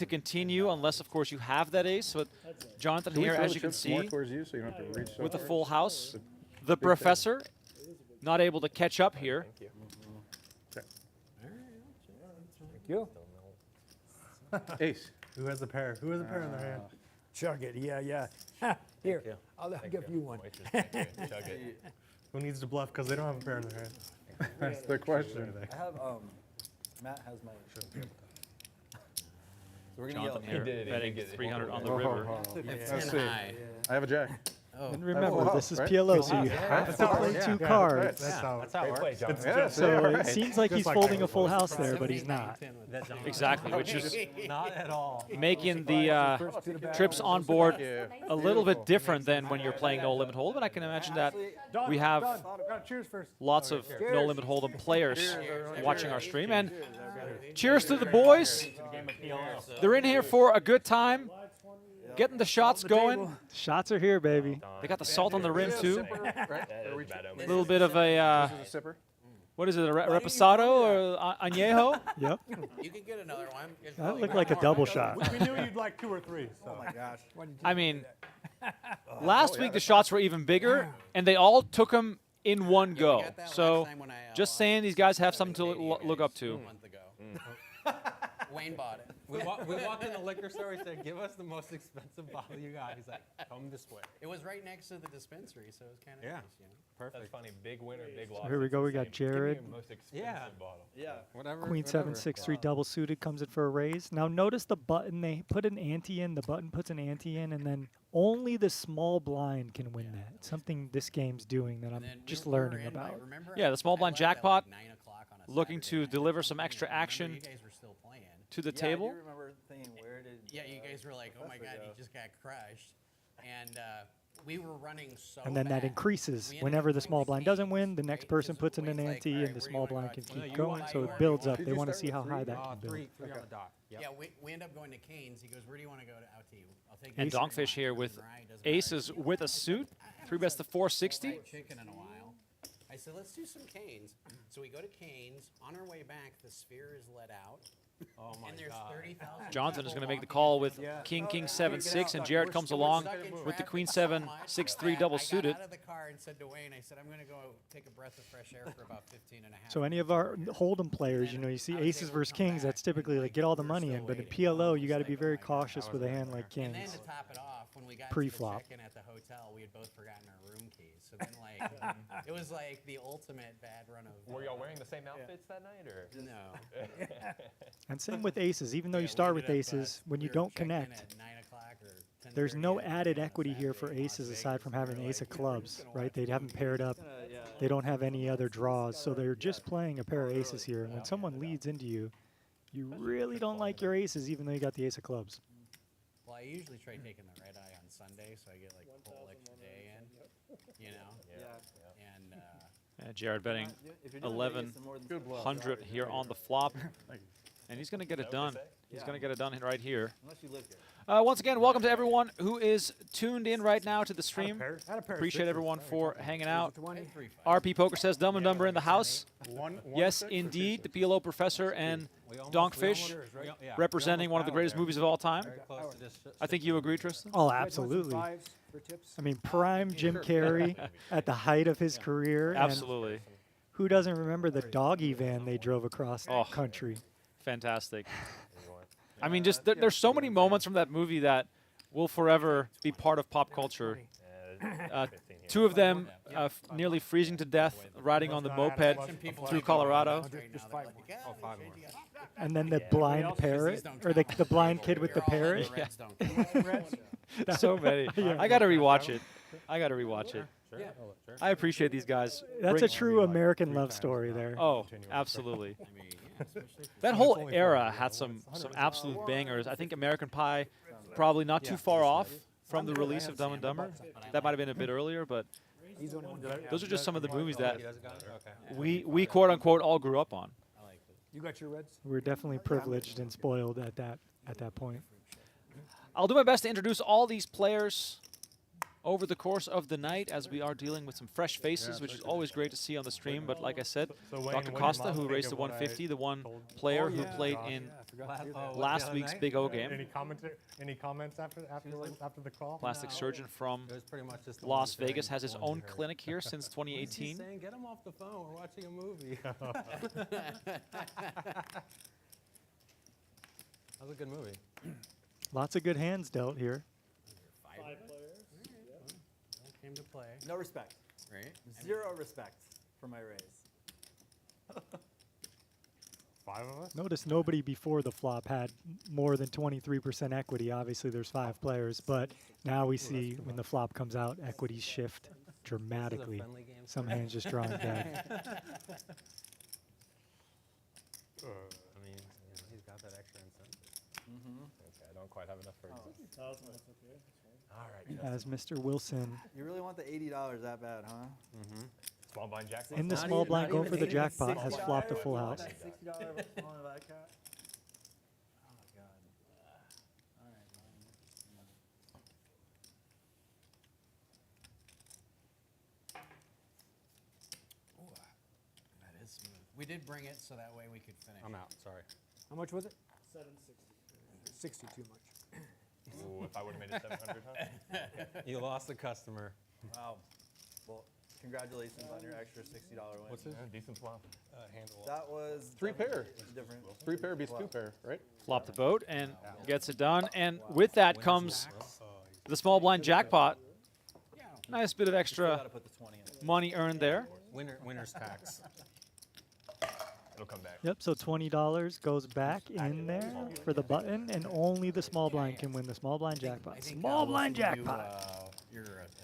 to continue unless, of course, you have that ace. But Jonathan here, as you can see, with the full house, the professor not able to catch up here. Thank you. Ace. Who has a pair? Who has a pair in their hand? Chug it. Yeah. Here, I'll give you one. Who needs to bluff because they don't have a pair in their hand? That's the question. I have, Matt has my. So we're gonna Jonathan here betting 300 on the river. Let's see. I have a jack. And remember, this is right? PLO, so you have to play 2 cards. That's how it works. So it seems like he's folding a full house there, but he's not. Exactly, which is Not at all. making the trips on board a little bit different than when you're playing No Limit Hold'em. And I can imagine that we have cheers first. lots of No Limit Hold'em players watching our stream. And cheers to the boys. They're in here for a good time, getting the shots going. Shots are here, baby. They got the salt on the rim, too. A little bit of a, what is it, a reposado or añejo? Yep. You can get another one. That looked like a double shot. We knew you'd like 2 or 3. So. Oh my gosh. I mean, last week the shots were even bigger, and they all took them in one go. So just saying, these guys have something to look up to. A month ago. Wayne bought it. We walked in the liquor store. He said, "Give us the most expensive bottle you got." He's like, "Come this way." It was right next to the dispensary, so it was kind of nice, you know. Perfect. That's funny. Big winner, big loss. Here we go. We got Jared. Give me your most expensive bottle. Yeah. Whatever. Queen 7, 6-3 double suited comes in for a raise. Now notice the button, they put an ante in, the button puts an ante in, and then only the small blind can win that. It's something this game's doing that I'm just learning about. Yeah, the small blind jackpot looking to deliver some extra action You guys were still playing. to the I table. do remember thinking, where did? Yeah, you guys were like, "Oh my God, he just got crushed," and we were running so. And then that bad. increases. We ended Whenever up the playing small blind doesn't kings, win, the next right? person Because puts in an Wayne's like, ante, "All and right, the where do small you wanna blind can go?" keep You going. want- So you it want- builds up. Did They you want to start see with how 3? high that can build. 3 on the dot. Yep. Yeah, we end up going to Canes. He goes, "Where do you want to go to out to?" I'll take And Ace or Donkfish here Ryan. with Right, doesn't matter. aces with a suit. 3 best of 460. Fried chicken in a while. I said, "Let's do some Canes." So we go to Canes. On our way back, the sphere is let out. Oh my And there's God. 30,000. Jonathan is going to make the call with King, King, 7, 6, and Jared comes along with the Queen 7, 6-3 double I suited. got out of the car and said to Wayne, I said, "I'm going to go take a breath of fresh air for about 15 and a half. So any of our Hold'em players, you see aces versus kings, that's typically like get all the money in. But in PLO, you got to be very cautious with a hand like And then kings. to top it off, when we got to Pre-flop. the check-in at the hotel, we had both forgotten our room keys. So then, like, it was like the ultimate bad run of. Were y'all wearing the same outfits that night, or? No. And same with aces. Even though you start with aces, when you don't connect, there's no added equity here for aces aside from having ace of clubs, right? They haven't paired up. They don't have any other draws, so they're just playing a pair of aces here. And when someone leads into you, you really don't like your aces, even though you got the ace of clubs. Well, I usually try taking the red eye on Sunday, so I get like a whole extra day in, you know? And Jared betting 1,100 here on the flop. And he's going to get it done. He's going to get it done right here. Unless you live here. Once again, welcome to everyone who is tuned in right now to the stream. Appreciate everyone for hanging out. RP Poker says Dumb and Dumber in the house. Yes, indeed. The PLO Professor and Donkfish representing one of the greatest movies of all time. I think you agree, Tristan? Oh, absolutely. I mean, prime Jim Carrey at the height of his career. and Absolutely. who doesn't remember the doggy van they drove across the country? Fantastic. I mean, just there's so many moments from that movie that will forever be part of pop culture. 2 of them nearly freezing to death riding on the moped through Colorado. And then the blind parrot, or the blind kid with the parrot. So many. I got to rewatch it. I appreciate these guys. That's a true American love story there. Oh, absolutely. That whole era had some absolute bangers. I think American Pie probably not too far off from the release of Dumb and Dumber. That might have been a bit earlier, but those are just some of the movies that we quote unquote all grew up on. You got your reds? We're definitely privileged and spoiled at that point. I'll do my best to introduce all these players over the course of the night as we are dealing with some fresh faces, which is always great to see on the stream. But like I said, So Wayne, Dr. when Costa, your who mom raised think the of what I 150, the one told player who yeah. played Josh. in Yeah, I forgot to do that. last week's Big O game. Any comments after the call? Plastic surgeon from It was pretty much just the Las one Vegas thing, has his the one own you heard. clinic here since What's he 2018. saying? Get him off the phone. We're watching a movie. That was a good movie. Lots of good hands dealt here. Came to play, No respect. right? Zero respect for my raise. 5 of us? Notice nobody before the flop had more than 23% equity. Obviously, there's 5 players, but now we see when the flop comes out, equities shift dramatically. friendly game Some hands just drawing dead. I mean, he's got that extra incentive. Okay, I don't quite have enough for it. All right. As Mr. Wilson You really want the $80 that bad, huh? Small blind jackpot. in the Not small even- blind not going even for the 80, jackpot has 60. flopped a full house. That $60 on the vodka. Oh God. That is smooth. We did bring it so that way we could finish. I'm out. Sorry. How much was it? 60 too much. Ooh, if I would have made it 700, huh? You lost a customer. Wow. Well, congratulations on your extra $60 win. What's this? Yeah, decent flop. Handle. That was 3 pair. different. 3 pair beats 2 pair, right? Flop the boat and gets it done. And with that comes the small blind jackpot. Nice bit of Gotta extra put the 20 in it. money earned there. Winner's tax. It'll come back. Yep, so $20 goes back in there for the button, and only the small blind can win the small blind jackpot. Small blind jackpot.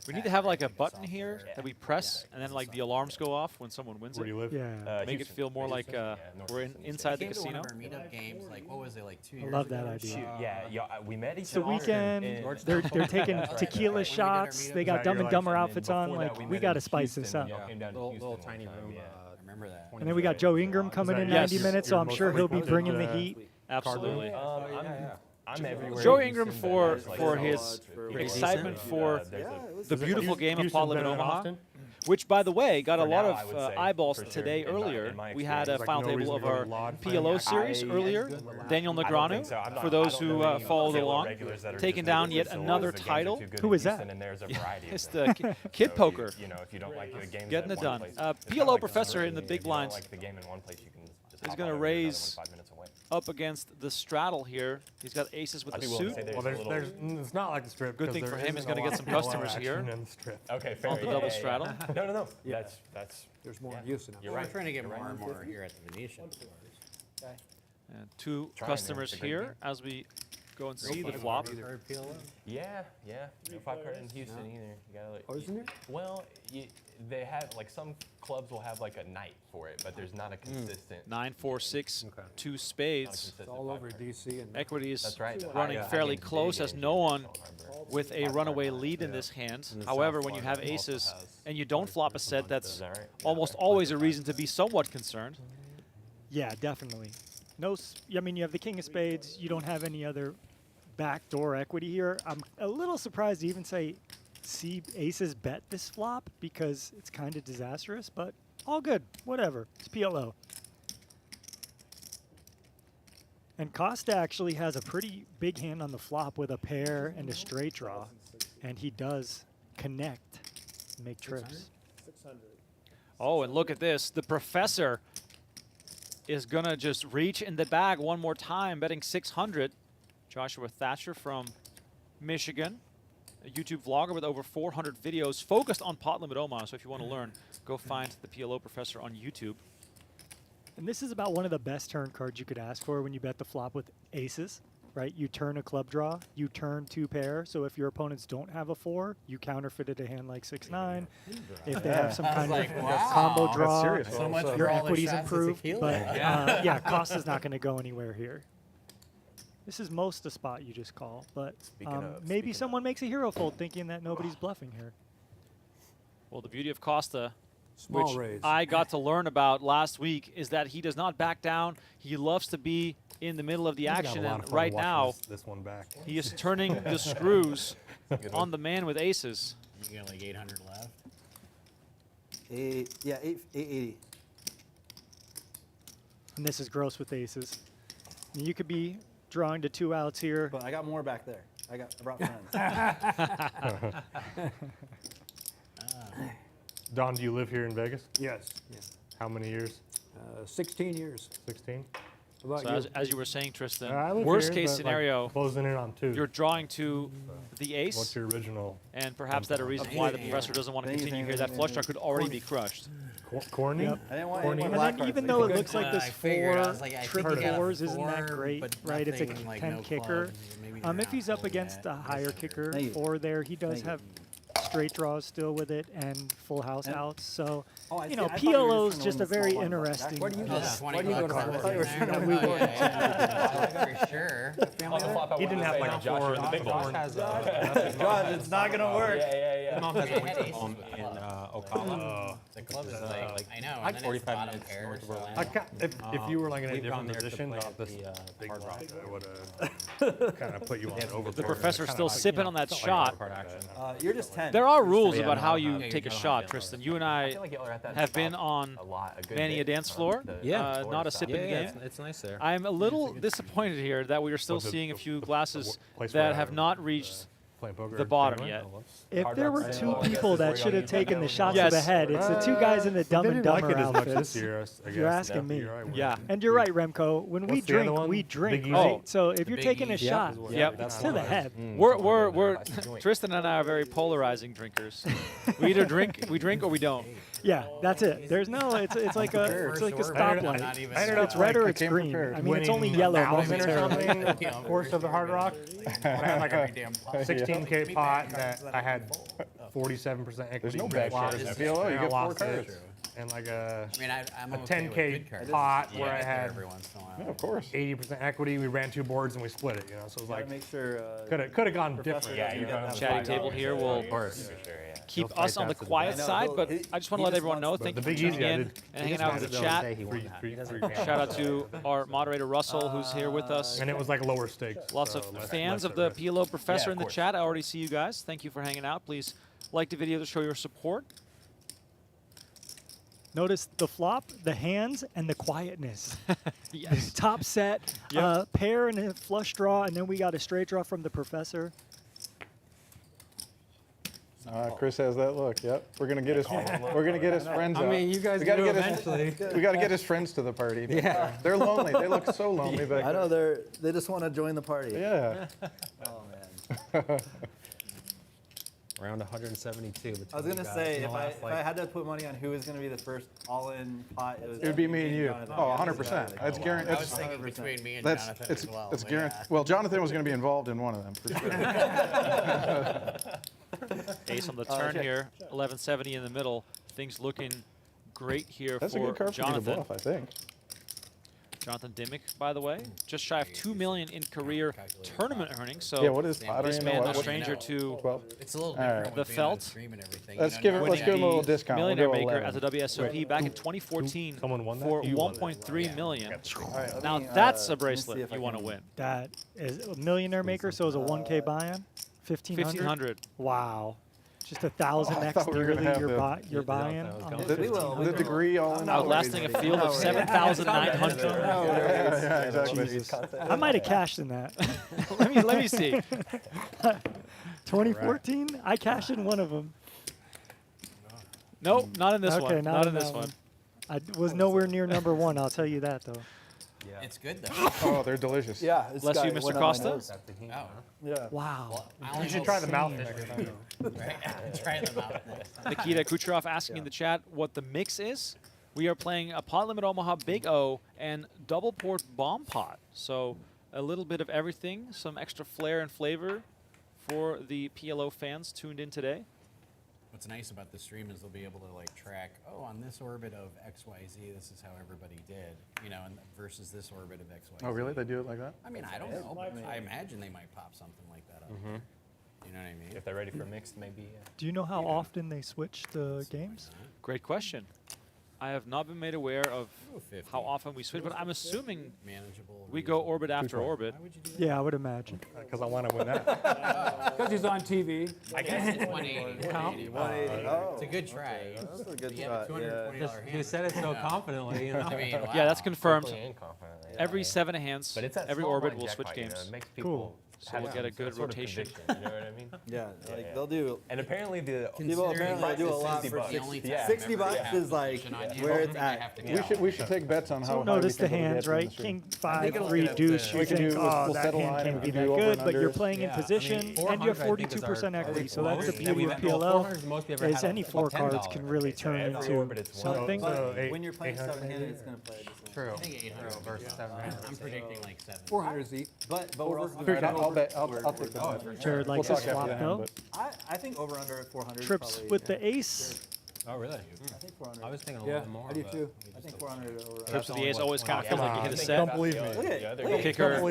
We need to have like a button here that we press, and then like the alarms go off when someone wins Where do it. you live? Yeah, Make it feel more like we're inside the Came to one casino. of our meetup games, like what was it, like 2 I years love ago that or idea. so? Yeah, we met each it's the other. weekend. in- They're taking tequila When we did our shots. meetup. They got Is that Dumb your and Dumber life? outfits on. Like, we got to spice this up. Little tiny room. I remember that. And then we got Joe Ingram coming in Yes. 90 minutes, so I'm sure he'll be bringing the heat. Absolutely. I'm everywhere. Joe in Ingram Houston, for but there's, like, for no his lodge for- Pretty excitement decent. for there's a- it was the beautiful game of Houston's Pot-Limit better than Omaha, Austin? which, by the way, got a For lot now, of I would say, eyeballs for sure, today in my- earlier. in my We had a experience. Like, final no table reason of to go to our Lod for PLO him. series earlier. Daniel I don't Negreanu, think so. I'm not- for I those don't who know any followed PLO along, regulars that are taking just down really yet good another solos. The games are title. too good Who in is that? Houston, and there's a variety of It's them. the Kid So Poker. You know, if you don't like the games Getting at it one done. place, Uh, it's kinda PLO like Professor the in the street. big If you don't blinds like the game in one place, you can just is hop gonna on over to another raise one 5 minutes away. up against the straddle here. He's got aces with I'd the be willing to suit. say Well, there's a little- it's not like the strip. Good 'cause thing there for him, he's isn't gonna a get lot some more customers action here. in the strip. Okay, fair. On the double straddle. No. That's There's more in Houston. You're We're right. trying to get more and more here at the Venetian. And two Trying, man. customers It's a great here game. as we go and see the flop. Yeah. No 5 card in Houston either. You gotta like. Oh, isn't there? Well, they have like some clubs will have like a night for it, but there's not a consistent. 9, 4, 6, Okay. 2 not a spades. consistent All over 5 card. DC and Equity is That's right. running I fairly get close big as in no one Pearl Harbor. with a 5 runaway card lead in yeah. this hand. And the However, South when you Florida have also aces has and you don't flop a set, Is that's that right? almost Okay. always a reason to be somewhat concerned. Yeah, definitely. I mean, you have the king of spades. You don't have any other backdoor equity here. I'm a little surprised to even see aces bet this flop because it's kind of disastrous, but all good. Whatever. It's PLO. And Costa actually has a pretty big hand on the flop with a pair and a straight draw, and he does connect, make trips. Oh, and look at this. The professor is going to just reach in the bag one more time, betting 600. Joshua Thatcher from Michigan, a YouTube vlogger with over 400 videos focused on Pot-Limit Omaha. So if you want to learn, go find the PLO Professor on YouTube. And this is about one of the best turn cards you could ask for when you bet the flop with aces, right? You turn a club draw, you turn 2 pair. So if your opponents don't have a 4, you counterfeited a hand like 6-9. If they have some kind of combo draw, serious. So much your for all the equity's shots of improved. tequila. But yeah, Costa's not going to go anywhere here. This is most the spot you just call, but maybe someone makes a hero fold thinking that nobody's bluffing here. Well, the beauty of Costa, small which raise. I got to learn about last week, is that he does not back down. He loves to be in the middle of the He's got a action, lot and of fun right watching now this one back. he is turning the screws on the man with aces. You got like 800 left. Yeah, 880. And this is gross with aces. You could be drawing to 2 outs here. But I got more back there. I brought friends. Don, do you live here in Vegas? Yes. How many years? 16 years. 16? How about So you? as you were saying, Tristan, I live worst here, case but, like, scenario, closing in on 2. you're drawing to the What's ace, your original? and perhaps that a reason why the professor doesn't want to Thank you, continue thank here. you, That flush draw thank you. could already be crushed. Corny? Yep. I didn't want Corny. any more And black then cards. even They though could it go looks like I this figured, I 4 was like, I think triple he got a 4s isn't 4, that great, but right? It's a nothing, like, 10 no kicker. clubs. Maybe they're If not he's up full against yet. a higher kicker Thank you. 4 there, he does Thank you. have straight draws still with it and full house And- outs. So, Oh, I you see. know, I thought you were PLO is trying to just win a the very small one, but interesting. Where do you Oh, go? that's Where do you 20 go to bucks find over it? there. Oh, Yeah, for sure. Also, flop out He didn't one have way, like Josh, 4 you're the big Josh one. has God, it's not gonna work. Yeah. mom has a Yeah, winter aces home with in clubs. Ocala. The club is like, I know. like And then 45 it's bottom minutes pair, north of so Orlando. If you were like in a We've gone different there to position, play not at this the big Hard Rock. blind, I would have kind of put you on an overboard. The professor's still sipping on that shot. Card action. You're just 10. There are rules Yeah, about no, how no, you no. take a Yeah, shot, yeah. Tristan. You and I I feel like y'all are at that have spot been on a lot, a good many a bit dance on floor, the Yeah. floor not a side. sipping Yeah, game. it's nice there. I'm a little disappointed here that we are still Well, the- seeing a the- few the glasses place where that I have am, not reached playing poker the bottom anyway. yet. If Hard there Rock were City. 2 Well, I guess people this is where that y'all should have get taken the the shots Yes. to the head, it's the 2 guys in the Dumb They and didn't like Dumber it as much this outfits. year, I You're guess. asking me. You're right, Yeah. And you're right, Remco. When we What's the other drink, one? we drink, Big right? Easy? So if The you're Big taking a Easy. shot, Yep. it's to the head. We're Tristan and I are very polarizing drinkers. We either drink or we don't. Yeah, that's it. There's no. It's like a First like a orbit, stoplight. not even I ended up It's red or I it's came green. prepared. I mean, it's only winning yellow 1,000 or momentarily. something, Yeah, course of the Hard Rock. I had like Every a damn pot. 16K pot that I had 47% equity. There's no for bad lots, cards in and PLO. You I get 4 lost it. cards. And like a I mean, I'm a okay with 10K good cards. pot Yeah, where I get there had every once in a while. Yeah, of course. 80% equity. We ran 2 boards and we split it. You know, so it was Gotta like make sure. could have gone different. Yeah, you're going Chatting table here will For sure, yeah. keep He'll us fight on the that to the quiet death. I know, side, he'll- but he- I just want he to let just everyone know. wants Thank the you for Big tuning Easy I in did. and hanging out in the chat. Free Shout out to our moderator Russell, who's here with us. And it was like lower stakes. Lots so of less- fans less of the risk. PLO Professor Yeah, in of the course. chat. I already see you guys. Thank you for hanging out. Please like the video to show your support. Notice the flop, the hands, and the quietness. Yes. Top set, Yep. pair and a flush draw, and then we got a straight draw from the professor. Chris has that look. Yep. We're gonna get his friends. I out. mean, you guys we gotta do get eventually. we gotta get his friends to the party. Yeah. They're lonely. They look so lonely back I know there. they just want to join the party. Yeah. Oh man. Around 172. I was gonna say if I had to put money on who was gonna be the first all-in pot, it It would be me and you. Jonathan. Oh, Yeah, 100%. That's guaranteed. I was thinking between me and Jonathan It's as well. it's but guaranteed. yeah. Well, Jonathan was gonna be involved in one of them for sure. Ace on the turn check. here. 1170 in the middle. Things looking great here That's a for good card for you to Jonathan. bluff, I think. Jonathan Dimmick, by the way, just shy of $2 million in career tournament earnings. So Yeah. What is? I don't this even man, know no what. stranger to 12. It's a little All right. different The with being on felt. stream and everything. Let's you give know, it. you're Let's give him a winning little discount. We'll millionaire go maker 11. at the WSOP back in 2014 Someone won that? for You won that. 1.3 million. All right, let Now me, that's let a me see bracelet if I you want to can- win. That is a millionaire maker, so it's a 1K buy-in, 1,500. 1,500. Wow, just 1,000 Oh, I x thought we were gonna nearly have your the- your buy-in. that was on going this. to We will. The degree all in all. Outlasting a field of 7,900. Yeah, exactly. Jesus. I might have cashed in that. let me see. 2014, I cashed in one of them. Nope, not in this Okay, one. not Not in in this that one. I was nowhere near number 1. I'll tell you that though. It's good though. Oh, they're delicious. Yeah. It's Bless you, got- Mr. went on my Costa. nose. Oh, Yeah. Wow. I only You should hold try the same, mouth next time. Right? Try them out. Nikita Kucherov asking in the chat what the mix is. We are playing a Pot-Limit Omaha Big O and double port bomb pot. So a little bit of everything, some extra flair and flavor for the PLO fans tuned in today. What's nice about the stream is they'll be able to like track, oh, on this orbit of XYZ, this is how everybody did, you know, and versus this orbit of XYZ. Oh, really? They do it like that? I mean, I don't know, but I imagine they might pop something like that up. You know what I mean? If they're ready for mixed, maybe. Do you know how often they switch the games? Great question. I have not been made aware of 50. how often we switch, but I'm assuming Manageable. we go orbit after 220. orbit. Why would you do that? Yeah, I would imagine. Because I want to win that. Because he's on TV. I guess it's 180. 180. 180. Oh, It's a good try. that's a good You have a shot. Yeah. $220 hand. You said it so confidently, you know. I mean, wow. Yeah, that's confirmed. Hopefully and confidently, yeah, Every yeah. 7 hands, But it's that every small orbit blind will switch jackpot, you know, games. it makes people Cool. So have we'll get a some good sort of rotation. conviction, you know what I mean? Yeah, like yeah. they'll do. And apparently the People apparently do a lot for The only time 60 I've ever bucks had is like position on you, where it's I have at. to We count. should take bets on how So high notice we the think we'll get hands, from the right? stream. King 5, it'll 3 get up deuce. to- You We can think, do- oh, we'll that settle hand line can't and be we that do over good, and but you're under. playing in position, and you have 42% equity. So that's the beauty of PLO. Is any 4 cards can really turn every into orbit it's one. something. So When you're playing 800 7-handed, it's going to play this way. True. I think 800 versus 700. I'm predicting like 7. 400 is the. But we're also Here, I'll bet. I'll take the Jared We'll likes talk his after flop the hand, though. but I think over under at 400. is Trips probably- with the ace. Oh, really? I think 400. I was thinking a Yeah, little bit more. I do but- too. I think 400 over. Trips with the ace always kind of Come feels like you hit a on. set. Don't believe me. Look at Yeah, it. they're Look at it. Kicker Oh,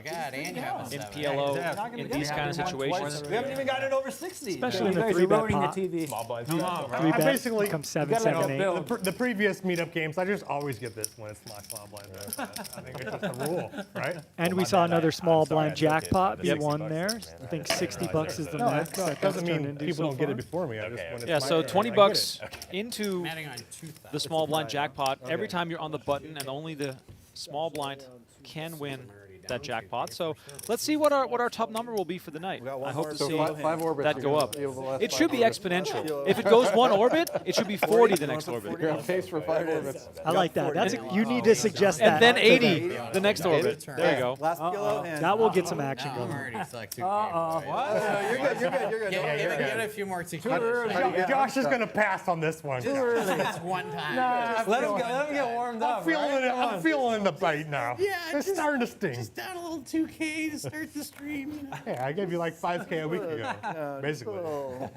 God, and you have a in 7. PLO Not gonna in get these it. kind of situations. We haven't even gotten it over 60. Especially in You the guys are 3-bet ruining the pot. TV. Small blinds. Come on, bro. 3-bet basically becomes 7, gotta 7, go 8. build. The previous meetup games, I just always get this when it's my small blind. I think it's just a rule, right? And we my saw bad, another small I'm sorry, blind I took it jackpot by be the won 60 there. bucks, man. I think I didn't 60 realize bucks there is the was a- max. No, it doesn't mean people so don't get far. it before me. I just Okay. when it's Yeah, my so turn, 20 I get bucks it. into I'm adding on 2,000. the small blind jackpot. Every time you're on the button and only the small blind can win that jackpot. So let's see what our top number will be for the night. We got one I hope more to So see five orbits. that you're go gonna up. be able to last It 5 should be orbits. exponential. If it goes one orbit, it should be 40 the next orbit. You're on pace for 5 orbits. I like that. That's you need to suggest that. And then 80 the next orbit. There you go. Last kilo hand. That will get some action Now I'm going. already stuck 2K. You're good. You're good. You're good. Get a few more tequilas. Josh is gonna pass on this one. It's one time. Let him go. Let him get warmed up. I'm feeling the bite now. Yeah, It's just- starting to sting. Just down a little 2K to start the stream. You know? Yeah, I gave you like 5K a week ago, basically. Oh.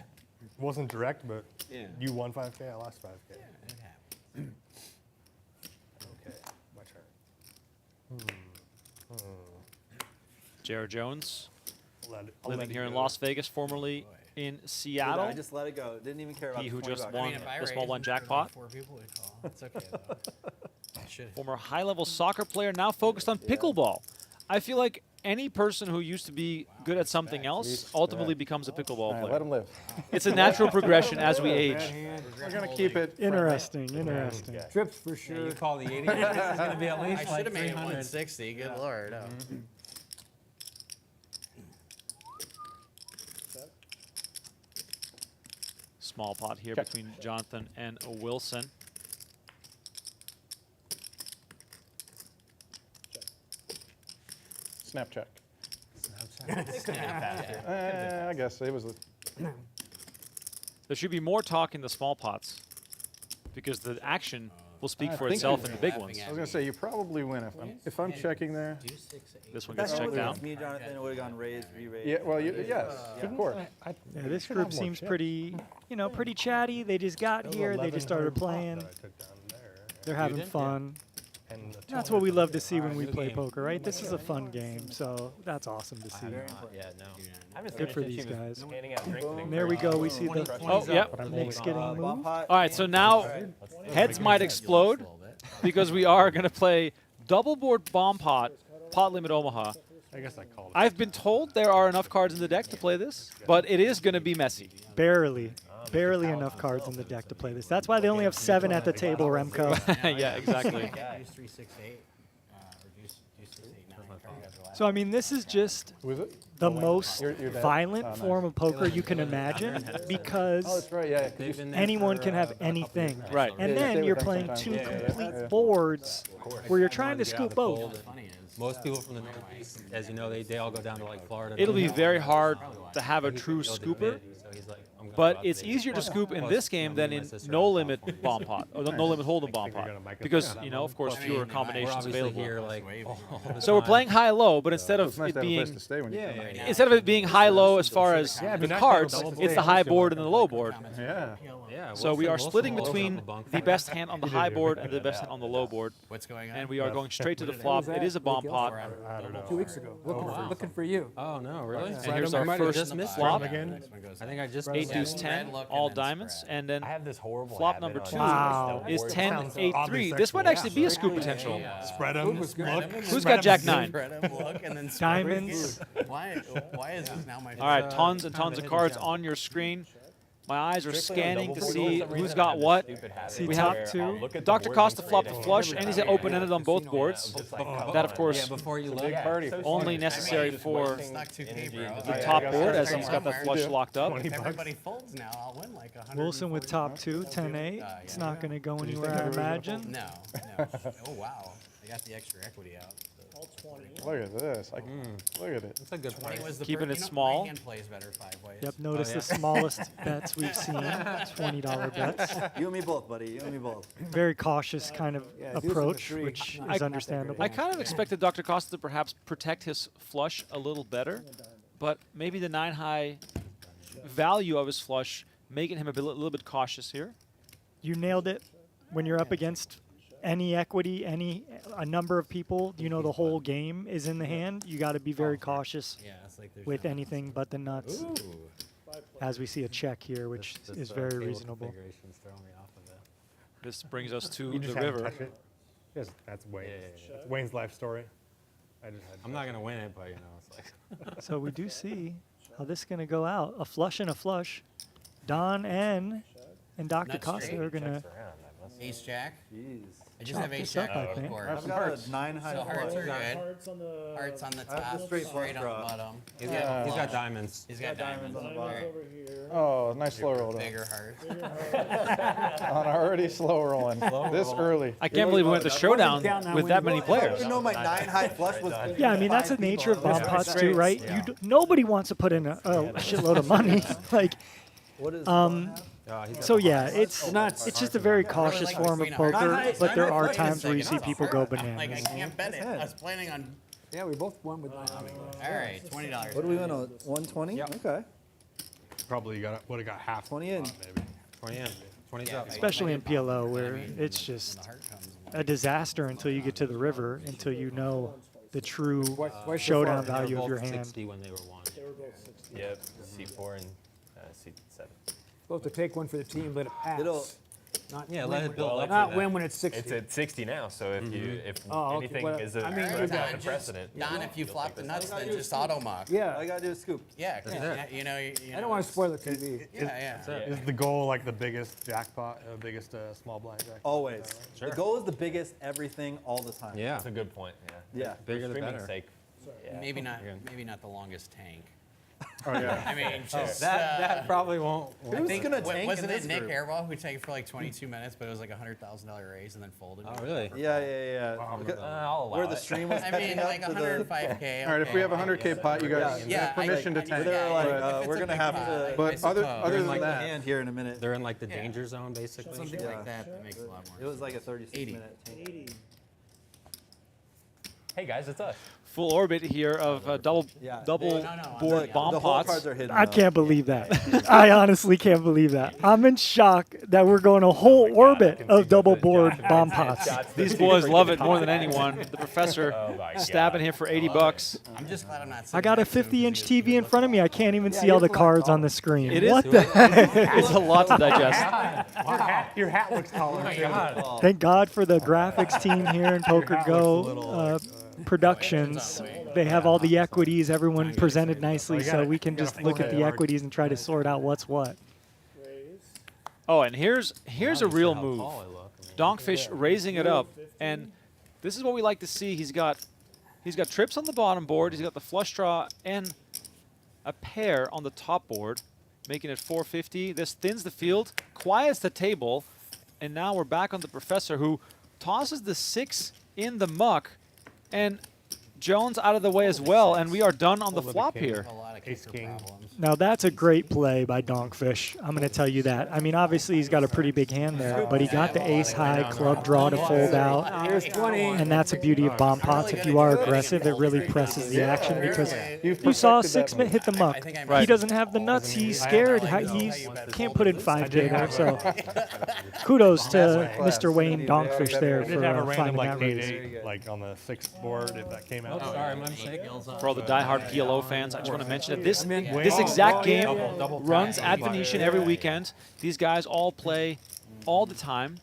Wasn't direct, but you won 5K, I lost 5K. It happens. Okay, my turn. Jared Jones, I'll living let here it in go. Las Vegas, formerly in Seattle. I just let it go. Didn't even care about He the who 20 just bucks. won. I mean, if I the small raise blind and there's jackpot. 4 people would call. It's okay though. Should Former high-level soccer player, now focused on pickleball. I feel like any person who used to be good at something else ultimately becomes a All pickleball right, let player. him live. It's a natural progression as we age. We're gonna keep it. Interesting, interesting. Trips for Yeah, sure. you call the 80. This is going to be at I least should like have made it 300. 160. Good lord. Oh. Small pot here Okay. between Jonathan and Wilson. Snap check. Yeah. I guess it was. There should be more talk in the small pots because the action will speak for think itself you- in the big ones. I was gonna say you probably win if I'm checking there. This one That gets checked was down. me, Jonathan, would have gone raised, re-raised. Yeah. Well, yes, of course. Yeah, this group seems pretty, pretty chatty. They just got here. They just started playing. They're having fun. That's what we love to see when we play poker, right? This is a fun game, so that's awesome to see. Yeah, no. I'm just Good for finished. these She was guys. handing out drinks and And there we go. We see the Oh, yep. mix getting Bomb moved. pot. All right, so now heads might explode because we are going to play double board bomb pot, Pot-Limit Omaha. I guess I called it. I've been told there are enough cards in the deck to play this, but it is going to be messy. Barely enough cards in the deck to play this. That's why they only have 7 at the table, Remco. Yeah, exactly. Use 368. Or use 689. So I mean, this is just Who is it? the most Your dad? violent Oh, nice. form of poker you can imagine Oh, because that's right. Yeah. 'cause They've you- been there anyone for, can have a couple anything. years. Right. And Yeah, then stay you're with them playing sometimes. 2 Yeah, complete yeah. boards where you're trying to Get out of scoop the both. cold. Funny is, Most people from the Northeast, as you know, they all go down to like Florida. It'll be very hard Probably to have a He true couldn't scooper, admit it, so he's like, I'm going but out it's today. easier to scoop in Plus, this game than my in sister no out in limit California. bomb pot, or no limit hold'em bomb think you're pot, gonna make it. because Yeah. of course, I fewer mean, We're combinations obviously available. here like all the So we're time. playing high-low, but instead of It's nice it to have a place being to stay when you come. Yeah. instead of it being high-low as far as Yeah, it'd the be nice to have a cards, double it's the play. high board and the low board. Yeah. Yeah, So we Wilson- are Wilson splitting will open between up a bunk the for best hand on the high board and the best Yeah. hand on the low board, what's going on? and we are going straight to the What flop. was It that? is a bomb Rick pot, I don't know. 2 weeks ago. Looking for you. Oh no, really? and here's our I might have first just missed flop. it. Again? Next one goes I think I just Ace missed deuce spread 10, look, all and then diamonds, spread. and then I have this horrible flop habit number on 2 Wow. is Sounds 10, 8, oddly 3. This might sexual. actually be a scoop potential. Spread them, look. Who's got jack 9? Spread 'em, look, and then spread Diamonds. again. Why is this now my All right, favorite? tons and tons of cards on your screen. My eyes are Strictly on scanning double to board, see for some who's reason, I got have this what. stupid habit See We top where two. I'll look at the Dr. board Costa and flopped create a a flush, hundred and he's times. open-ended on both Yeah, boards. just like, come That, of on. course, Before you Big look. party. only necessary just for wasting Stuck 2K, energy bro. into the Yeah, top I board, as Start he's got that somewhere. flush locked up. If everybody folds now, I'll win like 100. Wilson with top 2, 10-8. It's not going to go anywhere, I imagine. No. Oh wow, I got the extra equity out. Look at this. Look at it. That's a good point. Keeping it small. My hand plays better 5 ways. Yep, notice the smallest bets we've seen, $20 bets. You and me both, buddy. You and me both. Very cautious kind of Yeah, deuce is a approach, three. which I- is understandable. I kind of expected Dr. Costa to perhaps protect his flush a little better, but maybe the 9-high value of his flush making him a little bit cautious here. You nailed it. When you're up against any equity, a number of people, you know the whole game is in the hand. You got to be very cautious Yeah, it's like there's with no- anything but the nuts. As we see a check here, which is very reasonable. This brings us to You the just had to river. touch it. That's Wayne's. That's Wayne's life story. I just had I'm not gonna win it, but you know, it's like. So we do see how this is going to go out. A flush and a flush. Don and Dr. Nuts Costa straight. are going to Checks around, I must say. Ace Jack. Jeez. I just Chop have ace this up, jack. I of think. course. I've got a 9-high So hearts are flush. good. Hearts on the Hearts on the I have top. the straight flush on the draw. bottom. He's got diamonds. He's got diamonds on the All bottom. right. over here. Oh, nice slow roll. though. Bigger heart. On already slow rolling. This early. I can't believe we went to showdown counting on with when that you many go. players. You know my 9-high flush was. Yeah, I mean, that's the nature of bomb pots too, right? Nobody wants to put in a shitload of money. Like, What is so yeah, it's Nuts. it's just a very cautious Like the form of queen of hearts. poker, but there are Wait a times where you see second, people go Like, I bananas. can't bet it. I was planning on. Yeah, we both won with nine. All right, $20. What do we win on? 120? Okay. probably would have got half. 20 in. Maybe. 20 in. 20's up. Especially in PLO, where it's just a disaster until you get to the river, until you know the true showdown value of your hand. 60 when they were won. Yep, C4 and C7. Supposed to take one for the team, let it pass. It'll- Not Yeah, win let it when- build up. Not to win that. when it's 60. It's at 60 now, so if Oh, okay, anything well, is I mean, a we've got- precedent. Don, if you flop the nuts, then just auto mock. All I Yeah, gotta do is scoop. Yeah, 'cause you know. I don't want to spoil the TV. Yeah. Is the goal like the biggest jackpot, biggest small blind jackpot? Always. The goal is the biggest everything all the time. Yeah. That's a good point. Yeah. Yeah. Bigger the Streaming's better. sake. Yeah. Maybe not the longest tank. Oh yeah. I mean, just That probably won't. I Who's think gonna tank wasn't in it this Nick group? Airball who tanked for like 22 minutes, but it was like a $100,000 raise and then folded. Oh, really? Yeah. Look at I'll allow where the it. stream was I catching mean, up like to the. 105K. All right, if we have a 100K pot, you guys Yeah, have permission to tank. They're like, if it's we're a gonna big have pot, to- But other suppose. than Like the that, hand here in a minute. They're in like the danger zone, basically. Something like that makes a lot more. It was like a 36 80. minute tank. Hey guys, it's us. Full orbit here of double Yeah. double No, board the bomb The whole pots. cards are hidden. I though. can't believe that. I honestly can't believe that. I'm in shock that we're going a whole orbit of double board bomb pots. These boys love it more than anyone. The professor my stabbing him for 80 bucks. I'm just glad I'm not. I got a 50-inch TV in front of me. I can't even see all the cards on the screen. It is. What the heck? It's a lot to digest. Your hat looks taller too. Thank God for the graphics team here in Poker Go Productions. They have all the equities, everyone presented nicely, so we can just look at the equities and try to sort out what's what. Oh, and here's a real move. Donkfish raising it up, and this is what we like to see. He's got trips on the bottom board. He's got the flush draw and a pair on the top board, making it 450. This thins the field, quiets the table, and now we're back on the professor, who tosses the 6 in the muck, and Jones out of the way as well, and we are done on the flop here. A lot of Ace kicker king. problems. Now that's a great play by Donkfish. I'm going to tell you that. I mean, obviously he's got a pretty big hand there, but he got the ace-high club draw to fold out. Here's 20. And that's the beauty of bomb pots. If you are aggressive, it really presses the action because you've you saw perfected that 6 move. hit the muck. think I He might- doesn't have the nuts. He's scared. He can't put in 5K there. So kudos to Mr. Wayne Donkfish there I did have a for random finding like that raise. 8-8, like on the 6th board if that came out. Sorry, my mistake. For all the diehard PLO fans, I just want to mention mention that this Yeah. this exact Oh, game yeah. Double runs tap. at Venetian every weekend. These guys all play all the time.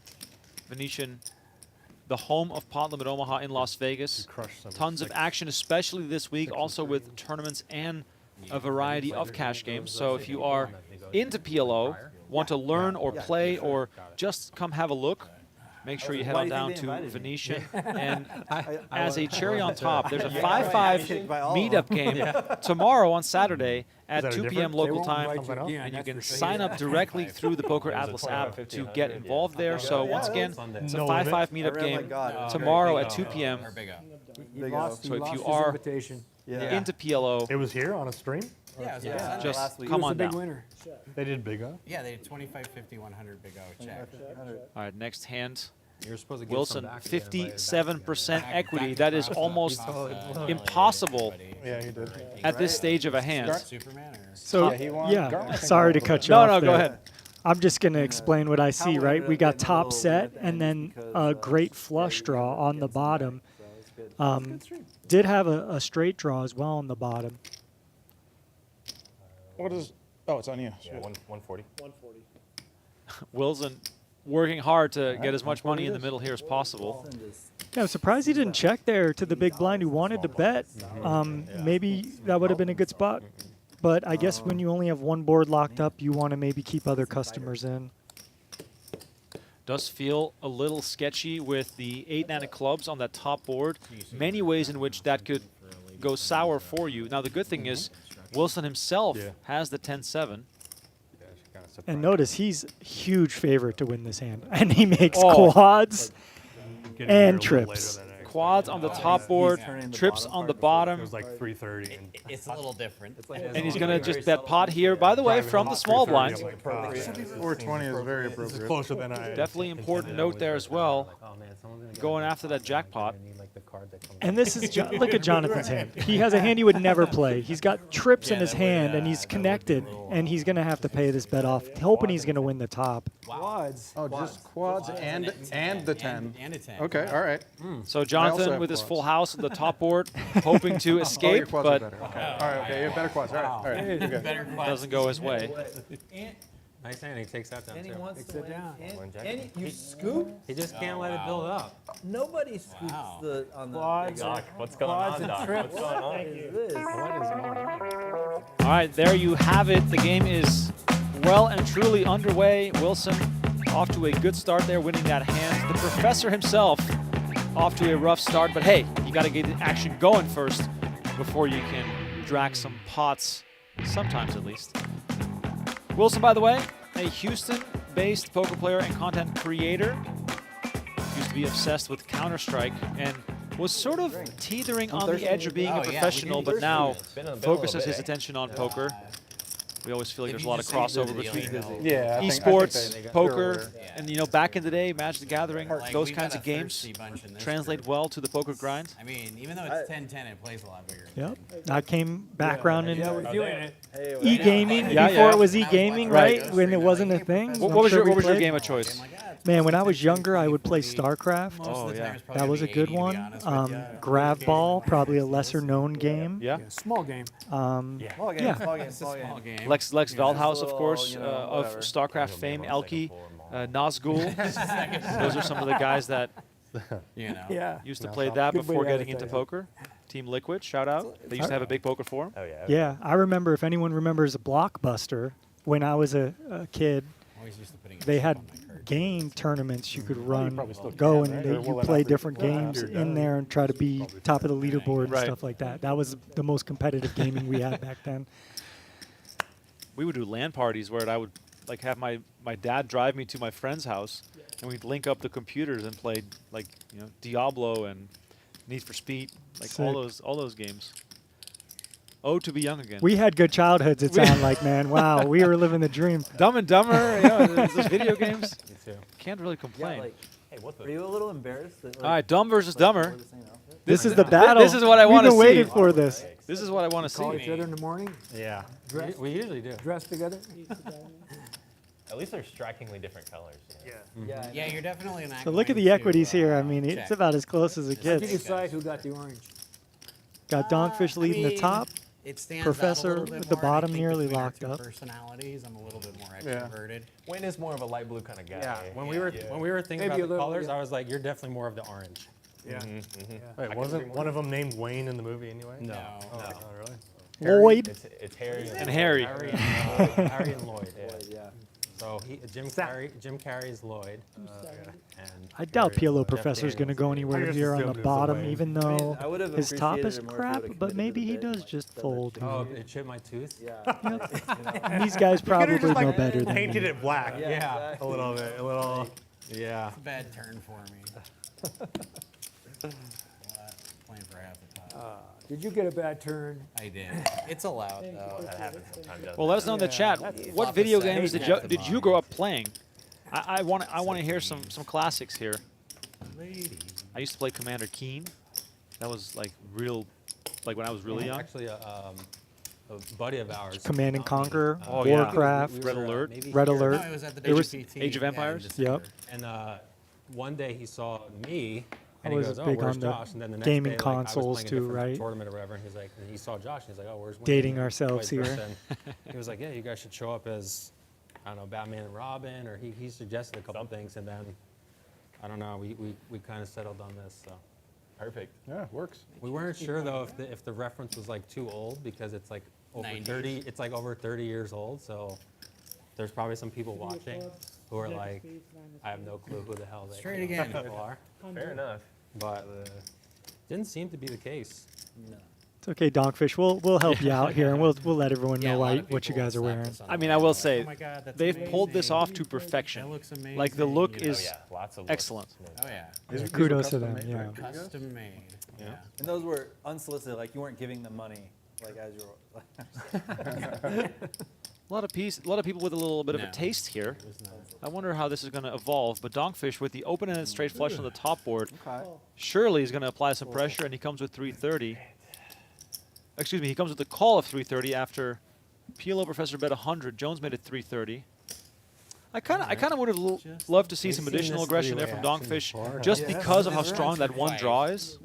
Venetian, the home of Pot-Limit Omaha in Las Vegas. Tons of action, especially this week, also with tournaments and a variety of cash games. So if you are into PLO, want to learn or play or just come have a look, make sure you head Why on do you down think they to invited me? Venetian. And as a cherry on top, there's a 5-5 By all of meetup game tomorrow on Saturday at that a 2 p.m. difference? They local won't time. invite you again, And you that's can for sure. sign up directly through the Poker Atlas app to get involved there. So once again, it's a 5-5 meetup I ran like game God. tomorrow at 2 p.m. Or big O. He Big lost, O. he So if lost you his are invitation. Yeah. into PLO, It was here on a stream? Yeah, it was Yeah. just last week. come Who's on the big down. winner? They did big up. Yeah, they had 25, 50, 100 big O check. All right, next hand. You're supposed to give Wilson, some back to get invited back 57% Back equity. to That is Costa. almost Costa, impossible everybody. Yeah, he did. at this stage of a hand. Superman or? So, Yeah, he won. yeah, Garmin, I think, sorry to won. cut you No, off no, go there. ahead. I'm just going to explain what I see, Howard right? ended We up got getting a top little set weird and then because, a great just flush very draw good on the against bottom. So it was good. Did have a straight draw as well on the bottom. What is? Oh, it's on you. Yeah, 140. Wilson working hard to get as much money in the middle here as possible. Yeah, I'm surprised he didn't check there to the big blind who wanted to bet. Maybe that would have been a good spot. But I guess when you only have one board locked up, you want to maybe keep other customers in. Does feel a little sketchy with the 8-9 of clubs on that top board. Many ways in which that could go sour for you. Now, the good thing is Wilson himself has the 10-7. And notice he's huge favorite to win this hand. And he makes Oh. quads Getting here a and little later trips. than I expected. Quads on the top board, turning the trips bottom on the part bottom. It was like 3:30. And It's a little different. And he's going to just bet pot here, by the way, from the small blind. 420 is very This is appropriate. closer than I. Definitely important note there as well. Oh man, someone's gonna Going after that jackpot. need like the card that comes And this is, look at Jonathan's hand. He has a hand he would never play. He's got trips in his hand, and he's connected, and he's going to have to pay this bet off, hoping he's going to win the top. Quads. Oh, just quads and the 10. And a 10. Okay, all right. So Jonathan have with his quads. full house on the top board, hoping to Oh, your escape, quads are but better. Okay. All right, okay, you have better quads. All right, all right. You're good. Better quads. doesn't go his way. Nice hand, he takes that down And he too. wants to it win. down. And you scoop? He just can't let it build up. Nobody scoops Wow. the on the Quads. big O. Doc, what's going on, Doc? What's going on? What is this? All right, there you have it. The game is well and truly underway. Wilson off to a good start there, winning that hand. The professor himself off to a rough start, but hey, you got to get the action going first before you can drag some pots, sometimes at least. Wilson, by the way, a Houston-based poker player and content creator. Used to be obsessed with Counter-Strike and was sort of teetering on the edge of being a Oh, yeah, we professional, can but now Been a focuses little his bit, attention on poker. We always feel like If there's a you lot of just say crossover busy, between like, Yeah, I think esports, they're poker, aware. and back in the day, Magic the Gathering, Like, those we've kinds got of a games thirsty bunch in this translate group. well to the poker grind. I mean, even though it's 10-10, it plays a lot bigger. Yep. I came background in Yeah, with you in it. Hey, e-gaming Yeah, before yeah. it was e-gaming, Right. right? When it wasn't a thing. What I'm was sure your we What was your played. game of choice? I'm like, ah, it's Man, when I was 60, younger, I would play 40. StarCraft. Most Oh, of the yeah. time, it's probably That was a 80, good to be one. honest with ya. Grab Ball, probably a lesser known game. Yeah. Small game. Small game, Yeah. small game, It's a small small game. game. Lex Veldhaus, of little, course, you know, of whatever. StarCraft fame, Elke, Nazgul. Those are some of the guys that You know. Yeah. used to play that Good way before to getting into advertise it. poker. Team Liquid, shout out. They used to have a big poker forum. Oh yeah. Yeah, I remember, if anyone remembers Blockbuster, when I was a kid, Always used to putting they a had chip on my card. game tournaments you could run, probably still go can, and right? Or you will it play not be- different will it not games be in done? there and try to be top of the leaderboard and Right. stuff like that. That was the most competitive gaming we had back then. We would do LAN parties where I would like have my dad drive me to my friend's house, and we'd link up the computers and play like Diablo and Need for Speed, like all Sick. those games. Oh, to be young again. We had good childhoods, it sounded like, man. Wow, we were living the dream. Dumb and Dumber, those video games. Me too. Can't really Yeah, complain. like, Hey, what are the? you a little embarrassed that, like, All right, Dumb versus like, Dumber. we're the same outfit? This is the battle. This is what I We've wanna been waiting see. for this. This is what I want to Call see. each other in the morning, Yeah. Dress- We usually do. dress together. At least they're strikingly different colors. Yeah. Yeah, Yeah, you're definitely an So look at the equities here. I mean, it's check. about as close as it How do you gets. decide who got the orange? Got Donkfish leading the top. It stands Professor out a little bit with the more, and I bottom think nearly between our locked two up. Personalities, I'm a little bit more Yeah. extroverted. Wayne is more of a light blue kind of guy. Yeah, when we were thinking Maybe about a the little, colors, yeah. I was like, you're definitely more of the orange. Yeah. Wait, wasn't one of them named Wayne in the movie anyway? No, Oh, no. oh, really? Lloyd. It's Harry And Harry. Harry and Lloyd. Yeah. So Jim Carrey is Lloyd. And I doubt Harry is PLO Jeff Professor's going to Daniels. go anywhere just here on the assumed it was bottom, Wayne. even I mean, though I would have his top appreciated is it more if he crap, would've but committed maybe to he the bid, does like, just the fold. two- Oh, it chipped my tooth? Yeah. And these guys probably just, like, know better than Painted me. it black. Yeah, Yeah, exactly. A little bit. A little. Yeah. It's a bad turn for me. Playing for half the pot. Did you get a bad turn? I did. It's allowed, though. That happens sometimes. doesn't Well, let us know in the chat. What flop video a second games did at you the did you bottom. grow up playing? I want to hear some classics here. Lady. I used to play Commander Keen. That was like when I was really young. Actually, a buddy of ours. Command and taught me, Conquer, Oh, yeah. Warcraft, Red Alert. maybe Red here. Alert. No, it was at the It was WPT. Age of yeah, in Empires? December. Yep. And one day he saw me, I and he was goes, "Oh, big where's on the Josh?" And then the next gaming day, like, I was consoles playing a too, different right? Tournament or whatever, and he's like, and he saw Josh, and he's like, "Oh, where's Wayne?" Dating And ourselves vice here. versa. And he was like, "Yeah, you guys should show up as, I don't know, Batman and Robin," or he suggested a couple things, and then I don't know, we kind of settled on this. So Perfect. Yeah, works. we weren't sure though if the reference was like too old because it's like over 90s. 30. It's like over 30 years old, so there's probably some people watching who are like, I have no clue who the hell they Straight again. people are. Fair enough. But didn't seem to be the case. It's okay, Donkfish. We'll help you out here, and we'll let everyone Yeah, know a lot of what you people guys are slap wearing. us on I the mean, way. I will Like, say, oh my God, that's they've pulled this amazing. off to perfection. That looks amazing. Like the look Oh is yeah, lots of excellent. Oh yeah. These are Kudos to custom them, made, yeah. right, for you guys? Custom made. Yeah. And those were unsolicited, like you weren't giving them money, like as you were. A lot of people with a little bit of No. a taste here. It was not- I wonder how this is going to evolve. But Donkfish with the open-ended straight flush on the top board, Okay. surely is going to apply some pressure, and he comes with 330. Excuse me, he comes with the call of 330 after PLO Professor bet 100. Jones made it 330. I kind of would have loved to see some seen additional this aggression there three-way from action Donkfish, before. just Yeah, because of how that's strong that one right. draw is.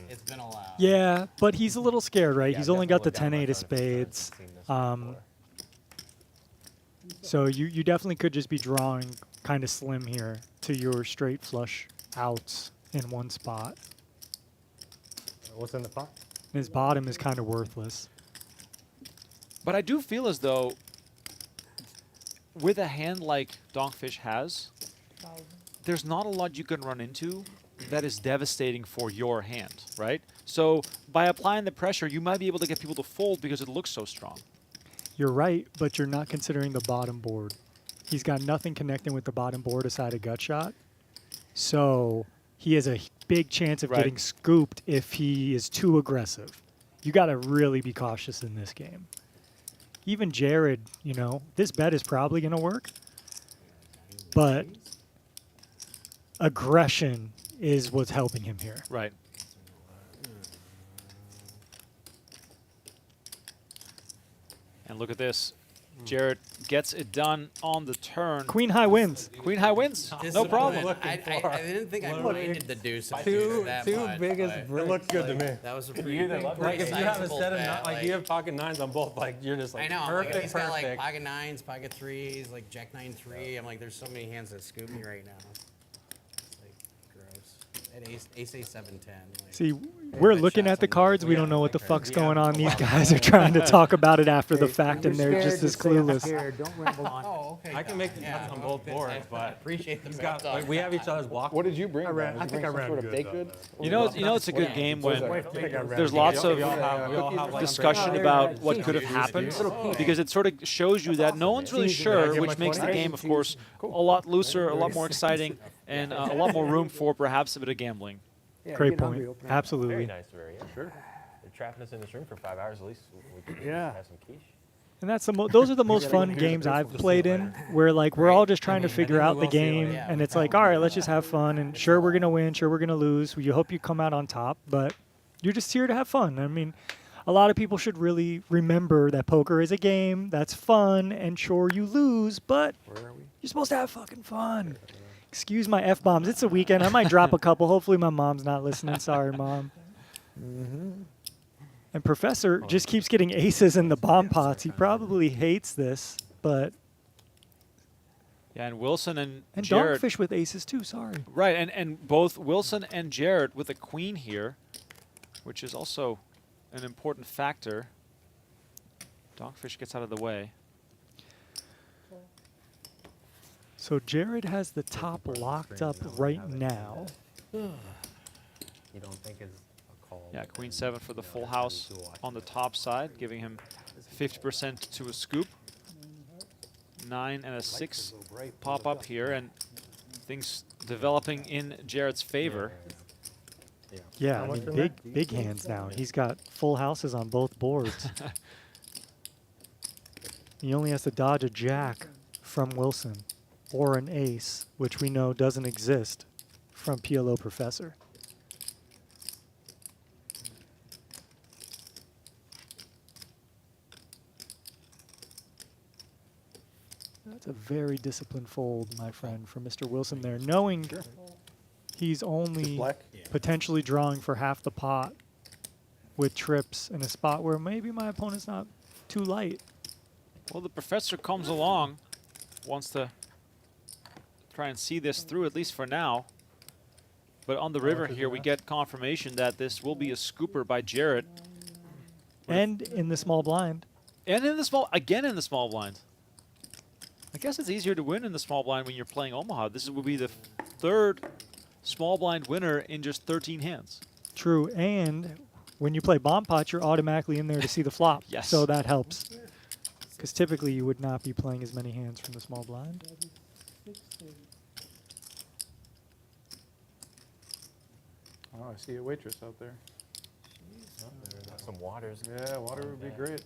It's been allowed. Yeah, but he's a little scared, right? Yeah, He's I've only got the definitely 10-8 of looked down my phone if spades. I've seen this one before. So you definitely could just be drawing kind of slim here to your straight flush outs in one spot. What's in the pot? And his bottom is kind of worthless. But I do feel as though with a hand like Donkfish has, there's not a lot you can run into that is devastating for your hand, right? So by applying the pressure, you might be able to get people to fold because it looks so strong. You're right, but you're not considering the bottom board. He's got nothing connecting with the bottom board aside a gut shot. So he has a big chance of Right. getting scooped if he is too aggressive. You got to really be cautious in this game. Even Jared, this bet is probably going to work. But aggression is what's helping him here. Right. And look at this. Jared gets it done on the turn. Queen high wins. Queen high wins. No Discipline. problem. I didn't think I minded the deuce of Two that two much, biggest but bricks. It looks good to me. that was a pretty, either love pretty Like if you have a sizable set of bet, like you have pocket nines on both, like you're just like I know. I'm like, perfect, he's got like perfect. pocket nines, pocket threes, like jack 9-3. I'm like, there's so many hands that scoop me right now. It's like gross. At ace 7-10. Like, See, we're bet looking shots at the on cards. those. We Yeah, don't know what the like fuck's crazy. going on. These guys are trying to talk about it after the fact, and they're just as clueless. Don't ramble on. Oh, okay. I can make the yeah, bets on well, both boards, I but appreciate the he's bet got, like, on we have that each other's block. What did you bring? I ran- Did I you think bring I some ran sort of good, baked though. goods? It's a good game when I think I ran there's good. lots of We all have like discussion Oh, about yeah, what yeah. could have Little happened piece. because it sort of shows you that no one's really Season. sure, Get which my makes the 20? game, of course, a lot looser, a lot more exciting, and a lot more room for perhaps a bit of gambling. Yeah, Great get hungry, point. open it. Absolutely. Very nice, very yeah. Sure. They're trapping us in this room for 5 hours at least. We can Yeah. have some quiche. And that's those are the most fun games I've played in, where like we're all just trying to figure out the game, yeah, and it's like, all right, let's just have fun. And sure, we're gonna win, sure, we're gonna lose. You hope you come out on top, but you're just here to have fun. I mean, a lot of people should really remember that poker is a game that's fun, and sure, you lose, but you're supposed to have fucking fun. Excuse my F-bombs. It's a weekend. I might drop a couple. Hopefully my mom's not listening. Sorry, Mom. And Professor just keeps getting aces in the bomb pots. He probably hates this, but Yeah, and Wilson and and Jared. Donkfish with aces too. Sorry. Right, and both Wilson and Jared with a queen here, which is also an important factor. Donkfish gets out of the way. So Jared has the top locked up right now. You don't think it's a call. Yeah, queen 7 for the full house on the top side, giving him 50% to a scoop. 9 and a 6 pop up here, and things developing in Jared's favor. Yeah, I mean, big hands now. He's got full houses on both boards. He only has to dodge a jack from Wilson or an ace, which we know doesn't exist from PLO Professor. That's a very disciplined fold, my friend, from Mr. Wilson there, knowing he's only potentially drawing for half the pot with trips in a spot where maybe my opponent's not too light. Well, the Professor comes along, wants to try and see this through, at least for now. But on the river here, we get confirmation that this will be a scooper by Jared. And in the small blind. And in the small, again in the small blind. I guess it's easier to win in the small blind when you're playing Omaha. This will be the third small blind winner in just 13 hands. True, and when you play bomb pot, you're automatically in there to see the flop. Yes. So that helps. Because typically you would not be playing as many hands from the small blind. Oh, I see a waitress out there. Some waters. Yeah, water would be great.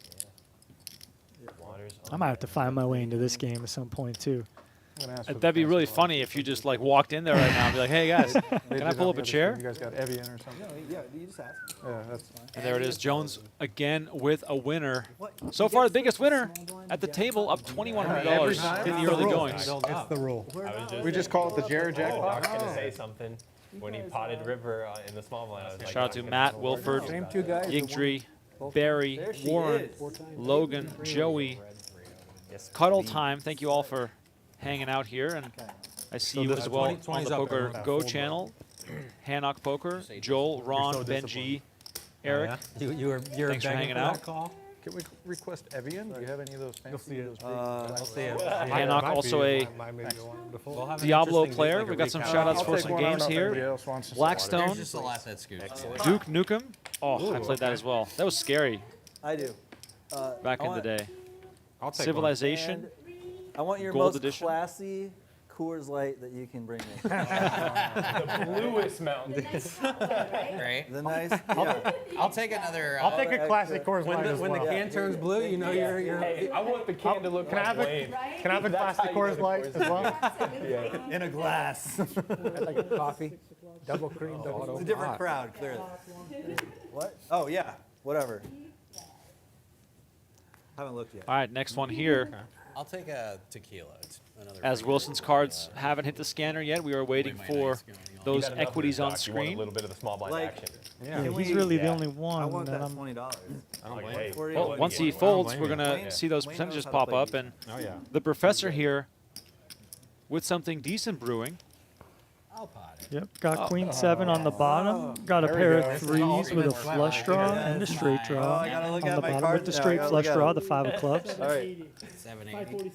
Waters. I might have to find my way into this game at some point too. I'm gonna ask for the That'd be really price. funny if you just like walked in there right now and be like, hey guys, They can I did pull on up the a other chair? stream. You guys got Evian or something? Yeah, you just ask. Yeah, that's fine. And there it is, Jones again with a winner. What? So far, the biggest winner at the table, up Every $2,100 time? in It's the the early rule. goings. It's the rule. We just call it the Jared I jackpot. was gonna say something when he potted River in the small blind. I was like, Shout out to Matt, Wilford, Same two guys. Yigdri, Barry, There she Warren, is. Logan, Joey, Cuddle Time. Thank you all for hanging out here. And I see you as well on 20's the up Poker there. Go channel. Hanok Poker, Joel, Ron, so Benji, Eric. You're Thanks for hanging out. Can we request Evian? Do you have any of those fancy? see it. those I'll see it. Hanok also a We'll have an Diablo interesting player. like a We've got some recap. shout outs I'll for take some one. I don't games know if anybody here. else wants to Blackstone, There's just a lot that scoop. Duke Nukem. Oh, I played that as well. That was scary I do. back I in the want- day. I'll take Civilization. And I want your Gold most edition. classy Coors Light that you can bring me. the bluest mountain. Right? The nice. Yeah. I'll take another. I'll take a classic Coors When Light the, as when the well. can turns blue, you know you're. Hey, I want the can to look Can I like have a, Wayne. can I have a That's classic how you Coors go Light to as well? In a glass. Like coffee, double cream, double. It's a different crowd, clearly. What? Oh, yeah. Whatever. Haven't looked yet. All right, next one here. I'll take a tequila. It's another As free Wilson's cards haven't hit the scanner yet, we are waiting my for nice going on. those You got enough of equities this, on Doc. You want a screen. little bit of the small blind Like- action. Yeah, Can he's we- really the yeah. only I one. want And that I'm $20. I don't Like, blame hey, you. Well, Well, what once do he you want? folds, blame we're you. going Wayne- to see those Wayne knows percentages how to pop play up. And Oh yeah. the Professor here with something decent brewing. I'll pot it. Yep, got queen 7 on the bottom. Got a There we pair go. of This is threes with a flush draw and a straight Oh, draw I gotta look on at the my bottom card. with the Yeah, I straight gotta flush look at draw, it. the 5 of clubs. All right. 780.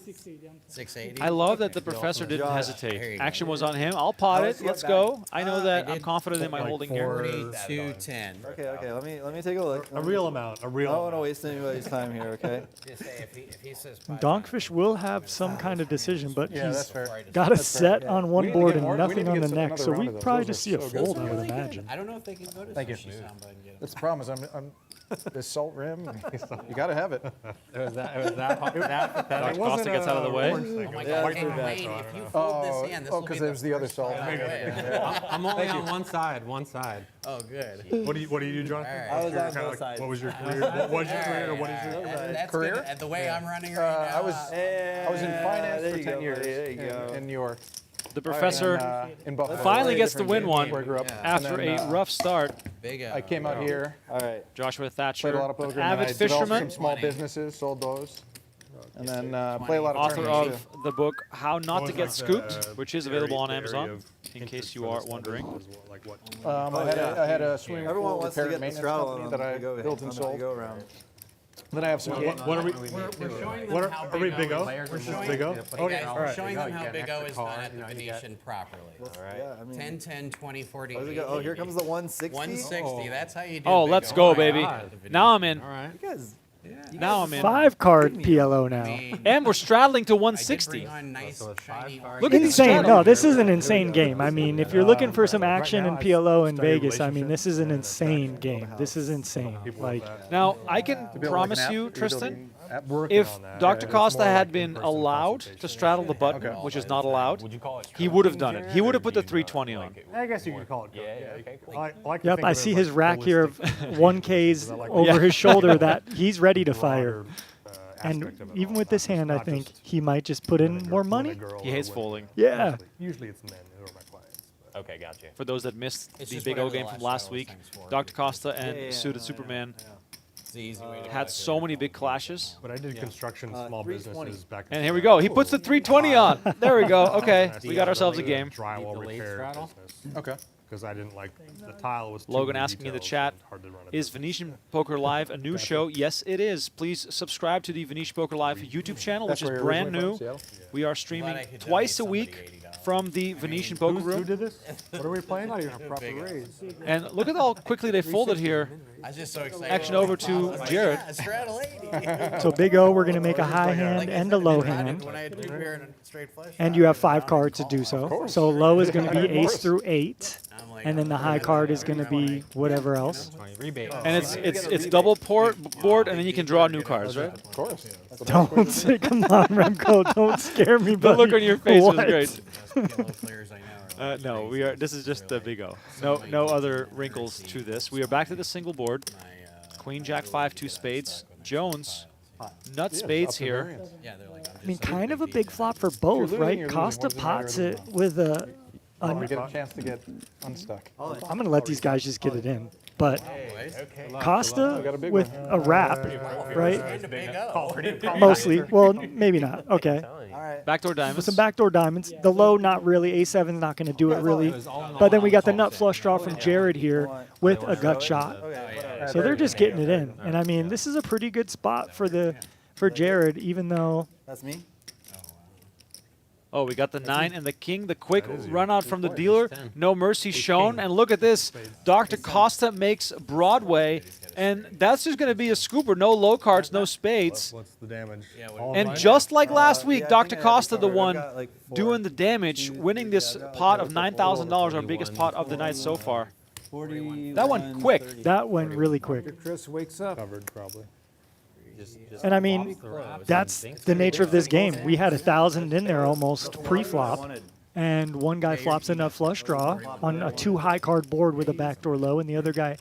680. I love that the Professor didn't Josh. There hesitate. you go. Action was on him. I'll pot How it. much you Let's got go. I know that I I'm did confident in my like holding here. 4210. Okay. Let me take a look. A real amount. A I real don't want to amount. waste anybody's time here, okay? Just say if he says 500, Donkfish will have some kind of decision, but Yeah, that's he's fair. got a set yeah. on We one need to board get and more- we nothing need to on get the some- next. another So round we of those. probably Those just are see a so good. fold, I would really good. imagine. I don't know if they can go to Thank you. sushi Samba and get it. That's the problem is I'm this salt rim. You got to have it. It was that pathetic. Costa gets out of the way. Oh my Yeah, God, it's hey, too bad. Wayne, if you fold this hand, this will be because the it was the other first salt. time I got I've it. win. Yeah. I'm only on one side. Oh, good. What do you do, Jonathan? All right. I was You're on kinda both like, sides. what was your career? What was your career? Or what is your That's Career? good. At the way I'm running right now. I was in finance there for you 10 go, years buddy, there you go. in New York. The professor in Buffalo. finally gets to win one Where I grew up. after And then, a rough start. Big O. I came out here, All right. Joshua played a Thatcher, lot of poker, and then avid I developed fisherman, some small businesses, sold those, and then play a lot of author tournaments, of the book How Not to Get Scooped, which is available on area Amazon, of in case interest you for are this type of wondering. is what- like what- I had a swimming Everyone pool wants to repair and get the maintenance straddle company on that the I go built and sold. go around. Then I have some games. What are we? Showing What them how are we? Big O? We're Versus showing, Big O? hey Okay, guys, all we're right. showing them how Big O is done at the Venetian properly. Yeah, I mean, 10, 10, 20, 40, oh, 80. oh, here comes the 160. 160. That's how you do. Oh, Big let's O go, at baby. the Now I'm in. All right. You guys, Now I'm in. 5-card PLO now. And we're straddling to I did 160. bring on nice, shiny Look at these Insane. straddles. No, this is an insane game. I mean, if you're looking for some action now in I PLO in study Vegas, I mean, this is an relationships insane and game. This is insane. Like, Now, I can Built like an promise app, you, you're Tristan, building app. Working if on that. Dr. It's Costa more had like been in-person allowed to consultation. straddle the button, which is not allowed, Would you call it? he would have done it. He would have put the 320 on. I guess you could call it. Yeah, okay, cool. I like to yep, think I of it see as his like rack here of holistic 1Ks like over Yeah. his shoulder that he's ready to fire. broader, And aspect of it even all. with this Not hand, I just think he might just put in when a more girl- money. when a girl He or hates when- folding. Yeah. Usually it's men who are my clients. but- Okay, gotcha. For those that missed It's the just Big O whatever the game from last last shot week, was times 4. Dr. Costa and yeah, Suited yeah, Superman It's the easy way to had go so many big clashes. But I did construction, small 320. businesses back in And here we go. He puts the 320 on. There we go. Okay, we got ourselves a game. drywall Delayed repair straddle? business. Okay. Because I didn't like the tile was too Logan asking in the detailed chat, and hard to run a is business. Venetian Poker Live a new show? Yes, it is. Please subscribe to the Venetian Poker Live YouTube channel, which That's is where you're brand originally new. from, Seattle? We are Glad streaming I could twice a donate week somebody $80. from the Venetian Poker Who Room. did this? What are we playing? Not even a proper Big O. raise. And look at how quickly they folded here. I was just so excited. Action over to Like, Jared. yeah, straddle 80. So Big O, we're going to make a high Like hand I and said, a low when I did- hand. When I had 2 pair and a straight flush. And you have 5 cards to do so. So low is going to be ace through 8. I'm like, And then the high card is going to be whatever else. 20 rebate. And it's double board, and then you can draw new cards, right? Of course. Don't say, come on, Remco, don't scare me, The buddy. look on your face was What? great. PLO players I know are like No, crazy. we are. This is just the Big O. No other wrinkles to this. We are back to the single board. Queen Jack 5, 2 spades. Jones, nut spades here. Yeah, they're like, I mean, kind of a big flop for both, losing, right? you're losing. Costa What does it matter pots to it with a. We get a chance to get unstuck. I'm going to let these guys just get it in. But got a Costa big with one. a wrap, right? Big O. Mostly. Well, maybe not. Okay. all right. Backdoor With diamonds. some backdoor diamonds. The low, not really. A7 not going to do it really. But then we got the nut flush draw from Jared here with a gut shot. So they're just getting it in. And I mean, this is a pretty good spot for Jared, even though That's me. Oh, we got the 9 and the king. The quick run out from the dealer. No mercy shown. And look at this. Dr. Costa makes Broadway. And that's just going to be a scooper. No low cards, no spades. What's the damage? And just like last week, yeah, I Dr. think I Costa, had the before. one I've got, like, 4. doing the damage, winning this pot of $9,000, our biggest pot of the night so far. 41, That went quick. 30. that went really quick. Chris wakes up. Covered probably. And I mean, that's the nature of this game. We had 1,000 in there almost pre-flop. And one guy flops a nut flush draw on a 2 high card board with a backdoor low, and the other guy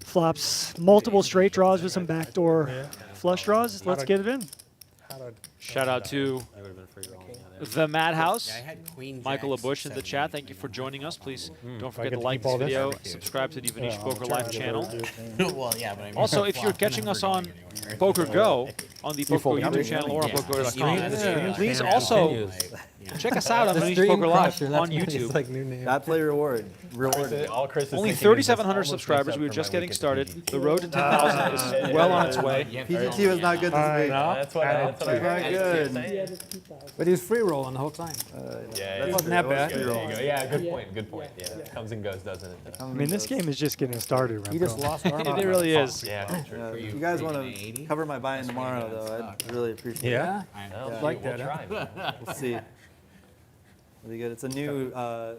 flops multiple straight draws with some backdoor flush draws. Let's get it in. Shout out to That would have been free rolling. the Madhouse. I had Queen Michael Jack LaBush in the 7. chat. Thank you for joining us. Please don't I forget get to to like keep all this this? video, subscribe to the Venetian Poker Live channel. Well, yeah, but I mean, Also, if you're flop catching never us on going anywhere. Poker Go on the Poker fold YouTube everything. channel or on Yeah. pokergo.com, Yeah. please Yeah. also Continues. check us out on Venetian Poker Live on YouTube. Like new name. That play reward. Rewarded. All Chris is Only thinking is this 3,700 almost subscribers. makes up We were for just my getting week at started. PG. The road to 10,000 is well on its way. PGT was not good this week. That's what I Not good. But he's free rolling the whole time. Yeah, Wasn't that bad. there you go. Yeah, good point. Good point. Yeah, comes and goes, doesn't it? I mean, this game is just getting started, He just Remco. lost arm. It really is. Yeah, true. If you guys want to cover my buy-in tomorrow, though, I'd really appreciate it. Yeah? Well, like we'll that, huh? try, man. We'll see. Really good. It's a new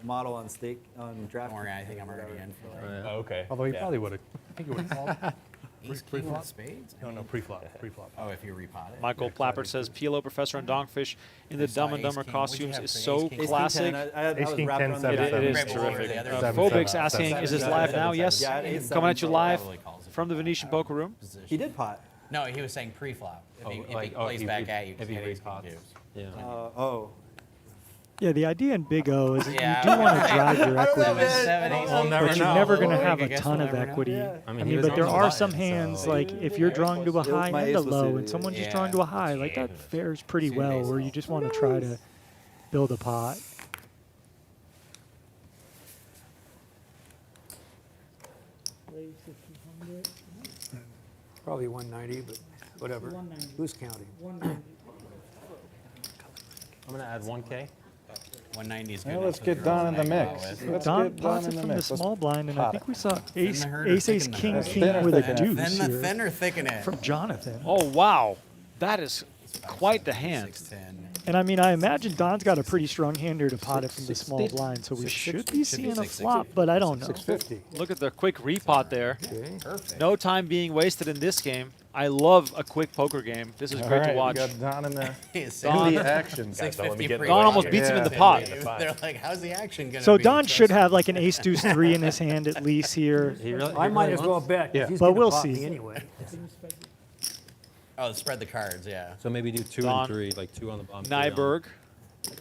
model on stake on draft. Don't worry, I think I'm already in for like Oh, okay. Although he Yeah. probably would have. I think he would have called. ace king of spades. No, pre-flop. Pre-flop. Oh, if you repot it. Michael Plappert says PLO Professor and DonkFish in the I saw Dumb and ace Dumber king. What'd you costumes have is for so ace king? Ace king classic. I Ace was king, wrapped 10, around It, the it is Right, well, terrific. the other seven, Phobix seven, asking, seven, is this seven, live seven, now? seven, Yes. Yeah, it's Coming at you live Probably calls it from the Venetian Poker Room. position. He did pot. No, he was saying pre-flop. If he like, plays if back he- at you, if he ace king repots. deuce. Yeah. Oh. Yeah, the idea in Big O is that Yeah, you do want to drive your equity, We'll never but you're know. never going to Well, have I a guess ton we'll of never know. equity. I mean, I he mean, was but there on the are some button, hands, so- like if you're drawing to a high my and a ace was low, suited, and someone's just yeah. drawing to a high, like that fares pretty well, where you just want to try to build a pot. Probably 190, but whatever. Who's counting? I'm gonna add 1K. 190 is good. Now enough let's for get the Don in girls the to hang mix. out with. Let's Don get Don pots in it the from the mix. Let's small blind, and I pot think it. we saw ace, Thin the herd or ace, thicken the king, herd? king Thin or with a thicken it? deuce Thin, here thin or thicken it? from Jonathan. Oh, wow. That is quite the hand. 610. And I mean, I imagine Don's got a pretty strong hand here to pot it from the small blind, so we should be seeing a 660. flop, but I don't know. 650. Look at the quick repot there. Perfect. No time being wasted in this game. I love a quick poker game. This is All great right, to we watch. got Don in there. Don- In the action. Guys, don't let me 650 get in the pre- way Don almost here. beats him in the Yeah. pot. They're like, how's the action going to So be? Don should have like an ace deuce 3 in his hand at least here. He really, I he might really as well wants- bet. 'cause Yeah. he's But gonna we'll pop see. me anyway. Oh, spread the cards, yeah. So maybe do 2 Don. and 3, like 2 on the bottom. 3 on- Nyberg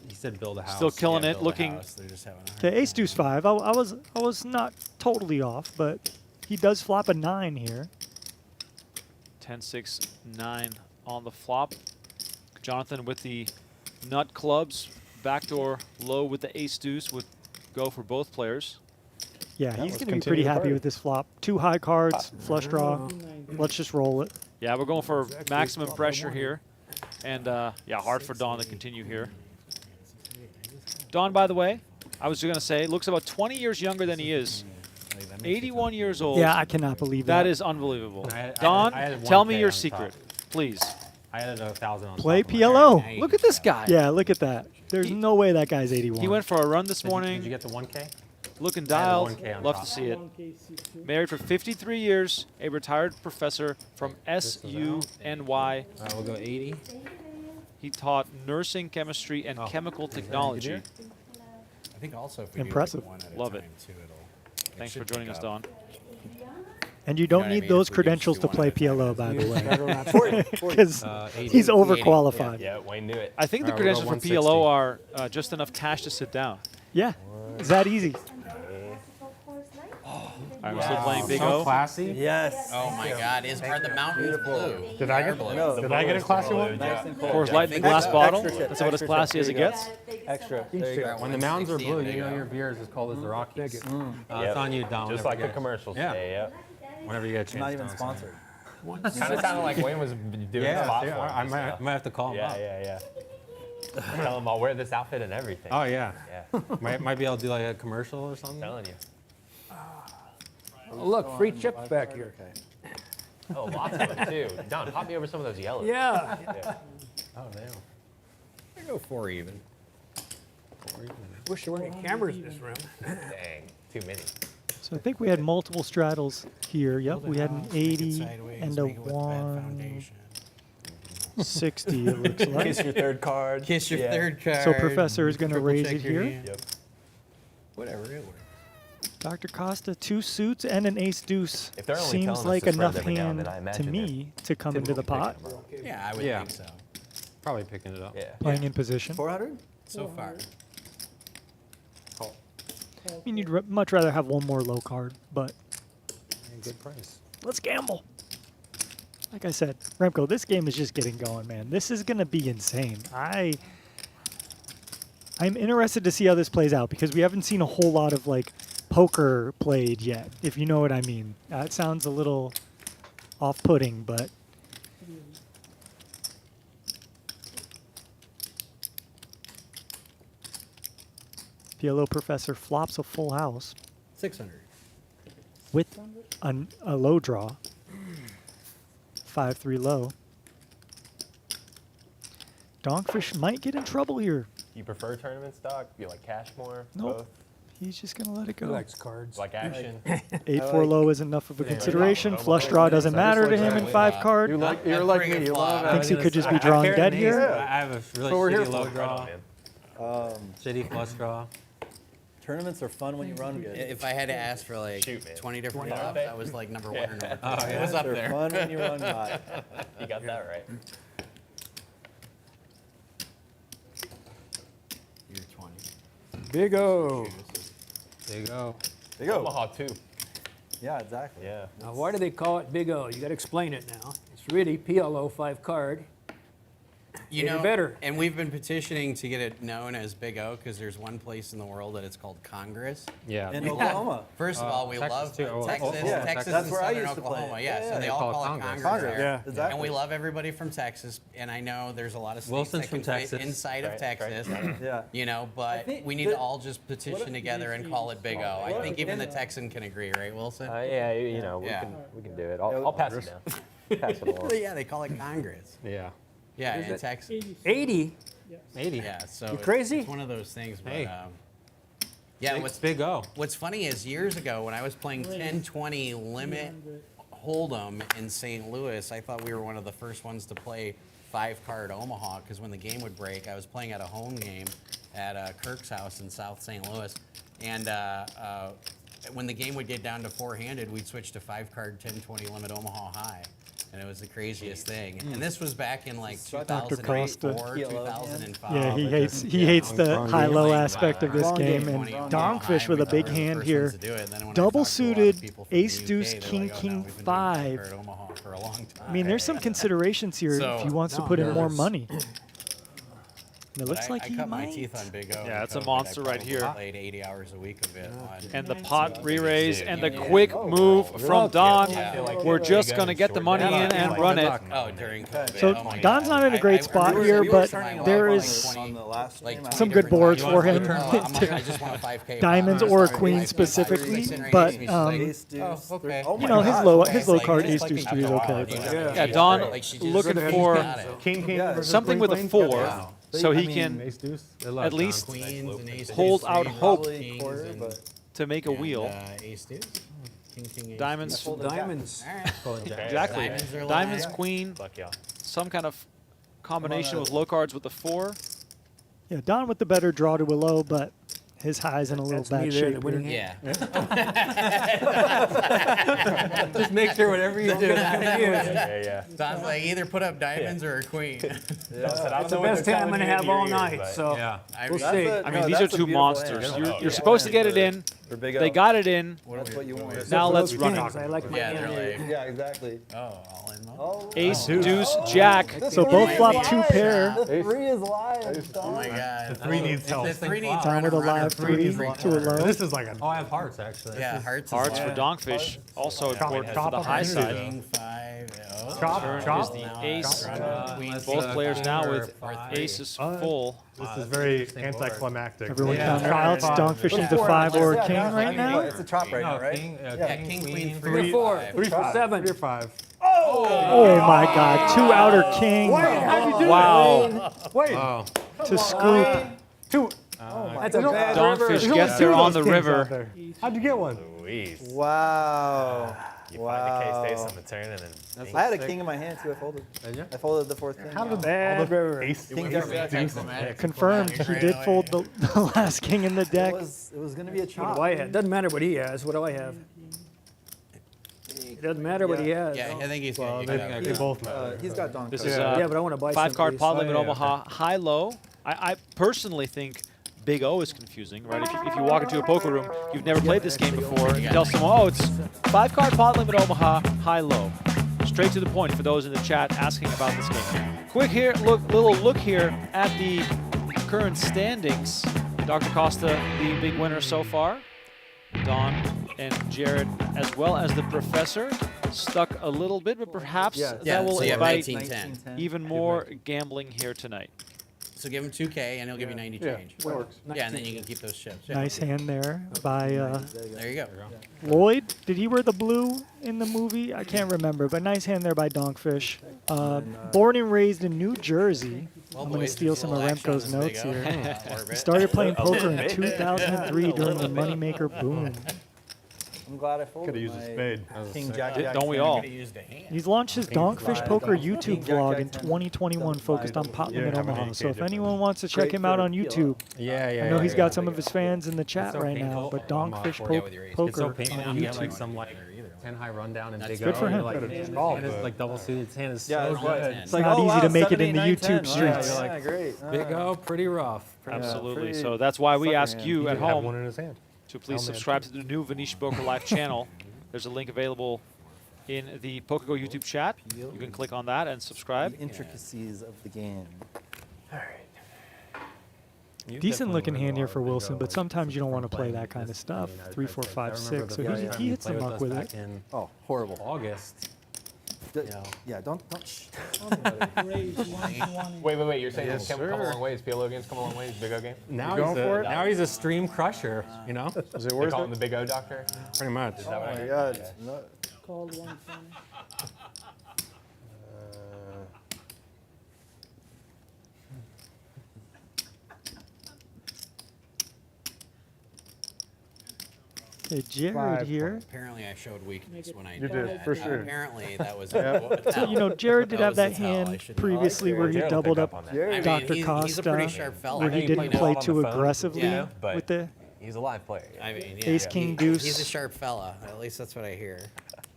He said build a house. still killing Yeah, it, build a looking house, they're just having a hard The ace time. deuce 5, I was not totally off, but he does flop a 9 here. 10-6-9 on the flop. Jonathan with the nut clubs, backdoor low with the ace deuce would go for both players. Yeah, Yeah, he's let's going to be continue pretty the happy party. with this flop. 2 high cards, flush draw. Let's just roll it. Yeah, we're going for maximum pressure here. And yeah, hard for Don to continue here. Don, by the way, I was going to say, looks about 20 years younger than he is. 81 years old. Yeah, I cannot believe that. That is unbelievable. I Don, added tell me 1K your on top. secret, please. I added 1,000 on Play top of my- PLO. Look at this guy. Yeah, look at that. There's no way that guy's 81. He went for a run this Did you morning, get the 1K? looking I had dialed. 1K on Love top. to see it. Married for 53 years, a retired professor from SUNY. We'll go 80. He taught nursing, chemistry, and chemical technology. I think also if we Impressive. do like one at Love a it. time too, it Thanks for should joining pick us, up. Don. And you know don't what I need mean? those If we do credentials to one play at a time, PLO, by the way, Federal not- because 80. he's 80. overqualified. Yeah, Wayne knew it. I think the All right, we'll go credentials for 160. PLO are just enough cash to sit down. Yeah, it's that easy. All right, we're still playing Big So O. classy. Yes. Oh my God, are the mountains blue? Did I get? No, Did I get a classy one? Nice and Coors cold. Light in a think glass so. bottle. Extra chip, That's about as extra classy chip. as it There you gets. Extra. There you go. When the mountains are 160 blue, and you Big know O. your beer is as cold as the Rockies. It's Yep. on you, Don. Just whenever like you the get- commercials Yeah. say, yeah. Whenever you get a chance. Not even Don. sponsored. Kind of sounded like Wayne was doing Yeah, spot see, for him I just might, now. might have to call him Yeah, up. yeah, yeah. Tell him I'll wear this outfit and everything. Oh, yeah. Yeah, Might be able to do like a commercial or something. telling you. Oh, look, free chips back here. Okay. Oh, lots of them too. Don, pop me over some of those yellows. Yeah. Yeah. Oh, damn. I go 4 even. Wish there weren't any cameras in this room. Dang, too many. So I think we had multiple straddles here. Yep, we had an House, make it 80 sideways, and a make it with the bad foundation. 160, it looks like. Kiss your third card. Kiss your Yeah. third card. So Professor is gonna triple raise check it your here. hand. Yep. Whatever, it works. Dr. Costa, 2 suits and an ace deuce. If they're only Seems telling us like to spread enough every now hand and then, I to imagine me to come into the typically pot. picking them up. Yeah, I would Yeah. think so. Probably picking it up. Yeah. Playing in position. 400? So far. I mean, you'd much rather have one more low card, but Good price. let's gamble. Like I said, Remco, this game is just getting going, man. This is going to be insane. I'm interested to see how this plays out because we haven't seen a whole lot of like poker played yet, if you know what I mean. That sounds a little off-putting, but PLO Professor flops a full house 600. with a low draw. 5-3 low. Donkfish might get in trouble here. You prefer tournament stock? You like cash more? Nope. Both? He's just going to let it He go. likes cards. Like action? 8-4 low is enough of a consideration. Yeah. Flush draw doesn't matter to him in 5 card. You're like me. You love Thinks he it. could just be I drawing paired dead an ace, here. but I have a really what we're here shitty low for. draw. Man. Shitty flush draw. Tournaments are fun when you run good. If I had to ask for like Shoot, man. 20 different 20 flops, okay. I was like number 1 or number 2. Oh, It was up They're there. fun when you run hot. You got that right. You're 20. Big O. There you go. There you go. Omaha too. Yeah, exactly. Yeah. Now, why do they call it Big O? You got to explain it now. It's really PLO 5 card. You Get it know, better. and we've been petitioning to get it known as Big O because there's one place in the world that it's called Congress. Yeah. In Oklahoma. First of all, we Texas love too. Oh, Texas. yeah. Texas That's and where I southern used to play. Oklahoma. Yeah, So yeah. they all call it Congress. Congress, there. yeah, exactly. And we love everybody from Texas. And I know there's a lot of states Wilson's that can from fit Texas. inside of Right, Texas. Yeah. You know, but think we need to all just petition together and call it Big O. I What think if- even the Texan can agree, right, Wilson? Yeah, you know, Yeah. we can do it. I'll pass it down. Pass it along. Yeah, they call it Congress. Yeah. Yeah, in Texas. 80. 80. Yeah, so You crazy? It's one of those things. But, Hey. yeah, It's Big O. What's funny is years ago when I was playing 10-20 limit Hold'em in St. Louis, I thought we were one of the first ones to play 5-card Omaha because when the game would break, I was playing at a home game at Kirk's house in South St. Louis, and when the game would get down to 4-handed, we'd switch to 5-card 10-20 limit Omaha high. And it was the craziest thing. And this was back in like Dr. Costa. 2004, 2005. Yeah, he hates the high-low aspect of this Long game. game. And Long DonkFish game. with a We big were the hand first here. ones to do it. Then when I Double talked to a lot of suited, people from the ace UK, deuce, they're king, like, "Oh, no, king, we've been doing 5. 5-card Omaha for a long time." I mean, there's some considerations here So- if he wants to put in more money. And it But looks I, like I he cut my might. teeth on Big O. Yeah, in it's a COVID. monster I right probably here. Played 80 hours a week of it. And the pot re-raise and the quick move from Don. We're just going to get the money in and run it. Oh, during COVID. So oh my Don's God. not in a great spot We here, were but turning a there lot is on the last like game. 20 some good different boards times. for him. I just want a 5K. Diamonds pot. or a Sorry, queen 5K, specifically, 5K, 6 but, She's like, Ace, deuce, oh, okay. oh you my know, God. his low It's card like- ace deuce 3 is okay. but- Yeah, Don Like she just- looking He's for got it. King versus something with a queen, 4 Yeah. so he I mean, can Ace deuce. at least Queens and ace hold deuce, out three, hope kings, Quarter, and- but to make a and, wheel. Ace deuce. King, king, ace Diamonds, deuce. Diamonds. All right. exactly. Diamonds are Diamonds, live. queen, Fuck yeah. some kind of combination with low cards with the 4. Yeah, Don with the better draw to a low, but his high's in a little That's me bad there, shape. the winning here. Yeah. Just make sure whatever you do. Yeah. Don's like either put up diamonds or a queen. It's the best hand I'm going to have all night, so Yeah. we'll That's see. a- I no, mean, these are that's a two beautiful monsters. hand. You're supposed to get it in. For Big They O. got it in. That's what you want. Now let's Those run kings, it. I like my Yeah, hand they're there. like, Yeah, exactly. oh, all in. Oh, Ace, deuce, jack. So both flop 2 pair. the 3 is live. Oh my God. The 3 needs help. The 3 needs Don with a runner, live runner, 3 runner, to a runner. low. This is like a Oh, I have hearts actually. Yeah, hearts. Hearts is for live. DonkFish, also important for chop the high opportunity. side. King 5. Oh. chop, Turn is chop. the Now, ace. queen, Both players now with five. aces full. This is very anticlimactic. Everyone Yeah. count their outs. Chop. DonkFish needs a 5 or a king right now. It's a chop right now, right? King, Yeah, king, queen, 3 Three, four. 5. 7. 3 or 5. Oh my God, 2 outer king Wow. Wait, to scoop. 2. That's a bad river. DonkFish gets there on the river. How'd you get one? Louise. Wow. You find the K-Stace on the turn and then I had a king in my hand too. I folded. I folded the 4th king. How did Bad all the river. ace, King ace, jack, deuce, Confirmed, he did fold the last king in the It deck. was going to be a What chop. do I have? Doesn't matter what he has. What do I have? It doesn't matter what he has. Yeah, I think he's Well, got they both matter. He's got donk. This is Yeah, but I want to buy some. 5-card please. Pot-Limit yeah, Omaha, high-low. I personally think Big O is confusing, right? If you walk into a poker room, you've never played this game before, and you tell someone, oh, it's 5-card Pot-Limit Omaha, high-low. Straight to the point for those in the chat asking about this game. Quick here, little look here at the current standings. Dr. Costa, the big winner so far. Don and Jared, as well as the professor, stuck a little bit, but perhaps Yeah. that will so you have invite 1910. even more gambling here tonight. So give him 2K and he'll give you 90 change. That works. Yeah, and then you can keep those chips. Yeah. Nice hand there by There you go. Lloyd. Did he wear the blue in the movie? I can't remember, but nice hand there by DonkFish. Born and raised in New Jersey. Well, I'm going to boys, steal there's a some of little action on Remco's this notes Big O. here. Orbit. He started playing poker in 2003 during the Moneymaker boom. I'm glad I folded. Could've used a my spade. King jack. Don't we jack. all? Could've used a hand. He's launched his DonkFish five, Poker King YouTube jack, vlog jack in 10, 2021 focused on five. Pot-Limit have any Omaha. So if difference. anyone wants to check Great him out for on PLO. YouTube, Yeah, yeah. I know he's yeah. got some of his fans in the chat so right now, painful. but DonkFish Yeah, with your ace. Poker It's so on painful. You get YouTube. like some like 10 high rundown and That's big good O. for him. Like, Better his call, hand is but- like double suited. His hand is Yeah, so it's good. right. It's not easy to make it in the YouTube streets. You're like, Yeah, great. Big O, pretty rough. Absolutely. pretty So that's why we sucker ask hand. you at Have home one in his hand. to please Hellman. subscribe to the new Venetian Poker Live channel. There's a link available in the PokerGo YouTube chat. You can click on that and subscribe. The intricacies of the game. Decent looking hand here for Wilson, but sometimes you don't want to play that kind of stuff. 3, 4, 5, 6. So he hits the muck with it. In Oh, horrible. August. Yeah, don't. Shh. Wait. You're saying this come a long ways. PLO games come a long ways. Big O game. Now going for it? Now he's a stream crusher, you know? Is it They worth call him it? the Big O doctor. Pretty much. Is that what I Oh my heard? God. No. Okay, Jared 5 here. Apparently, I showed weakness when I You did did, that. for sure. Apparently, that was So, you know, Jared did have that was the tell. I hand should know. previously where he Jared will doubled pick up on that. Jared. I mean, Dr. he's Costa, a pretty sharp fella. where I know he you didn't play play on too the phone, aggressively yeah, but with the. He's a live player. I mean, yeah, Ace, king, deuce. He's a sharp fella. At least that's what I hear.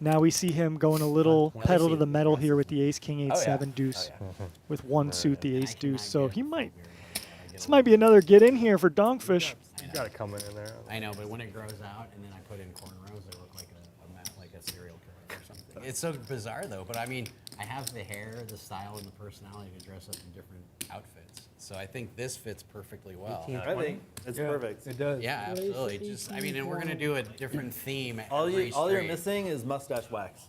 Now we see him going a little pedal to the metal here with the ace, king, 8, Oh, yeah. 7 deuce, with one suit, the ace, deuce. So cannot he get might. very This might be another get in here for Donkfish. You got to come in there. I know, but when it grows out and then I put in cornrows, they look like a serial killer or something. It's so bizarre though. But I mean, I have the hair, the style, and the personality to dress up in different outfits. So I think this fits perfectly well. I think it's perfect. It does. Yeah, absolutely. Just, I mean, and we're gonna do a different theme. All every you're stream. missing is mustache wax.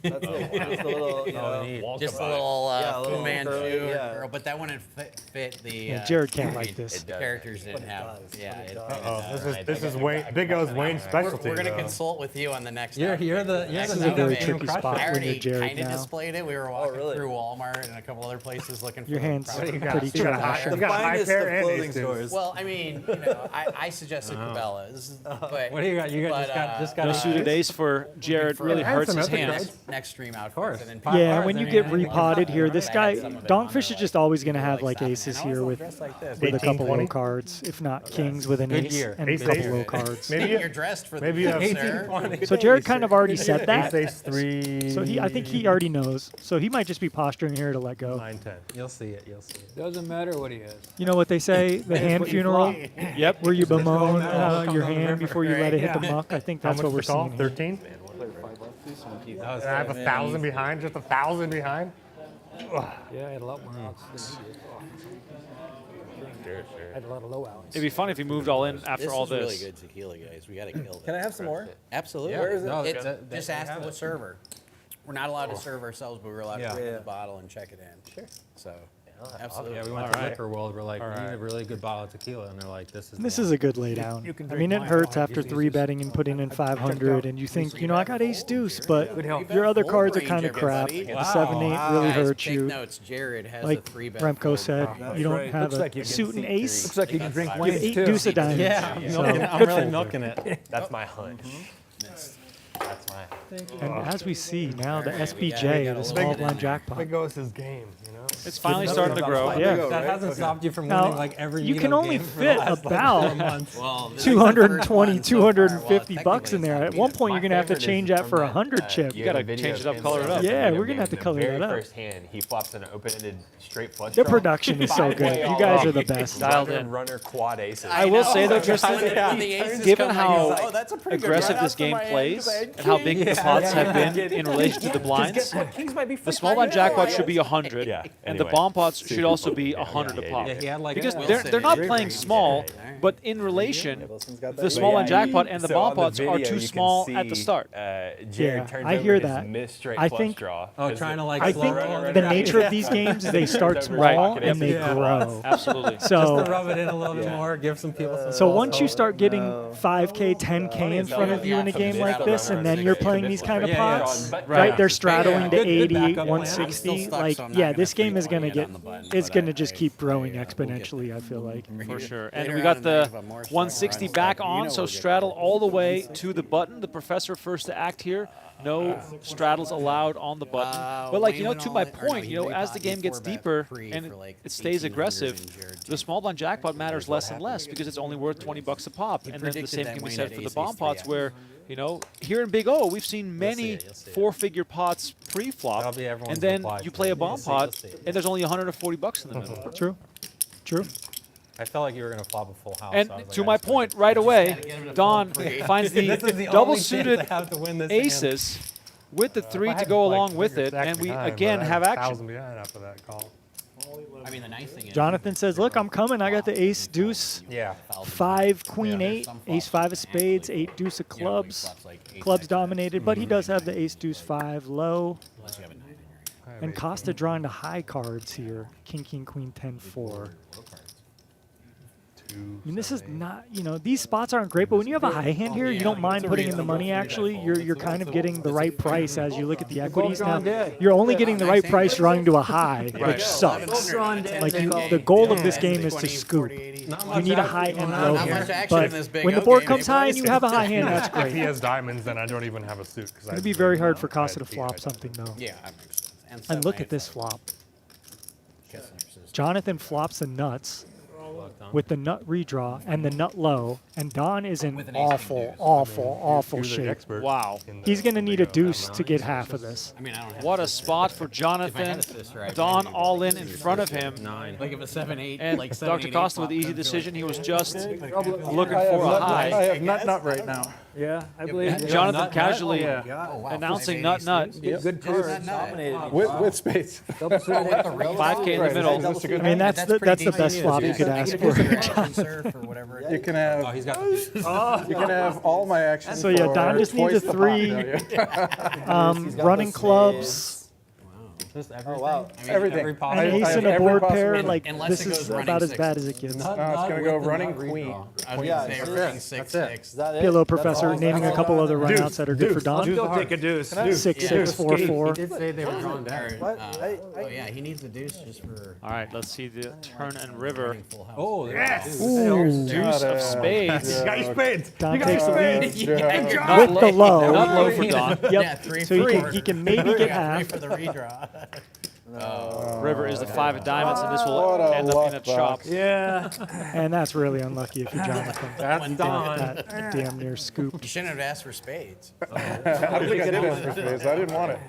That's it. Just a little, you know. Just a little Yeah, a Fu little Manchu curly, yeah. girl, but that wouldn't fit the. Yeah, Jared can't I like mean, this. The characters didn't have. does, Yeah. but it it- does. it Oh, does. this is Wayne. Big O's Wayne's specialty. We're gonna though. consult with you on the next. You're outfit. the Next This is a very outfit. tricky spot I when you're already Jared kind of now. displayed it. We were walking really? through Walmart and a couple other places looking for. Your the hand's proper- You got- pretty you got trash. high- you got high Finest pair of and clothing aces. stores. Well, I mean, you know, I suggested Cabela's, but What do you got? You got just got No a suited ace for Jared really And hurts some his other hands. guys. next stream outfit. course. And then Five Yeah, cards, when I you mean, get I love repotted that. here, this I guy, had some of them on Donkfish there, is just always going to like, have like stuff, aces and I here was with dressed like this. a 18, couple 20? low cards, if not kings with an Good ace year. and a Ace, couple ace. low cards. Maybe You're dressed for the maybe you have game, 18, sir. 20. So Jared kind of already said that. Ace 3. So I think he already knows. So he might just be posturing here to let go. 9, 10. You'll see it. You'll see it. Doesn't matter what he has. You know what they say, the hand funeral, Yep. where you bemoan Comes your on the hand river. before you let it hit the muck. I think How that's much what we're the call? seeing here. 13? That was And I have 1,000 behind, just 1,000 behind. Yeah, I had a lot more outs. I had a lot of low outs. It'd be funny if he moved all in after This all is this. really good tequila, guys. We gotta kill this. Can I have some more? Absolutely. Yeah. Where is it? No, It's- that- just they ask have the it. server. We're not allowed to serve ourselves, but we're allowed Yeah. to bring Yeah. the bottle and check it in. Sure. So, absolutely. Yeah, we went All to right. Liquor World. We're like, we All need right. a really good bottle of tequila, and they're like, this is. This the is one. a good laydown. You can I drink mean, it mine. hurts I'll after have 3 aces. betting and putting in 500, and you think, you know, I got ace deuce, but Good help. your other Full cards are range, kind of crap. everybody. The 7-8 really Guys, hurts take you. notes. Jared has a Like 3-bet. Remco fold. said, you don't right. have Looks a like you can suit and see ace. Looks like you can drink You have wings 8 too. deuce of diamonds. Yeah, So, I'm good really for you. milking it. That's my hunch. That's my. And as we see now, the All right, we SBJ, got a the little small bit blind in jackpot. Big O's his game, you know? It's finally starting to grow. Yeah. That hasn't stopped you from Now, winning like every. you can Mito only game for the fit last, like, about 4 months. Well, this is the first 220, one so far. 250 Well, bucks in there. At technically one it's point, My you're gonna have to favorite is change that from for 100 chip. You gotta change it up, color it up. Yeah, we're gonna have to color very that up. First hand, he flops an open-ended straight flush The draw. production is so good. You guys are the best. Dialed Runner, in. runner, quad aces. I will say though, When Tristan, the aces given come, how like, oh, that's a pretty good aggressive run this out to game my end, plays 'cause I had and how king. big the pots have been in relation to the blinds, Kings might be the small blind jackpot should be 100, Yeah, and the anyway. bomb pots should also be 100 a pop. Yeah, he had like. Because Wilson they're not is playing great. small, Alright. but in relation, Wilson's got the that. small blind Yeah, jackpot and the so bomb on the pots are video, too you can small at the see, start. Jared Yeah, turns I over hear his that. missed straight I flush think- draw. Oh, As trying to like. I slow think roll it the around. nature of these games is they start small and they grow. Absolutely. Just So, to rub it in a little bit more, give some people some. so once you start getting 5K, 10K in front of you in a game like this, and then you're playing these kind of Yeah, yeah. pots, But- right? They're straddling to Good 80, backup plan. 160. I'm still stuck, Like, so I'm not yeah, gonna this game is 320 gonna it get, on the button, it's but gonna I- just keep growing we'll get exponentially. I feel like. For sure. And Later we on got in the if I'm more 160 strong, back you on, know so we'll get straddle there. all the way to the button. The professor first to act here. No straddles allowed on the button. But like, Wayne to went my all in- or no, point, he as the game gets 3-4 bet deeper pre and for like it stays 1800 aggressive, and Jared the small blind jackpot matters less and less because it's only worth 20 bucks a pop. And then the predicted same that can be Wayne said had for the ace, bomb ace, pots three, where, here in Big O, we've seen many it, you'll see it. four-figure pots That'll pre-flop, be everyone's and then reply you to play it. a bomb You'll see, pot, you'll see. and there's only 140 bucks in the middle. True. True. I felt like you were going to flop a full house. And so I was like, to I my just gotta point, get- right away, get him to Don fold free. finds the This is the only double-suited chance I have to win this hand. aces with the three If I to had, go like, along with figure it, stack and we behind, again but I have had action. 1,000 behind after that call. I mean, the nice thing is, Jonathan says, "Look, I'm coming. I got the ace deuce, Yeah. 5 queen Yeah. 8, Some ace flops 5 of can spades, actually 8 deuce of you know, like clubs. flops like ace Clubs X, dominated, but he does have the ace deuce 5 low. unless you have a 9 in your hand. And Costa drawing the high cards here. King, queen, 10, 4. I mean, this is not, these spots aren't great, but when you have a high hand here, you don't mind putting in the money, actually. You're kind of getting the right price as you look at the equities. Now, you're only getting the right price drawing to a high, which sucks. Like, the goal of this game is to scoop. You need a high and low Not here. much action But in this Big when the O board game, comes eh, high and boys? you have a high hand, that's If he great. has diamonds, then I don't even have a suit. It's going to be very hard for Costa to flop something, though. Yeah, that makes sense. And seven, look eight, at this five. flop. Kissing your sister. Jonathan flops the nuts with the nut redraw and the nut low, and Don is in With an ace-king awful, deuce. awful You're the shape. expert Wow. in the- He's going to need a the, deuce I'm to get half of this. I mean, I don't have What to a sister. spot for If I Jonathan. had a sister, I'd Don probably all go in with in sister. front of him. 9. Like if a 7-8, And like 7, Dr. 8, Costa with the 8 easy flop, decision. He was then just I looking have for a nut- high. I have nut right now. Yeah, I believe you. Jonathan casually Yeah. Oh, wow. announcing 5-8, nut ace nut. deuce. Good Just cards. nut. Dominated. With spades. Double suited. 5K in the Right, middle. that's a good I mean, hand. that's the pretty best decent. flop you could Yeah. ask You for. can do your action surf or whatever it You is. can Oh, have he's got the you can have all my actions. So, yeah, for Don just needs twice a the pop, 3. don't you? Running clubs, just Oh, everything. wow. I mean, Everything. every an possible- I ace have and a every board possible pair. hand. Like, Unless this it is goes running about as bad sixes. as it gets. Not- No, it's not gonna with go the running nut queen. redraw. I was Yeah, gonna say it's running just- 6, that's it. 6. Is that it? PLO That's Professor all- naming a that's couple all other I got. runouts that are good for Don. Go take a deuce. 6, 6, 4, 4. He did say they were drawn down. What? Oh yeah, he needs a deuce just for All right, let's see the turn and river. running full house. Oh, yes. Ooh, Deuce of spades. Yeah. Got your spades. Don You got takes the spades. lead Yeah. with the low. Not low for Don. Yep. Yeah, 3 So for he can maybe get three half. for the redraw. River is the 5 of diamonds, and this will What a end up in a luck chop. box. Yeah. And that's really unlucky if you're Jonathan. That's Don. That damn near scoop. You shouldn't have asked for spades. I don't think I did ask for spades. I didn't want it.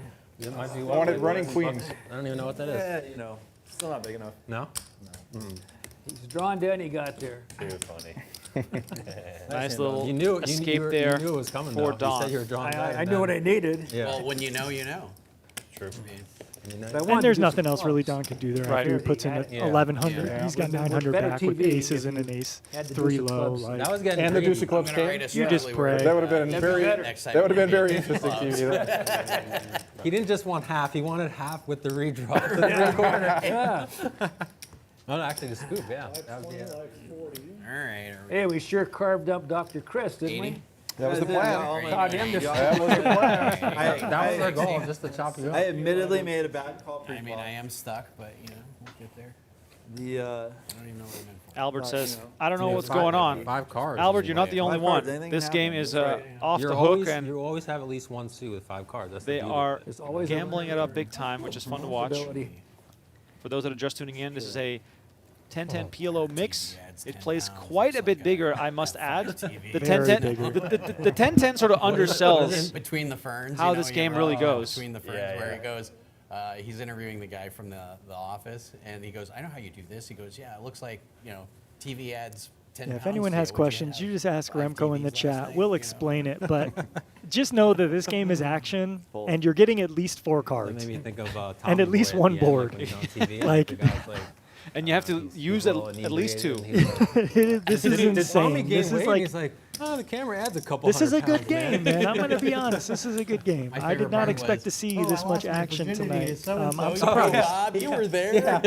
It might be I wanted running I queens. don't even know what that is. Yeah, still not big enough. No? He's drawn down, he got there. Nice little You knew, escape you there knew it was coming. for though. Don. You said you were drawn down. I knew what I needed. Yeah. Well, when you know, you know. True. I mean, You know, I wanted And there's to do nothing some else really clubs. Don can do there. Right. After he puts in Yeah. 1,100, Yeah. he's got With 900 better back with TV aces if and an you ace. had the 3 deuce of low. clubs. Like, that was getting And the greedy. deuce of clubs I'm gonna came. write a You just smart pray. word. That would have been very. Next time That would have been we're very gonna interesting get TV. He didn't just want half. He wanted half with the redraw. The 3/4. Yeah. No, actually, the scoop. Yeah. That would be it. All right. Hey, we sure carved up Dr. Chris, didn't we? 80. That was the plan. Taught him to That was the plan. That was our goal, just to chop you up. I admittedly made a bad call I mean, pre-flop. I am stuck, but you know, we'll get there. The I don't even know what I'm in for. Albert Well, says, you know, I don't know Yeah, what's five- going on. 5 cards. Albert, you're not the only 5 one. cards, anything This can game happen. is Right. off You're the always, hook, and you always have at least 1 suit with 5 cards. That's the they beauty. are There's always a gambling it up big time, which is fun to watch. ability. For those that are just tuning in, this is a 10-10 PLO mix. TV adds It plays 10 quite a looks bit like bigger, I must add. TV. The Very 10-10 bigger. the 10-10 sort of undersells. Between the ferns. How you know, this you game ever really know goes. Between the ferns, Yeah, where yeah. he goes, he's interviewing the guy from the office, and he goes, "I know how you do this." He goes, "Yeah, it looks like TV ads." 10 Yeah, if pounds anyone to has you. What'd questions, have? you just ask 5 Remco in the TVs last chat. night, We'll you know? explain it, but just know that this game is action, and you're getting at least 4 That cards. made me think of Tom And at least Boy one the end, board. Like, when he's on TV, Like- the guy's like, And you have to he's use a at little least 2. inebriated, and he's like, This is Did Tommy insane. gain This is weight? like He's like, oh, the camera adds a couple. this is a 100 good pounds, game, man. I'm going to be honest. This is a good game. My I favorite did not part expect was, to see "Oh, this I much lost my action virginity tonight. to so-and-so." I'm Oh, surprised. Bob, you were there.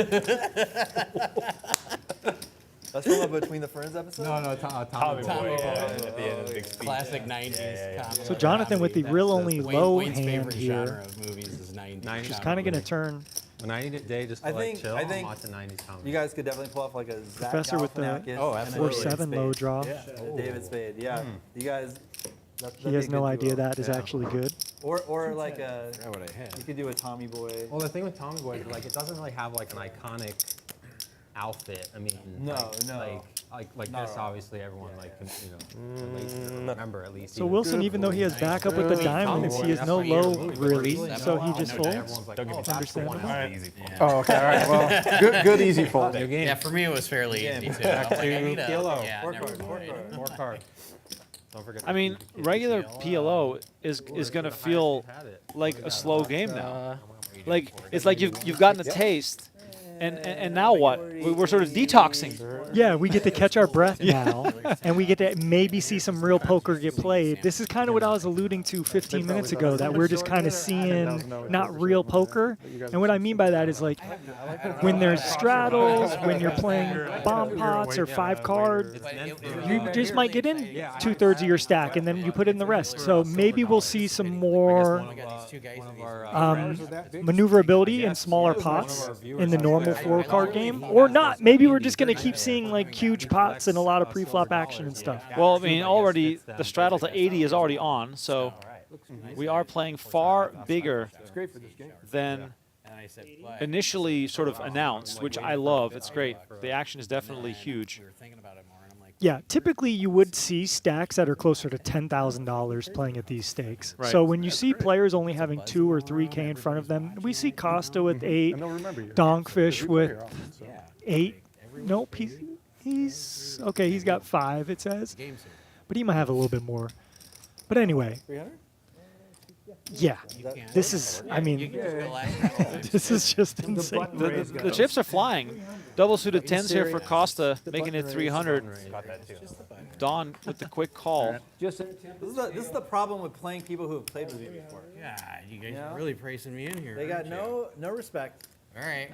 That's from a Between the Ferns episode? No, Tommy Tommy Boy. Boy, yeah, at the end of the big speech. Classic yeah. 90s. Yeah, yeah. comedy. So Jonathan with the real only low Wayne's hand favorite here. genre of movies is 90s. 90s. Just kind of going to turn When I need a day just to I like think- chill, I I'm think watching 90s comedy. You guys could definitely pull off like a Zach Professor with the Galifianakis Oh, and a absolutely. David 4-7 low Spade. draw. And a David Spade, yeah. You guys, He has no idea that is actually good. Or like a, Forgot what I had. you could do a Tommy Boy. Well, the thing with Tommy Boy is like it doesn't really have like an iconic outfit. I mean, No, like, no. like Not this, at all. obviously everyone like relates to remember at least. So even- Wilson, even though he has backup with the Really? diamonds, he has That's no what you're low really really, really so he about. just No, folds. everyone's like, Don't get me oh, started. that's the one. One Alright. easy. Oh, okay, all right. Well, good easy fold. New game. Yeah, for me it was fairly Yeah. easy too. I'm like, I need a, PLO. yeah, Four never card, four mind. card. More cards. Don't forget. I mean, regular PLO is going to feel like a slow game now. Like it's like you've gotten a taste, and now what? We're sort of detoxing. Yeah, we get to catch our breath now, and we get to maybe see some real poker get played. This is kind of what I was alluding to 15 minutes ago, that we're just kind of seeing not real poker. And what I mean by that is like when there's straddles, when you're playing bomb pots or 5 card, you just might get in 2/3 of your stack, and then you put in the rest. So maybe we'll see some more maneuverability in smaller pots in the normal 4-card game, or not. Maybe we're just going to keep seeing like huge pots and a lot of pre-flop action and stuff. Well, I mean, already the straddle to 80 is already on, so we are playing far bigger than initially sort of announced, which I love. It's great. The action is definitely huge. Yeah, typically you would see stacks that are closer to $10,000 playing at these stakes. Right. So when you see players only having 2 or 3K in front of them, we see Costa with 8, And they'll remember you. DonkFish We play with here often, so. 8. Nope, he's okay. He's got 5. It says, but he might have a little bit more. But anyway, 300? yeah, this is. I mean, this is just insane. The chips are flying. Double suited 10s here for Costa, making it 300. Got that too. Don with the quick call. This is the problem with playing people who have played with you before. God, you guys Yeah. are really pricing me in here. They got aren't you? no respect. All right.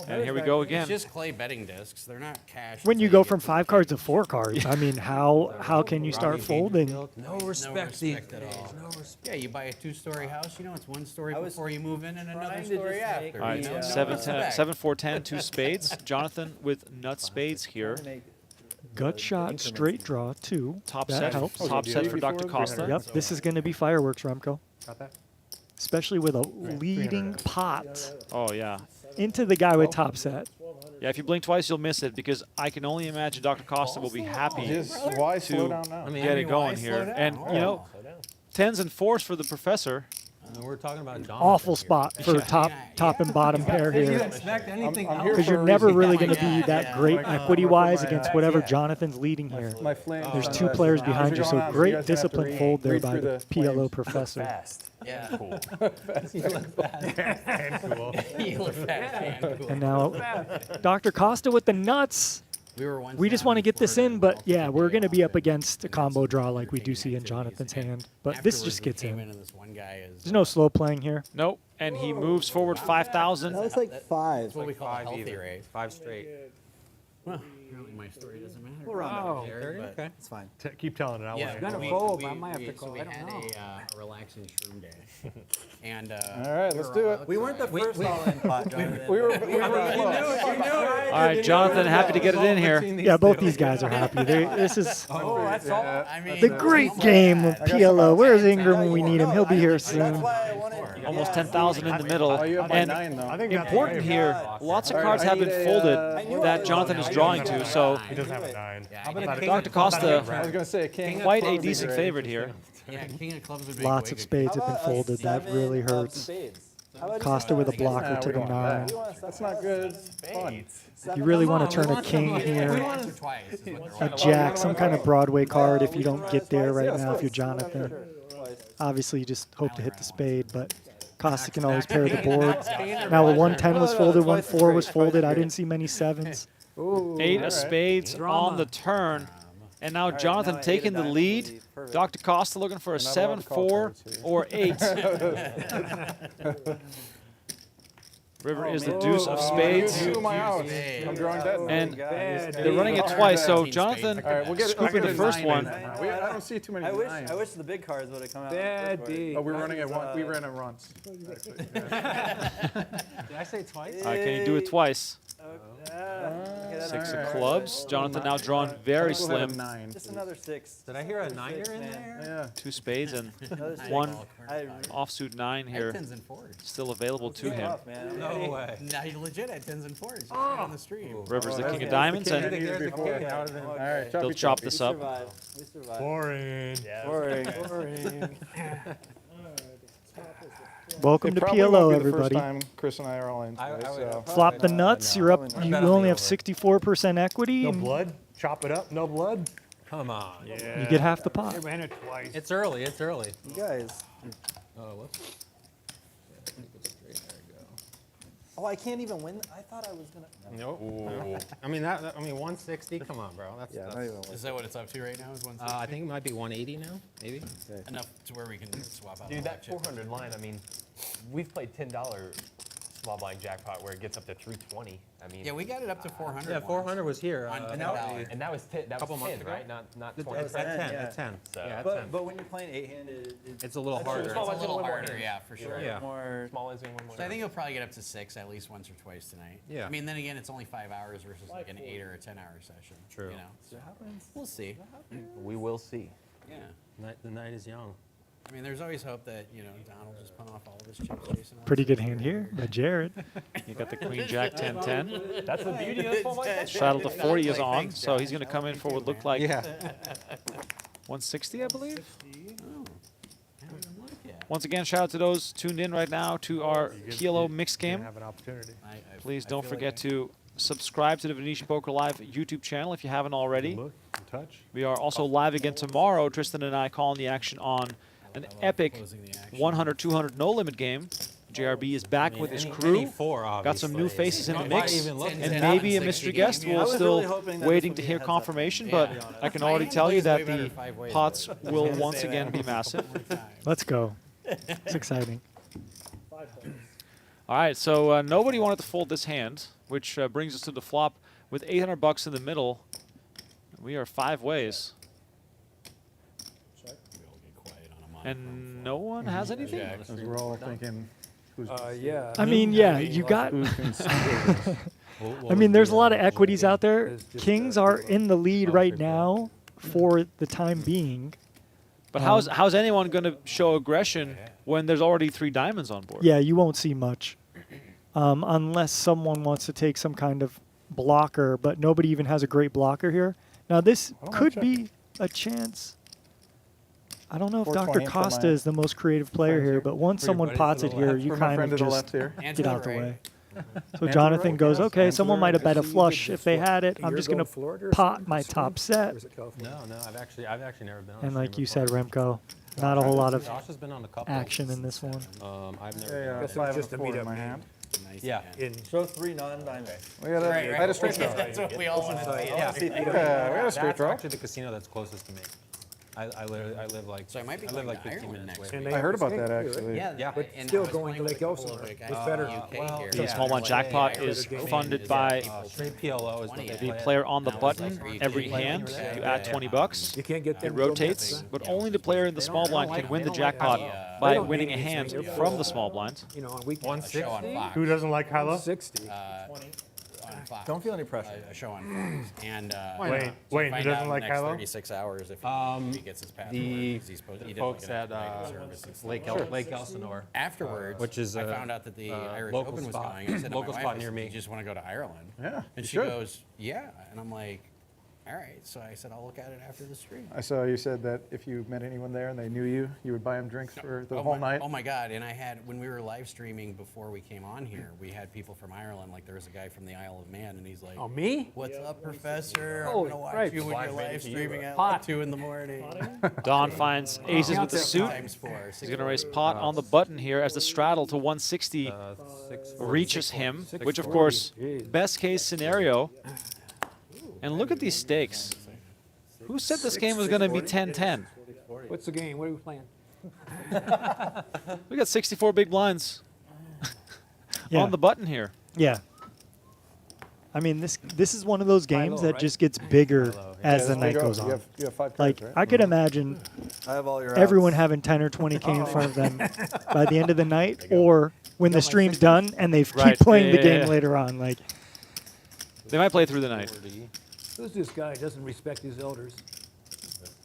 And here we go It's again. just clay betting discs. They're not cash. When you go from 5 cards to 4 cards, I mean, how can you start folding? No no respect, respect at all. Yeah, you buy a 2-story house. You know it's 1 story was before you move in and another trying to story just after. make All right, you know? No 7, 10, respect. 7, 4, 10, 2 spades. Jonathan with nut spades here. Gut shot, straight draw, 2. Top That set. helps. Top set for Dr. Costa. Yep, this is going to be fireworks, Remco. Got that? Especially with a leading pot Oh yeah. into the guy with top set. Yeah, if you blink twice, you'll miss it because I can only imagine Dr. Costa will be happy Just why slow down now? I mean, get it going here. And you know, 10s and 4s for the professor. we're talking about Jonathan Awful here. spot for top and bottom pair here. Expect anything I'm here Because for you're a never reason. really going to be that great equity-wise my, against whatever Jonathan's leading here. My flame. There's 2 players behind you, so great discipline fold there by the PLO professor. Fast. Yeah. Cool. And cool. You look fat and cool. And now Dr. Costa with the nuts. We just want to get this in, but yeah, we're going to be up against a combo draw like we do see in Jonathan's hand. But this just gets in. This one guy is, There's no slow playing here. Nope. And he moves forward 5,000. That was like 5. that's what we call a 5 healthy either. rate. 5 straight. Well, apparently my story doesn't matter. We'll round it. There, but- Okay. It's fine. Keep telling it. I Yeah, want we, fold, we, I might have we, to so call, we I don't had know. a relaxing shroom day. And All right, let's do it. We weren't the first all-in pot, Jonathan. We were close. All right, Jonathan, happy to get it in here. Yeah, both these guys are happy. This is Oh, that's all. I mean, the great game of PLO. Where's Ingram when we need him? He'll be here soon. Almost 10,000 in the middle. Oh, you have my And 9 though. I think that's important okay. here, lots of All right, cards I have need been a, folded that Jonathan is drawing to. So He doesn't have a 9. Dr. Costa, I was gonna say a king. quite a decent favorite here. yeah, king of clubs would make Lots way of good spades have been folded. That really hurts. Costa with a blocker to the 9. That's not good. Fun. You really want to turn a king here. once or twice. Is what they're A jack, some kind of Broadway card if you don't get there right now if you're Jonathan. Obviously, you just hope to hit the spade, but Costa can always pair the board. Now, a 110 was folded, 1-4 was folded. I didn't see many 7s. 8 of spades on the turn. And now Jonathan taking the lead. Dr. Costa looking for a 7, 4, or 8. River is the deuce of spades. Who am I out? I'm drawing dead. And they're running it twice, so Jonathan All right, we'll get scooping the first one. I don't see too many I nines. wish the big cards would have come out. Bad D. Oh, we're running at one. We ran it once. Did I say twice? Can you do it twice? Okay, 6 of clubs. Jonathan now drawn very We'll have a slim. 9. Just another 6. Did I hear a Another niner 6, in man. there? Yeah. 2 spades and Another 6. one I offsuit 9 I had here tens and fours. still available to him. off, man. No way. Now you legit had tens and fours on the stream. Rivers the that's king the of diamonds, king. and Needed before. That would've been- All right, they'll choppy, chop choppy. this We up. survive. We survive. Boring. Welcome It to probably PLO, won't be the everybody. first time Chris and I are all in I today, would- so. Flop the nuts. no. You're up. Probably You not. only have Over. 64% equity, No and blood? Chop it up? No blood? Come on. you get half the pot. ran it twice. It's early. It's early. You guys. Oh, whoops. Oh, I can't even win. I thought I was gonna. Nope. I mean, 160. Come on, bro. That's, Yeah, that's not even win. Is that what it's up to right now? Is 160? I think it might be 180 now. Maybe. Enough to where we can swap out. Dude, the that black chips. 400 line, I mean, we've played $10 small blind jackpot where it gets up to 320. I mean, Yeah, we got it up to 400. Yeah, 400 was here. On $10. and that was 10, that couple was months 10, ago. right? Not At 20. 10. yeah. At 10. So- Yeah, at 10. But when you're playing 8-handed, It's a little harder. It's a little harder, yeah, for sure. Yeah. more. Small one's gonna win more. So I think you'll probably get up to 6 at least once or twice tonight. Yeah. I mean, then again, it's only 5 hours versus like an 8 or a 10-hour session. True. You know, so we'll see. we will see. Yeah. The night is young. I mean, there's always hope that Don will just punt off all of his chips, Jason. Pretty good hand here by Jared. You got the queen jack 10-10. That's the beauty of small blind. Straddle to 40 is on, Thanks, so Josh. he's going to come in for what looked like Yeah. 160, I believe. Oh. Haven't even looked yet. Once again, shout out to those tuned in right now to our PLO mixed Can't game. have an opportunity. Please don't forget to subscribe to the Venetian Poker Live YouTube channel if you haven't already. Look, touch. We are also live again tomorrow. Tristan and I calling the action on an epic Closing the action. 100, 200 no limit game. JRB is back with his crew. Got some new faces in the Why mix, even look? and maybe a mystery guest. I We're was still really hoping that waiting this to would be hear a heads-up confirmation, game, but to be honest. I can already tell you that the pots pots will once again be massive. Let's go. It's exciting. All right, so nobody wanted to fold this hand, which brings us to the flop with 800 bucks in the middle. We are 5 ways, and no one has anything. As we're all thinking, who's Yeah. I mean, yeah, you got. who's been singles. I mean, there's a lot of equities out there. Kings are in the lead right now for the time being. But how's anyone going to show aggression when there's already 3 diamonds on board? Yeah, you won't see much unless someone wants to take some kind of blocker, but nobody even has a great blocker here. Now, this don't could check. be a chance. I don't know if 420 Dr. for Costa my is the most creative player friends here, here. but once For your someone buddies pots to it the here, left. you For my kind friend of to the just left here. And get to out the the right. way. So And to the Jonathan right, goes, yes. okay, And to someone the might right. have bet a So you flush did if they flop. had it. I'm You're just going going to Florida or pot something? my top set. Or is it California? No, I've actually never been on. And a like stream you said, before. Remco, not a whole lot of Josh has been on a couple. action in this one. I've never. Yeah, been yeah, on Guess it was 5 and just a a 4 in meetup my game. hand. Nice. Yeah. In Show 3 non-diamonds. We got Right, I had a straight draw. That's what we all want to see. Yeah. Yeah, we had a straight That's draw. actually the casino that's closest to me. I live like. So I might be live going like to 15 Ireland minutes next away. And week. they I heard have about the that snake too, actually. Yeah, Yeah. But and still I was going playing to with Lake a couple Elsinore. of guys It's from better. the UK Well, here. The yeah. small blind Like, jackpot hey, is I heard funded is by people Straight PLO is what they The the play. player on the And I was button like, every "Are you hand. kidding me?" You add 20 bucks. You can't get It them. rotates, but only the player in the small blind can win the jackpot by winning a hand from the small blind. You know, on weekends. A show on Fox. Who doesn't like Hilo? 60. On Fox. Don't feel any pressure. A show on Fox. And Wait, so wait, who find doesn't out in like the next Hilo? 36 hours if he gets his password. The 'cause he's supposed- he did folks like at an active service and stuff. Lake Elsinore. Afterwards, which is I a, found out that the Irish local Open was spot. going. I said to Local my spot wife, near me. "You just want to go to Ireland?" Yeah, And you she should. goes, "Yeah." And I'm like, "All right." So I said, "I'll look at it after the stream." I saw you said that if you met anyone there and they knew you, you would buy them drinks for the whole night. Oh my God! And I had when we were live streaming before we came on here, we had people from Ireland. Like there was a guy from the Isle of Man, and he's like, Oh, me? "What's up, Professor? I'm Holy gonna watch crap. you when you're live streaming at Pot. like 2 in the morning." Don finds aces with the suit. Times 4. He's going to raise pot on the button here as the straddle to 160 640. reaches him, which of course, best case scenario. And look at these stakes. Who said this game was going to be 10-10? What's the game? What are we playing? We got 64 big blinds Yeah. on the button here. Yeah. I mean, this is one of those games low, that right? just gets bigger as Yeah, the there you night go. goes You on. have 5 cards, Like, right? I could imagine I have all your everyone outs. having 10 or 20K in front of them by the end of the night, or when the stream's done and they keep Right. playing the Yeah. game later on. Like, They might play through the night. Who's this guy? Doesn't respect his elders.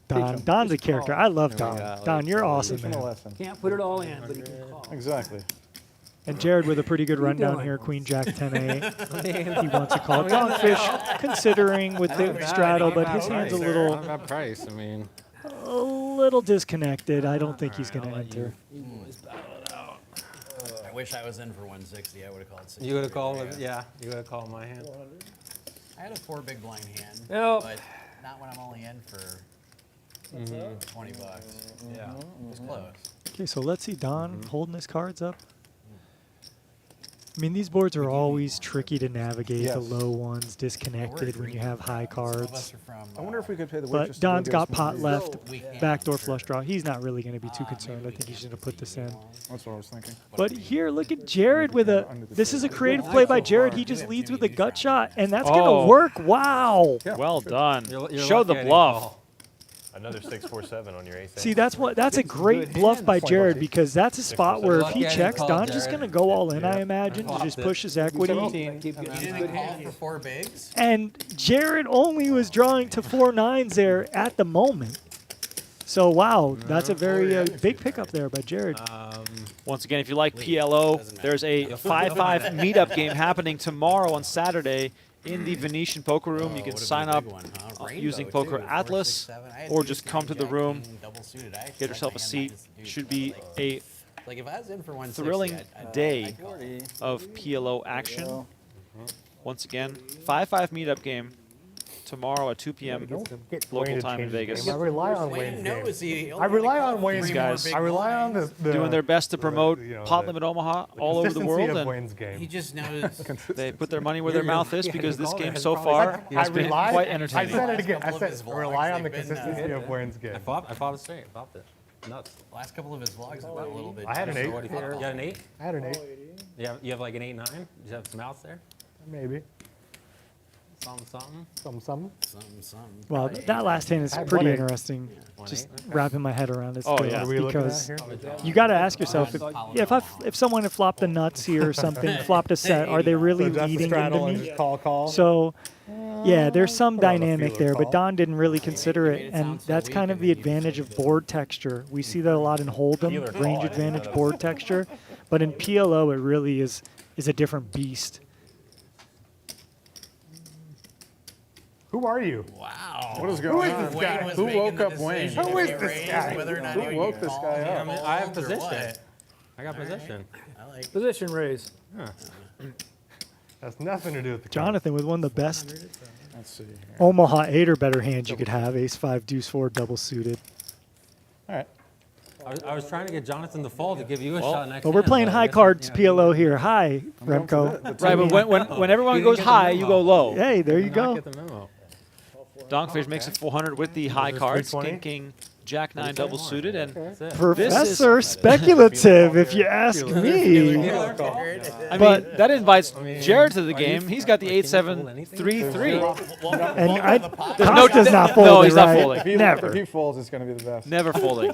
Don's a character. I love There we Don. go. Don, you're awesome, Teach them a man. lesson. Can't put it all in, but he can call. Exactly. And Jared with a pretty good rundown doing? here. Queen Jack 10-8. He wants to call DonkFish, considering with the straddle, but his hand's a Not little bad price. I mean, disconnected. I don't think he's going to enter. I wish I was in for 160. I would have called 60. you would have called it. Yeah, you would have called my hand. I had a 4 big blind hand, Nope. but not when I'm only in for 20 bucks. Yeah. It was close. Okay, so let's see Don holding his cards up. I mean, these boards are always tricky to navigate, the Yes. low ones, disconnected when you have high Some of us cards. are from, I wonder if we could pay the But waitress to go Don's get got us pot more left, We can, backdoor sure. flush draw. He's not really going to be too concerned. I think he's going to put this in. That's what I was thinking. But here, look at Jared with a. This is a creative play by Jared. He just leads with a gut shot, and that's going Oh. to work. Wow. Well done. You're Show the lucky I didn't bluff. call. Another 6-4-7 on your ace. See, that's a great bluff by Jared because that's a spot where if he Lucky I didn't checks, call, Don's just Jared. going to go all in, I imagine, to just push his equity. Keep You getting didn't good call hands. for 4 bigs? And Jared only was drawing to 4 9s there at the moment. So, wow, that's a very big pickup there by Jared. Once again, if you like PLO, there's a 5-5 meetup game happening tomorrow on Saturday in the Venetian Poker Room. You can Would've sign been a up big one, huh? using Rainbow, Poker too. 4, Atlas, 6, 7. I had or ace, just come to the jack, room, king, double suited. I actually get yourself a had my seat. hand minus Should the be deuce, a like if I was in for 160, thrilling I'd day call. of PLO action. Once again, 5-5 meetup game tomorrow at 2 p.m. local Wayne to time in change the Vegas. game. I rely on Wayne Wayne's knows game. he I rely on Wayne's These guys. big I rely on blinds. the Doing their best to promote you know, Pot-Limit Omaha all over the consistency world, of and Wayne's game. He just knows. they put their money where their mouth is because this called it. game It's so probably- far I has been rely. quite I entertaining. said it again. I Couple of said his vlogs, rely on the they've been, consistency of Wayne's game. I popped it straight. I popped it. Nuts. Last couple of his vlogs have been a little bit. I had an 8. What do you think? You got an 8? I had an 8, You have like an 8-9? You have some outs there? maybe. Something. Some. Some. Well, that last hand is I had pretty 1-8. interesting. Just wrapping my head around it Oh, still, yeah. What are we looking at because here? you got to ask yourself if someone had flopped the nuts here or something, flopped a set, are they really So just leading into straddle and me? just call. So, yeah, there's some Probably a dynamic feeler there, but call. Don didn't really consider Made it, it and sound so that's weak kind of and the then he was advantage like, of board texture. We see that a lot in Hold'em, range advantage board texture, but in PLO it really is a different beast. Who are you? Wow. What is going on? this guy? Who woke up Wayne? Who is this guy? Who woke this guy up? I have position. I got position. I like. Position raise. Has nothing to do with the Jonathan with one of the best Let's see here. Omaha 8 or better hands you could have, ace-5, deuce-4, double suited. All right. I was trying to get Jonathan to fold to give you a shot next But we're hand, playing but I high guess, cards you know, PLO here. Hi, Remco. Right, but when everyone goes high, you go low. Hey, there you did go. not get the memo. Donkfish makes it 400 with the high this cards, 320? King, Jack 9 double suited, and That's it. Professor speculative, if you ask me. I But- mean that invites Jared to the game. He's got the 8-7-3-3. And Costa's not folding, No, he's not right? folding. Never. If he folds, it's going to be the best. Never folding.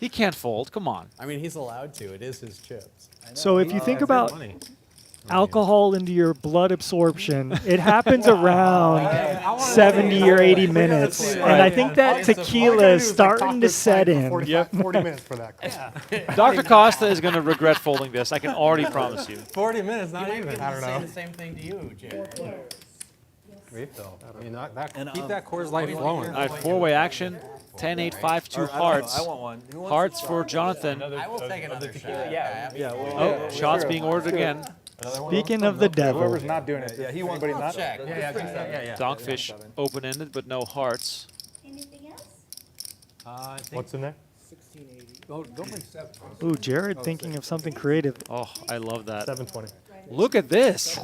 He can't fold. Come on. I mean, he's allowed to. It is his chips. So if you think about Money. alcohol into your blood absorption, it happens around 70 or 80 minutes. And I think that tequila is starting to set in. 40 minutes for that. Dr. Costa is going to regret folding this. I can already promise you. 40 minutes, not even. I don't Say know. the same thing to you, Jared. Refill. I mean, keep that Coors Light flowing. All right, four-way action. 10-8-5-2 hearts. I want one. Who wants Hearts this for one? Jonathan. I will take another shot. Yeah. Yeah, well, Oh, shots being ordered again. Speaking of the devil, Whoever's not doing it. Yeah, he wants Anybody not? Check. Yeah. Donkfish open-ended, but no hearts. Anything else? I think What's in there? Oh, don't make 7. ooh, Jared thinking of something creative. Oh, I love that. 720. Look at this.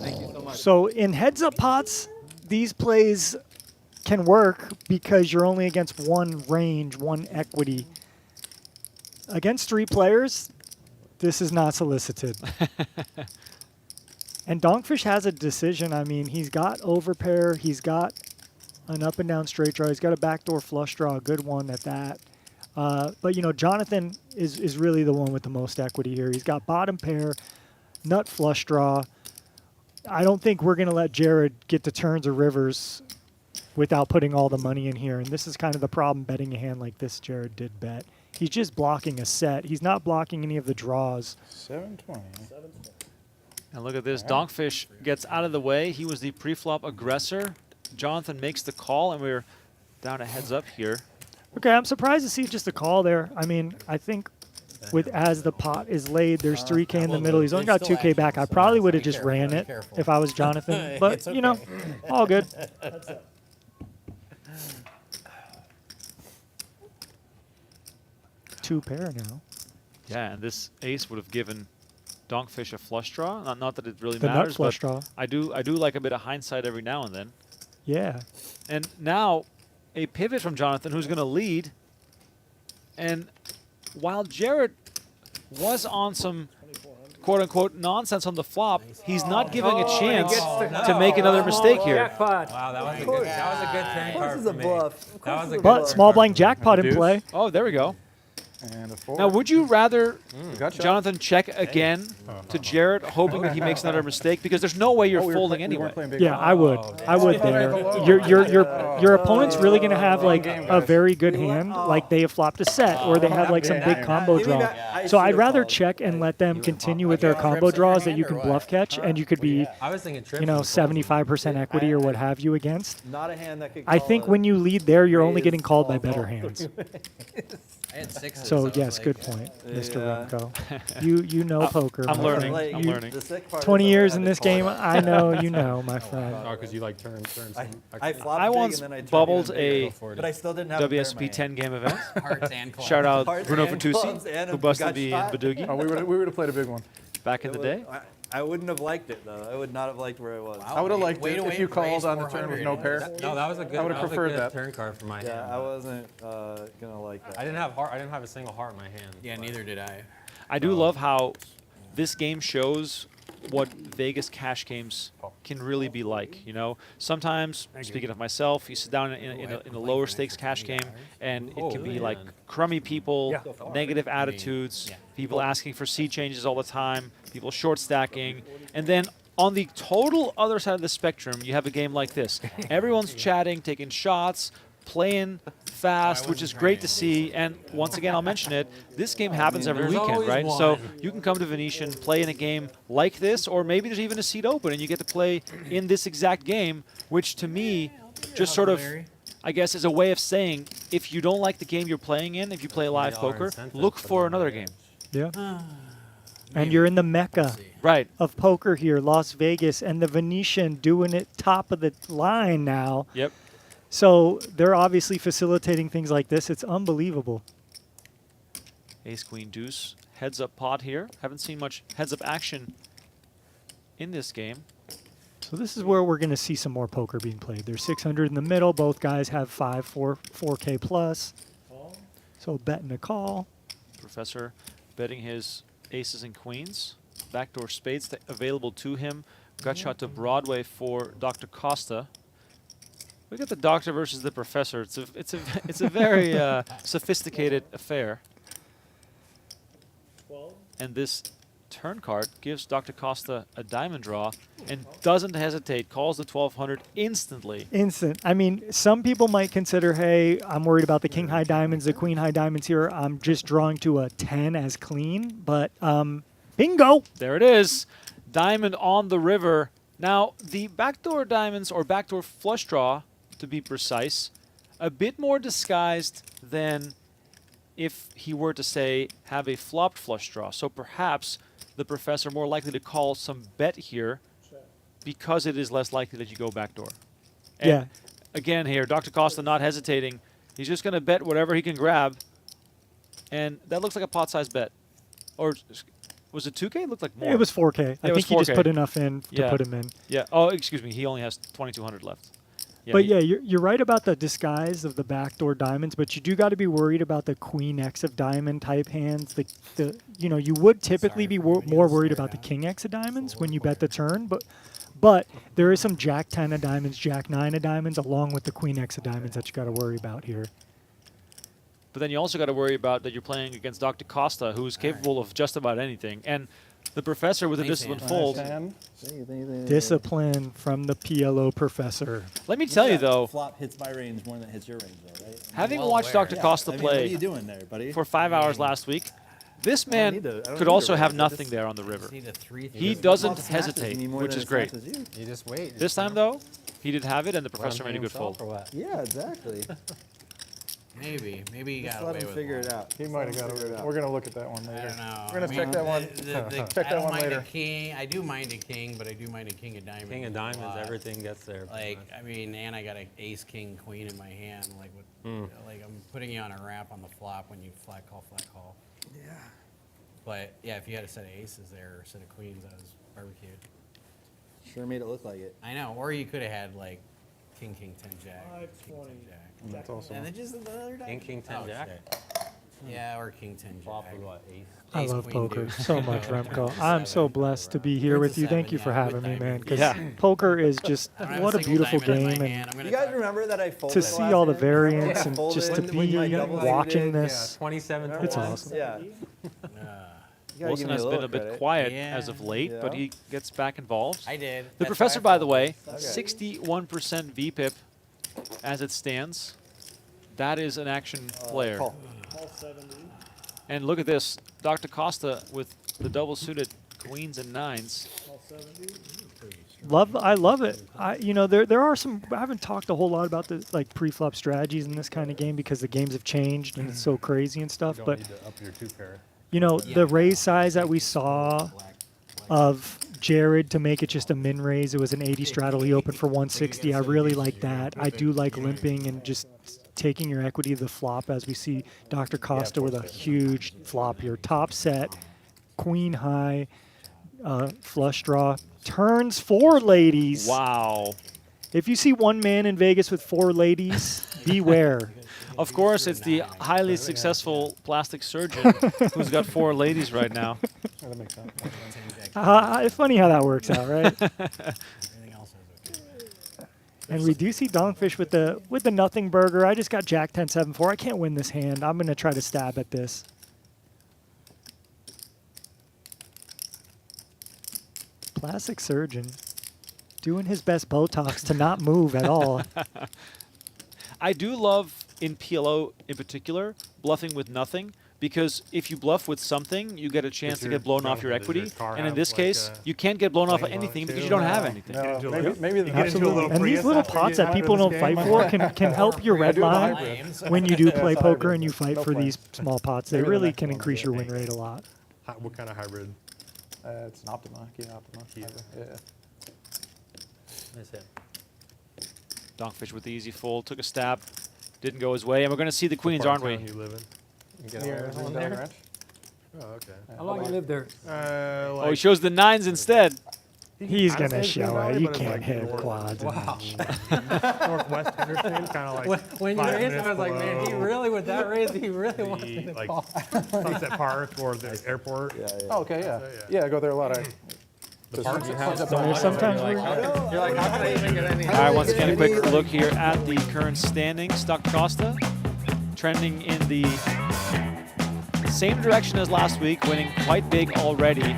So in heads-up pots, these plays can work because you're only against one range, one equity. Against 3 players, this is not solicited. And Donkfish has a decision. I mean, he's got overpair, he's got an up and down straight draw, he's got a backdoor flush draw, a good one at that. But you know, Jonathan is really the one with the most equity here. He's got bottom pair, nut flush draw, I don't think we're going to let Jared get to turns or rivers without putting all the money in here. And this is kind of the problem betting a hand like this Jared did bet. He's just blocking a set. He's not blocking any of the draws. 720. And look at this. Donkfish gets out of the way. He was the pre-flop aggressor. Jonathan makes the call, and we're down a heads up here. Okay, I'm surprised to see just a call there. I mean, I think with as the pot is laid, there's 3K in the middle. He's only got 2K back. I probably would have just ran it if I was Jonathan. But, you know, all good. Two pair now. Yeah, and this ace would have given Donkfish a flush draw. Not that it really The nut matters, flush but draw. I do like a bit of hindsight every now and then. Yeah. And now a pivot from Jonathan, who's going to lead. And while Jared was on some quote-unquote nonsense on the flop, he's not giving a chance to make another mistake here. Jackpot. Wow, that was a good turn Of course card it's for a me. bluff. Of That course was it's a a good But bluff. small blind jackpot in Deuce. play. Oh, there we go. And a 4. Now, would you rather Gut shot? Jonathan check again to Jared, hoping that he makes another mistake? Because there's no way you're Oh, we were folding play- we anyway. weren't playing big Yeah, I would. I would there. Your opponent's really gonna have like a very good hand, like they have flopped a set or they have like some big combo draw. So I'd rather check and let them continue with their combo draws that you can bluff catch and you could be, I was thinking trips. you know, and folds. 75% equity or what have you against. Not a hand that could I call think it. when you lead there, you're only Raise, getting called by call, better call. hands. I had sixes. So it's yes, like, good point, Mr. Yeah. Remco. You know poker. I'm my learning. friend. I'm learning. The sick part is 20 I years had in to this call game, it. I know you know, my friend. Oh, because you like turn some. I flopped I big once and then I turned bubbled even bigger. a But I still didn't have a pair in my WSP hand. 10 game event. Hearts and clubs. Shout out Hearts Bruno and Fatusi, clubs and who a busted gut the shot. Badoogie Oh, we would have played a big one. back in the day. I wouldn't have liked it though. I would not have liked where I was. I would have liked Way it to if wait you for ace called on the turn with 400. no pair. No, that was a good. I would've that was a preferred good that. turn card for my hand. Yeah, I wasn't gonna like that. I didn't have heart. I didn't have a single heart in my hand. Yeah, neither did I. I do love how this game shows what Vegas cash games can really be like. You know, sometimes, speaking of myself, you sit down in a lower stakes cash game, and it can be like crummy people, negative attitudes, people asking for seat changes all the time, people short stacking, and then on the total other side of the spectrum, you have a game like this. Everyone's chatting, taking shots, playing fast, which is great to see. And once again, I'll mention it, this game happens every there's weekend, always right? one. So you can come to Venetian, play in a game like this, or maybe there's even a seat open and you get to play in this exact game, which to me just sort of, I guess, is a way of saying if you don't like the game you're playing in, if you play live $20 poker, incentive look for for the another game. game. Yeah. And you're in the mecca Right. of poker here, Las Vegas, and the Venetian doing it top of the line now. Yep. So they're obviously facilitating things like this. It's unbelievable. Ace, Queen, Deuce, heads up pot here. Haven't seen much heads up action in this game. So this is where we're going to see some more poker being played. There's 600 in the middle. Both guys have 4K plus. So bet and a call. Professor betting his aces and queens. Backdoor spades available to him. Gut shot to Broadway for Dr. Costa. We got the doctor versus the professor. It's a very sophisticated affair. And this turn card gives Dr. Costa a diamond draw and doesn't hesitate. Calls the 1200 instantly. Instant. I mean, some people might consider, hey, I'm worried about the king high diamonds, the queen high diamonds here. I'm just drawing to a 10 as clean. But bingo. There it is. Diamond on the river. Now, the backdoor diamonds, or backdoor flush draw, to be precise, a bit more disguised than if he were to, say, have a flopped flush draw. So perhaps the professor more likely to call some bet here because it is less likely that you go backdoor. And Yeah. again here, Dr. Costa not hesitating. He's just going to bet whatever he can grab. And that looks like a pot-sized bet. Or was it 2K? It looked like more. It was 4K. I it think was he just 4K. put enough in to Yeah. put him in. Yeah. Oh, excuse me. He only has 2,200 left. Yeah, But he- yeah, you're right about the disguise of the backdoor diamonds, but you do got to be worried about the queen X of diamond type hands. The you would typically be more worried about the king X of diamonds when you bet the turn, but there is some jack 10 of diamonds, jack 9 of diamonds, along with the queen X of diamonds that you got to worry about here. But then you also got to worry about that you're playing against Dr. Costa, who's capable of just about anything. And The professor with a Thanks, disciplined Ian. fold. And Discipline from the PLO professor. Let me tell you, though, Flop hits my range more than it hits your range, though, right? having well watched aware. Dr. Yeah, Costa I mean, what are play you doing there, buddy? for 5 hours last week, this man need to- I don't could need also to have raise it. nothing there on the river. See the 3 He things. doesn't Flop smashes hesitate, me more which than is it great. smashes you. You just wait. This time, though, he did have it, and the Let him professor made a hang good himself fold. or what? Yeah, exactly. Maybe he Just got let away him with figure one. it out. he Just might let have him got figure it. it We're out. going to look at that one I later. don't know. We're going to check that one. Check I that don't one mind later. A king. I do mind a king, but I do mind a king of diamonds. King of a diamonds, lot. everything gets there. Like, I mean, and I got an ace, king, queen in my hand. Like, like I'm putting you on a wrap on the flop when you flat call. Yeah. But yeah, if you had a set of aces there or a set of queens, I was barbecued. Sure made it look like it. I know. Or you could have had like king, 10, jack. King, 10, jack. That's also And then just another diamond. King, 10, Oh, jack? shit. Yeah, or king, 10, Flop jack. with what, ace? I Ace, love queen, poker deuce. so much, Remco. I'm so blessed to be here Queen's with a you. Thank you seven, for yeah, having with me, man. diamond. Because Yeah. poker is just I don't have what a single beautiful diamond in my game, and hand. I'm gonna You guys talk- remember that I folded to see last all the hand? variance I and folded just to when be my double watching suited. this. 27 to It's 1. awesome. Yeah. You gotta Wilson give me has a been a little bit credit. quiet Yeah. as of late, but Yeah. he gets back involved. I did. The That's professor, why I by the way, Okay. 61% VPIP as it stands. That is an action player. Call. And look at this, Dr. Costa with the double suited queens and nines. I love it. There are some. I haven't talked a whole lot about the like pre-flop strategies in this kind of game because the games have changed and it's so crazy and stuff. Don't But need to up your 2-pair. the raise size that we saw of Jared to make it just a min raise, it was an 80 straddle. He opened for 160. I really like that. I do like limping and just taking your equity to the flop as we see Dr. Costa with a huge flop here. Top set, queen high, flush draw, turns 4 ladies. Wow. If you see one man in Vegas with 4 ladies, beware. Of course, it's the highly successful plastic surgeon who's got 4 ladies right now. Yeah, that makes sense. It's funny how that works out, right? Everything else is okay. And we do see Donkfish with the nothing burger. I just got Jack 10 7 4. I can't win this hand. I'm gonna try to stab at this. Plastic surgeon doing his best Botox to not move at all. I do love in PLO in particular bluffing with nothing, because if you bluff with something, you get a chance to your get blown off gun- your does your equity. car And in have, this like, case, a you can't get blown off of flame on it anything because too? you don't have No. anything. No, Get into a maybe, little- maybe the you get into a Absolutely. little And these Prius little after you pots get that out of people this don't game. fight for can help your red do the line hybrids. when you do Yeah, play it's poker hybrid. and you fight No for these flames. small pots. They Maybe the really next can one will increase be your a win thing. rate a lot. What kind of hybrid? It's an Optima, Kia Optima. Kia. hybrid. Yeah. Nice hit. Donkfish with the easy fold, took a stab, didn't go his way, and we're going to see the queens, Part aren't of we? town you live in? You get Near all Green in Dog there? Ranch. Oh, okay. How long you lived there? Oh, he Like, shows the nines instead. He's I'd say gonna it's show Green it. Valley, You but it's can't like hit north- quads. Northwest Henderson, kind of like When you 5 raised, I minutes was like, man, he below really, with that raise, he really wants me the, to like, call. Sunset Park or the airport. Yeah, yeah. Oh, okay, yeah. So, Yeah, I go there a lot. The park you have. And there's sometimes You're like, how can I even get any? All right, once again, a quick look here at the current standings. Dr. Costa trending in the same direction as last week, winning quite big already.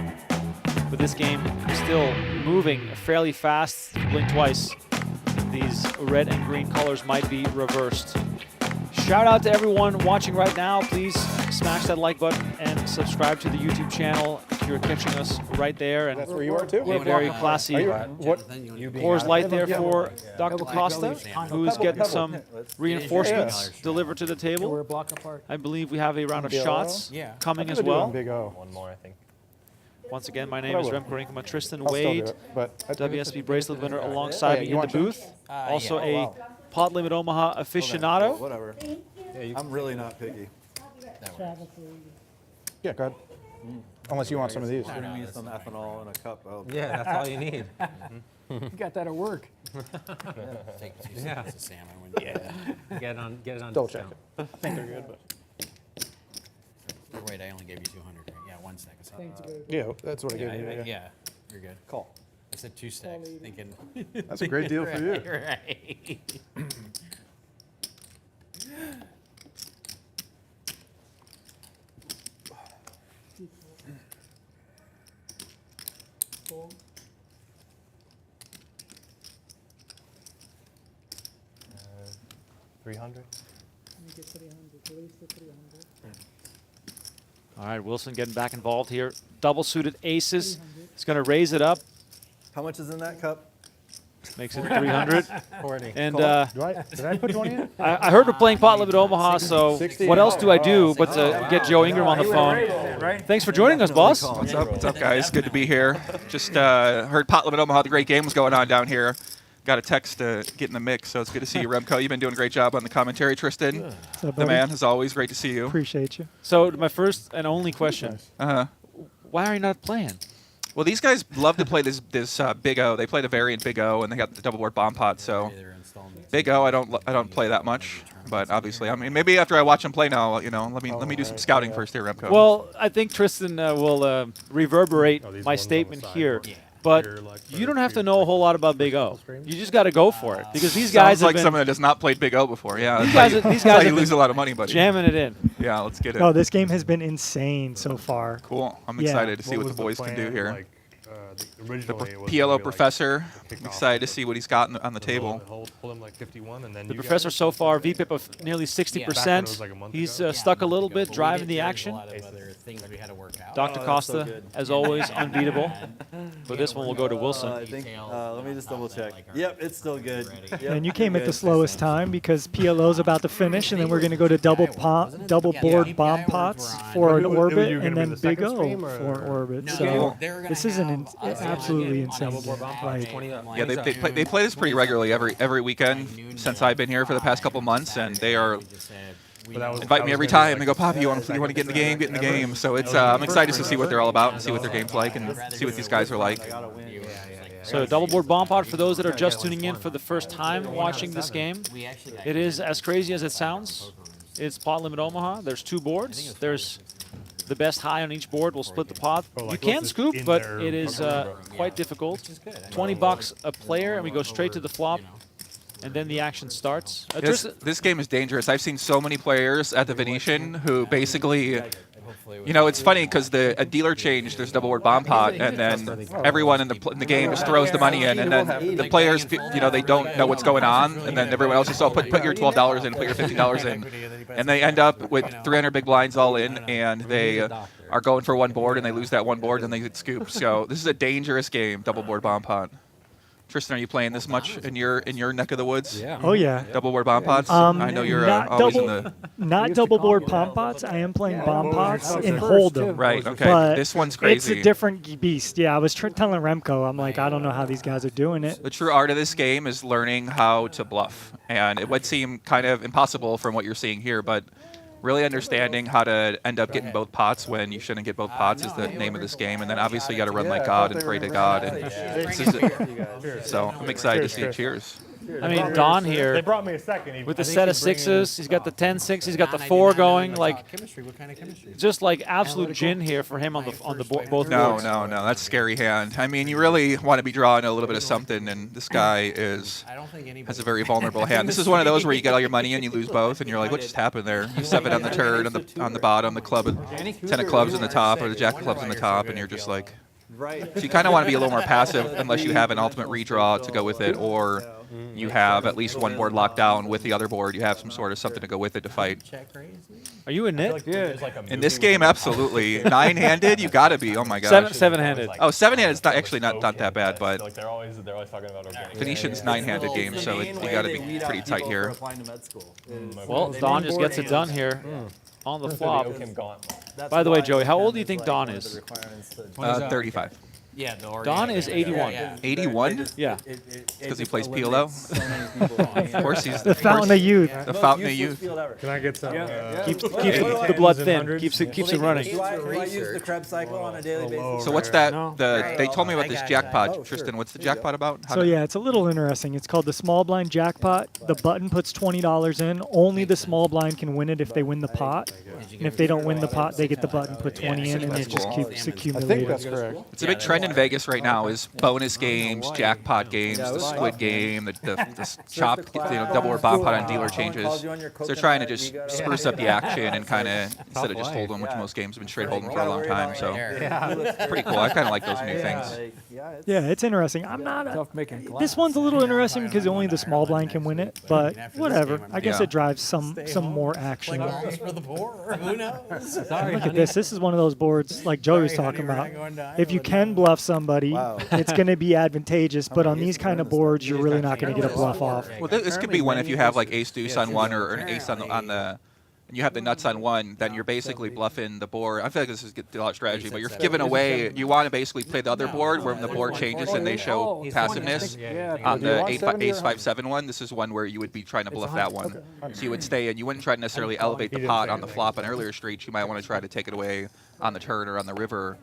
But this game still moving fairly fast. Blink twice. These red and green colors might be reversed. Shout out to everyone watching right now. Please smash that like button and subscribe to the YouTube channel if you're catching us right there. And That's where you are too? a very classy What? Coors Light there for Dr. Costa, who's getting some reinforcements delivered to the We're a table. block apart. I believe we have a round of Big O? shots Yeah. coming I'm as gonna do it well. in Big O. One more, I think. Once again, my name But I is will. Remco Rinkema. Tristan I'll still do Wade, it, but I- WSB bracelet winner alongside yeah, me you in the want some? booth. Also yeah. a Pot-Limit Omaha aficionado. Whatever. I'm really not picky. Yeah, go ahead. Unless you want some of these. Bring me some ethanol in a cup. Yeah, that's all you need. You got that at work. Take 2 Yeah. seconds of salmon when you Get it on Double check discount. it. I think they're good, but. Oh, wait, I only gave you 200. Right? Yeah, 1 stack of salmon. Yeah, that's what I Yeah, gave you. Yeah. yeah, you're good. Call. I said 2 stacks, thinking. That's a great deal for you. Right. 300. All right, Wilson getting back involved here. Double suited aces. He's going to raise it up. How much is in that cup? Makes it 300. 40. And Did I put 20 in? I heard we're playing Pot-Limit Omaha, so what else do I do but to get Joe Ingram on the phone? Thanks for joining us, boss. What's up? What's up, guys? Good to be here. Just heard Pot-Limit Omaha, the great game was going on down here. Got a text to get in the mix, so it's good to see you, Remco. You've been doing a great job on the commentary, Tristan. What's up, The buddy? man, as always, great to see you. Appreciate you. So my first and only question, Uh-huh. why are you not playing? Well, these guys love to play this Big O. They play the variant Big O, and they got the double board bomb pot. So Big O, I don't play that much, but obviously, I mean, maybe after I watch them play now, you know, let me do some scouting first here, Remco. Well, I think Tristan will reverberate my statement here. But you don't have to know a whole lot about Big O. You just got to go for it because these guys Sounds have like been someone that has not played Big O before. Yeah, these that's guys, how you, these that's how guys you have lose been a lot of money, buddy. jamming it in. Yeah, let's get it. Oh, this game has been insane so far. Cool. I'm Yeah. excited to see what the was boys can do plan? here. Like, The originally, it was PLO gonna be, Professor. kick I'm off excited to with see what he's got on the the table. hold him like 51, and then The you professor guys- so far, VPIP of nearly 60%. was like a month He's ago. stuck a little bit, But we driving did the carry action. A lot of other things we had to work out. Dr. Oh, that's so Costa, good. as always, unbeatable. But this one will go to I Wilson. think. Let me just double check. Yep, it's still good. Yep, And you you're came at the good. slowest time because PLO's about to finish, and then we're going to go to double board bomb pots for an Who- who are orbit, you and gonna be then the Big second O stream, for or- an orbit. No, So they were gonna this is an have us absolutely on insane double board game. bomb pot, Like, 20 up. Yeah, they play this pretty regularly every weekend since I've been here for the past couple months, and they are But that was- invite that me was every gonna be time. They like go, Poppy, you want to get in the game? Get in the game. So it's I'm excited to see what they're all about and see what their game's like and see what these guys are like. So double board bomb pot for those that are just tuning in for the first time watching this game. It is as crazy as it sounds. It's Pot-Limit Omaha. There's two boards. There's the best high on each board will split the pot. Oh, You like can what's scoop, in but their it is poker quite difficult. $20 a player, and we go straight to the flop, and then the action starts. This game is dangerous. I've seen so many players at the Venetian who basically, you know, it's funny because a dealer changed. There's double board bomb pot, and then everyone in the game just throws the money in, and then the players, you know, they don't know what's going on, and then everyone else just put your $12 in, put your $50 in, and they end up with 300 big blinds all in, and they are going for one board, and they lose that one board, and they get scooped. So this is a dangerous game, double board bomb pot. Tristan, are you playing this much in your neck of the woods? Yeah. oh yeah. Double board bomb pots? I know you're not always double, in the not double board bomb pots. I am playing bomb pots in Hold'em. right. Okay, But this one's it's crazy. a different beast. Yeah, I was telling Remco, I'm like, I don't know how these guys are doing it. The true art of this game is learning how to bluff, and it would seem kind of impossible from what you're seeing here, but really understanding how to end up getting both pots when you shouldn't get both pots is the name of this game, and then obviously you got to run like God and pray to God. And this is so I'm excited to see it. Cheers. I mean, Don They here brought me a second. with the set of sixes. He's got the 10-6. He's got the 4 going. Like Chemistry. What kind of chemistry? just like absolute gin here for him on the both No, boards. no, that's a scary hand. I mean, you really want to be drawing a little bit of something, and this guy I don't think anybody has a very vulnerable hand. This is one of those where you get all your money and you lose both, and you're like, what just happened there? You 7 on the turn, on the bottom, the club, 10 of clubs in the top, or the jack of clubs in the top, and you're just like. Right. So you kind of want to be a little more passive unless you have an ultimate redraw to go with it, or you have at least one board locked down with the other board. You have some sort of something to go with it to fight. check raise. Are you a nit? In this game, absolutely. 9-handed, you got to be. Oh my gosh. Seven-handed. Oh, 7-handed is actually not that bad, but Like they're always talking about organic. Venetian's 9-handed game, so you got to be pretty tight here. Well, Don just gets it done here on the flop. Oakham Gauntlet. By the way, Joey, how old do you think Don is? 35. Yeah, the Don is 81. 81? Yeah. Because he plays PLO? Of course he's The fountain of youth. the fountain of youth. Can I get some? Keeps the blood thin. Keeps it running. Do I use the Krebs cycle on a daily basis? So what's that? They told me about this jackpot, Tristan. What's the jackpot about? How So do- yeah, it's a little interesting. It's called the small blind jackpot. The button puts $20 in. Only the small blind can win it if they win the pot. And if they don't win the pot, they get the button put 20 in, and it just keeps I think accumulating. that's correct. It's a big trend in Vegas right now is bonus games, jackpot games, the squid game, the chopped, double board bomb pot on dealer changes. So they're trying to just spruce up the action and kind of, instead of just hold'em, which most games have been straight hold'em for a long time. So pretty cool. I kind of like those new things. Yeah, it's interesting. I'm not. This one's a little interesting because only the small blind can win it, but whatever. I guess it drives some more action. For the board. Who knows? Look at this. This is one of those boards like Joey was talking about. If you can bluff somebody, it's going to be advantageous. But on these kind of boards, you're really not going to get a bluff off. Well, this could be one if you have like ace deuce on one or an ace on the and you have the nuts on one, then you're basically bluffing the board. I feel like this is a lot of strategy, but you're giving away. You want to basically play the other board where when the board changes and they show passiveness. On the ace 5-7 one, this is one where you would be trying to bluff that one. So you would stay and you wouldn't try to necessarily elevate the pot on the flop on earlier streets. You might want to try to take it away on the turn or on the river.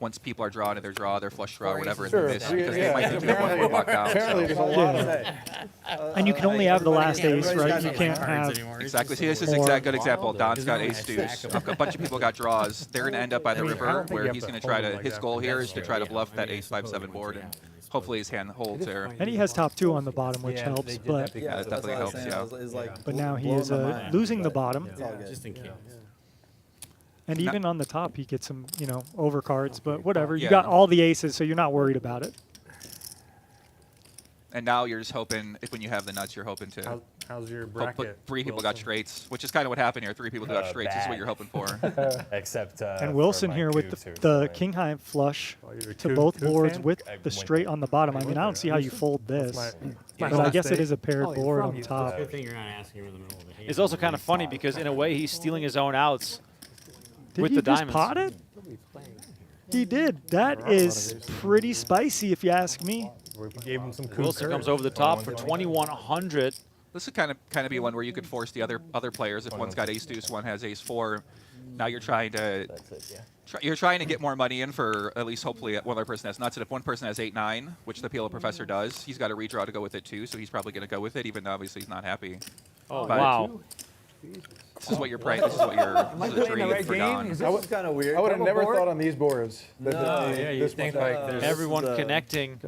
Once people are drawing to their draw, their flush draw, whatever, and they miss because they might think you have 1 more block down. Apparently, there's a lot of And you can only have the last ace, right? You can't have. Exactly. See, this is a good example. Don's got ace deuce. A bunch of people got draws. They're going to end up by the river where he's going to try to. His goal here is to try to bluff that ace 5-7 board, and hopefully his hand holds there. And he has top 2 on the bottom, which helps. But yeah, it definitely helps. Yeah. But now he is losing the bottom. Just in case. And even on the top, he gets some, overcards. But whatever, you got all the aces, so you're not worried about it. And now you're just hoping, when you have the nuts, you're hoping to. How's your bracket? 3 people got straights, which is kind of what happened here. 3 people got straights is what you're hoping for. Except. And Wilson here with the king high flush to both boards with the straight on the bottom. I mean, I don't see how you fold this, but I guess it is a paired board on top. It's also kind of funny because in a way he's stealing his own outs. Did with he the just diamonds. pot it? He did. That is pretty spicy, if you ask me. We gave him some Wilson comes over the top for 2,100. This would kind of be one where you could force the other players. If one's got ace deuce, one has ace 4. Now you're trying to you're trying to get more money in for at least hopefully one other person has nuts. And if one person has 8-9, which the PLO Professor does, he's got a redraw to go with it too. So he's probably going to go with it, even though obviously he's not happy. Oh wow. This is what you're praying. This is what you're. This is a dream for Don. This is kind of weird. I would have never thought on these boards. You think like everyone connecting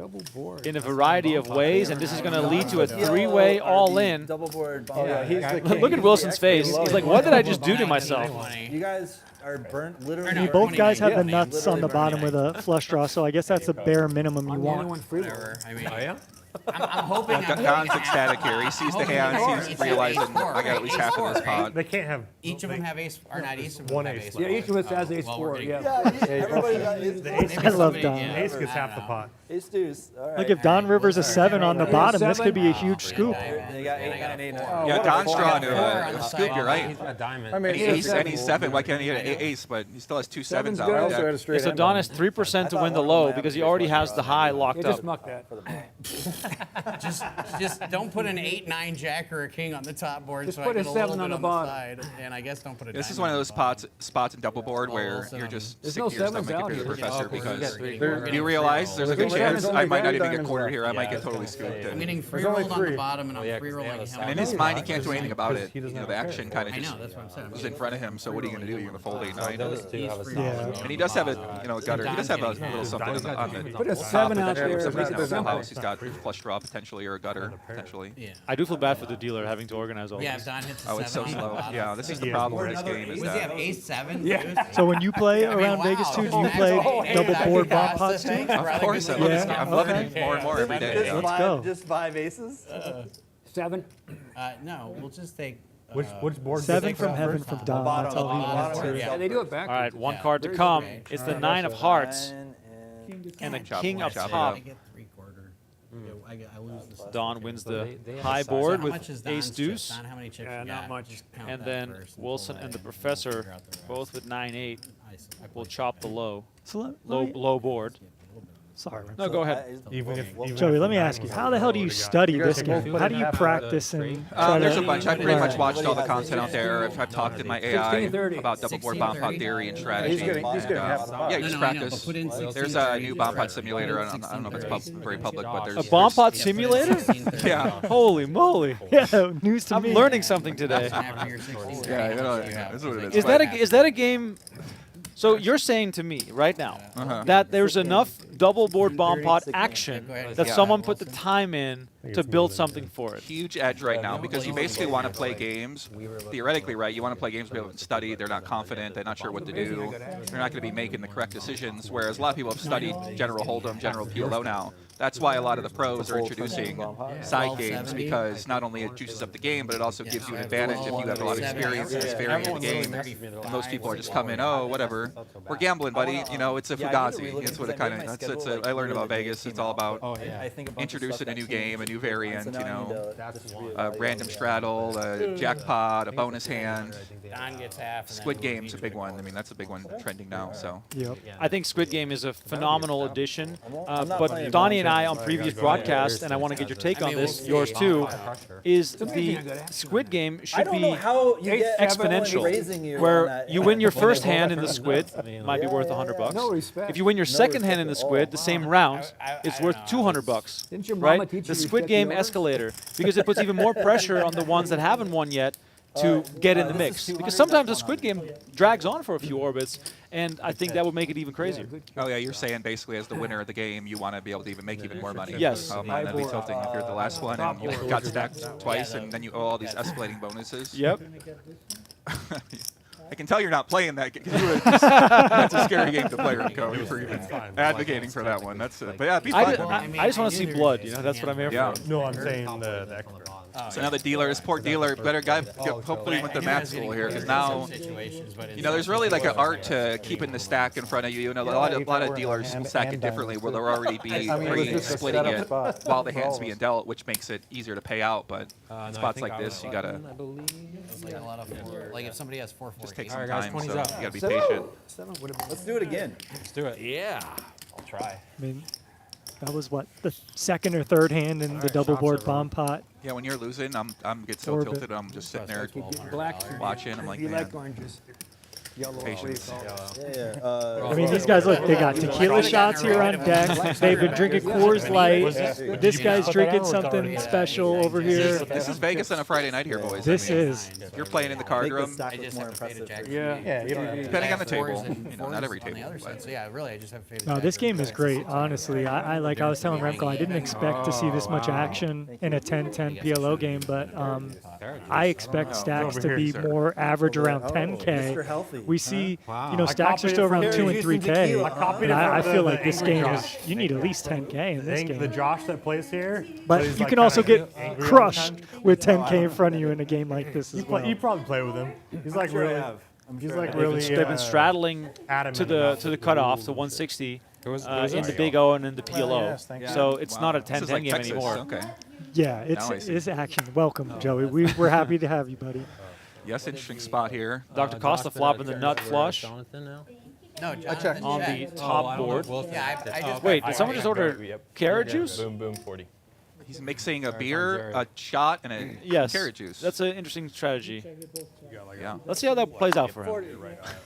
in a variety of ways, and this is going to lead to a 3-way all-in. Double board. Oh, yeah, he's the king. Look at Wilson's face. He's like, what did I just do to myself? You guys are burnt literally. I mean, both guys have the nuts on the bottom with a flush draw, so I guess that's the bare minimum you want. Whatever. I mean, yeah. I'm hoping. Don's ecstatic here. He sees the hands. He's realizing I got at least half of this pot. They can't have. Each of them have ace, or not each of them One have ace ace. left. Yeah, each of us has ace Well, 4. we're Yeah. Everybody got ace. I love Don. Ace gets half the pot. Ace deuce. All right. Look, if Don Rivers a 7 on the bottom, this could be a huge scoop. And you got 8-9, 8-9. Yeah, Don's drawing a scoop. You're right. He's got a diamond. I mean, And he's 7. Why can't he get an ace? But he still has 2 7s out. I also had a Right straight So end Don on has 3% to win the low because he already has the high locked Just up. muck that. Just don't put an 8-9 jack or a king on the top board. Just So put I a get a little 7 on bit the bottom. side, and I guess don't put a. This is diamond one of on those the bottom. spots in double board where Also, you're just There's sick no to your sevens stomach out if you're the here. professor Oh, because getting- you realize there's a good chance I might not even get quartered here. I might Yeah, get totally scooped. I'm getting free only rolled on the 3. bottom, and I'm yeah, free 'cause they rolling have a him. And in his mind, he can't do anything about it. He doesn't have The a pair. action kind of I just know, that's what I'm saying. is in front of him. So what are you going to do? You're going to fold 8-9. Those two have a solid Yeah. draw. And he does have a gutter. He does have a little something on the Put a top 7 of out the there. for some reason There's in the no- house. He's got flush draw potentially or a gutter potentially. Yeah. I do feel bad for the dealer having to organize all Yeah, this. if Don hits a Oh, it's so 7 on the slow. bottom. Yeah, this is the problem with this game is What does he have? that. Ace 7? Yeah. So when you play I mean, around wow. Vegas too, do you Max play all eight, double I board could bomb pass pots the too? thing. Of course, I love this game. I'm loving it more and more every day. Let's go. Just 5 aces? 7. No, we'll just take. Which board? 7 from heaven from Don. That's all he wants bottom, to. yeah. Yeah, they do it back. All right, one card to come. It's the 9 of hearts 9 and the Chop king one, up chop it top. up. I get 3/4. I lose the Don wins the they have high a size. board How with much is Don's ace chips? deuce. Don, how many chips Yeah, you not got? much. Just count And that then first and Wilson pull and the that. professor, Figure out the rest. both with 9-8, I will chop the low. So Low board. Sorry. No, go ahead. Even Joey, if let me nine ask you, was how out, the hell do I you would've got- study You guys this can game? both How do you put it practice and try There's a to bunch. I've pretty much learn? watched all the content out there. I've talked to my AI 16-30. about double board bomb pot theory and strategy. He's getting half the pot. Yeah, No, just no, I know, practice. but put in There's a 16-30. new bomb pot simulator. I don't know if it's very public, but there's A bomb pot Yeah, put in simulator? 16-30. Yeah. Holy moly. Yeah, news to I'm me. learning something today. After your 16-30, Yeah, you know, you have- that's what it is. Is that a game? So you're saying to me right now that there's enough double board bomb pot action that someone put the time in to build something for it. Huge edge right now because you basically want to play games, theoretically, right? You want to play games where people haven't studied, they're not confident, they're not sure what to do, they're not going to be making the correct decisions, whereas a lot of people have studied General Hold'em, General PLO now. That's why a lot of the pros are introducing side games, because not only it juices up the game, but it also gives you an advantage if you have a lot of experience in this variant of the game. And most people are just coming, oh, whatever, we're gambling, buddy. You know, it's a fugazi. That's what it kind of. I learned about Vegas. It's all about introducing a new game, a new variant. You know, a random straddle, a jackpot, a bonus hand. Squid Game's a big one. I mean, that's a big one trending now. So. Yep. I think Squid Game is a phenomenal addition. But Donnie and I on previous broadcasts, and I want to get your take on this, yours too, is the Squid Game should be exponential, where you win your first hand in the Squid, might be worth $100. If you win your second hand in the Squid, the same round, it's worth $200, right? The Squid Game escalator, because it puts even more pressure on the ones that haven't won yet to get in the mix. Because sometimes the Squid Game drags on for a few orbits, and I think that would make it even crazier. Oh yeah, you're saying basically as the winner of the game, you want to be able to even make even more money. Yes. Oh man, that'd be tilting if you're the last one and you got stacked twice, and then you owe all these escalating bonuses. Yep. I can tell you're not playing that because that's a scary game to play, Rico. For even advocating for that one. That's but yeah, it'd be fun. I just want to see blood. You know, that's what I'm here for. No, I'm saying the extra. So now the dealer, this poor dealer, better guy, hopefully went to mat school here, because now, you know, there's really like an art to keeping the stack in front of you. You know, a lot of dealers stack it differently, where they'll already be pre-splitting it while the hand's being dealt, which makes it easier to pay out. But spots like this, you gotta. Like if somebody has 4-4, just take some time. So you gotta be patient. Let's do it again. Let's do it. Yeah. I'll try. I mean, that was what, the second or third hand in the double board bomb pot. Yeah, when you're losing, I'm get so tilted. I'm just sitting there watching. I'm like, man. Patience. I mean, these guys, look, they got tequila shots here on deck. They've been drinking Coors Light. This guy's drinking something special over here. This is Vegas on a Friday night here, boys. This is. You're playing in the card room. Yeah, Depending on the table. You know, not every table. So yeah, really, I just have faith. No, this game is great, honestly. I was telling Remco, I didn't expect to see this much action in a 10-10 PLO game, but I expect stacks to be more average around 10K. We see, you know, stacks just around 2 and 3K. And I feel like this game is, you need at least 10K in this game. The Josh that plays here. But you can also get crushed with 10K in front of you in a game like this as well. You probably play with him. He's like really. He's like really. They've been straddling to the cutoff, to 160 in the Big O and in the PLO. So it's not a 10-10 game anymore. Okay. Yeah, it's action. Welcome, Joey. We're happy to have you, buddy. Yes, interesting spot here. Dr. Costa flopping the nut flush No, I checked. on the top board. Yeah, I just Wait, did someone just order carrot juice? Boom, boom, 40. He's mixing a beer, a shot, and a Yes. carrot juice. That's an interesting strategy. Yeah. Let's see how that plays out for him.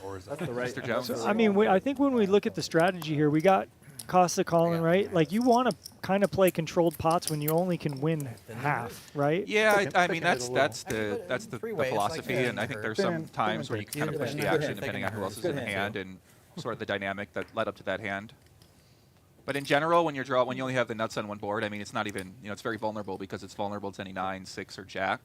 Mr. Jones. I mean, I think when we look at the strategy here, we got Costa calling, right? Like, you want to kind of play controlled pots when you only can win half, right? Yeah, I mean that's the philosophy, and I think there's some times where you can kind of push the action depending on who else is in the hand and sort of the dynamic that led up to that hand. But in general, when you only have the nuts on one board, I mean it's not even, you know, it's very vulnerable because it's vulnerable to any 9, 6, or jack.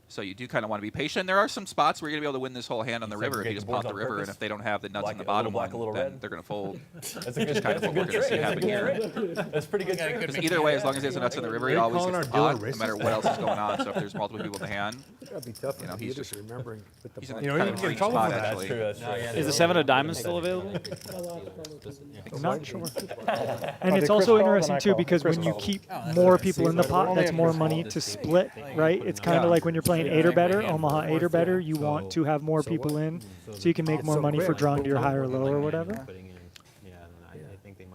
So you do kind of want to be patient. There are some spots where you're going to be able to win this whole hand on the river if you just pop the river, and if they don't have the nuts in the bottom one, then they're going to fold. That's a good, kind of what we're going to see happen here. That's pretty good. Because either way, as long as there's the nuts in the river, he always gets the pot, no matter what else is going on. So if there's multiple people in the hand, you know, he's just remembering. He's in kind of a great spot, actually. Is the 7 of diamonds still available? I'm not sure. And it's also interesting, too, because when you keep more people in the pot, that's more money to split, right? It's kind of like when you're playing 8 or better, Omaha 8 or better, you want to have more people in so you can make more money for drawing to your high or low or whatever.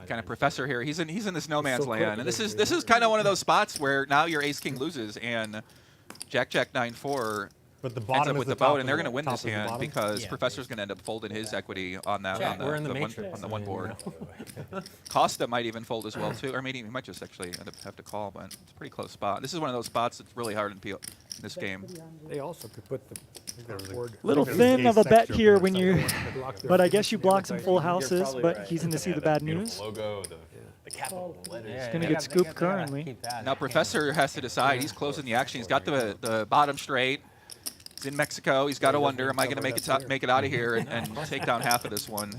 Kind of professor here. He's in this no man's land, and this is kind of one of those spots where now your ace king loses and Jack 9-4 But the ends bottom up is with the the boat, top and they're and going to win top this is the hand bottom? because Yeah. Professor's going to end up folding his equity on that Yeah, we're in the one, matrix, on the I one mean, board. you know. Costa might even fold as well too, or maybe he might just actually end up have to call, but it's a pretty close spot. This is one of those spots that's really hard in this game. They also could put the board. Little There's thin a of a sex bet joke here on when the you, side. but I guess you block some full houses, probably but right. he's going to see the bad news. Logo, the capital letters. Yeah, gonna they get gotta- scooped they gotta currently. keep that. Now Professor has to decide. He's closing the action. He's got the bottom straight. He's in Mexico. He's got to wonder, am I going to make it out of here and take down half of this one?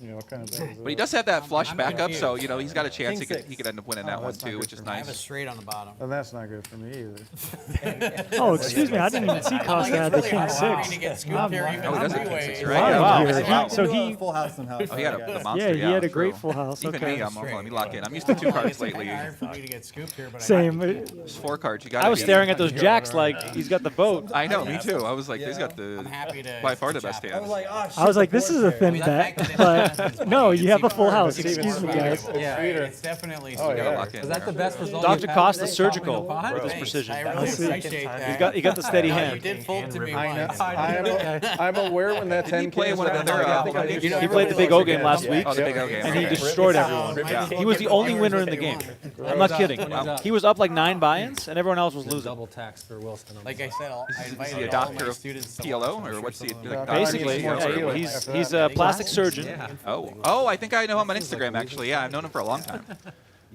You know, what kind of bet is But he that? does have that flush I'm backup, so confused. you know he's got a chance. King He could six. end up winning that one too, which is I have a nice. straight on the bottom. And that's not good for me either. Oh, excuse me, I didn't even see Costa had the Really king hard for me to six. get scooped here even Oh, he on does have king three-way. six, It's right? like, Yeah. Wow. Wow. Wow. So Do a he, full house and house. Oh, he had the monster. yeah, he had a true. great full house. Even Okay. me, let me lock in. I'm used to 2 cards lately. It's hard for me to get scooped here, but Same. There's 4 cards. You got. I was staring at those jacks like he's got the boat. I know, me too. I was like, he's got I'm the happy to. by far the to best chop it. hand. I was like, this is a thin I mean, the bet, fact that it's but no, you have a full house. It's even Excuse me, sweeter. guys. Yeah, it's definitely. Oh, yeah. Lock in Is that there. the best result? Dr. you've had Costa today? surgical Topping the pot? with his Thanks. precision. I I really see. appreciate that. You got the steady You hand. did fold to me I know, once. I'm aware when that Didn't he 10 play came one of out, their, I think I he did- He played the Big O game last week, Oh, the Big O game. and he okay. destroyed Yeah. everyone. Yeah. He was the only winner in the game. I'm not kidding. He was up like 9 buy-ins, and everyone else was losing. Double tax for Wilson. Like I said, I Is invited he a all doctor my of students. to PLO, watch. or I'm what's sure he? some of them- Like, Basically, More yeah, healing he's after he's that. a plastic surgeon. Yeah. Oh, I think I know him on Instagram actually. Yeah, I've known him for a long time.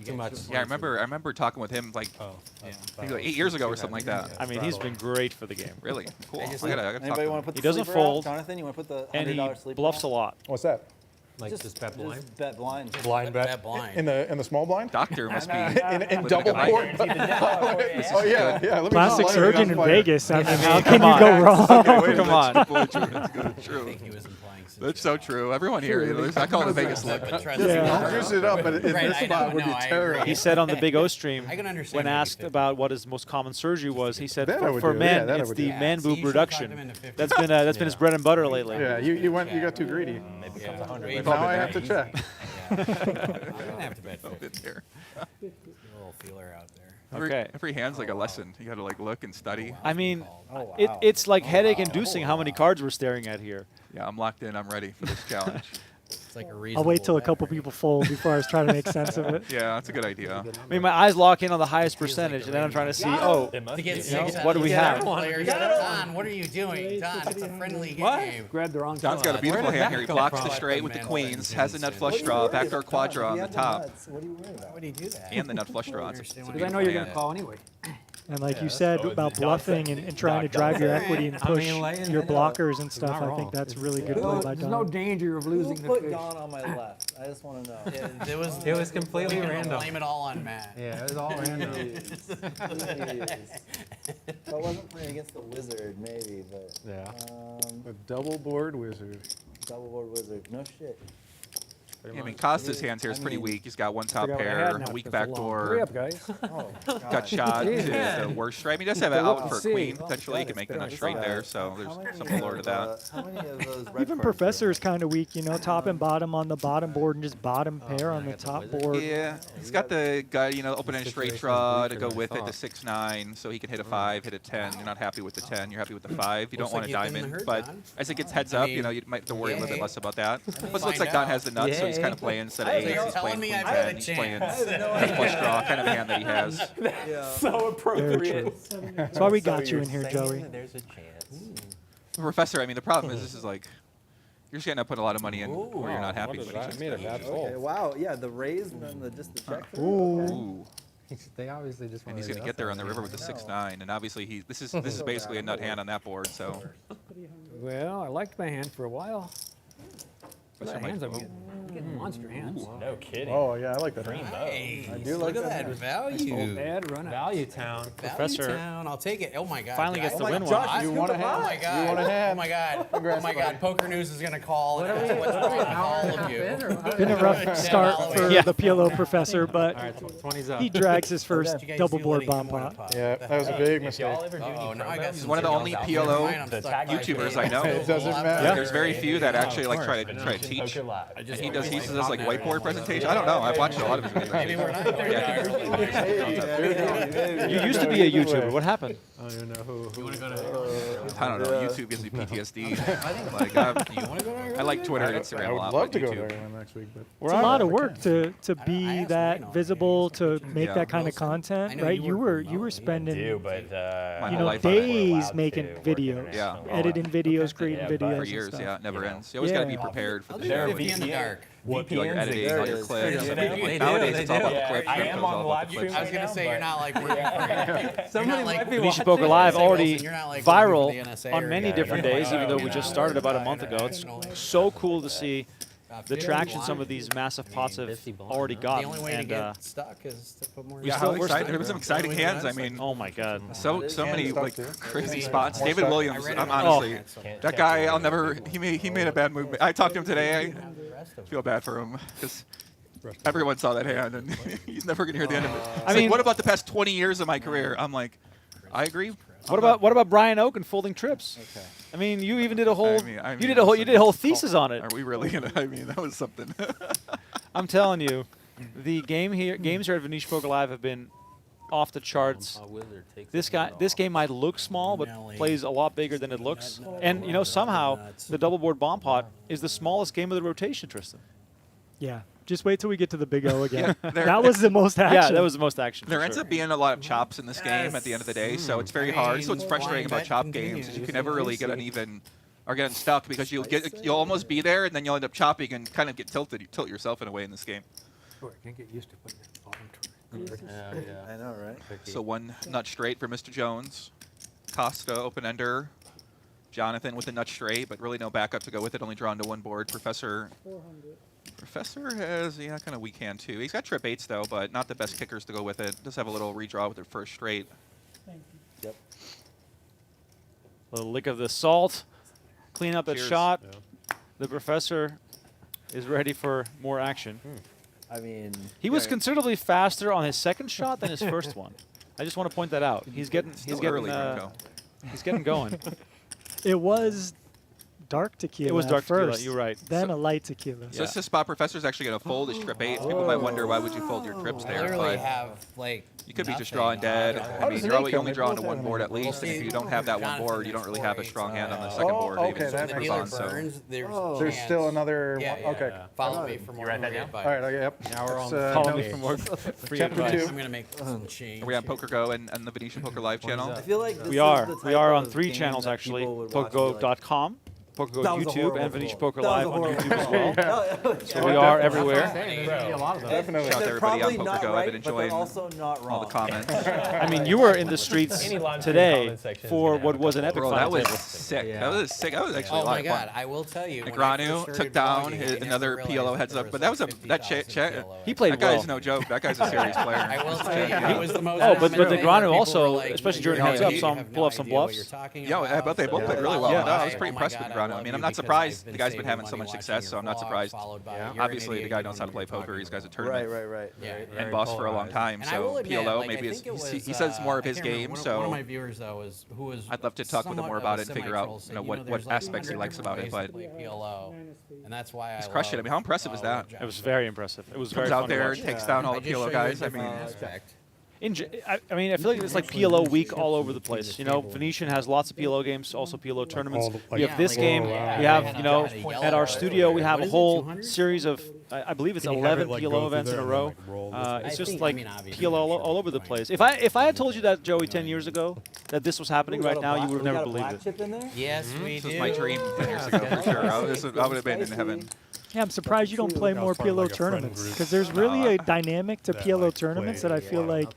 Too much. Yeah, I remember talking with him like maybe like 8 years ago or something like that. I mean, he's been great for the game, Really cool. I Just- gotta talk Anybody to want him. to put He the doesn't sleeper out? fold, Jonathan, you want to put the and he $100 sleeper bluffs a out? lot. What's that? Like just bet blind. Just bet blind. Blind bet. Bet blind. In the small blind? Doctor must be In living a double good life. court? Oh, yeah, yeah. let me Plastic just let it surgeon in on fire. Vegas. I mean, how come can you on. go wrong? Come on. That's true. He was implying That's so true. Everyone here, I call it a Vegas look. But trust Yeah. me, Juice it up, but in Right, this I spot know, would be no, I terrible. He said on the Big O stream, I can understand when what he asked said. about what his most common surgery was, he said That I would for do. men, Yeah, that I it's would the do. Yeah, man so you boob should talk him reduction. into 50. That's been his bread and butter lately. Yeah, you got too greedy. Yeah. Now I have to check. I'm gonna have to bet 50. There. A little feeler out there. Okay. Every hand's like a lesson. You gotta like look and study. I mean, Oh, it, wow. it's like headache-inducing how many cards we're staring at here. Yeah, I'm locked in. I'm ready for this challenge. It's like a I'll reasonable wait till a bet, couple right? people fold before I try to make sense of it. Yeah, that's a good idea. I mean, my eyes lock in on the highest percentage, and then I'm trying to see, oh, To get know, six out what do of we the have? players. Don, what are you doing? Don, it's a friendly game. Grabbed the wrong John's got a beautiful hand here. He blocks the straight with the queens, has a nut flush draw, backdoor quadra on the top, What are you worried about? Why would he do that? and the nut flush draw. It's a Because Because I know you're going to hand. call anyway. And like you said about bluffing and trying to drive your equity and push your blockers and stuff, I think that's really good play by There's no Don. danger of Who losing the put fish. Don on my left? I just want to know. It was completely we can random. Blame it all on Matt. Yeah, it was all random. Please. If I wasn't playing against the wizard, maybe, but Yeah. The double board wizard. double board wizard. No shit. I mean, Costa's hands here is pretty weak. He's got one top Forgot what I pair, had a now weak for so long. Hurry backdoor, up, guys. Oh, got shot to the worst straight. I mean, he does have an Look out and for a see. queen. Oh, Potentially, he God, can make it's the nut been- straight it's there, been- so how there's many some lore to of, that. How many of those red Even cards Professor are is kind of weak, you know, top and bottom on the bottom board and just bottom pair on the top board. Yeah, he's got the guy, open-end straight situation's draw to weaker go than I with it, the thought. 6-9, so he can hit a 5, hit a 10. You're not happy with the 10, you're happy with the 5. You don't Looks want a like you've been diamond, hurt, but Don. as it gets heads I up, mean, you might have to worry a little bit yay. less about that. Plus, it looks find like Don out. has the nuts, so he's kind of Yay. playing instead of So eights, you're he's telling playing me queen I've had 10, a he's playing chance. flush draw, kind of a hand that he has. Very true. That's why we got you in here, Joey. There's a chance. Professor, I mean, the problem is this is like, you're just going to put a lot of money in or you're not happy. What is but that? he's just- I made a bad Okay, fold. wow, yeah, the raise and then just the check. Ooh. Ooh. They obviously just And want he's to going to get there on the river with the 6-9, and obviously this is basically a nut hand on that board, so Well, I liked my hand for a while. Professor What might hands I'm fold. getting? I'm getting monster hands. No kidding. Oh, yeah, I like that. Nice. I do like Look at that. that value. Bad run out. Value town. Professor Value Town, I'll take it. Oh my God. finally guys. gets to win one. Josh, You want a Oh hand? my God. You want a hand? Oh my God. Congrats, Oh my buddy. God. Poker News is gonna call. What's all of you? Been a rough start for Yeah. the PLO Professor, but All right, 20's up. he drags his first You guys double do board letting him bomb win a pot. Yeah, that was a big mistake. Y'all ever do Oh, any now I got promos? He's one of the only PLO YouTubers YouTubers I know. It doesn't matter. There's very few that actually like try to teach. Poker Live. And he because he uses this like whiteboard presentation. I don't know. I've watched a lot of his videos. Maybe we're not going there. You used to be a YouTuber. What happened? I don't even know who. I don't know. YouTube gives me PTSD. Like, I like Twitter and Instagram I a would lot. love but to go YouTube. there next week, but It's a lot of work to be asked that Reno. visible, to make Yeah. that kind of Wilson, I content, know right? you You work were remotely. spending But My you whole know life on it. days making videos, Yeah. editing videos, creating Yeah, but- videos For and years, stuff. yeah, it never ends. You always got to be Yeah. prepared for the There show. would be in the dark. What you're editing, There all it your is. clips. They do. Nowadays, it's all about the Yeah, clips. I Crypto's am all on the about live the stream clips. I was gonna say you're not like working for Somebody like might be Venetian watching. Poker Live Wilson, already you're not, like, working for viral the NSA on or many anything. different days, even though we just started about a month ago. It's so cool to see the traction some of these massive pots have already The gotten. only way to And get stuck is to put more. Yeah, still- how we're exciting. still- There were some exciting hands. I mean, oh my God. so many like crazy spots. More David stuff. Williams. I read I'm it. honestly Oh. that guy. I'll never. He made a bad move. I talked to him today. I feel bad for him because everyone saw that hand, and he's never gonna hear the end of it. I I mean- mean, what about the past 20 years of my career? I'm like, I agree. What about Brian Oak and folding trips? Okay. I mean, you even did a whole I mean, you did a whole listen, thesis on it. Are we really gonna? I mean, that was something. I'm telling you, the games here at Venetian Poker Live have been off the charts. This game might look small, but plays a lot bigger than it looks. And you know, somehow the double board bomb pot is the smallest game of the rotation, Tristan. Yeah, just wait till we get to the Big O again. Yeah, there- That was the most action. Yeah, that was the most action. There for ends sure. up being a lot of chops in this game at the end of the day, so it's very hard. So what's frustrating about chop games is you can never really get uneven or get unstuck because you'll almost be there and then you'll end up chopping and kind of get tilted. You tilt yourself in a way in this game. I can't get used to putting that bottom card. I know, right? So one nut straight for Mr. Jones. Costa open ender. Jonathan with a nut straight, but really no backup to go with it. Only drawn to one board. Professor has kind of weak hand too. He's got trip eights though, but not the best kickers to go with it. Does have a little redraw with their first straight. Yep. Little lick of the salt, clean up that Cheers. shot. The professor is ready for more action. I mean, He was considerably faster on his second shot than his first one. I just want to point that out. He's getting early, Bronco. he's getting going. It was dark tequila. It was at dark tequila, first, you're right. Then a light tequila. So this is spot Professor's actually going to fold his trip eights. People might wonder why would you fold your trips there, Literally but have like. you could be just nothing. drawing dead. How I does mean, an you're eight only come? drawing to Both one have board an at least, and if you don't have that one board, you don't really have a strong hand on the second board. Oh, Even okay, that if makes it's on, Dealer so. burns. There's, There's chance. still another Yeah, one. yeah, Okay. yeah. Follow me for more. write that down? advice. All right. Okay. Yep. now we're on. Follow no- me for more free Chapter advice. two. I'm gonna make some change. Are we on Poker Go and the Venetian Poker Live channel? I feel like this We is are. the We type are on of 3 game channels that actually. people would watch and be like, PokerGo.com, PokerGo "That was a YouTube, horrible and Venetian pool. Poker That was Live a on horrible YouTube as pool." well. So we are everywhere. Definitely. Shout out to They're everybody on probably not PokerGo. I've right, been but they're enjoying also not wrong. all the comments. I mean, you were in the streets Any live stream today comment section is for gonna what have a was an couple epic Bro, that final was table. sick. Yeah. That was sick. That was actually Oh a lot my of God! fun. I will tell you. when I Negranu first took started down vlogging, I never another realized PLO that heads there up, was but that was a like that 50,000 chat. PLO He played That guy's well. no joke. That guy's a serious player. I will tell you, it was the most. Oh, but common thing where Negranu people also, were like, especially "You're during an heads up, idiot, saw you him have pull no off some idea what bluffs. you're talking Yeah, about." but they both played really well. Yeah. No, I was Oh pretty my impressed God, with I Negranu. love I mean, you I'm not because surprised. I've The guy's been saving having money so much watching success, your so I'm not vlogs, surprised. followed by, "You're an Obviously, the idiot, guy you knows don't how to know play what you're poker. talking He's guys a Right, tournament right, right. Yeah. and boss for a long time. And I will So admit, PLO like, I maybe think it was, he says more of I his can't remember, game. one of So my viewers though who was I'd love to talk with him more somewhat about of it a and figure out semi-troll, said, what there's like aspects he 100 likes about it. different But ways to play PLO, and that's why he's I crushed it. I love, mean, how impressive is that? It was very impressive. It was very Comes fun out to there watch. and takes down all the I just show PLO you a guys. I different mean, aspect. I mean, I feel like it's like PLO week all over the place. You know, Venetian has lots of PLO games, also PLO tournaments. all the- We have like, this all game. around. We have, Yeah, you know, yeah. at our studio, we have What a is it, whole 200? series of, I believe it's Can you have 11 it, like, PLO go through events in there a and row. then, like, roll this It's I just think- like I mean, obviously, PLO I'm sure all over the it's place. If I had told you that, Joey, 10 years ago, that this was happening right now, you would have never believed it. Chip in there? Yes, we this do. was my dream 10 years ago for sure. I would have been in heaven. Yeah, I'm surprised you don't play That more was part of, PLO like, a friend tournaments group. because there's really a dynamic to that, PLO like, tournaments play that I feel a lot. like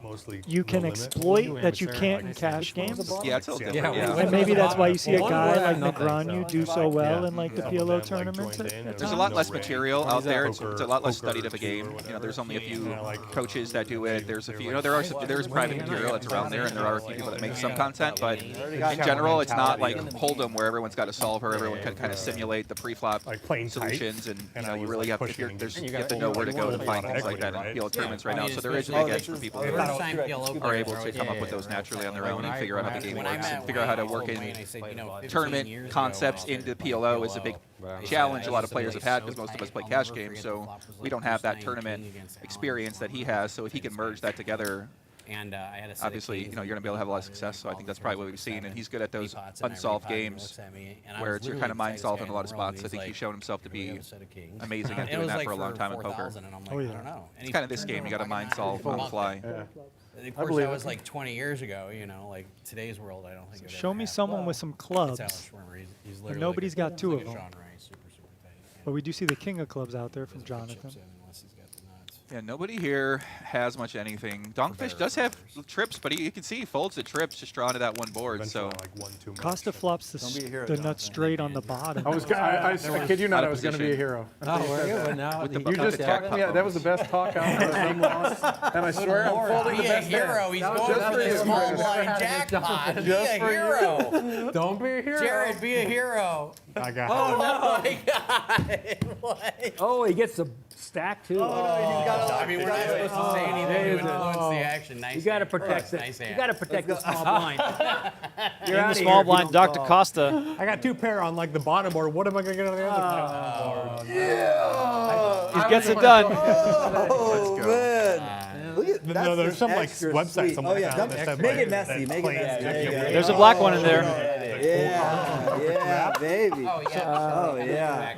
Mostly you can no limit. exploit that you can't in cash games. Yeah, it's a little different. Yeah, Yeah. And maybe that's why you see a One guy word, like nothing, Negranu so. do so well Yeah. in like the Some of PLO them, like, tournaments. joined in, At There's a no lot less range. material out there. It's Poker- a lot less poker studied of a 2 game. or You know, whatever. there's only a few Yeah, like, coaches that do it. There's a few. You know, they're there's private material that's around there, and there are a few people that make some content. But in general, it's not like Hold'em where everyone's got to solve her. Everyone can kind of simulate the pre-flop Like playing tight, solutions, and you and know, I you was, really like, have if pushing you and have to know where to go to find things like that in Right? PLO tournaments right I now. mean, So there is a especially big edge for people. We're There. time PLO are players able to always come up like, with those naturally on their own and I- figure out how the game when I works met and figure out how to Wayne, work Wayne, I in said, 15 years tournament ago, concepts I said, into PLO is a big challenge a lot of players have had because most of us play cash games, so we don't have that tournament experience that he has. So if he can merge that together, and I had a set of obviously, kings you're going to be able to have a lot of success. So I think that's probably what we've seen, and he's good at those unsolved games where it's kind of mind solved in a lot of spots. I think he's shown himself to be amazing at doing that for a long time in poker. Oh yeah. I don't know. It's kind of this game. You got to mind solve on the fly. Of course, that was like 20 years ago. You know, like today's world, I don't think. it Show ever me happened. someone with some clubs. It's Alex Schwimmer. He's But literally nobody's like a got two of them. genre. He's super tight. But we do see the king of clubs out there from Jonathan. Unless he's got the nuts. Yeah, nobody here has much anything. Donkfish does have trips, but you can see he folds the trips just drawn to that one board. So Like 1, 2 minutes. Costa flops the nuts straight on the bottom. I kid you not, I was going to be a hero. Oh, were you? But now With the You just talked me. That was the best talk out of so long. And I swear I'm folding the Be a best hero. hand. He's Just going for for the you. small blind jackpot. Be Just a for you. hero. Don't be a hero. Jared, be a hero. I got Oh my God. What? Oh, he gets a stack too. I mean, we're not supposed to say anything to influence the action. Nice. You got to hand. protect it. Nice You hand. got to protect the small blind. You're In out the of small here if you blind, don't Dr. call. Costa. I got 2 pair on like the bottom board. What am I gonna get on the other board? He gets it done. Oh, man. Look at, No, there's just some like extra websites. sweet. Someone Oh, yeah. found that said, Make like, it messy. that Make it plain messy. There you go. There's a black one in there. Yeah, yeah, baby. Oh yeah. Oh, yeah.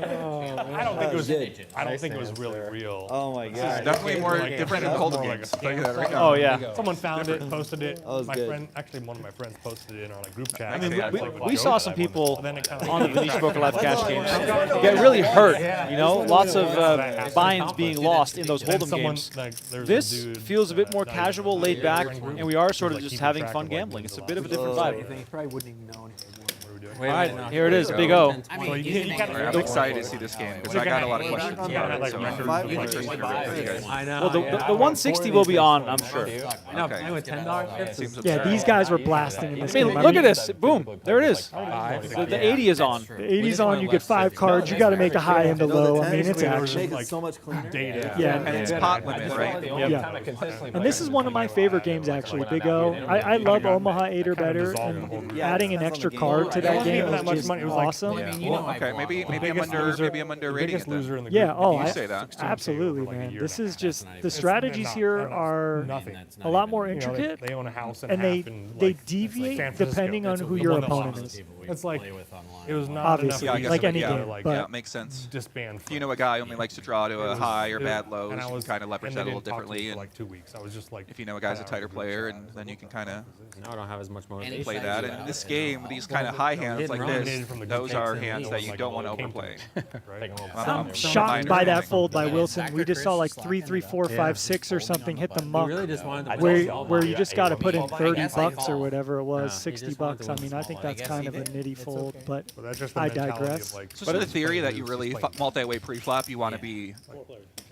I don't think it was. Good. I don't think it was really real. Oh, my God. definitely more Like, different in that's Hold'em more like games. a I'll tell you that right now. Oh, yeah. Someone found it, posted it. was My good. friend, actually one of my friends posted it in our like, group chat. I mean, Yeah, we saw some people And then it kinda on the Venetian Poker Live cash games Yeah. get really hurt. You know, lots of binds being lost in those then Hold'em someone, games. like, there's a This dude, feels a bit more not casual, even- laid back, friend group, and we are sort of like, just keeping having track fun of, like, gambling. wins It's a a bit of a different lot. vibe. He probably wouldn't even know. All right, here it is, Big O. I So mean, you you can- can All right, I'm excited to see this game because I got a lot of questions Yeah, about it. like So record- I'm like, interested in what you guys. I know. Well, the 160 will be on, I'm sure. No, Okay. playing with $10 chips Seems is Yeah, absurd. these guys were blasting in this I mean, game. look at this. Boom. There it is. $5. The 80 is on. The 80's on, you get 5 cards. You got to make a high and a low. I mean, it's action. Makes it so much cleaner. data. Yeah. And it's pot limit, right? And this is one of my favorite games, actually, Big O. I love Omaha 8 or better, and Yeah, adding an depends on extra the game. card to It that wasn't game even that was much just money. It was like- awesome. I mean, you know, Okay, maybe I'm underrating Biggest it loser then. in the group. Yeah, oh, You I, say that. absolutely, like a man. year This and a is just, the It's strategies not- here they're not- are nothing. a lot more You know, intricate, they own a house and, and a half in, they like, San deviate Francisco. depending on It's who the your one that opponent lost. is. It's like it was not Obviously, Yeah, I enough. guess like any yeah, game, like, Yeah, but it makes sense. disband. If you know a guy only likes to draw to a high or bad lows, and I you can was kind of leverage and that a they little didn't talk to me differently. for And like 2 weeks. I was just like, if you know a guy's a tighter player, and then you can kind of Now I don't have as much motivation. play that. And in this game, these kind of high hands like this, Eliminated from the group those games are and hands no that one, you like, don't want to came to overplay. right? I'm I'm shocked by that minor. fold by Wilson. We just saw like 3, 3, 4, 5, 6 or something hit the He muck, really just wanted to where you just got to put in 30 guess I bucks or call. whatever it was, Yeah, he 60 just wanted bucks. to I win mean, I small. think I that's guess kind he of a did. nitty fold, but So that's just the I mentality digress. Of like, So in the theory that you really multi-way pre-flop, you want to be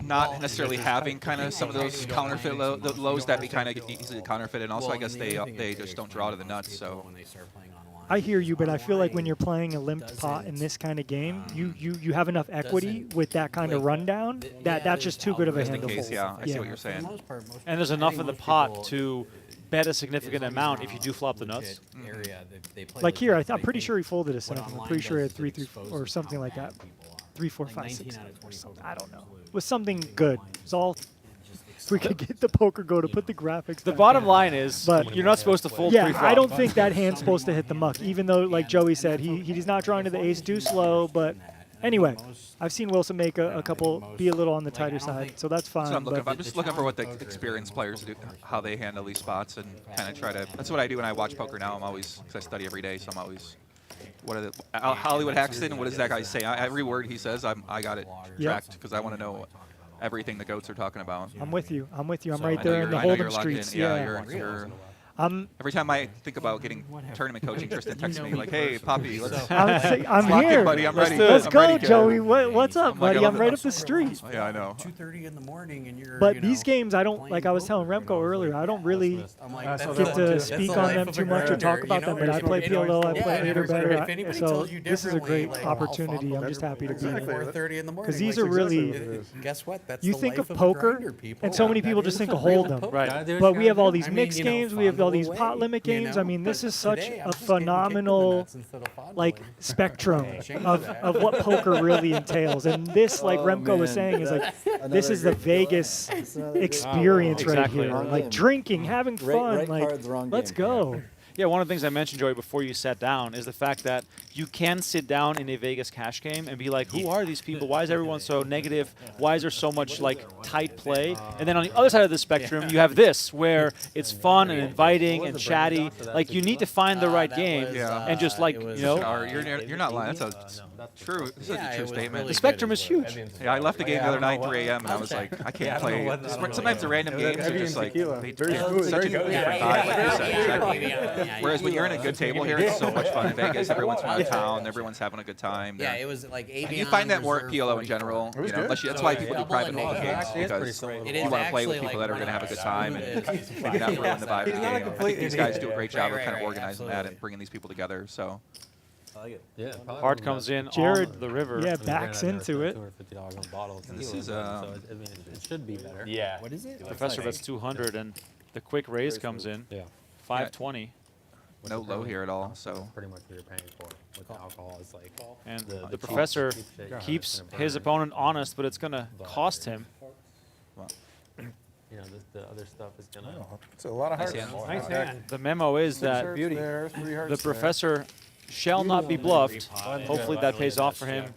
not necessarily having kind of some of those counterfeit the lows that be kind of easily counterfeit, and also I guess they just don't draw to the nuts. So I hear you, but I feel like when you're playing a limped pot in this kind of game, you have enough equity with that kind of rundown that's just too good of a in hand the to case, fold. yeah, I see what you're saying. And there's enough in the pot to bet a significant amount if you do flop the nuts. Like here, I'm pretty sure he folded a 7. I'm pretty sure he had 3, 3, or something like that. 3, 4, 5, 6, 7 or something. I don't know. It was something good. It's all. If we could get the poker go to put the graphics. The back bottom in. line is But- you're not supposed to fold Yeah, pre-flop. I don't think that hand's supposed to hit the muck, even though, like Joey said, he's not drawing to the ace deuce low. But anyway, I've seen Wilson make a couple be a little on the tighter side, so that's fine. So I'm looking. but I'm just looking for what the experienced players do, how they handle these spots, and kind of try to. That's what I do when I watch poker now. I'm always, because I study every day, so I'm always. What are the Hollywood Haxton? What does that guy say? Every word he says, I got it tracked because I want to know everything the goats are talking about. I'm with you. I'm with you. I'm So right I know there in the I know you're Hold'em locked in. streets. Yeah, Yeah. you're Every time I think about getting tournament coaching, Tristan texts me like, "Hey, Poppy, let's I'm lock here. in, buddy. I'm ready. Let's I'm go, ready, kid." Joey. What's up, I'm like, buddy? I'm right up the street. Yeah, I know. 2:30 in the morning, and you're. But these games, I don't, like I was telling Remco earlier, I don't really I'm like, That's that's get the- to that's speak the on life them of too a much or grinder, talk about them, but I play PLO, I play Ader better. If anybody So tells you this is a great differently, like, opportunity. I'm just happy to be Exactly. here. 4:30 in the morning. Because these like, are really, guess what? That's you the think life of a poker, grinder, people. and so many people just think of Hold'em. Right. But we have all these I mean, mixed you know, games, we have all these fondle pot away, limit you games. I know, mean, this but is such today, a I'm just gonna kick the phenomenal, nuts instead of fondling. like, spectrum Change of that. what poker really entails. And this, like Remco was saying, is like, this is the Vegas experience right Exactly. here. Wrong Like game. drinking, having fun, Right like, cards, wrong let's game. go. Yeah, one of the things I mentioned, Joey, before you sat down is the fact that you can sit down in a Vegas cash game and be like, who are these people? Why is everyone so negative? Why is there so much, like, tight play? And then on the other side of the spectrum, you have this, where it's fun and inviting and chatty. Like, you need to find the right that game was, and just, like, it you was, know, You're not lying. That's true. This is Yeah, a it true was statement. really the spectrum good is is what- huge. Yeah, I left the game the other night, know 3 a.m., and I I'll was check. like, I I can't don't know play. what that is. Sometimes the random games are heavy just in like, tequila. they Very have smooth, such very a good. different Yeah, vibe, like you said. Exactly. Yeah, Whereas when you're in a good table here, it's so much fun in Vegas. Everyone's from out of town. Everyone's having a good time. Yeah, They're- it was like and Avion you find that more at Reserve PLO in 44. general. It was You know, good. unless that's So why it's people do double private and hold naked. games Actually, it's pretty because similar. It you is want to play with actually people like that are going to have a good time and Yeah. maybe not ruin the vibe of the It's not game. I think completely these guys do a negative. great job of Right, kind of right, organizing that absolutely. and bringing these people together. So I like it. Yeah, probably Hart one of comes the in best. on Jared- the river. Yeah, I mean, backs granted, I into never it. spent $250 on a bottle of And this tequila, is, so I mean, it should be better. Yeah. What is it? Professor bets 200, and the quick raise comes in, Yeah. 520. no low here at all. So Pretty much what you're paying for with alcohol is like. And the the cheap- professor cheap shit keeps that's gonna his burn. opponent honest, but it's going to cost him. You know, the other stuff is gonna. It's a lot of Nice hearts. hand. Nice hand. The memo is that Beauty. There, 3 hearts the there. professor shall not be bluffed. Hopefully that pays off for him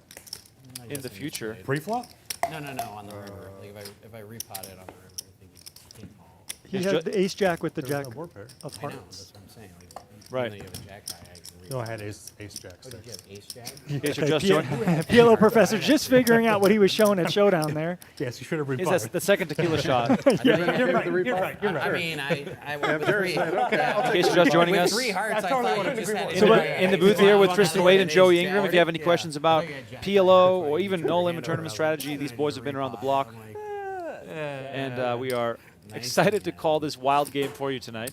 in the future. Pre-flop? No, on the river. Like if I repot it on the river, I think it's king call. He It's had ju- the ace jack with the There's jack no board pair. of I know, hearts. that's what I'm saying. Like, Right. Even though you have a jack high, I can repot. No, I had ace jack Oh, did you six. have ace jack? Yes, you're just joining. PLO Professor just figuring out what he was showing at Showdown there. Yes, you should have Is repotted. that the second tequila shot? You're right. You're right. I mean, I went with three. In case you're just joining With us. 3 hearts, I totally thought what you it just had was. ace So jack. in the booth here with Tristan Wade and Joey Ace Ingram, if jack. you have any questions about Yeah. PLO or even no limit tournament strategy, these boys have been around the block, and we are excited to call this wild game for you tonight.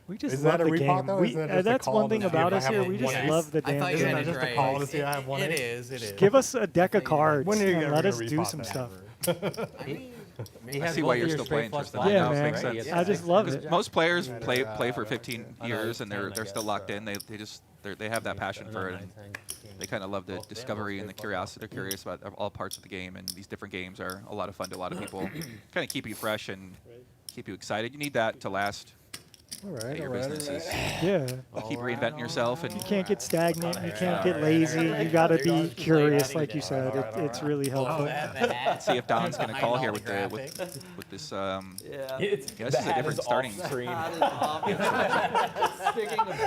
We just Is love that a the repot, game. though? We, Isn't that just a that's call one to thing see if about I us have here. a We just one ace? love the I damn thought you Isn't had that game. it just a right. call to see I have one It ace? is, it is. Give us a deck of cards When are you and gonna let us do repot some that? stuff. I see why you're still playing, Tristan. Yeah, No, it man. makes sense. I just love it. Most players play for 15 years and they're still locked in. They have that passion for it. And they kind of love the discovery and the curiosity. They're curious about all parts of the game, and these different games are a lot of fun to a lot of people. Kind of keep you fresh and keep you excited. You need that to last All at right, your all right, businesses. Yeah. Keep reinventing yourself, and You can't get stagnant. You can't get lazy. You got to be curious, like you said. It's really helpful. see if Don's going to call here with this. It's Yeah, this is a different starting.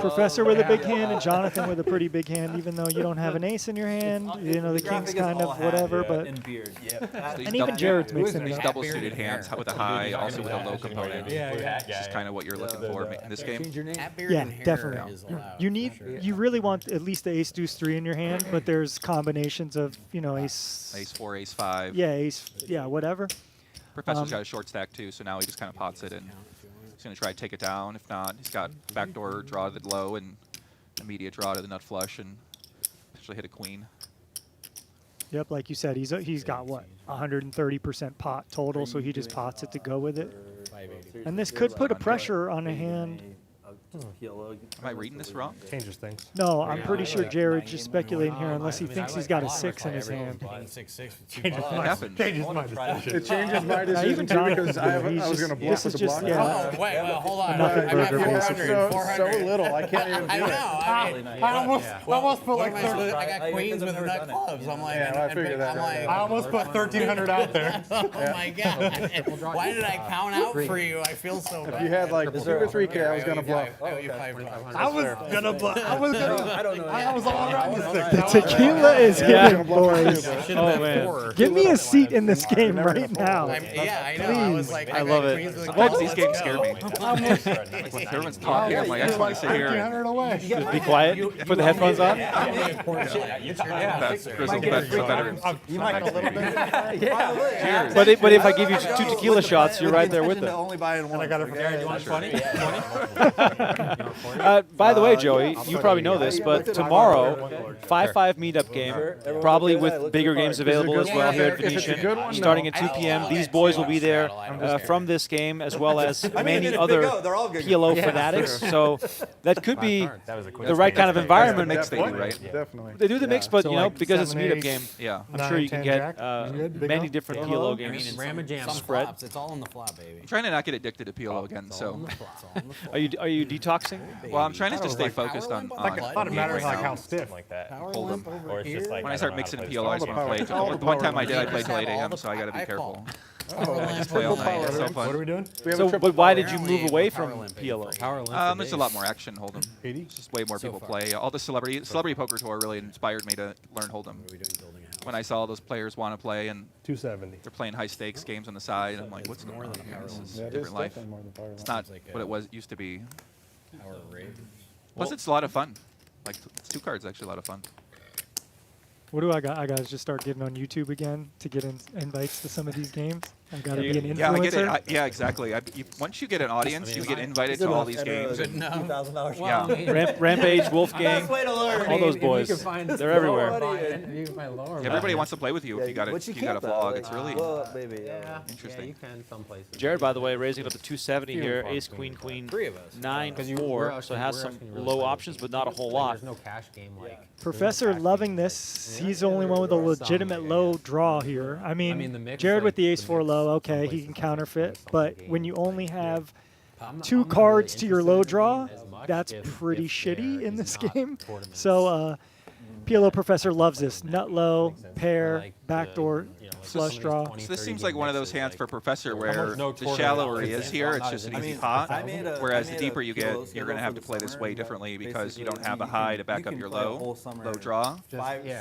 Professor with a big hand and Jonathan with a pretty big hand, even though you don't have an ace in your hand. You know, the king's kind of whatever, but. And beard. And even Jared's mixing These it up. double suited hands with a high, also with a low component. Yeah. This is kind of what you're looking for in this game. At beard Yeah, and hair definitely. is allowed, You for need, sure. you really want at least the ace deuce 3 in your hand, but there's combinations of, you know, Ace 4, Ace 5. yeah, ace, yeah, whatever. Professor's got a short stack too, so now he just kind of pots it and he's going to try to take it down. If not, he's got backdoor draw to the low and immediate draw to the nut flush and actually hit a queen. Yep, like you said, he's got what, 130% pot total, so he just pots it to go with it. 580. And this could put a pressure on a hand. Am I reading this wrong? Changes things. No, I'm pretty sure Jared's just speculating here, unless he thinks he's got a 6 in his hand. 6 with 2 Changes bucks. What happened? Changes my decision. It changes my Now, decision even too Jonathan, because he's I was just- going to block this with is the just, block. yeah. Oh, wait, well, hold on. Nothing I got burger, 400, so little. I can't even do I it. know. I mean, I almost put what like am I supposed to- I got I- queens with I've never nut done it. clubs. I'm like, Yeah, well, I figured that I'm out. like, I almost put 1,300 out there. oh my god! Why did I count out for you? I feel so bad. If you had like 2 or 3K, I was going to bluff. I owe you $5. I was gonna. I don't know. I was all around the stick. The tequila is hitting, boys. Oh, man. Give me a seat in this game right now. Yeah, I know. I was like, I love it. Sometimes these games scare me. Like when everyone's talking, I'm like, I just want to sit here and away. Just be quiet. Put the headphones on. that's Grizzle bet for better. You might know a little bit. Cheers. But if I give you 2 tequila shots, you're right there with them. Only buying one. I got it from Jared, you want 20? By the way, Joey, you probably know this, but tomorrow, 5-5 meetup game, probably with bigger games available as well here at Venetian, starting at 2 p.m. These boys will be there from this game, as well as many other PLO fanatics. So that could be the right kind of environment. Mix they do, right? Definitely. They do the mix, but So you know, like because it's a 7, meetup 8, game, Yeah. I'm sure you can 9, 10 get jack. You good? Big many up? different Yeah. PLO I mean, games. Ram and jam. Some spread. flops. It's all in the flop, baby. I'm trying to not get addicted to PLO again, so. Are you detoxing? Well, I'm trying to just stay like focused on power Like, limp I on thought it mattered right like now. how stiff. like that. Power Hold limp them. over Or it's just here. like When I don't start know mixing how to PLO, I just want to play. All The the one power time I did, I limits. played till 8 All a.m., the- so I got to be I careful. call. Just play all night. It's so What are fun. we doing? We have So, a triple but why did you Apparently, move away power from limp PLO? Power limp. There's a lot more action Hold'em. 80? Just way more people far. play. All the celebrity poker tour really inspired me to learn Hold'em. When I saw those players want to play and 270. they're playing high stakes games on the side, I'm like, what's going on here? This is Yeah, a it is different life. definitely more than power. It's not like what it was used to be. Power rate. Plus, it's a lot of fun. Like, it's 2 cards actually a lot of fun. What do I got? I got to just start getting on YouTube again to get invites to some of these games. I got to be an influencer. Yeah, I get it. Yeah, exactly. Once you get an audience, you get invited to all these games. Good enough. $2,000. Yeah. Rampage, Wolfgang, Way to learn. all those boys. They're everywhere. Everybody wants to play with you if you got a vlog. It's really Well, baby. interesting. You can some places. Jared, by the way, raising up to 270 here. Ace, queen, queen, Three of us. 9-4. So has some low options, but not a whole lot. There's no cash game like. Professor loving this. He's the only one with a legitimate low draw here. I mean, the mix, Jared like, with the the ace-4 mix, low, some okay, he places can have counterfeit. some But game. when you only have I'm 2 not cards really to your low interested draw, as much that's if pretty there shitty in is this not game. tournaments. So PLO Professor loves this. Nut low, pair, Like the, backdoor, you know, like flush some of these draw. 20, So this 30 seems game like one of those mixes, hands like, for Professor there's where almost no the tournament shallower he options. is here, Well, it's not just an as easy easy. pot. I Whereas the made deeper a you PLO get, you're schedule going to have for to the play this summer, way but differently because you don't basically have a you high can- to back you up can your play a whole low summer, draw.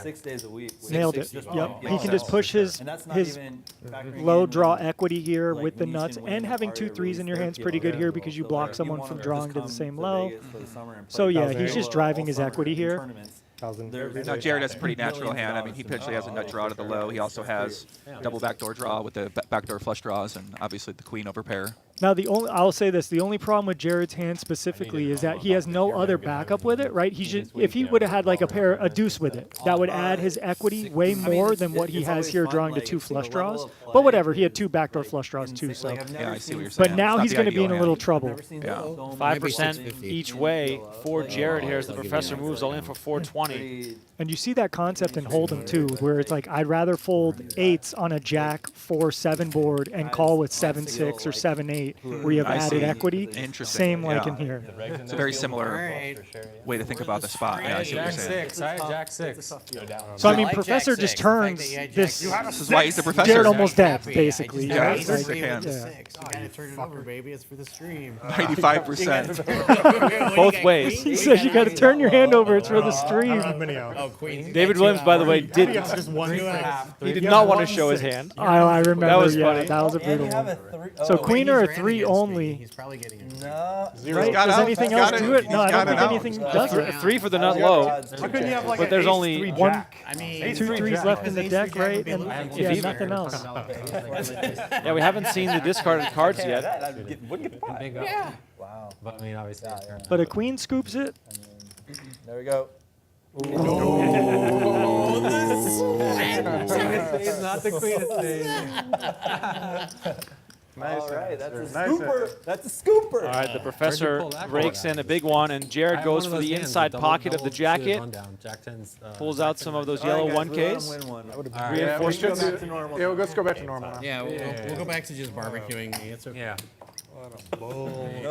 6 days a week. Nailed it. Just Yep. one He can just push his And that's not his even factoring low in draw when, equity here like, with the Venetian nuts, wins and having are 2 3s in your released hand's their pretty good PLO here because you so, block like, someone wanna from just drawing to the come same to low. Vegas for the summer and So play yeah, PLO he's just all driving his summer equity in here. tournaments. Now Jared has a pretty natural hand. I mean, he potentially has a nut draw to the low. He also has double backdoor draw with the backdoor flush draws, and obviously the queen over pair. Now I'll say this: the only problem with Jared's hand specifically is that he has no other backup with it, right? He just if he would have had like a deuce with it, that would add his equity way more than what he has here, drawing to 2 flush draws. But whatever, he had 2 backdoor flush draws too. So, Yeah, I see what you're saying. but now It's not he's the going to be ideal in a hand. little trouble. Yeah. 5% each way for Jared here as the Professor moves all in for 420. And you see that concept in Hold'em too, where it's like I'd rather fold 8s on a Jack 4-7 board and call with 7-6 or 7-8, where you have I added see. equity. Interesting. Same like Yeah. in here. It's a very similar way to think about the spot. Yeah, I see what you're Jack saying. 6, all right, Jack 6. So I mean, like Professor Jack just six. turns The fact that this. This is why he's the professor. Jared almost dead, Happy. basically. I just Yeah, got it's ace a three hand. with the Yeah. 6. You gotta turn it over, baby. It's for the stream. 95%. Both ways. He says you got to turn your hand over. It's for the stream. Oh, queen. David Williams, by the way, did Just one he did not want to show his hand. I remember. That was yeah, funny. that was a And you brutal have one. a 3. So queen or a He's 3 ran against only. me. He's probably getting it. No. Right? got Does out. anything He's else got do it. it? No, I He's don't got think it out. anything A does three, it. a 3 for the nut low. How couldn't you have like But an there's ace only 3 one- jack? I mean, Ace 2 3 3s jack. left in the Ace deck, three jack right? would be And a little yeah, even. nothing else. Yeah, we haven't seen the discarded cards yet. Wouldn't get the pot. Big up. Wow. But I mean, obviously, it's turn. But a queen scoops it. There we go. He's not the queen of spades. All right, that's a Nice scooper. That's a scooper. All right, the Professor pull that rakes card in a big one, and Jared goes for the inside pocket of the jacket, Jack 10's, pulls out some of those yellow 1Ks. Yeah, Reinforcements. yeah, let's go back to normal now. Yeah, we'll go back to just barbecuing me. It's okay. Yeah.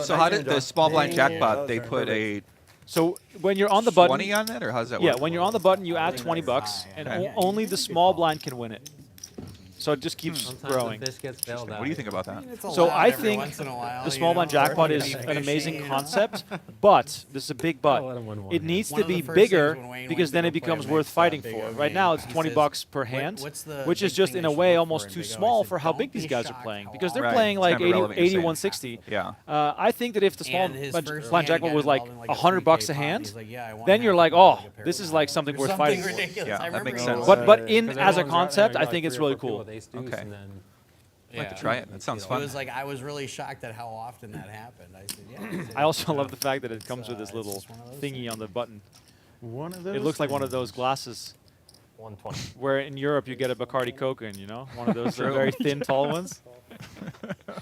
So how did the small blind jackpot, they put a So when you're on the button, 20 on it, or how does that yeah, work? when you're on the button, you add $20, and only the small blind can win it. So it just keeps Sometimes growing. the fish gets bailed out. What do you think about that? It's So allowed I every think once in a while, the you small know, blind for jackpot everyone is to be an fishing, amazing you know. concept, but this is a big but. I'll let him win one It hand. needs One to of the be first bigger things when Wayne because went then to it go play becomes a worth big fighting big for. O Right game, now it's he 20 says, bucks per hand, what's the which is big just thing in a I should way look almost for in too big O? He small said, for how "Don't big these be guys are shocked playing how because they're Right. playing It's like kind of 80, irrelevant you're 80 saying. 160. Yeah. I think that if the small And his blind first blind hand, he jackpot got was like involved in, like, a $100 $3K a pot. hand, He's like, "Yeah, I want then half you're the like, pot, oh, like a pair this of is balls." like something Or worth something fighting for. ridiculous. Yeah, I that remember makes he sense. was But like- in 'Cause as a everyone's right concept, there, I like think 3 it's or really 4 people cool. with ace deuce, Okay. and then I'd like to Yeah. try it. That sounds It fun. was like, I was really shocked at how often that happened. I said, yeah. I said, I also love the fact that it comes with this it's little just one of those thingy on the button. One of those. It looks like one of those glasses 120. where in Europe you get a Bacardi Coke in, you know? One of those True. very thin, tall ones.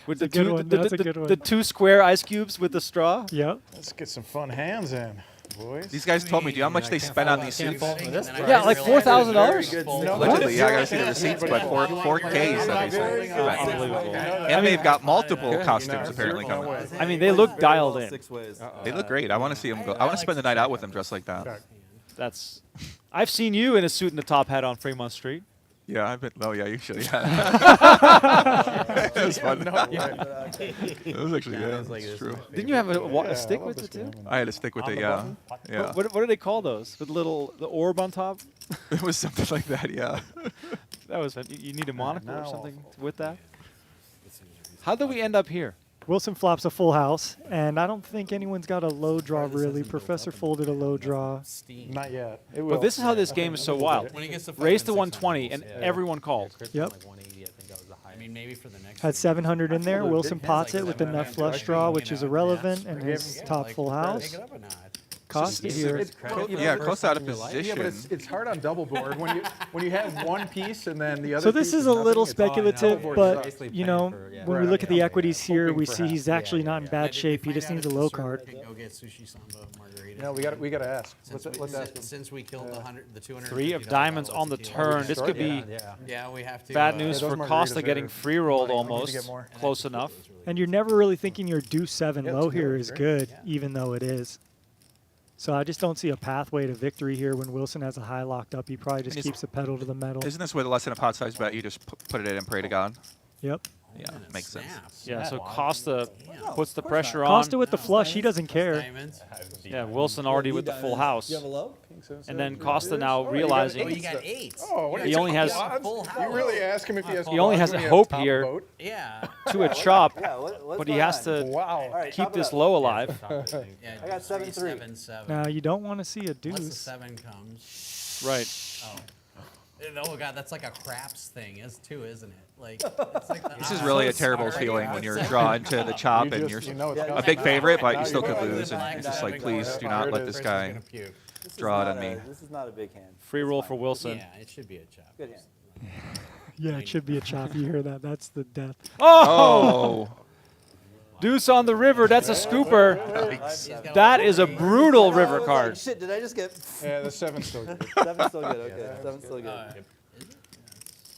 With the a good two, one. the, That's the, a good one. the 2 square ice cubes with the straw. Yep. Let's get some fun hands in, boys. These guys told me, do you know how much they spent on these suits? Yeah, like $4,000. Allegedly, yeah, I gotta see the receipts, but 4Ks, obviously. Unbelievable. And they've got multiple costumes apparently coming. I mean, they look dialed in. 6 ways. They look great. I want to see them go. I want to spend the night out with them dressed like that. That's. I've seen you in a suit and a top hat on Fremont Street. Yeah, I've been. Oh yeah, usually. Yeah. It was fun. It was actually yeah, it's true. Didn't you have a stick with it too? I had to stick with it. Yeah, yeah. What do they call those? With the orb on top? It was something like that. Yeah. That was fun. You need a monocle or something with that? How did we end up here? Wilson flops a full house, and I don't think anyone's got a low draw really. Professor folded a low draw. Not yet. It will. But this is how this game is so wild. When he gets to Raise to 500, 120, and everyone called. Yep. Like 180, I think that was the I highest. mean, maybe for the next. Had 700 in there. Wilson pots it with the nut flush draw, which is irrelevant, and his top full house. Take it up a notch. Costa here. Yeah, close out of Yeah, position. but it's hard on double board when you have one piece and then the other. So this piece is a nothing, little it's all speculative, double board but sucks. you know, when we look at the equities here, we see he's actually not in bad shape. He just needs a low card. Go get sushi samba margarita. No, we got to ask. Let's ask him. Since we killed the 200. 3 of diamonds on the turn. This could be Yeah, we have to. bad news those for margaritas Costa are getting free rolled money. We need to almost. get more. Close enough. And you're never really thinking your deuce 7 Yeah, low it's here good, is right? good, even though it is. So I just don't see a pathway to victory here when Wilson has a high locked up. He probably just And keeps the pedal to the metal. Isn't this with less than a pot size bet? You just put it in and pray to God. Yep. Yeah, makes sense. Yeah, so Costa puts the pressure on. Costa with the flush, he doesn't care. Diamonds. Yeah, Wilson already with the full house. You have a low? And then Costa now realizing Oh, you got 8. Oh, what are he you only has Full house. You really ask him if he has. He only odds has when a you have hope top here. vote? Yeah. to a chop, Yeah, what's but he going has on? to Wow. All right, keep top it this up. low alive. Yeah, I got 7-3. 7-7. Now you don't want to see a Unless the deuce. 7 comes. Right. Oh. Oh god, that's like a craps thing, too, isn't it? Like, it's like the This is really a terrible feeling when you're drawing to the chop and you're You know it's a coming. big favorite, but you Now still you could got it. lose. And it's just like, please do Here not it let is. this Chris is guy gonna puke. This is draw it not on me. This is not a big hand. Free roll for Wilson. Yeah, it should be a chop. Good hand. Yeah, it should be a chop. You hear that? That's the death. Oh! Deuce on the river. That's a scooper. That is a brutal river card. Shit, did I just get Yeah, the 7's still good. 7's still good? Okay, 7's still good.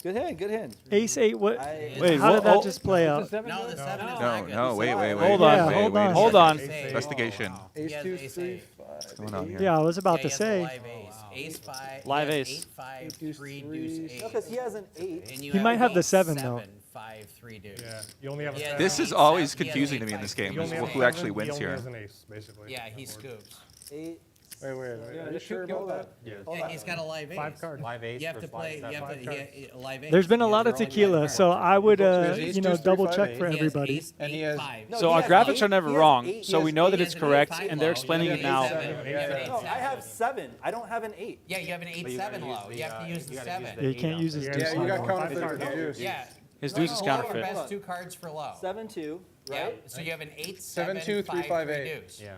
Good hand, good hand. Ace 8. What? Wait, How what- did that oh. just play out? No, the 7 is No, not good. no, wait. Hold on. Yeah, wait, hold wait a on. Hold second. on. Investigation. Ace, He has 2, ace 3, eight. 5. What's going on here? Yeah, I was about Yeah, to he has a say. live ace. Ace 5. Live he has ace. 8, 5, Deuce 3, three. deuce 8. No, because he has an 8. And you He might have the 7, though. 5, 3 deuce. Yeah, you only have a Yeah, 7. This is He always has an confusing to eight, me in this five, game. three, Is deuce, who eight. actually wins He only here. has an ace, basically. Yeah, he scoops. 8. Wait. Are you sure about that? Yeah, he's got a live ace. 5 cards. Live ace You have to versus play. live You have seven. to. A live ace. There's been a He lot has of really tequila, live so cards. I would, Ace, you know, deuce, three, double five, check eight. for He has everybody. ace, And he 8, has- 5. No, So he our has graphics 8. are never He has wrong, 8. so we know that He it's has an correct, 8-5 and they're low. explaining You it have an now. 8-7. You have an No, I 8-7. have 7. I don't have an 8. Yeah, you have an 8-7 low. You have to use the 7. Yeah, you can't use his Yeah, deuce. Yeah, you got low. counterfeit for the juice. Yeah. His deuce is Low are counterfeit. best 2 cards for low. 7-2, Yeah. right? So you have an 8-7, 7-2, 3, 5, 8. deuce. Yeah.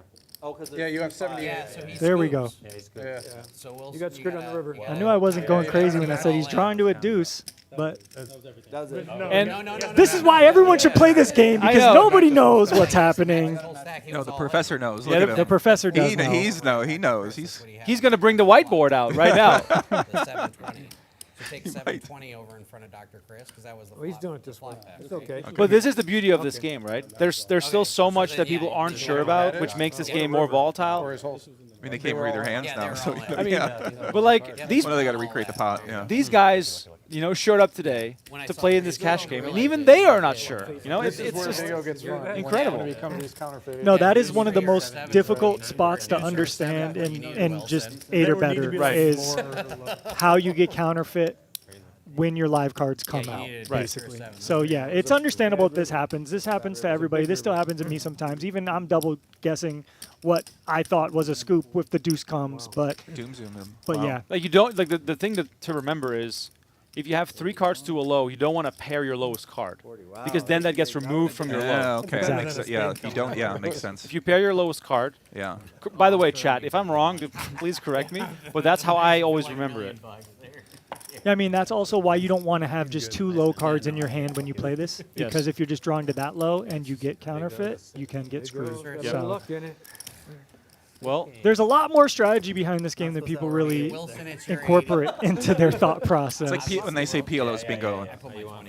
Oh, because Yeah, you have 78. Yeah, so he There we go. scoops. Yeah, he's good. Yeah. So we'll. You got screwed on the river. I knew I wasn't going yeah, crazy yeah, when I yeah. said he's drawing to a deuce, but does it. And No. this is why everyone should play this game, I because know. nobody knows what's happening. No, the professor knows. Yeah, Look at The him. professor does know. He knows. he's going to bring the whiteboard out right now. The 720. So take 720 over in front of Dr. Chris because that was the. He's flop- doing it the this way. flop bet. It's okay. But this is the beauty of this game, right? There's still so much that people aren't sure about, which makes this game more Or volatile. his whole. I mean, they can't read their hands Yeah, now. they're So, all in. I mean, yeah. but like these Well, they got to recreate the pot. Yeah. these guys showed up today When I to saw play the in this video, cash I game, and realized even that they it are not was sure. like- It's Where just video gets run. incredible. When it become these counterfeit. No, that is Yeah, one of the you're most seven, difficult right? spots to You're understand seven, and, you need and Wilson. just 8 or There would need to better be, like, is more- how you get counterfeit when your live cards come you out, needed to basically. be seven. So yeah, it's understandable that this happens. This happens to everybody. This still happens to me sometimes. Even I'm double guessing what I thought was a scoop with the deuce comes, but Doom zoom him. but Wow. yeah. Like you don't like the thing to remember is if you have 3 cards to a low, you don't want to pair your lowest card because then that gets removed from your Yeah, low. okay. Exactly. Makes sense. Yeah, if you don't. Yeah, it makes sense. If you pair your lowest card, Yeah. by the way, chat, if I'm wrong, please correct me. But that's how I always remember it. Yeah, I mean, that's also why you don't want to have just 2 low cards in your hand when you play this, Yes. because if you're just drawing to that low and you get counterfeit, you can get screwed. Yep. So Well, there's a lot more strategy behind this game than people really Wilson, it's your incorporate into their thought process. It's like when they say PLO's bingo,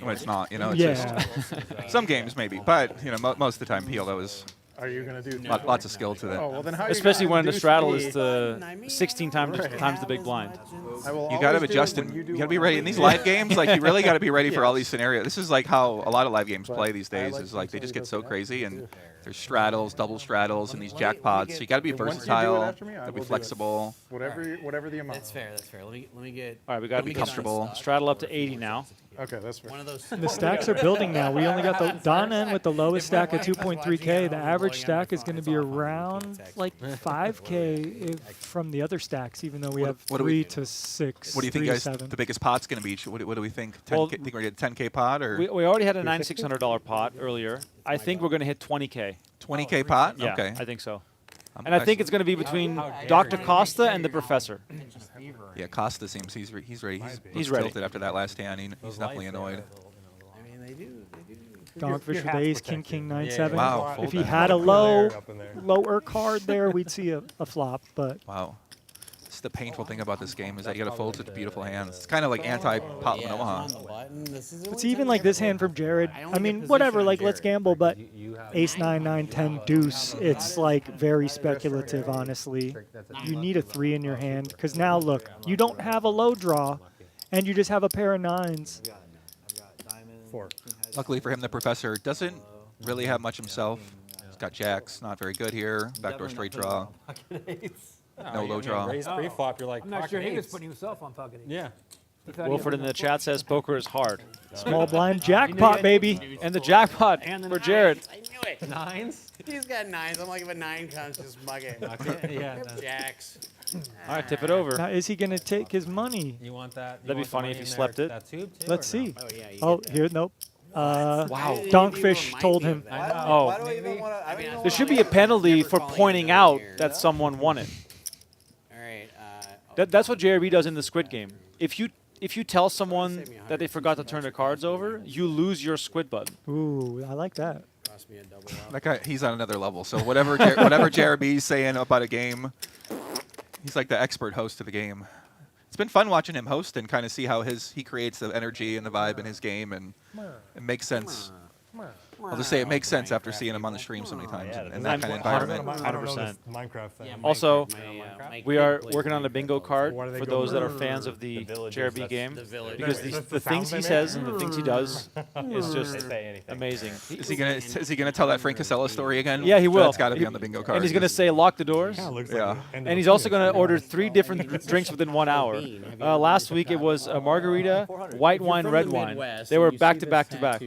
when it's not. It's Yeah. just some games maybe, but most of the time PLO is Are you going to do? lots of skill to it. Oh, well, then how are you especially gonna when the induce straddle me? is the 16 times the big blind. I will You got to always do adjust when and you you do got to be one. ready in these live games. Like you really got to be ready for all these scenarios. This is like how a lot of live games play these days. like Is like they when just somebody get so does crazy, that. and there's straddles, double straddles, and these jackpots. So you got to be Once you do it versatile. after me, I Got to will be do it. flexible. Whatever the amount. That's fair. That's fair. Let me get. All right, we got let me get comfortable. unstuck. straddle up to 80 now. Okay, that's fair. One of those. The stacks are building now. We only got the Don N with the lowest stack of 2.3K. The average stack is going to be around like 5K from the other stacks, even though we have what do 3 we- to 6. What do you think, 3 to guys? 7. The biggest pot's going to be? What do we think? 10K, Well, think we're going to get 10K pot or We already had a $9,600 pot earlier. I think we're going to hit 20K. 20K pot? Yeah, Okay. I think so. I'm And I think actually- it's going to be between Dr. Costa and the Professor. Yeah, Costa seems he's ready. He's He's ready. tilted after that last hand. He's definitely annoyed. I mean, they do. Dogfish with ace, king, king, 9-7. Wow, If fold he that. had a Layer up in there. lower card there, we'd see a flop. But Wow. It's the painful thing about this game is that you got to fold such beautiful hands. It's kind of like anti-Pot-Limit Omaha. it's even like this hand from Jared. I mean, whatever, like, let's gamble, but ace 9, 9, 10, deuce, it's like very speculative, honestly. You need a 3 in your hand, because now, look, you don't have a low draw, and you just have a pair of 9s. Luckily for him, the Professor doesn't really have much himself. He's got jacks, not very good here. Backdoor straight draw. No low draw. Raise pre-flop, you're like, I'm not sure he was eights. putting himself on pocket eights. Yeah. He thought he Wilfred had in the chat says poker is hard. Small blind jackpot, baby. And the jackpot for Jared. I knew it. Nines? He's got 9s. I'm like, if a 9 comes, just mug it. Yeah. Jacks. All right, tip it over. Now, is he going to take his money? You want that? That'd be funny if he slept it. That tube too, Let's or no? see. Oh, yeah. you Oh, get that. here, nope. Wow. Donkfish told him. Oh, Why do I even want to? I don't even there should be a Never penalty for calling pointing it out here. that someone won it. All right. That's what JRB does in the Squid Game. If you tell someone that they forgot to turn their cards over, you lose your Squid button. Ooh, I like that. Cost me a double up. That guy, he's on another level. So whatever JRB's saying about a game, he's like the expert host of the game. It's been fun watching him host and kind of see how he creates the energy and the vibe in his game, and it makes sense. I'll just say it makes sense after seeing him on the stream so many times in that kind of environment. I don't know 100%. this Minecraft thing. Also, Mike we are plays working on a bingo card Why do they for go those that are brrr? fans of the villagers, JRB that's game. the village. Because That's the the things sound he they says make? and the things he does is They just say anything. amazing. Is he gonna tell that Frank Casella story again? Yeah, he will. That's got to be on the bingo card. And he's going to say lock the doors. Kinda looks Yeah. like the end of And he's the also film. going to order 3 different drinks within 1 hour. Last week it was a margarita, white wine, red wine. They were back to back to back.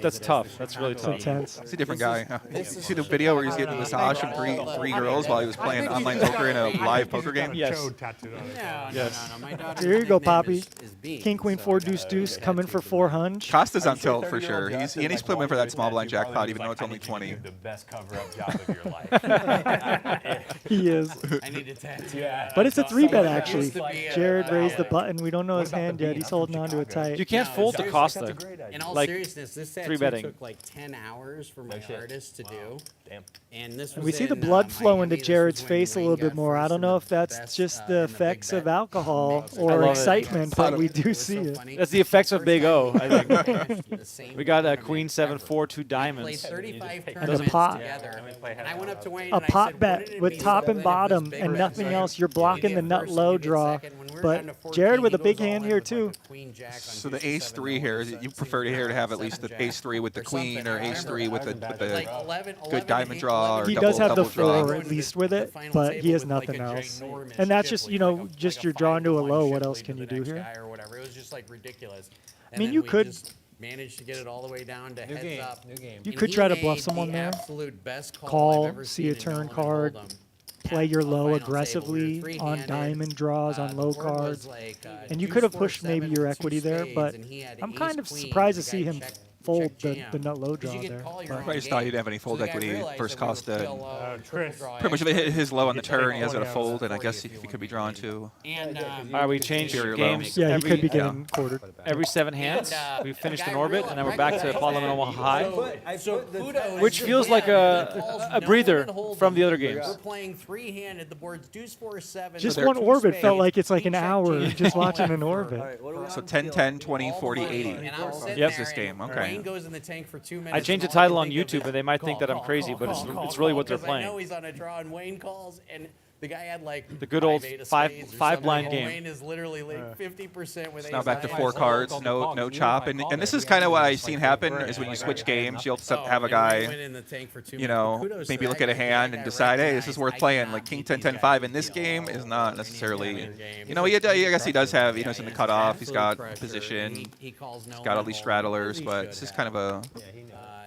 That's tough. That's really So tough. tense. He's a different guy. See the video where he's getting a massage from three girls while he was playing online poker in a live poker game? Yes. Chode tattooed on it. Yes. My daughter's Here you go, nickname Poppy. is Bean, King, queen, so 4, I deuce, gotta deuce, get coming for 400. Costa's on tilt for sure. He's put him in for that small blind jackpot, even though it's only 20. The best cover-up job of your life. He is. I need a tattoo. Yeah. But it's a 3-bet, actually. Used to be a- Jared raised the button. We don't know his hand yet. He's holding on to it tight. You can't No, fold to seriously, Costa. In all Like, seriousness, this tattoo 3-betting. took like 10 hours for my artist to do. Damn. And this And was we see the in, blood flow into Miami. This Jared's was when face a Wayne little bit got more. I first don't in know the if that's best, just in the the effects big of bet. alcohol I or love it. excitement, but we do It was see so it. funny. That's the effects of First Big O, time I think. the same We got a tournament queen 7 ever. 4 2 We played diamonds. 35 a tournaments pot. together. And I went up to Wayne A and I pot said, bet "Wouldn't it with be top something and if this bottom big and bet nothing started? else. You're You blocking get the nut first, low you get draw. second." When we were But down to 14, Jared with he a big goes all hand in here with, like, too. a queen jack on So the deuce ace seven, three here, no you worries. prefer to here to have at least the Jack ace three with the or queen something. or I ace three with the Like 11 good diamond draw or He double does have the double draw. 4 at least with it, but he has nothing else. And that's just, you know, just you're drawing to a low. What else can you do here? Or whatever. It was just like ridiculous. I mean, you could managed to get it all the way down to heads game, up. new game. You And could he try to made bluff the someone there. absolute best call I've Call, ever see seen a in turn Nolan card, Hold'em play at your the low final table. We were aggressively on three-handed. diamond draws on The low board was cards. like, And you deuce, could have four, pushed maybe seven your with two equity there, spades, but and he had I'm ace kind of queen, surprised to the see guy him check fold the jam. nut low 'Cause draw you could there. call your But own I just thought he game. didn't have any fold So the guy equity realized versus that we were Costa. PLO, Chris. triple draw Pretty much of it hit his low on the You take turn. He has got a 20 fold, and I 40 guess if he you could be want drawn to. to. And, All right, we changed Inferior games. yeah, he every, could be getting quartered. every 7 hands. We finished an orbit, and then we're back to Pot-Limit Omaha High, So kudos which to feels him like that he calls a no breather one hold from the him. other games. We're playing three-handed. The board's deuce, four, seven. Just there are one two orbit felt spades. like it's like He an checked hour jam just all watching in an for orbit. So 10, 10, 20, 40, 80. And I'm sitting Yep. there, This game, and okay. Wayne goes in the tank for 2 minutes. I changed the and all I title can on think of YouTube, is, and they might think that I'm crazy, but it's really what they're 'cause I know playing. he's on a draw, and Wayne calls, and the guy had like The good old 5-8 of five- spades or five something, blind and game. Wayne is literally like 50% with Now ace back to high. 4 cards, no chop, and this is kind of what I've seen happen is when you switch games, you'll have a And Wayne guy, went in the tank for 2 you minutes. know, But kudos to maybe that look at a guy. hand That and guy decide, hey, this is recognized worth I playing. cannot Like King beat 10, these 10, guys 5 in in this PLO. game is not necessarily, Game. you know, I guess he does have, he Yeah, knows in the it's cutoff, he's got absolute pressure. position, He calls no he's got all one these home, straddlers, as he but should this is have. kind of a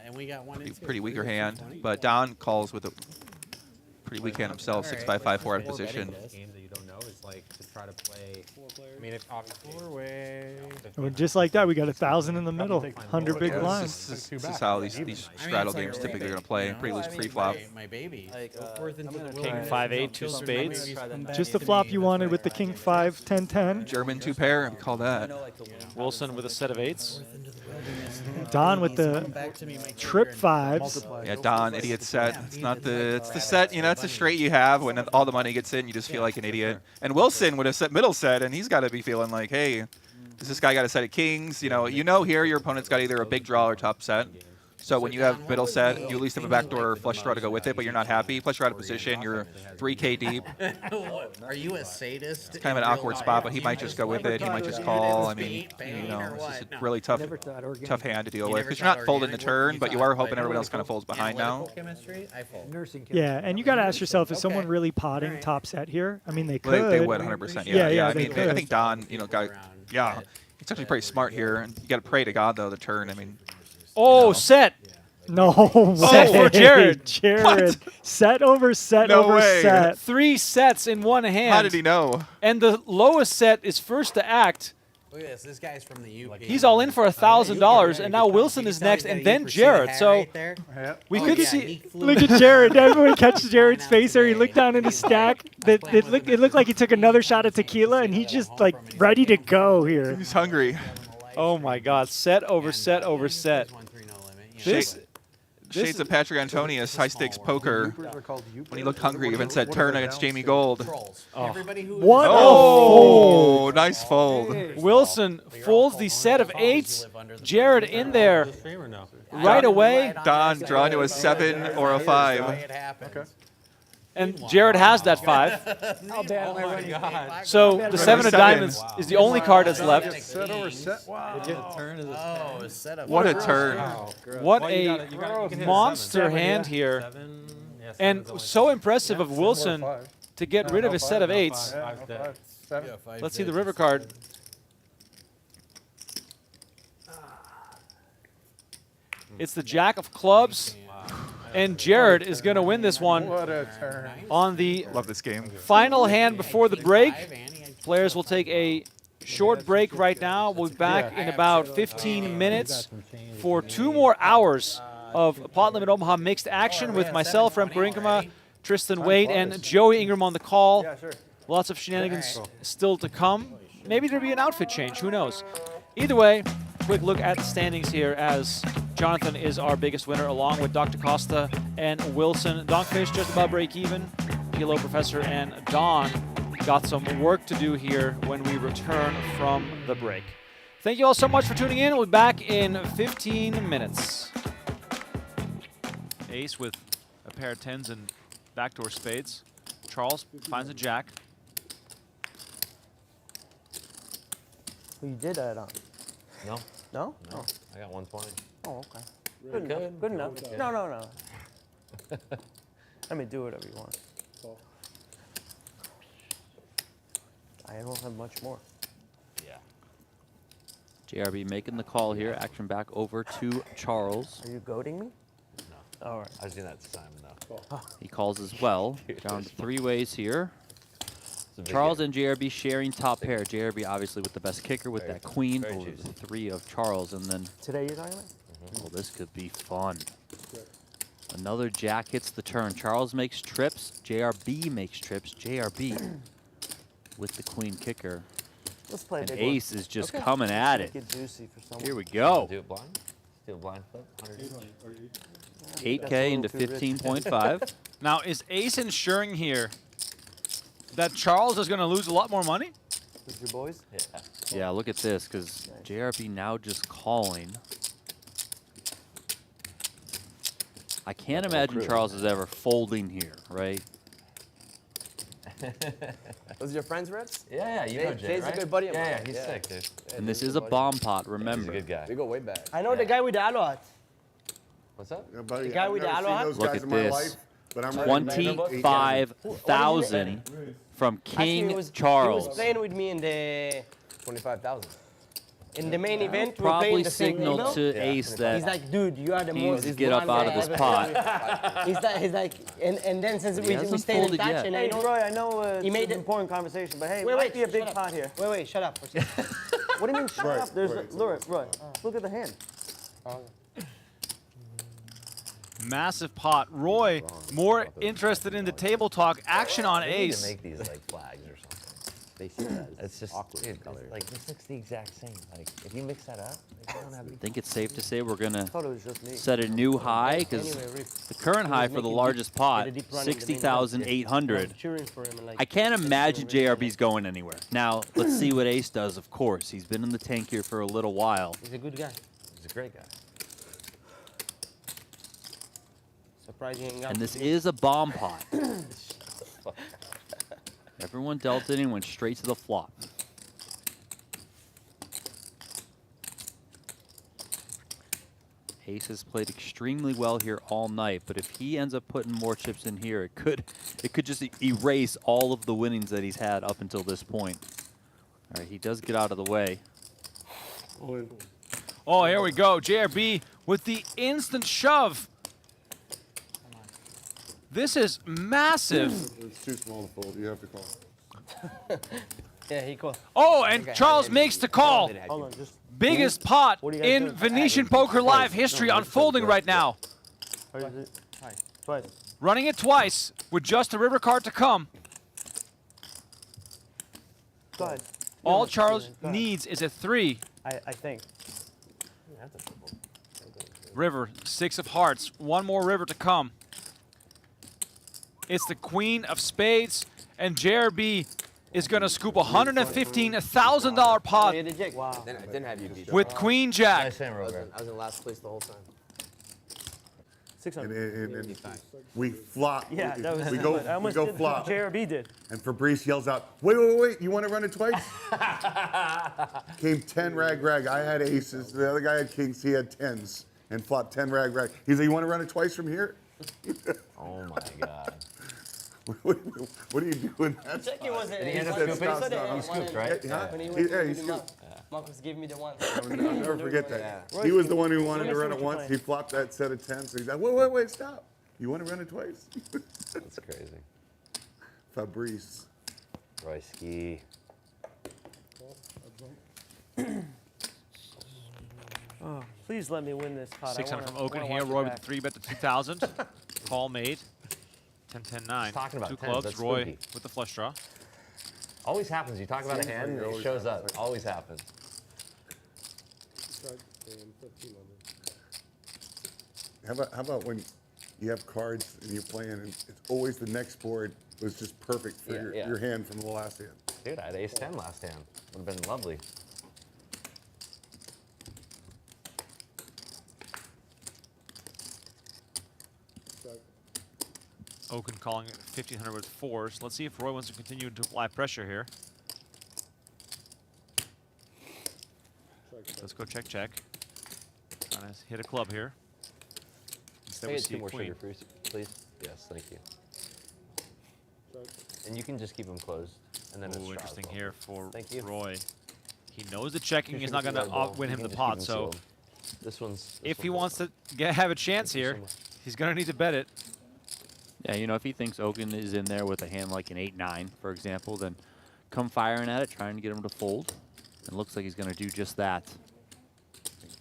And we got 1 and 2. pretty weaker hand. But Don calls with a pretty weak hand himself, 6-5, 5-4 out of position. Games that you don't know is like to try to play. I mean, if obviously. And just like that, we got 1,000 in the middle, 100 big blinds. This is how these straddle games typically are going to play. Pretty loose pre-flop. My baby. Like, King 5-8, 2 spades. Just the flop you wanted with the King 5, 10, 10. German 2 pair, we call that. Wilson with a set of 8s. Don with the trip 5s. Yeah, Don, idiot set. It's not the, it's the set, you know, it's a straight you have when all the money gets in, you just feel like an idiot. And Wilson with a set middle set, and he's got to be feeling like, hey, does this guy got a set of kings? You know here your opponent's got either a big draw or top set. So when you have middle set, you at least have a backdoor flush draw to go with it, but you're not happy. Plus you're out of position, you're 3K deep. Are you a sadist? It's kind of an awkward spot, but he might just go with it. He might just call. I mean, you know, it's just a really tough hand to deal with. Because you're not folding the turn, but you are hoping everyone else kind of folds behind now. Chemistry? I fold. Yeah, and you got to ask yourself, is someone really potting top set here? I mean, they could. Well, they would 100%. Yeah. I they mean, could. I think Don, you know, it's actually pretty smart here. And you got to pray to God though the turn. I mean, Oh, set. No for Jared. Jared. What? Set over set No over way. set. 3 sets in one hand. how did he know? And the lowest set is first to act. Look at this. This guy's from the UP. He's all in for $1,000, and now Wilson is next, and then Jared. So we Oh, could yeah, see. he flew Look in. at Jared. Everyone catches Jared's face there. He looked down in his stack. It looked like he took another shot of tequila, and he's just like ready to go here. He's hungry. Oh my God! Set over set over set. This Shades of Patrick Antonius, high stakes poker. When he looked hungry, even said turn against Jamie Gold. What Oh, nice fold. Wilson folds the set of 8s. Jared in there right away, Don drawn to a 7 or a 5. and Jared has that 5. So the 7 of diamonds is the only card that's left. Set over set. Wow. Oh, set up. What a turn. What a monster hand here, and so impressive of Wilson to get rid of his set of 8s. Let's see the river card. It's the Jack of Clubs, and Jared is going to win this one What a turn. on the Love this game. final hand before the break. Players will take a short break right now. We'll be back in about 15 minutes for 2 more hours of Pot-Limit Omaha mixed action with myself, Remco Rinkema, Tristan Wade, and Joey Ingram on the call. Lots of shenanigans still to come. Maybe there'll be an outfit change. Who knows? Either way, quick look at the standings here as Jonathan is our biggest winner along with Dr. Costa and Wilson. Donkfish just about break even. PLO Professor and Don got some work to do here when we return from the break. Thank you all so much for tuning in. We'll be back in 15 minutes. Ace with a pair of 10s and backdoor spades. Charles finds a jack. Well, you did add on. No, No? no. I got 120. Oh, okay. Good enough. Good enough. No, no, no. I mean, do whatever you want. I don't have much more. Yeah. JRB making the call here. Action back over to Charles. Are you goading me? No. All right. I was doing that to Simon though. He calls as well. Down to 3 ways here. It's a big Charles hit. and JRB sharing top pair. JRB obviously with the best kicker with Very- that queen very over juicy. the 3 of Charles. And then, Today you're talking about? oh, this could be fun. Another jack hits the turn. Charles makes trips. JRB makes trips. JRB with the queen kicker. Let's play a And big ace one. is just coming at Make it. it juicy for someone. Here we go. Do it blind. Do a blind flip. 100. 8K into That's a little too rich. 15.5. Now, is Ace ensuring here that Charles is going to lose a lot more money? With your boys? Yeah. Yeah, look at this, because JRB now just calling. I can't imagine Charles is ever folding here, right? Those are your friends, Rex? Yeah, you know Jay, Jay's right? a good buddy of mine. Yeah, he's sick, dude. And this is a bomb pot, remember. He's a good guy. They go way back. I know the guy with the aloha. What's up? Yeah, buddy, The guy I've with the never seen aloha? those Look guys at in my this. life, but I'm ready to make them 25,000 from King He was Charles. playing with me in the 25,000. main event. We were Probably playing the same signaled table. to Ace that He's like, dude, you are the he most. needs to get up out of this pot. he's like, and then since we hasn't stayed in folded touch, yet. and Hey, I know. Roy, I know He it's made an it- important conversation, but hey, Wait, it might wait, be a big shut up. pot here. Wait, shut up. For a second. What do you mean shut Right, up? There's right. Roy, look at the hand. Massive pot. Roy, more interested in the table talk. Action on We need to Ace. make these like flags or something. They see that. It's just awkward dude, color. like this looks the exact same. Like if you mix that up, like, you don't have I think it's safe to say we're going I to thought it was just me. set a new high, because Anyway, Rick, the current high for the making largest deep- pot, did a deep run in the main event. 60,800. I'm cheering for him and like. I can't imagine JRB's going anywhere. Now, let's see what Ace does, of course. He's been in the tank here for a little while. He's a good guy. He's a great guy. Surprised he ain't got. And this is a bomb pot. Everyone dealt it and went straight to the flop. Ace has played extremely well here all night, but if he ends up putting more chips in here, it could just erase all of the winnings that he's had up until this point. All right, he does get out of the way. Oh, here we go. JRB with the instant shove. This is massive. It's too small to fold. You have to call. Yeah, he called. Oh, and Charles makes the call. Hold on, just. Biggest pot What are you guys in doing? Venetian Poker Live history unfolding right now. Twice. Running it twice with just a river card to come. Go ahead. All No, Charles go ahead. needs is a 3. I think. River, 6 of hearts. One more river to come. It's the queen of spades, and JRB is going to scoop a $115,000 pot Wow. I didn't have you beat. with queen jack. Nice hand, I was, Robert. I was in last place the whole time. 600. And we flop. Yeah, that was. we go, I almost we go did. flop. JRB did. And Fabrice yells out, wait, you want to run it twice? Came 10 rag. I had aces. The other guy had kings. He had 10s. And flopped 10 rag. He's like, you want to run it twice from here? Oh my God. What are you doing? That's Check it wasn't. Did he end up said scooping? stop, stop. He scooped, right? Yeah, When he yeah, was he losing scooped. Mark, Marcus gave me the one. I'll never forget that. He was the one who wanted to run it once. He flopped that set of 10s. So he's like, wait, stop. You want to run it twice? That's crazy. Fabrice. Royski. Oh, please let me win this pot. 600 from I Oaken wanna here. watch it Roy with back. the 3 bet to 2,000. Call made. 10, 10, 9. Talking about 2 tens, clubs. that's Roy spooky. with the flush draw. Always happens. You talk about a hand, and it shows up. Always happens. How about when you have cards and you're playing and it's always the next board was just perfect for your hand from the last hand. Dude, I had ace 10 last hand. Would have been lovely. Oaken calling it 1,500 with 4s. Let's see if Roy wants to continue to apply pressure here. Let's go check, check. Trying to hit a club here. Instead Can I we get see 2 a more queen. sugar, please? Yes, thank you. And you can just keep them closed. And then it's Ooh, straws interesting also. here for Thank you. Roy. He knows the checking Two is sugar not going red ball. to win You him can the just keep pot, them so sealed. This one's. if he wants to have a chance here, he's going to need to bet it. Yeah, you know, if he thinks Oaken is in there with a hand like an 8-9, for example, then come firing at it, trying to get him to fold. And looks like he's going to do just that.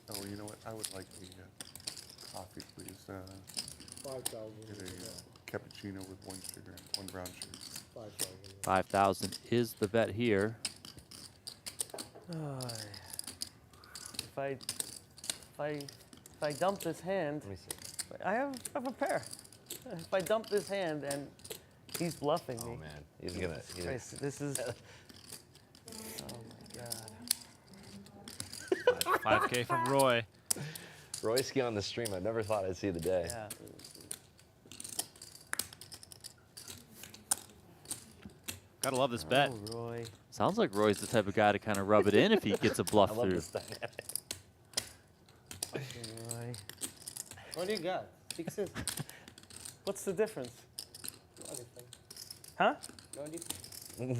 Oh, you know what? I would like the coffee, please. 5,000. Get a cappuccino with 1 sugar and 1 brown sugar. 5,000. 5,000 is the bet here. If I dump this hand, I have a pair. If I dump this hand and he's bluffing me. Oh man, he's gonna. This is. Oh my God. 5K from Roy. Royski on the stream. I never thought I'd see the day. Yeah. Gotta love this bet. Oh, Roy. Sounds like Roy's the type of guy to kind of rub it in if he gets a bluff I love through. this dynamic. Roy. What do you got? Sixes. What's the difference? Huh? He's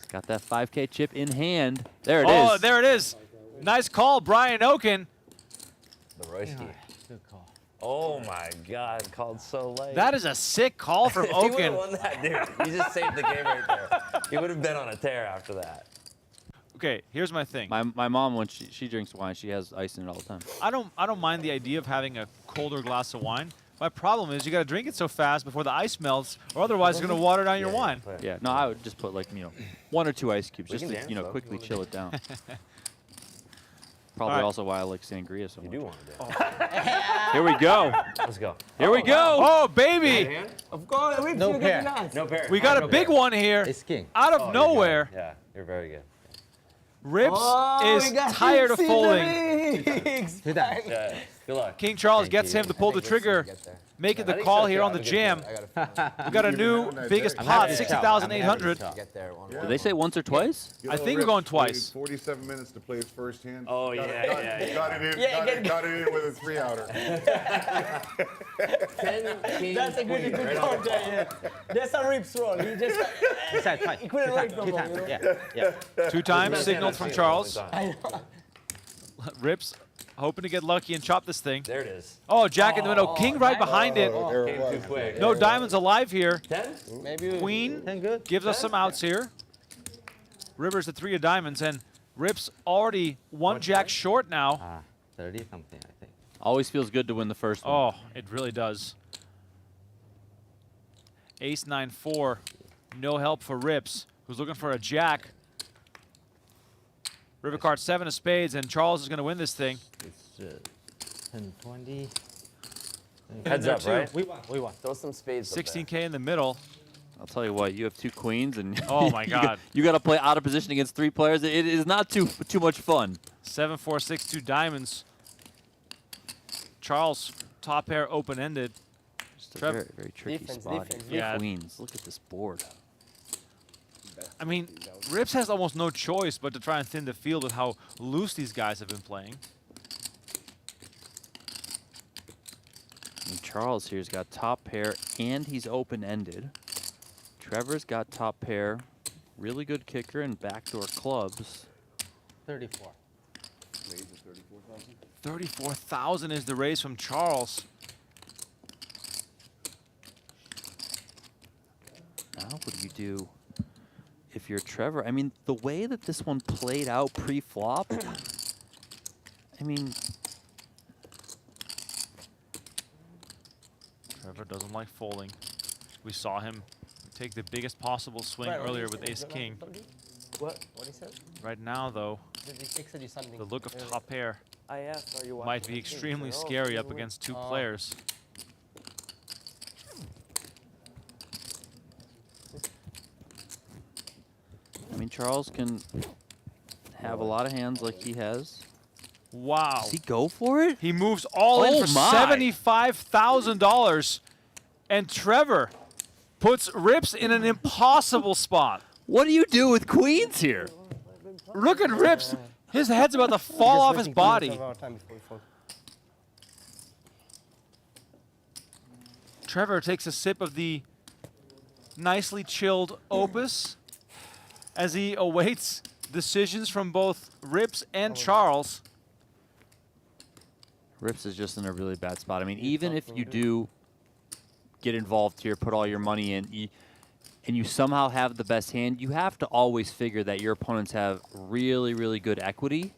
got that 5K chip in hand. There it is. Oh, there it is. Nice call, Brian Oaken. The Royski. Good call. Oh my God, called so late. That is a sick call from If he would Oaken. have won that, dude, he just saved the game right there. He would have been on a tear after that. Okay, here's my thing. My mom, when she drinks wine, she has ice in it all the time. I don't mind the idea of having a colder glass of wine. My problem is you got to drink it so fast before the ice melts, or otherwise it's going to water down your wine. Yeah, no, I would just put like, 1 or 2 ice cubes We just can to, dance, though. quickly You wanna chill it down. Probably All right. also why I like sangria so much. You do want to dance. Here we go. Let's go. Here we go. Oh, baby. Of course, No pair. No pair. We got a big one here Ace king. out of Oh, you're nowhere. good. Yeah, you're very good. Rips we is got tired of Dixie folding. Bigs. Yeah. Good luck. King Charles Thank gets you. him to pull the trigger, making the call here on the jam. We got a new biggest pot, 60,800. Get there. One Did they say once or twice? I think we're going twice. 47 minutes to play his first hand. Oh, Got yeah, it, yeah, got it in. Yeah, Got it in with a 3-outer. 10 kings. That's a good counter. Yeah. That's a Rips roll. He just he couldn't write no more. You know? Yeah. 2 times signaled from Charles. I know. Rips hoping to get lucky and chop this thing. There it is. Oh, Jack in the middle. King right behind it. There it Came too was. quick. No diamonds alive here. 10? Maybe Queen good. gives us some outs here. River's the 3 of diamonds, and Rips already 1 jack short now. 30 something, I think. Always feels good to win the first one. Oh, it really does. Ace 9-4. No help for Rips, who's looking for a jack. River card 7 of spades, and Charles is going to win this thing. It's 10, 20. Heads there up, too. right? We won. Throw some spades up there. 16K in the middle. I'll tell you what, you have 2 queens, and Oh, my you God. You got to play out of position against 3 players. It is not too much fun. 7-4, 6-2 diamonds. Charles, top pair open-ended. Just a Trev- very, very tricky Defense, spot defense. here. Yeah. Queens. Look at this board. I mean, Rips has almost no choice but to try and thin the field with how loose these guys have been playing. And Charles here's got top pair, and he's open-ended. Trevor's got top pair, really good kicker, and backdoor clubs. 34. 34,000 is the raise from Charles. Now what do you do if you're Trevor? I mean, the way that this one played out pre-flop, I mean... Trevor doesn't like folding. We saw him take the biggest possible swing Right, what earlier did he with say? ace king. What? What he said? Right now, though, Did he texted you something? the look of top pair I asked, are you might watching be the stream? extremely He said, "Oh, scary he's up a win." against 2 players. I mean, Charles can have a lot of hands like he has. Wow. Does he go for it? He moves all in Oh for my. $75,000. And Trevor puts Rips in an impossible spot. What do you do with queens here? Look at Rips. His head's about to fall off his body. Trevor takes a sip of the nicely chilled Opus as he awaits decisions from both Rips and Charles. Rips is just in a really bad spot. I mean, even if you do get involved here, put all your money in, and you somehow have the best hand, you have to always figure that your opponents have really, really good equity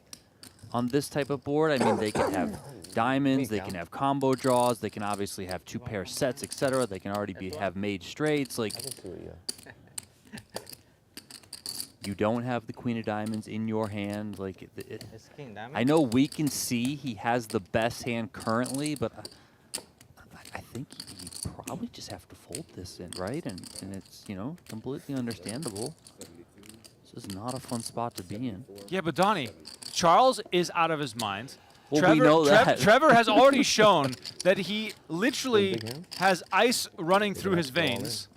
on this type of board. I mean, they can have diamonds, they can have combo draws, they can obviously have 2-pair sets, etc. They can already have made straights. Like, you don't have the queen of diamonds in your hand. Like, I know we can see he has the best hand currently, but I think you probably just have to fold this in, right? And it's, you know, completely understandable. This is not a fun spot to be in. Yeah, but Donnie, Charles is out of his mind. Well, we know that. Trevor has already shown that he literally has ice running through his veins.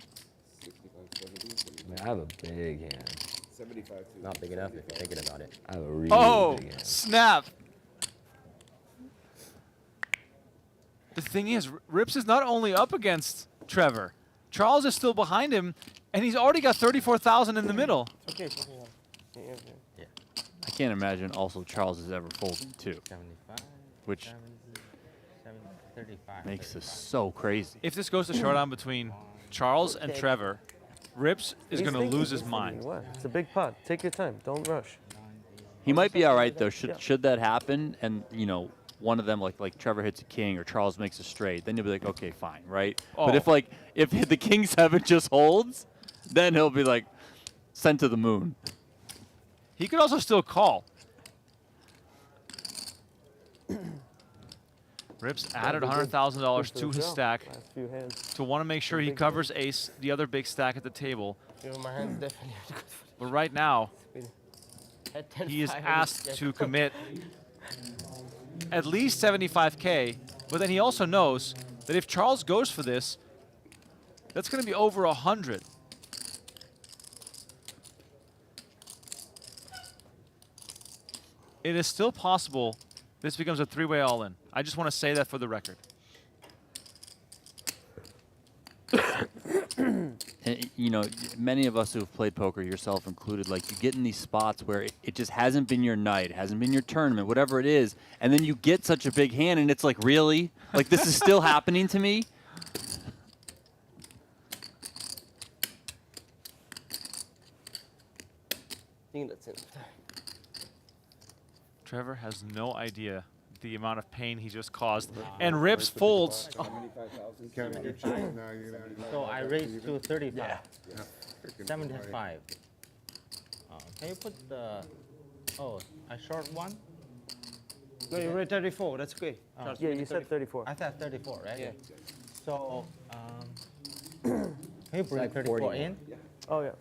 I have a big hand. Not big enough if you're thinking about it. I have a really big hand. Snap. The thing is, Rips is not only up against Trevor. Charles is still behind him, and he's already got 34,000 in the middle. Okay. I can't imagine also Charles has ever folded too, which makes this so crazy. If this goes to showdown between Charles and Trevor, Rips is going to lose his mind. It's a big pot. Take your time. Don't rush. He might be all right though. Should that happen, and you know, one of them like Trevor hits a king or Charles makes a straight, then you'll be like, okay, fine, right? Oh. But if the king 7 just holds, then he'll be like sent to the moon. He could also still call. Rips added $100,000 to his stack to want to make sure he covers ace, the other big stack at the table. But right now, he is asked to commit at least 75K, but then he also knows that if Charles goes for this, that's going to be over 100. It is still possible this becomes a 3-way all-in. I just want to say that for the record. And, you know, many of us who have played poker, yourself included, like you get in these spots where it just hasn't been your night, it hasn't been your tournament, whatever it is, and then you get such a big hand and it's like, really? Like this is still happening to me? Trevor has no idea the amount of pain he just caused. And Rips folds. So I raised to 35. Yeah. 75. Can you put the... Oh, a short one? No, you raised 34. That's okay. Yeah, you said 34. I said 34, right? Yeah. So, can you bring 34 in? Oh, yeah.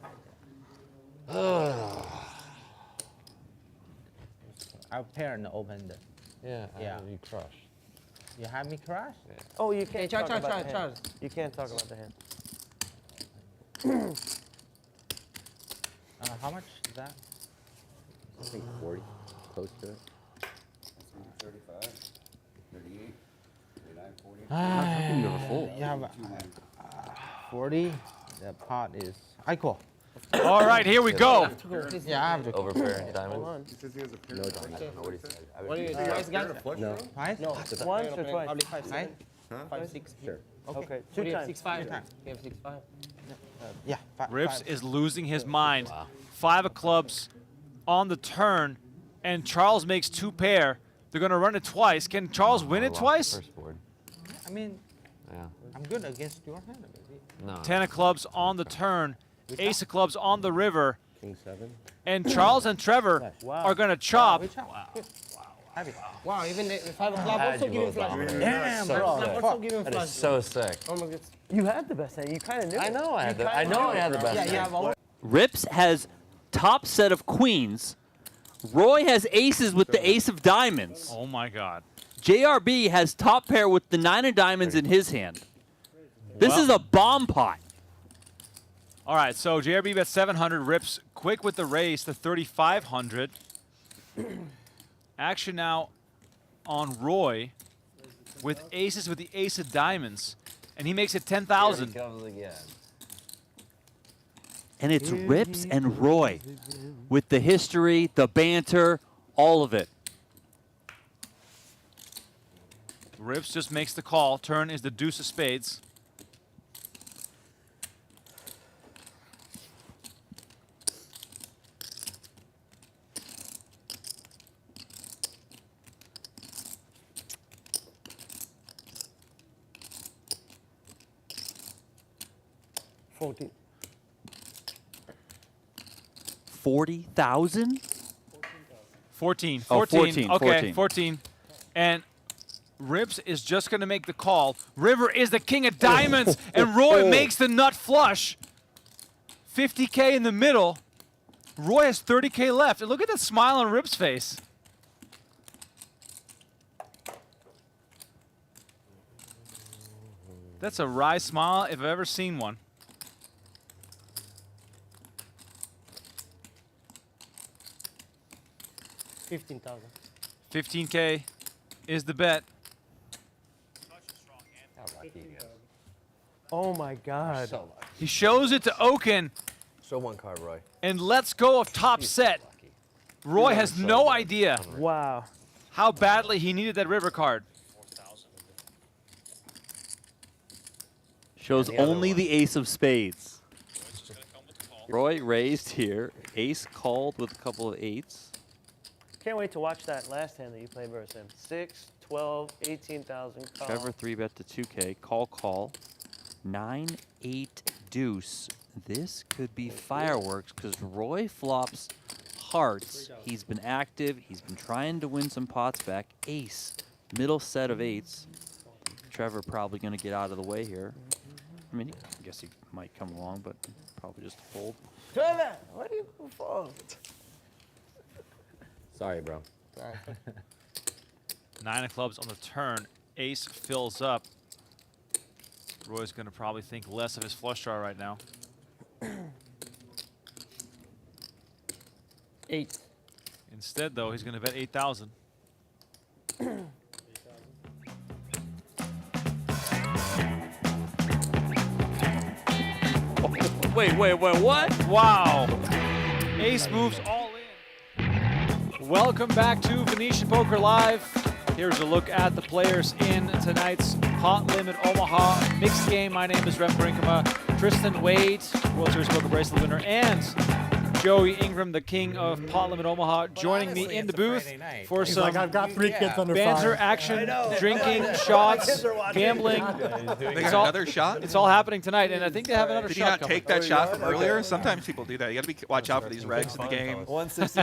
I'll pair and open the... Yeah, yeah. You crush. You have me crush? Yeah. Oh, you can't talk about the hand. Charles. You can't talk about the hand. How much is that? I think 40, close to it. 35, 38, 39, 40. How can you ever fold? You have 40. The pot is... I call. All right, here we go. Yeah, I have to Over pair diamond. He says he has a pair. No diamond. I don't know what he said. What do you guys got? No. Twice? No, once or twice? Probably 5, 7. Huh? 5, 6. Sure. Okay, So 2 you have times. 6, 5 times. You have 6, 5. Yeah. Rips is losing his mind. 5 of clubs on the turn, and Charles makes 2 pair. They're going to run it twice. Can Charles win it twice? First board. I mean, Yeah. I'm good against your hand. No. 10 of clubs on the turn. Ace of clubs on the river. King 7. And Charles and Trevor are going to chop. Wow, even the 5 o'clock also giving flush. Damn, so bro. sick. Also giving That flush. is so sick. Oh my God. You had the best hand. You kind of knew. I it. know I had You the. I kinda know knew I had the it. best. Yeah, you have all. Rips has top set of queens. Roy has aces with the ace of diamonds. Oh, my God. JRB has top pair with the 9 of diamonds in his hand. This is a bomb pot. All right, so JRB bet 700, rips quick with the raise to 3,500. Action now on Roy with aces with the ace of diamonds, and he makes it 10,000. And it's Rips and Roy with the history, the banter, all of it. Rips just makes the call. Turn is the deuce of spades. $40,000. 40,000? 14. Oh, 14. 14. Okay, 14. And Rips is just going to make the call. River is the king of diamonds, and Roy makes the nut flush. 50K in the middle. Roy has 30K left. And look at that smile on Rip's face. That's a wry smile if I've ever seen one. $15,000. 15K is the bet. Oh my God. He shows it to Oaken. Show one card, Roy. And lets go of top set. Roy has no idea. Wow. How badly he needed that river card. Shows only the ace of spades. Roy raised here. Ace called with a couple of eights. Can't wait to watch that last hand that you played versus him. 6, 12, 18,000. Call. Trevor 3-bet to 2K. Call. 9, 8, deuce. This could be fireworks because Roy flops hearts. He's been active. He's been trying to win some pots back. Ace. Middle set of eights. Trevor probably going to get out of the way here. I mean, I guess he might come along, but probably just fold. Trevor, what do you fold? Sorry, bro. Sorry. 9 of clubs on the turn. Ace fills up. Roy's going to probably think less of his flush draw right now. 8. Instead, though, he's going to bet 8,000. Wait, what? Wow. Ace moves all in. Welcome back to Venetian Poker Live. Here's a look at the players in tonight's Pot-Limit Omaha mixed game. My name is Rem Brinkema. Tristan Wade, World Series Poker Bracelet winner, and Joey Ingram, the king of Pot-Limit Omaha, joining me in the booth for some I've got 3 kids under banter 5. action, drinking, shots, gambling. They got another shot? It's all happening tonight, and I think they have another Did shot you not coming. take that shot from earlier? Sometimes people do that. You got to watch out for these regs in the game.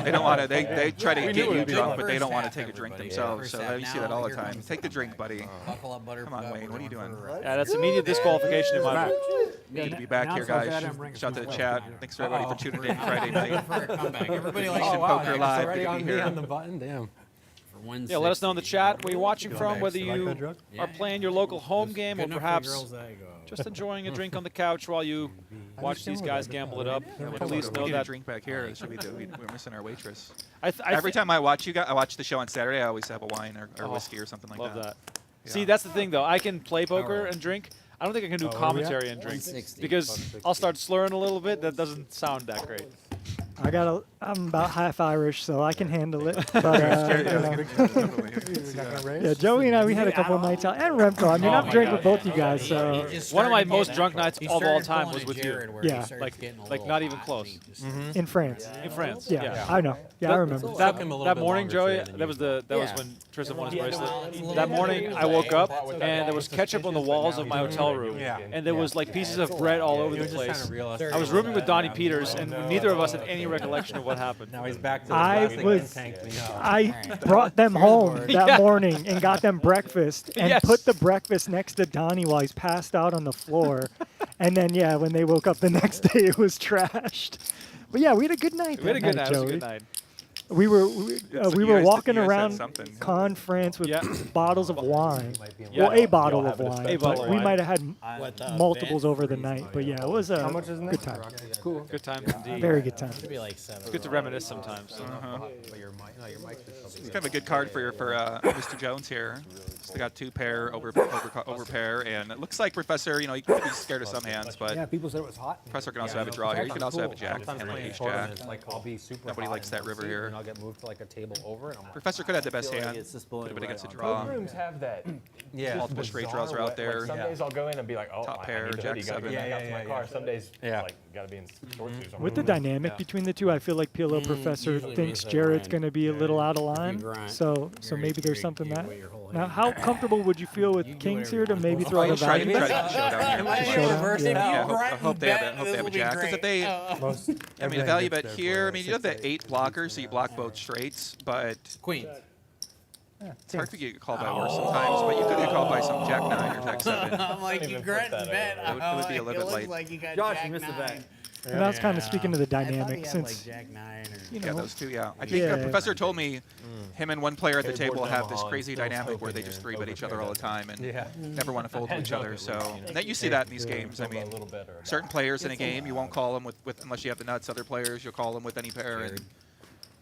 They don't want to. They try to get you drunk, but they don't want to take a drink themselves. So you see that all the time. Take the drink, buddy. Come on, Wayne. What are you doing? Yeah, that's immediate disqualification in my book. Good to be back here, guys. Shout out to the chat. Thanks for everybody for tuning in Friday night. Everybody likes Venetian Poker Live. Good to be on here. the button. Damn. Yeah, let us know in the chat where you're watching from, whether you are playing your local home game or perhaps just enjoying a drink on the couch while you watch these guys gamble it up. At least know We need that. a drink back here. Should we do? We're missing our waitress. I Every time I watch you guys, I watch the show on Saturday. I always have a wine or Oh, whiskey or something like love that. that. Yeah. See, that's the thing, though. I can play poker and drink. I don't think I can do commentary and drink because I'll start slurring a little bit. That doesn't sound that great. I'm about half Irish, so I can handle it. But, yeah, Joey and I, we had a couple of nights out, and Remco. I mean, I've drank with both you guys, so. One of my most drunk nights of all time was with you. Yeah. Like not even close. In France. In France. Yeah, I know. Yeah, I remember. That morning, Joey, that was when Tristan won his bracelet. That morning, I woke up and there was ketchup on the walls of my hotel room, and there was like pieces of bread all over the place. I was rooming with Donnie Peters, and neither of us had any recollection of what happened. Now he's back to I brought them home that morning and got them breakfast and put the breakfast next to Donnie while he's passed out on the floor. And then, yeah, when they woke up the next day, it was trashed. But yeah, we had a good night. We had a good night. Joey. It was a good night. We were walking you guys said around something. Con France with bottles of wine. Yeah. Well, a Y'all bottle have of a wine. display. A bottle But of we wine. might have had multiples over the night. But yeah, it was a How much is good time. Cool. Good time indeed. Very good time. Should be like 7. It's good to reminisce sometimes. But your mic, no, your mic should still be It's kind of a good card for Mr. Jones here. Still got 2 pair over pair, and it looks like Professor, he could be scared of some hands, but Yeah, people said it was hot. Professor can also have a draw here. You can also have a jack, Sometimes and like playing ace jack. tournaments, like I'll be super Nobody hot likes in that one river seat, here. And I'll get moved to like a table over, and I'm like, Professor could have the best feel like hand. it's just Could blowing have been right against a on. draw. Poker rooms have that. Yeah. Multiple straight bizarre draws are out way- there. Like some days I'll go in and be like, oh, Top I pair, need the jack hoodie, gotta seven. go back out to my car. Some days, Yeah. like, gotta be in short shoes. With the dynamic between the two, I feel like PLO Professor usually thinks means that Jared's grind. going to be a little out of line. grind, So you're- maybe there's you're- something you that. weigh your whole Now, hand. how comfortable would you feel with kings here to maybe throw out a Try value to bet? showdown Am I here. gonna reverse it? Yeah, You I hope they have a This will be jack. Because if great. they, I mean, a value bet here. I mean, you have the 8 blockers, so you block both straights, but Queen. it's hard for you to get called by worse sometimes. But you could get called by some jack 9 or jack 7. I'm like, you grunt and bet. It would be a little bit late. Like you got Josh, Jack you missed the 9. bet. And that's kind of speaking to the I thought he dynamic had since, like Jack 9 or you Yeah, know, those 2, yeah. I think Yeah. the professor told me him and one player at the Okay, table board have number this on, crazy still dynamic where they hoping just you're 3-bet each other all the time and Yeah. never want to fold to each other. So and that you see that in these games. I mean, a little better. certain players in a game you won't call them with unless you have the nuts. Other players you'll call them with any pair, and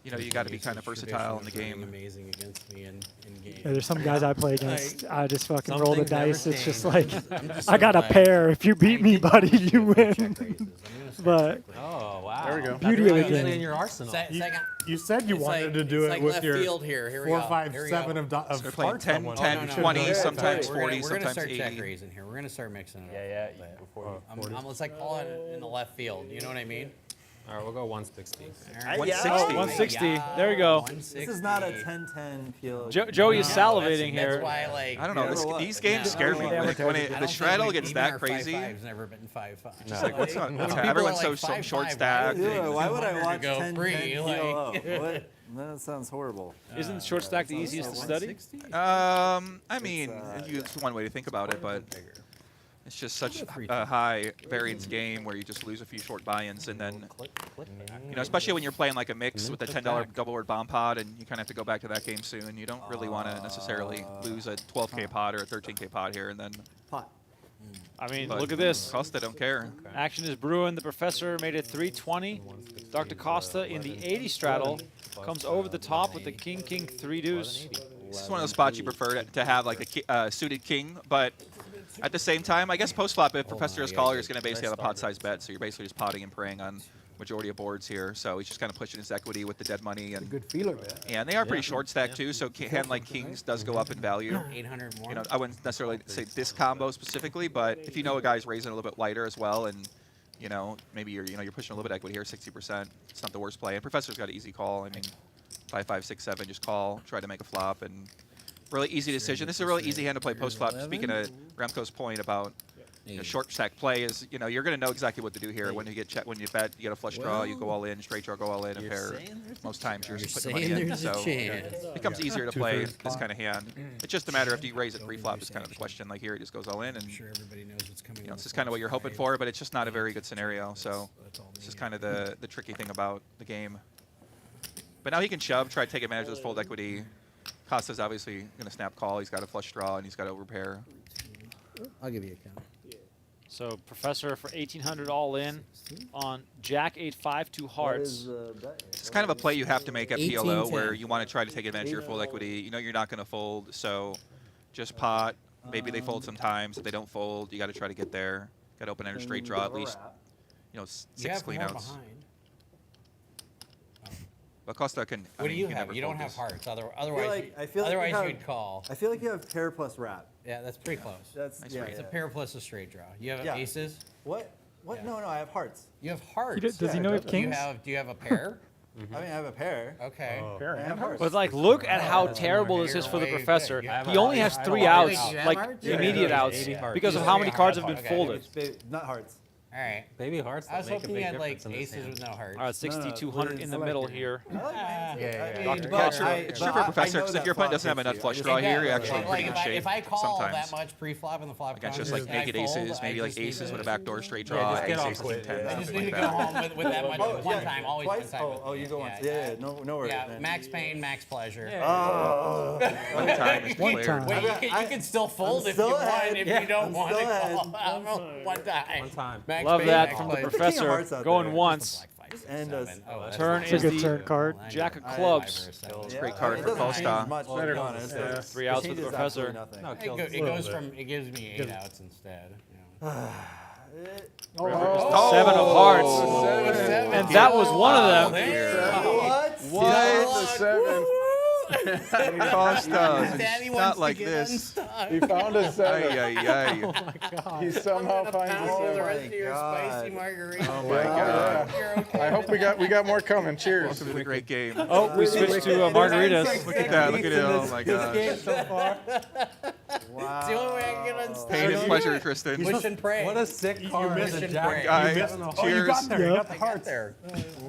you got to be kind of versatile in the game. Amazing against me in game. there's some guys I play against. I just fucking roll the things never dice. It's just change. like, I got a pair. If you beat me, buddy, you win. But oh wow. There we go. beauty of the Usually in game. your arsenal. Second. You said you It's wanted like- to do it's it like with left your field here. Here we 4, go. 5, Here we 7 go. of of They're playing hearts 10, on one. 10, Oh, no, no, 20, no. sometimes We're 40, gonna sometimes start 80. check raising here. We're gonna start mixing it up. Yeah. Before It's like calling it in the left field. You know what I mean? All right, we'll go 160. All right. 160. 160. There we go. 160. This is not a 10-10 PLO. Joey is No, salivating that's here. why, like, I don't know. Yeah. These games scare me. Yeah. Like when I the don't think straddle we- gets even that our crazy. 5-5's never been 5-5. Just like what's not? When What's people everyone's are so like 5-5, short stacked. Yeah, why would I 200 watch to go 10 free, 10 like- PLO? What? That sounds horrible. Isn't short stack the easiest to study? I mean, it's one way to think about it, but it's just such a high variance game where you just lose a few short buy-ins, and then especially when you're playing like a mix with a $10 double word bomb pot, and you kind of have to go back to that game soon. You don't really want to necessarily lose a 12K pot or a 13K pot here, and then. Pot. I mean, But look at this. Costa don't care. Action is brewing. The professor made it 320. Dr. Costa in the 80 straddle comes over the top with the king 3 deuce. This is one of those spots you prefer to have like a suited king, but at the same time, I guess post flop, if Professor is caller, is going to basically have a pot size bet, so you're basically just potting and praying on majority of boards here. So he's just kind of pushing his equity with the dead money, and Good feeler bet. and they are pretty short stacked too. So hand like kings does go up in value. 800 more. I wouldn't necessarily say this combo specifically, but if you know a guy's raising a little bit lighter as well, and maybe you're pushing a little bit of equity here, 60%. It's not the worst play. And Professor's got an easy call. I mean, 5, 5, 6, 7, just call, try to make a flop, and really easy decision. This is a really easy hand to play post flop. Speaking of Remco's point about short stack play, is you're going to know exactly what to do here. When you get when you bet, you get a flush draw, you go all in, straight draw, go all in, and pair. Most times you're just putting money in, so it becomes easier to play this kind of hand. It's just a matter if you raise it pre-flop is kind of the question. Like here, it just goes all in, and everybody knows what's coming. this is kind of what you're hoping for, but it's just not a very good scenario. So this is kind of the tricky thing about the game. But now he can shove, try to take advantage of this fold equity. Costa's obviously going to snap call. He's got a flush draw, and he's got to overpair. I'll give you a count. So Professor for 1,800 all in on Jack 8-5 2 hearts. It's kind of a play you have to make at PLO 18-10. where you want to try to take advantage of your full equity. You know you're not going to fold, so just pot. Maybe they fold sometimes. If they don't fold, you got to try to get there. Got to open-ended straight draw at least. 6 cleanouts. But Costa can. What do you have? never You don't fold have this. hearts. Otherwise, I feel like otherwise you have, you'd call. I feel like you have pair plus wrap. Yeah, that's pretty close. That's Nice yeah, read. It's a yeah. pair plus a straight draw. You have Yeah. aces. What? What? Yeah. No, I have hearts. You have hearts. Does he know he have Do you kings? have a pair? I mean, I have a pair. Okay. I have hearts. But like, look at how terrible this is for the Way professor. good. He only has 3 Wait, outs, do you have like hearts? immediate outs, hearts. because of Yeah, how many yeah, cards have been okay. folded. Not hearts. All right. Baby hearts. I was that make a hoping big you had like difference in this aces hand. with no hearts. All right, 6,200 in the middle here. Dr. Professor, because if your opponent doesn't have a nut flush draw here, you're actually in pretty good shape If I call sometimes. that much pre-flop and the flop Against comes, just like and I naked fold, aces, I maybe like just need aces to- with a backdoor straight draw, just get ace, off 16, quick. 10, I just something need to like go that. home with that much one time, always one Twice? time. Oh, you go once. Yeah, no worries. Yeah, man. max pain, max pleasure. Oh. One time is One declared. time. Wait, you can still fold if you still want, ahead. if Yeah, you don't I'm want to still ahead. call. One time. One time. Max Love pain, that max from the pleasure. professor. Going once. And a Turn It's a is good the turn card. Jack of clubs. Great card for Costa. Better. 3 outs for the professor. No, it kills It goes from, it gives me 8 outs instead. Oh, 7 of hearts. And that was one of them. What? The 7. Costa. Daddy It's wants not to like get this. unstuck. He found a 7. Ay, ay, ay. Oh my god. He somehow finds a The 7. rest of your spicy margarita. Oh my god. You're okay. I hope we got more coming. Cheers. This was a great game. Oh, we switched to margaritas. Look at that. Look at it. Oh my This god. game so far. It's the only way I can get unstuck. Pain and pleasure, Tristan. Wish and pray. What a sick card. missed As a it, jack. Brett. Guys, Oh, you cheers. got there. You Yep. got the hearts. There.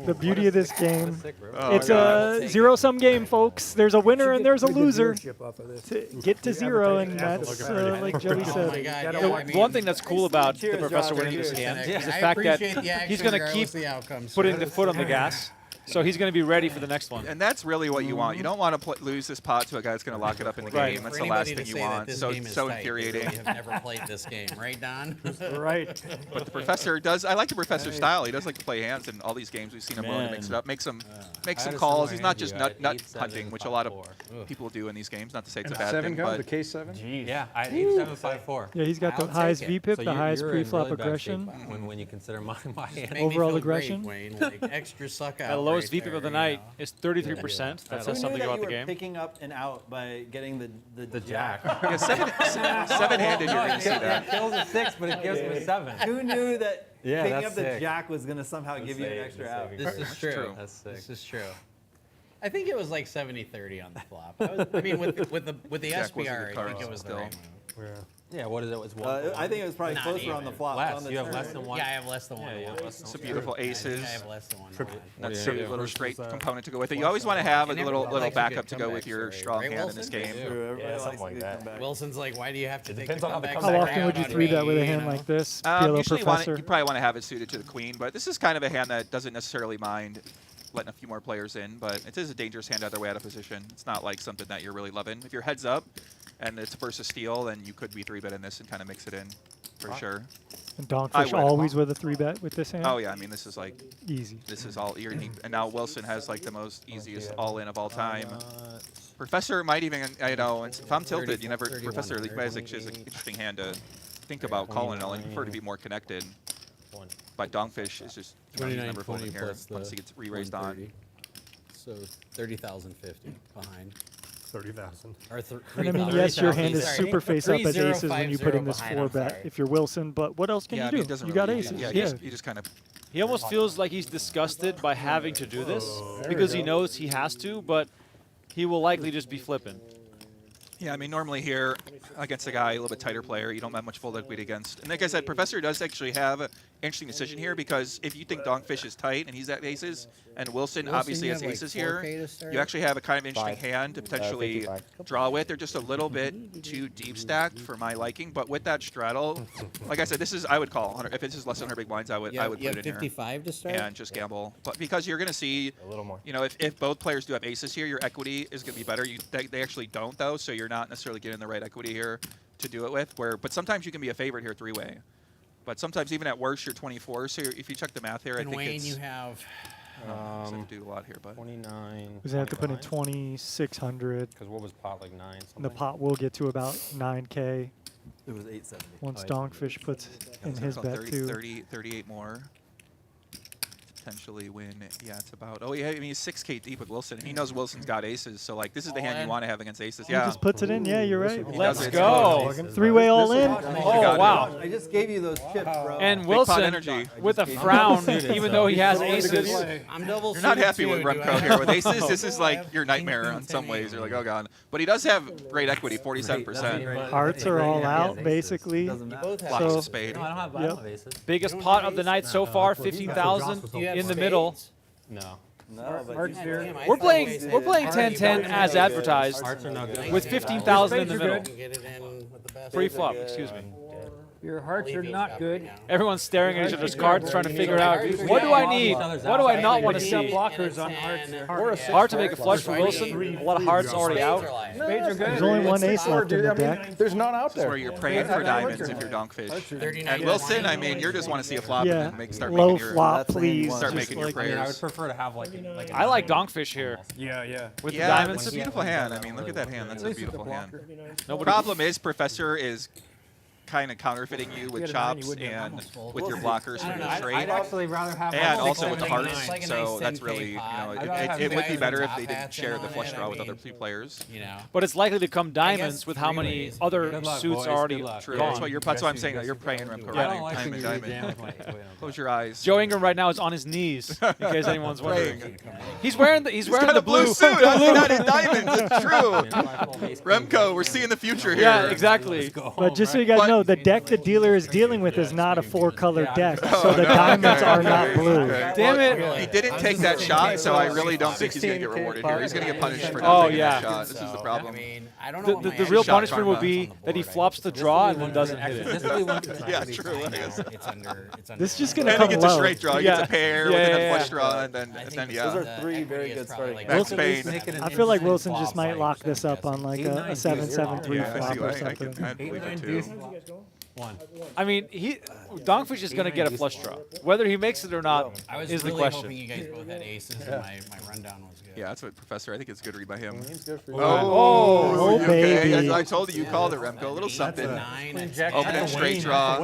The beauty of this game. Oh, It's God. a zero-sum game, folks. There's a winner and there's a loser. Off of this. To get to 0, and that's like Joey Oh my said. God. The I mean, one thing that's cool about the Cheers, professor Roger. winning this Cheers. hand is the I fact that appreciate the action he's going to regardless keep of the outcomes. putting the foot on the gas. So he's going to be ready for the next one. And that's really what you want. You don't want to lose this pot to a guy that's going to lock it up in the Right. game. That's For the last anybody thing to you say that want. this So game is so tight, they infuriating. really have never played this game, right, Don? Right. But the professor does. I like the professor's style. He does like to play hands in all these games. We've seen him willing to mix it up, make some I had a calls. similar He's not hand just you. nut I had nut 8, 7, hunting, which a lot of 5, people do in these games. Not to say it's And a bad 7 thing, comes, the but K7? Yeah, I had 8, 7, 5, 4. Yeah, he's got the I'll highest take it. VPIP, So the highest you're in pre-flop really bad aggression. shape when you consider my hand. Made me Overall feel aggression. Great, Wayne. Like, extra suck out. The lowest right VPIP of there, the you night know? is 33%. That says something about the game. Picking up and out by getting the jack. yeah, seven-handed. You're going to see It that. kills a 6, but it gives me a 7. Who knew that Yeah, picking that's up the sick. jack was going to somehow give you an sick, extra that's out? sick. This is true. That's sick. This is true. I think it was like 70-30 on the flop. I mean, with the Jack wasn't SPR, the I card think it was the still. right move. Yeah, what is it? Was 1? I think it was probably Not closer on even. the flop. Less. On the You have turn. less than 1. Yeah, I have less than one. Yeah, line. Some beautiful aces. I have less than one. line. That's Yeah, a yeah. little Versus, straight uh, component to go with it. You always want to have a You never little know, little like, you backup get to go with comeback your story, strong right, hand in this Wilson? game. True, everybody Yeah, likes something a like good that. comeback. Wilson's like, why do you have to take depends the on how the comebacks How comeback out often would you on 3-bet with a me, hand you know? like this, PLO Usually Professor? you probably want to have it suited to the queen, but this is kind of a hand that doesn't necessarily mind letting a few more players in, but it is a dangerous hand either way out of position. It's not like something that you're really loving. If you're heads up and it's versus steal, then you could be 3-betting this and kind of mix it in for sure. And I DonkFish would. always with a 3-bet with this hand? Oh yeah, I mean this is like Easy. this is all and now Wilson has like the most easiest all-in of all time. Professor might even, you know, if I'm tilted, you never, Professor, you guys is an interesting hand to think about calling it all. I prefer to be more connected. But DonkFish is just, you know, he's never folding here once he gets re-raised on. So 30,050 behind. 30,000. Or And I mean, yes, your hand is Sorry. super face-up as aces when you put in this 3050 4-bet behind, if you're Wilson, but what else can Yeah, I you mean, do? it doesn't You got really- aces. Yeah, Yeah. he just kind of. He almost feels like he's disgusted by having to do this because he knows he has to, but he will likely just be flipping. Yeah, I mean, normally here against a guy, a little bit tighter player, you don't have much fold equity against. And like I said, Professor does actually have an interesting decision here because if you think DonkFish is tight and he's at aces, and Wilson obviously you has have, like, aces 4K here, to start? you actually have a kind of interesting 5. hand to potentially 55. draw with. They're just a little bit too deep stacked for my liking, but with that straddle, like I said, this is, I would call, if this is less than 100 big blinds, I would You put have it in 55 to start? here and just gamble. But because you're going to see, A little more. you know, if both players do have aces here, your equity is going to be better. They actually don't, though, so you're not necessarily getting the right equity here to do it with. But sometimes you can be a favorite here 3-way. But sometimes even at worst, you're 24. So if you check the math here, I And think Wayne, it's... you have... doesn't do a lot here, but... 29. He's going to have to put in 2,600. Because what was pot, like 9 something? And the pot will get to about 9K It was 870. once DonkFish puts in his About bet 30, too. 38 more. potentially win. Yeah, it's about. Oh, yeah, I mean, he's 6K deep with Wilson. He knows Wilson's got aces, so like this is the hand you want to have against aces. He Yeah. just puts it in. Yeah, you're right. Let's go. Three-way all in. Oh, wow. I just gave you those chips, bro. And Big pot Wilson, energy. with a frown, even though he has aces. I'm double. You're not suited happy with too. Do I Remco have- here with aces. This is like your nightmare on some ways. You're like, oh god. But he does have great equity, 47%. Hearts are all out, basically. Lots So, of spade. No, I don't have aces. Biggest pot of the night so far, 15,000 in the middle. No. No, but Hearts you- here. We're playing 10-10 as advertised, Hearts are no good. with 15,000 in the middle. Get it in with the best. Pre-flop, excuse me. Your hearts are not good. Everyone's staring at each other's cards, trying to figure out, what do I need? What do I not want to see? blockers on hearts. Hard to make a flush for Wilson. A lot of hearts already out. Spades are good. There's only one ace left in the deck. There's none out This is there. where you're praying for diamonds if you're DonkFish. And Wilson, I mean, you just want to see a flop Yeah, and then start low making your flop, please. start Just making your like- I mean, I would prayers. prefer to have like I like DonkFish here. Yeah, yeah. With the Yeah, diamonds. it's a beautiful hand. I mean, look at that hand. That's a least it's a beautiful hand. blocker. Nobody- Problem is, Professor is kind of counterfeiting you with If you had a nine, you chops wouldn't have and almost folded. with your blockers from your straight. I'd actually rather have And like also with the 6-7, 8-9. hearts, like a so nice that's 10K really, pot. I'd rather it have would be guys better with if they top didn't share hats the on flush it, draw I with other mean, players. You know. But it's likely to come diamonds guess with how many three-ways. other Good luck, suits boys. are already Good luck. True. gone. That's what I'm saying. You're praying Remco I don't running like time to and use jam diamond. with my Close your eyes. Joe Ingram right now is on his knees, in case anyone's wondering. Praying. He's wearing the got a blue suit. the How's he blue- not in diamonds? It's true. Remco, we're seeing the future here. Yeah, exactly. But just so you guys know, the deck the dealer is dealing with is not a 4-color deck, so the diamonds are not blue. Damn it. He didn't take that shot, so I really don't think he's going to get rewarded here. He's going to get punished for Oh, not taking yeah. that shot. This is the problem. I mean, I don't know. what The my real shot punishment karma would be that he flops the draw and then doesn't hit it. Yeah, true. It's under. It's under. This is just going to And come he gets a low. straight draw. He Yeah. gets a pair Yeah, with yeah, a yeah. flush draw, and then Those yeah. are three very good starting. That's Spain. I feel like Wilson just might lock this up on like a 7-7-3 Yeah, I flop see or why. I something. can believe it too. I mean, DonkFish is going to get a flush draw. Whether he makes it or not I was is the really question. hoping you guys both had aces, and my rundown was good. Yeah, that's what Professor. I think it's a good read by him. Oh, okay. baby. I told you, you called it, Remco. A little something. Opening straight draw.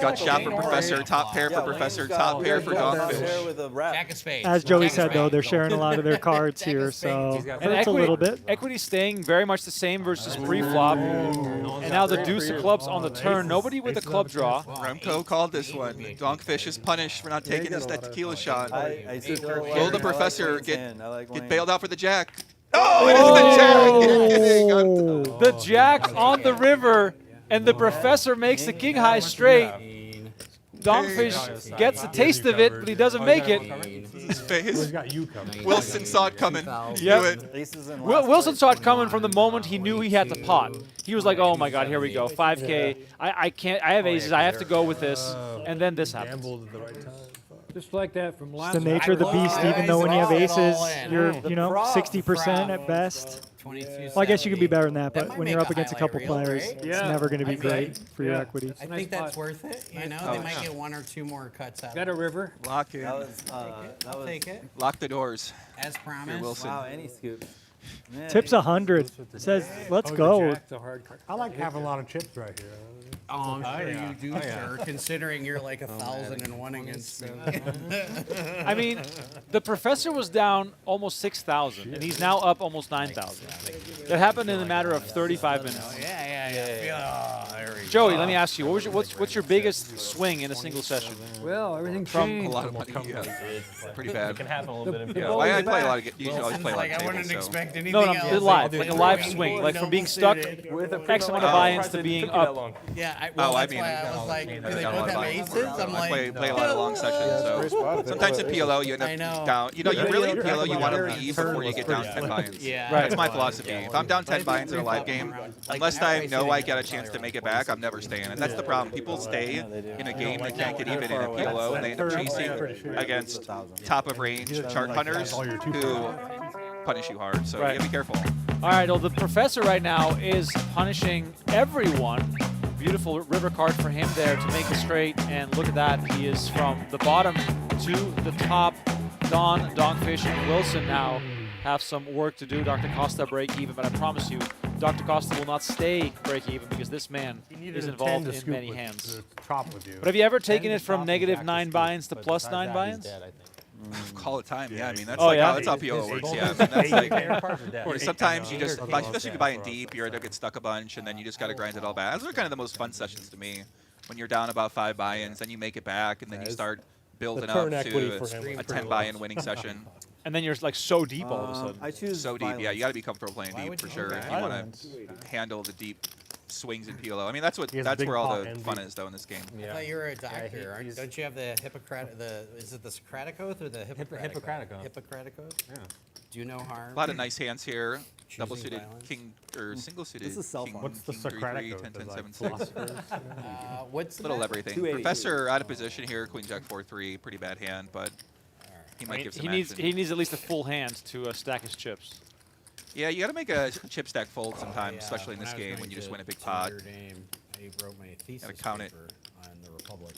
Gut shot for Professor. Top pair for Professor. Top pair for DonkFish. With a wrap. Jack of spades. As Joey Jack of said, though, spades. they're sharing a lot of their cards here, so And it's a little bit. Equity staying very much the same versus pre-flop. And now the deuce of clubs on the turn. Nobody with a club draw. Remco called this one. DonkFish is punished for not taking his tequila shot. I Will the Professor get get bailed out for the jack? Oh, it is the jack! You're kidding. The jack on the river, and the Professor makes the king high straight. DonkFish gets a taste of it, but he doesn't make it. His face. got you coming. Wilson saw it coming. He Yep. knew it. Wilson saw it coming from the moment he knew he had to pot. He was like, "Oh my God, here we go, 5K. I can't. I have aces. I have to go with this." And then this happens. Gambled at the right time. Just like that from It's last the nature of the beast, even though when you have aces, you're, The 60% at best. 22, Well, I guess you can be better than that, That but might when make you're a up against a couple highlight reel, players, right? it's Yeah. never going to be I great think. for your Yeah. equity. I think that's worth it. You know, they might get one or two more cuts out. Got a river. Lock in. That was Take it Lock the doors. as promised. Wilson. wow. Any scoop. Yeah. Tips 100. Says, let's Oh, go. Jack's a hard card. I like having a lot of chips right here. Oh, I'm sure you do, sir. Considering you're like 1,001 against me. I mean, the Professor was down almost 6,000, and he's now up almost 9,000. That happened in a matter of 35 minutes. Yeah. There we go. Joey, let me ask you, what's your biggest swing in a single session? Well, everything From a changed. lot of money. Yeah. Pretty bad. It can happen a little bit of Yeah, both. I play a lot of. Usually always Wilson's play a lot like, of I tables. wouldn't So. expect anything No, else. live, like a live swing, like from being stuck X amount of buy-ins to being up. Yeah, Oh, I that's mean, why I was like, do I they got a lot both of have buy-ins. aces? I'm I like, play a lot of long sessions. So sometimes in PLO you end up down. You know, you really in PLO you want to leave before you get down 10 buy-ins. Yeah. That's my philosophy. If I'm down 10 buy-ins in a live game, unless I know I get a chance to make it back, I'm never staying. And that's the problem. People stay in a game they can't get even in a PLO, and they end up chasing against top of range chart hunters who punish you hard. So you gotta be careful. All right, well, the Professor right now is punishing everyone. Beautiful river card for him there to make it straight, and look at that. He is from the bottom to the top. DonkFish, and Wilson now have some work to do. Dr. Costa break even, but I promise you, Dr. Costa will not stay break even because this man is involved in many hands. Chop with you. But have you ever taken it from -9 buy-ins to +9 buy-ins? Call it time. Yeah, I mean that's Oh, like yeah? how that's how PLO works. Yeah, I mean, that's like or sometimes you just, especially if you buy in deep, you end up getting stuck a bunch, and then you just got to grind it all back. Those are kind of the most fun sessions to me. When you're down about 5 buy-ins, then you make it back, and then you start building up to a 10 buy-in winning session. And then you're like so deep all of a sudden. I choose so deep. Yeah, violence. you got to be comfortable playing deep for sure if you want to handle the deep swings in PLO. I mean, that's where all the fun is though in this game. I thought you were a doctor. Don't you have the Hippocratic? Is it the Socratic Oath or the Hippocratic Oath? Hippocratic Oath. Yeah. Do no harm. A lot of nice hands here. Double suited king or single suited. This is self-harm. What's the Socratic Oath? 10, 10, Like 7, 6. What's Little everything. Professor out of position here. Queen Jack 4-3. Pretty bad hand, but he might give some action. He needs at least a full hand to stack his chips. Yeah, you got to make a chip stack fold sometimes, especially in this game when you just win a big pot. I wrote my thesis Got to count it. on the Republic.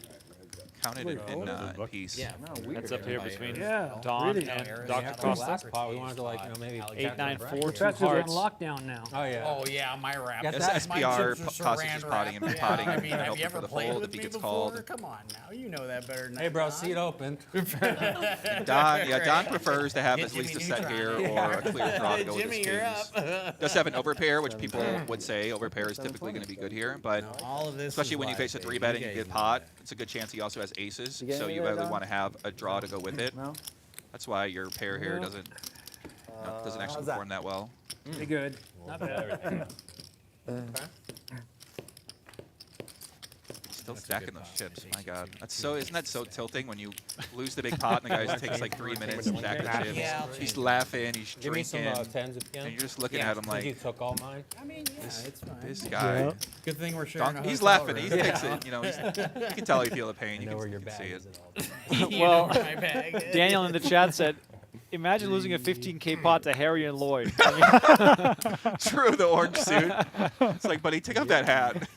Count it in peace. Yeah, That's up here between Don and Dr. Costa. Last pot, we wanted to like maybe 8, 9, 4, 2 Professor's on hearts. lockdown now. Oh yeah. Oh yeah, my rap. That's SPR, Costa's just potting and potting. I mean, have hoping you for ever the played fold with if he me gets before? called. Come on now, you know that better than Hey bro, Don. seat open. Don prefers to have at least a set here or a clear draw to go with Jimmy, his you're kings. up. Does have an overpair, which people would say overpair is typically going to be good here, but All of this especially is when you live, face a baby. 3-bet and You you guys get know pot, that. it's a good chance he also has aces, You get so any you of that, really Don? want to have a draw to go with it. No? That's why your pair here doesn't actually how's that? perform that well. Pretty good. Not bad. Still stacking those chips, my God. That's so, isn't that so tilting when you lose the big pot and the guy takes like 3 minutes to stack the chips? Yeah, He's laughing, he's Give me some drinking, tens if you can. and you're just looking Yeah. at him You like, took all mine. I mean, yeah, it's fine. this guy. Yeah. Good thing we're sharing. He's a hotel laughing. He room. takes it. You know, you can tell he feel the pain. You know where can, your you can bag see is it. at all. You Well, know my bag. Daniel in the chat said, imagine losing a 15K pot to Harry and Lloyd. I mean, True, the orange suit. It's like, buddy, take off that hat.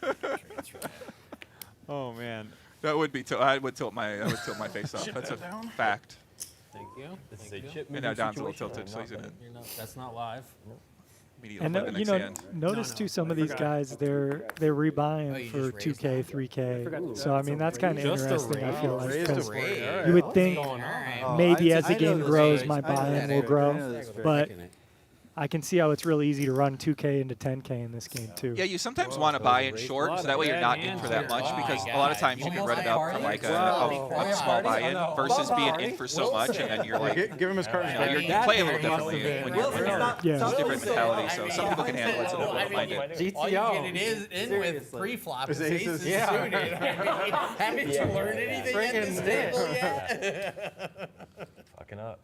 oh, man. That would be. I would tilt my face off. That's a fact. Thank you. This is a chip And moving now Don's a little situation. tilted, so he's in it. That's not live. Immediately And play the you next know, hand. notice too, some of these guys they're rebuying you for just raised 2K, that? 3K. So I mean that's kind of Just a interesting. I feel like raise. 'cause Raise. you would think All right. maybe I as the know game this grows, is- my I know buy-in that will area. grow. I know this very But well. I can see how it's really easy to run 2K into 10K in this game too. Yeah, you sometimes want to buy in short, so that way you're not in for that much, because a lot of times you can run it up for like a small buy-in versus being in for so much, and then you're like, Give him his card. you play a little differently when you're Yeah. it's a different mentality. So some people can handle it, some people don't mind it. All you get it is in with pre-flop is aces suited. I mean, haven't you learned anything at this table yet? Fucking up.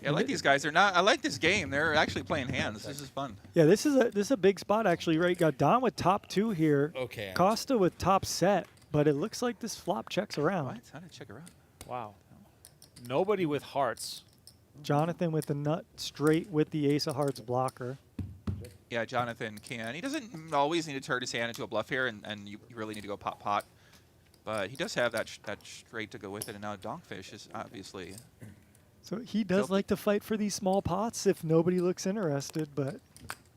Yeah, I like these guys. They're not. I like this game. They're actually playing hands. This is fun. Yeah, this is a big spot actually, right? You got Don with top 2 here. Okay. Costa with top set, but it looks like this flop checks around. What? How did it check around? Wow. Nobody with hearts. Jonathan with the nut straight with the ace of hearts blocker. Yeah, Jonathan can. He doesn't always need to turn his hand into a bluff here, and you really need to go pot. But he does have that straight to go with it, and now DonkFish is obviously. So he does like to fight for these small pots if nobody looks interested, but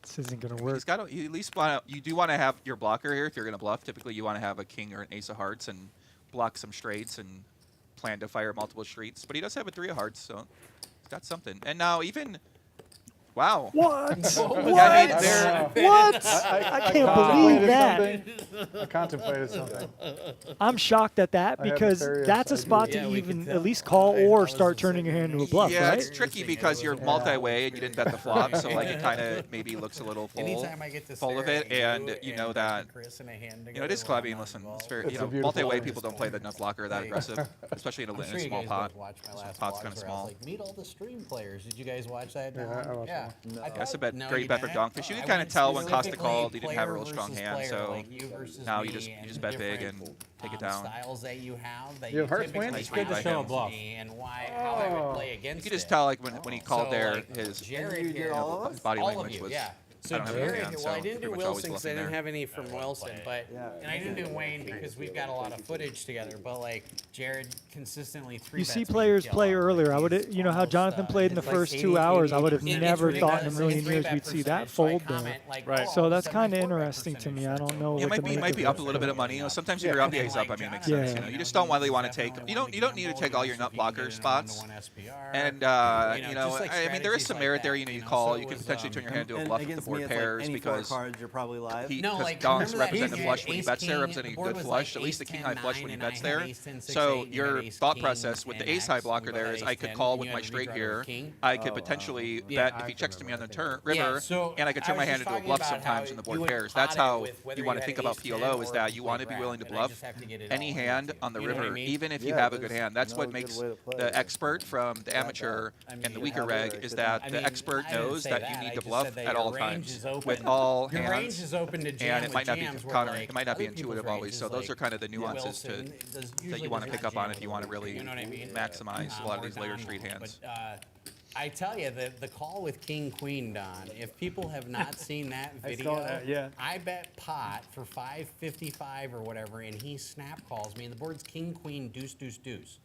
this isn't going to work. He's got to, you at least want to. You do want to have your blocker here if you're going to bluff. Typically, you want to have a king or an ace of hearts and block some straights and plan to fire multiple streets. But he does have a 3 of hearts, so he's got something. And now even. Wow. What? I mean, What? I can't believe that. I contemplated something. I'm shocked at that I have because nefarious that's a ideas. spot to even at least call or start turning your hand into a bluff, Yeah, right? it's tricky because you're multi-way and you didn't bet the flop, so like it kind of maybe looks a little full, Anytime I get to full of stare it, at and you and know that Chris and a hand it is clubby. Listen, it's very, It's a beautiful multi-way game. people don't play the nut blocker that aggressive, especially in a, I'm in sure a you small guys pot. both watched my last Pot's vlogs kind of where I was small. like, meet all the stream players. Did you guys watch that? Yeah, Don? I watched yeah. that. I thought- That's a bet, no, great you bet for didn't? DonkFish. You I can kind of went tell when Costa specifically called, he didn't have a player real strong versus hand, player, so like you versus now me you just and bet big different, and take it down. Styles that you have that You have hearts typically win? It's good to by show a him. bluff. and why how I would play against You could just it. tell like when he called So, there, like, his Jared You did here, all of us? body all of language you, was yeah. So I don't have any Jared, hand, well, so I didn't do pretty much always Wilson because I bluffing didn't there. have any from Wilson, but and I didn't do Wayne because we've got a lot of footage together. But like Jared consistently You see players play earlier. I would, you know how Jonathan played in the first 2 hours. I would have never thought in a million years we'd see that fold there. Right. So that's kind of interesting to me. I don't know. It what might to make be of up a little bit of money. You know, sometimes if you're up the ace up, I mean, it makes sense. You know, you just don't really want to take. You don't need to take all your nut blocker spots. And you know, I mean, there is some merit there. You know, you call. You can potentially turn your hand into a bluff if the board pairs because you're probably live. because Donk's representing the flush when he bets there, representing a good flush. At least the king high flush when he bets there. So your thought process with the ace high blocker there is I could call with my straight here. I could potentially bet if he checks to me on the river, and I could turn my hand into a bluff sometimes when the board pairs. That's how you want to think about PLO, is that you want to be willing to bluff any hand on the river, even if you have a good hand. That's what makes the expert from the amateur and the weaker reg, is that the expert knows that you need to bluff at all times with all hands, and it might not be countering, it might not be intuitive always. So those are kind of the nuances that you want to pick up on if you want to really maximize a lot of these later street hands. I tell you, the call with King Queen, Don, if people have not seen that video, I bet pot for 555 or whatever, and he snap calls me, and the board's King Queen deuce deuce deuce.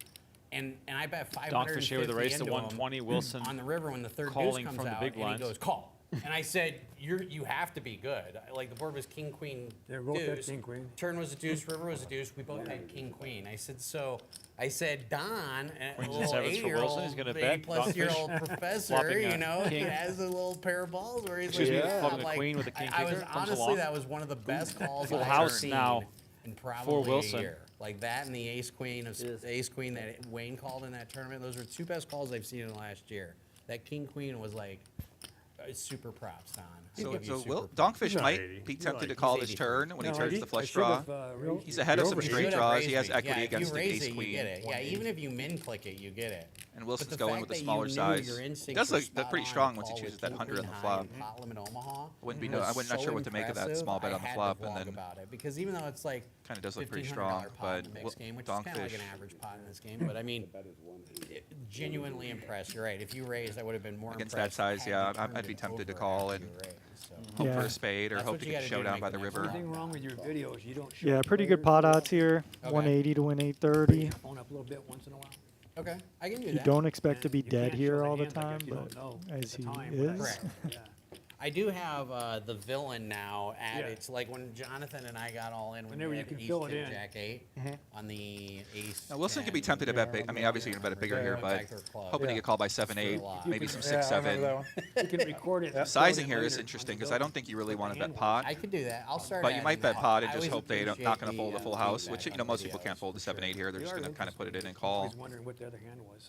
And I bet 550 with the raise to into 120, him Wilson on the river when the third deuce calling comes from the out, big and he blinds. goes, call. And I said, you have to be good. Like, the board was King Queen deuce. King Queen. Turn was a deuce, river was a deuce. We both had King Queen. I said, Don, a little sevens for Wilson, he's gonna bet 80-plus-year-old professor, Flopping you a know, he king. has a little pair of balls where he's Excuse like, me, yeah, flopping the like, queen with a king I was kicker comes honestly, along. that was one of the best calls Full I've house ever seen now in for probably Wilson. a year. Like that and the ace queen that Wayne called in that tournament. Those were two best calls I've seen in the last year. That king queen was like super props, Don. So Donkfish might be tempted to call this turn when he turns the flush draw. He's ahead of some straight draws. He has equity against the ace queen. You get it. Yeah, even if you min click it, you get it. And Wilson's going with a smaller size. He does look pretty strong once he chooses that 100 on the flop. Pot-Limit Omaha. I'm not sure what to make of that small bet on the flop, and then about it because even though it's like kind of does look pretty strong, but mixed game, which is kind of like an average pot in this game. But I mean, genuinely impressed. You're right. If you raised, I would have been more against impressed. that size, yeah, I'd be tempted to call and hope for a spade or That's hope what to you get gotta do showdown to by the make river. Anything wrong with your videos? You don't show. Yeah, pretty good pot odds here. 180 to win 830. Phone up a little bit once in a while. Okay, I can do You that. don't expect to be You dead can't here show the all the hand like time, if you but don't know as the he time, is. Correct. Yeah. I do have the villain now at it's like when Jonathan and I got all in. Whenever we you had can ace fill it 10, in. Jack 8 on the ace. Now, Wilson could be 10. tempted to bet big. I mean, obviously you're gonna bet it bigger here, but hoping to get called by 7-8, maybe some 6-7. You can record it. Sizing here is interesting because I don't think you really want to bet pot. I could do that. I'll start. But you adding might bet that. pot and I just always hope they're not appreciate going to fold the full house, which most people can't fold the 7-8 here. They're just going to kind of put it in and I call. was wondering what the other hand was.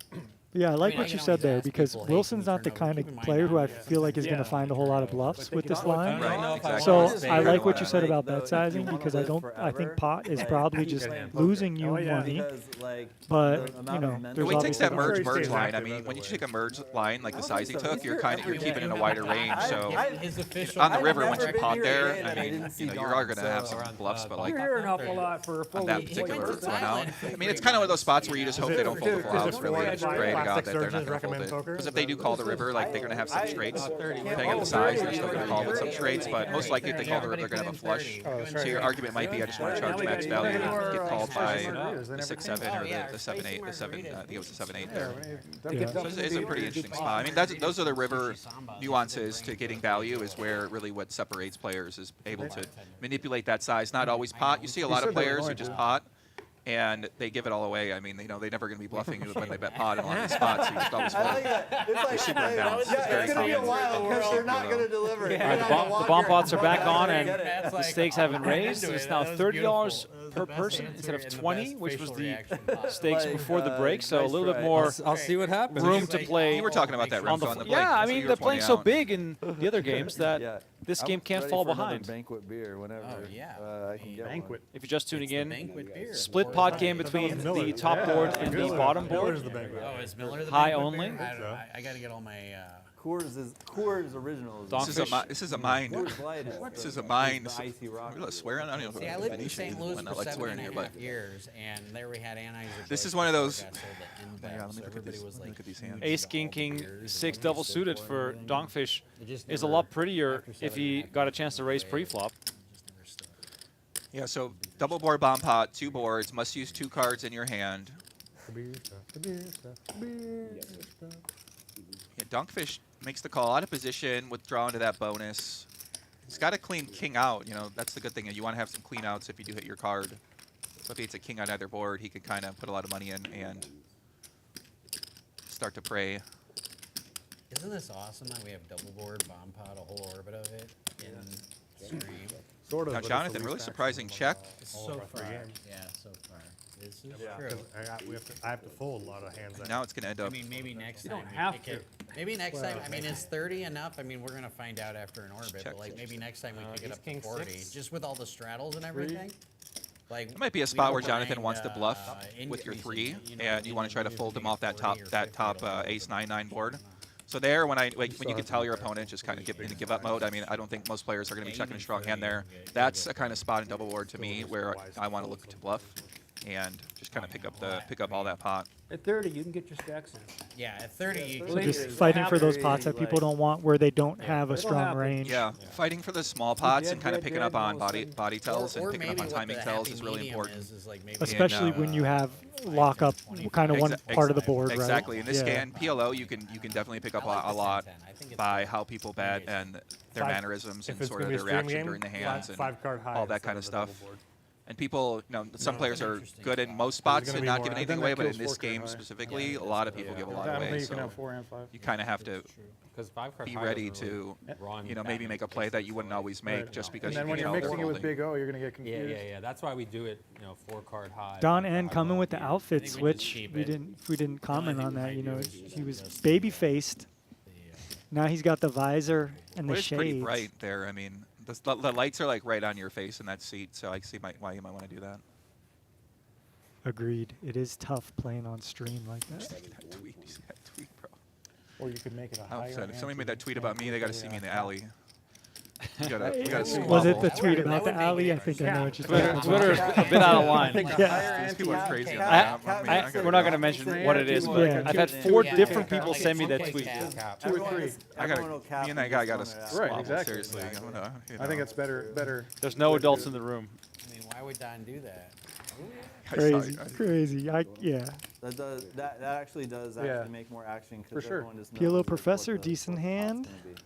Yeah, I like I mean, I what you can said always there ask because people, hey, Wilson's can you not the turn over? kind Keep in of mind player who I now, feel like is going Yeah. to find a whole lot of bluffs with this line. Right, exactly. So It's I very like what you hard. said about Like, bet though, sizing if you because wanna I don't. live I think forever, pot is like, probably keep just playing losing you Oh, yeah. money. Because, like, But the you amount know, of mental there's When he takes that obviously merge stays line, I active mean, other when you ways. take a merge line like the I don't size he think so. took, you're keeping in a wider range. So his official on the I've river, never once you been pot here there, yet, I and I mean, didn't see you are Dawn, going to have so- some bluffs, but like You're hearing an awful lot for a on full that week. particular Went to run out. Thailand. I mean, it's kind of one of those spots where you just hope they don't fold the full house, really, and just pray to God that they're not going to fold recommend it. poker? Because if they do call the river, like they're going to have some straights. Depending on the size, they're still going to call with some straights, but most likely if they call the river, they're going to have a flush. So your argument might be, I just want to charge max value and get called by the 6-7 or the 7-8, the 7. I think it was the 7-8 there. So it's a pretty interesting spot. I mean, those are the river nuances to getting value. Is where really what separates players is able to manipulate that size. Not always pot. You see a lot of players who just pot. And they give it all away. I mean, they're never going to be bluffing you when they bet pot in a lot of these spots. So you just always fold. They're super unbalanced. It's very It's going to be a common. while because they're not going to deliver. All right, the bomb pots are back on, and the stakes have been raised. It's now $30 per person instead of 20, which was the stakes before the break. So a little bit more I'll see what happens. room to play. You were talking about that on the on the yeah, I so you mean were they're playing pointing so out. big in the other games that this game can't fall behind. Banquet beer whenever. Oh, yeah. I can get Banquet. If you're just tuning in, Banquet beer. split pot game between the top board and the bottom board. Oh, is Miller the High banquet only. beer? I got to get all my Coors Original. This is a mind. Coors Light is This the- is a mind. the icy rock. Let's swear on. I don't know. See, I lived in St. Louis I'm for not like swearing here, but 7.5 years, and there we had Anheuser. this is one of those. Yeah, Yeah, let me look at these. Let me look at these hands. Ace, king, king, 6 double suited for DonkFish is a lot prettier if he got a chance to raise pre-flop. Yeah, so double board bomb pot, 2 boards, must use 2 cards in your hand. Yeah, DonkFish makes the call out of position, withdraw into that bonus. He's got a clean king out. You know, that's the good thing. You want to have some clean outs if you do hit your card. So if he hits a king on either board, he can kind of put a lot of money in and start to prey. Isn't this awesome that we have double board, bomb pot, a whole orbit of it in stream? Sort of. Now, but it's Jonathan, the really least surprising action check. all So of our far, three games. yeah, so far. This is Yeah, true. 'cause I have to fold a lot of hands. Now it's going to end I up. mean, maybe next You time don't we have pick to. it. Maybe next time. I mean, is 30 enough? I mean, we're gonna find out after an orbit. check, But like, check, maybe next time we pick it ace up to king 40, 6. just with all the straddles and everything. Like, It might be a we spot don't where Jonathan mind, wants to bluff with your increasing, 3, you know, and you want to try to if fold we him get off that 40 top or 50, ace 9-9 board. So there, when you can tell your opponent just kind of get into give up mode. I mean, I don't think most players are going to be checking a strong hand there. That's a kind of spot in double board to me where I want to look to bluff and just kind of pick up all that pot. At 30, you can get your stacks in. Yeah, at 30, you So can just Later, fighting for those happy, pots that people like- don't want where they don't have a it'll strong happen. range. Yeah, fighting for the small pots and kind of red, picking red, up on almost body tells and or picking up maybe on what timing the tells happy is really medium important. is like maybe Especially when you have lock up kind of one part of the board, right? Exactly. In this Yeah. game, PLO, you can definitely pick up a lot by how people bet and their mannerisms If and it's sort gonna of be a their stream reaction game, during the hands and 5-card high all that instead kind of of a double stuff. board. And people, some players are good in most spots gonna and be not more- giving I anything think away, that but in kills this 4 game card high. specifically, a lot of people give a lot I don't away. think you can So have 4 and 5. you kind of have to Because 5-card be high ready doesn't really to, run maybe Batman make a play that you wouldn't always make just because And then you when can you're tell they're mixing it with holding. Big O, you're going to get Yeah, confused. yeah. That's why we do it, 4-card high. Don 5-card N high coming low. with the outfit think we switch. just keep We it. didn't comment on that. You know, he was just baby faced. Now he's got the visor and the But it's pretty shades. bright there. I mean, the lights are like right on your face in that seat, so I see why you might want to do that. Agreed. It is tough playing on stream like that. That tweet, you see that tweet, bro. Or you could make it a I'm higher. upset. If somebody ante made that tweet about me, they got to see me in the yeah. alley. We gotta Was squabble. it the tweet about the alley? I think I know what you're talking Twitter's about. a bit out of line. Yeah. These people are crazy. on I, that. I mean, I gotta we're not go. going to mention what it is, but Yeah. I've had 4 different people send me that tweet. 2 or 3. I gotta. Me and that guy got to squabble. Right, exactly. Seriously, I'm gonna, I think it's better. There's no adults in the room. I mean, why would Don do that? Crazy, crazy. Yeah. That actually does Yeah. make more action For because sure. everyone just knows PLO like, Professor, what the decent pot's hand. gonna be.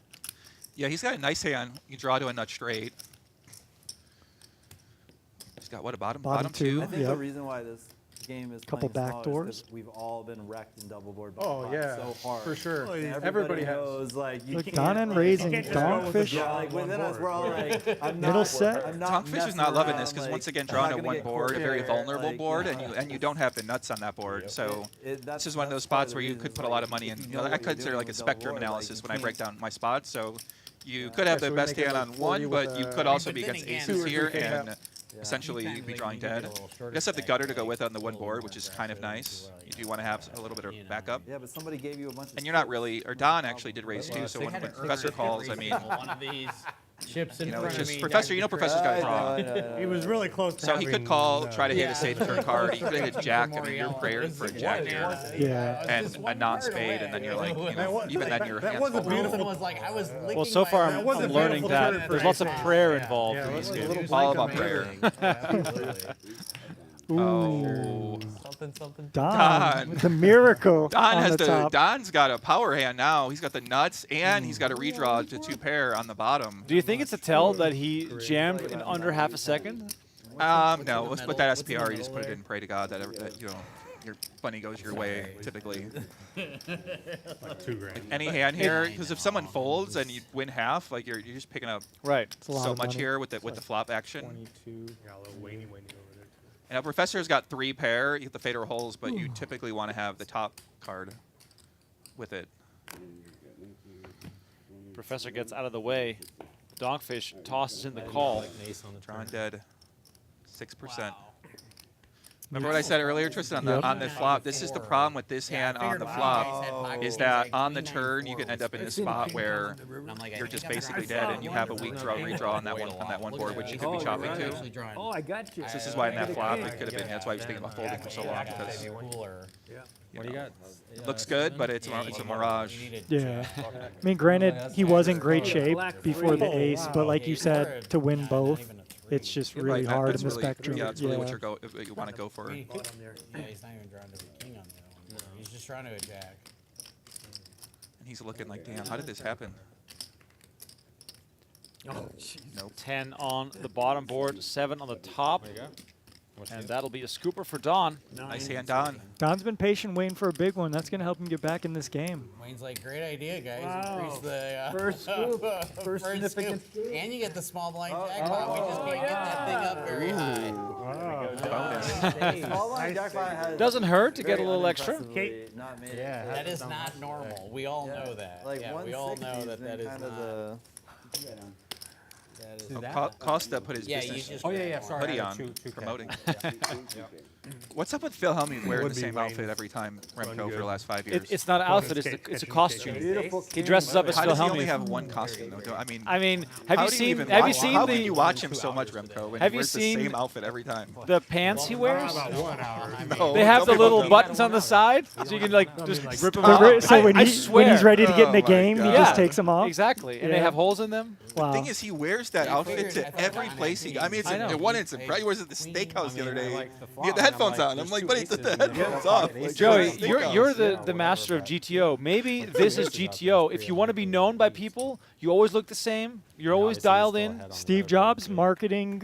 Yeah, he's got a nice hand. You draw to a nut straight. He's got what, a bottom Bottom two. I think Yep. the reason why this game is Couple playing smaller is backdoors. 'cause we've all been wrecked in double board. Oh, bomb yeah, so hard. for sure. And Everybody has. knows like you Look, can't. Don and like, raising you can't just roll with the DonkFish. draw like within us, we're all like, I'm Middle not, set. I'm not DonkFish is messing not loving around, this because like, once again, I'm drawing not to gonna one get board, a caught very there, vulnerable like, board, yeah. and you don't have the nuts on that board. So this is one of those spots where you could put a lot of money in. You know, I consider like a spectrum analysis when I break down my spots. So you could have Yeah, the so we best make it hand like on 40 one, with but you a- could also But be then against again, aces 2 or here 3 and cap. essentially you'd be drawing dead. You just have the gutter to go with on the one board, which is kind of nice. You do want to have a little bit of backup. Yeah, but somebody gave you a bunch of. And you're not really, or Don actually did raise too, so when Professor calls, I mean, one of these chips in you know, front it's of just me. Professor, you know Professor's got to draw. He was really close to So he could call, try to hit Yeah. a safe turn card. He could have hit jack. I mean, you're praying for a jack here. Yeah. And a non-spade, and then you're like, you know, even then your that hands was a fall. beautiful- was like, I was Well, so far I'm learning that there's lots of prayer involved in these games. All about prayer. Ooh. Oh. Something. Don with the miracle Don on has the top. Don's got a power hand now. He's got the nuts and he's got a redraw to 2 pair on the bottom. Do you think it's a tell that he jammed in under half a second? No, with that SPR, you just put it in, pray to God that you know your money goes your way. Typically, Like $2,000. any hand here, because if someone folds and you win half, like you're just picking up Right. a lot so of much money. here with the flop action. 22. Yeah, a little waney over there. And now Professor's got 3 pair. You get the fatal holes, but you typically want to have the top card with it. Professor gets out of the way. DonkFish tosses in the call. Ace on the turn. Drawing dead, 6%. Remember what I said earlier, Tristan, on the flop? This is the problem with this hand on the flop, is that on the turn you can end up in this spot where you're just basically dead and you have a weak draw redraw on that one board, which you could be chopping to. Oh, I got you. So this is why in that flop it could have been. That's why I was thinking about folding for so long, because What do you got? looks good, but it's a mirage. Yeah. I mean, granted, he was in great shape before the ace, but like you said, to win both, it's just really hard in the spectrum. Yeah, it's really what you want to go for. Yeah, he's not even drawing to the king on there. No. He's just trying to a jack. And he's looking like, damn, how did this happen? Oh, nope. 10 on the bottom board, 7 on the top. There you go. And that'll be a scooper for Don. Nice hand, Don. Don's been patient waiting for a big one. That's going to help him get back in this game. Wayne's like, great idea, guys. Wow. Increase the First scoop. First significant scoop. And you get the small blind jackpot. We just can't get that thing up very high. Small blind jackpot has Doesn't hurt to get a little extra. Not made That is not normal. We all know that. Like yeah, we all know that that is kind not. of Costa put his Yeah, business you just hoodie on, promoting. What's up with Phil Hellmuth wearing the same outfit every time, Remco, for the last 5 years? It's not an outfit, it's a costume. He dresses up as How Phil does he only Hellmuth. have one costume, though? I mean, have you seen how the? can you watch him so much, Remco, when Have he you wears the seen same outfit every time? the pants he wears? No, They have the don't little be- buttons on the side, so you can like just rip them The off. ri- so when, I he, swear. when he's ready to get in the Oh my game, he God. just takes them off. Exactly, and they Yeah. have holes in them. Wow. The thing is, he wears that outfit to every place he. I mean, it's I know. one instant. Right, he wears it at the steakhouse the other day. He had the headphones on. I'm like, buddy, put the headphones off. Like, Joey, go to the you're steakhouse. the master of GTO. Maybe this is GTO. If you want to be known by people, you always look the same. You're always dialed in. Steve Jobs, marketing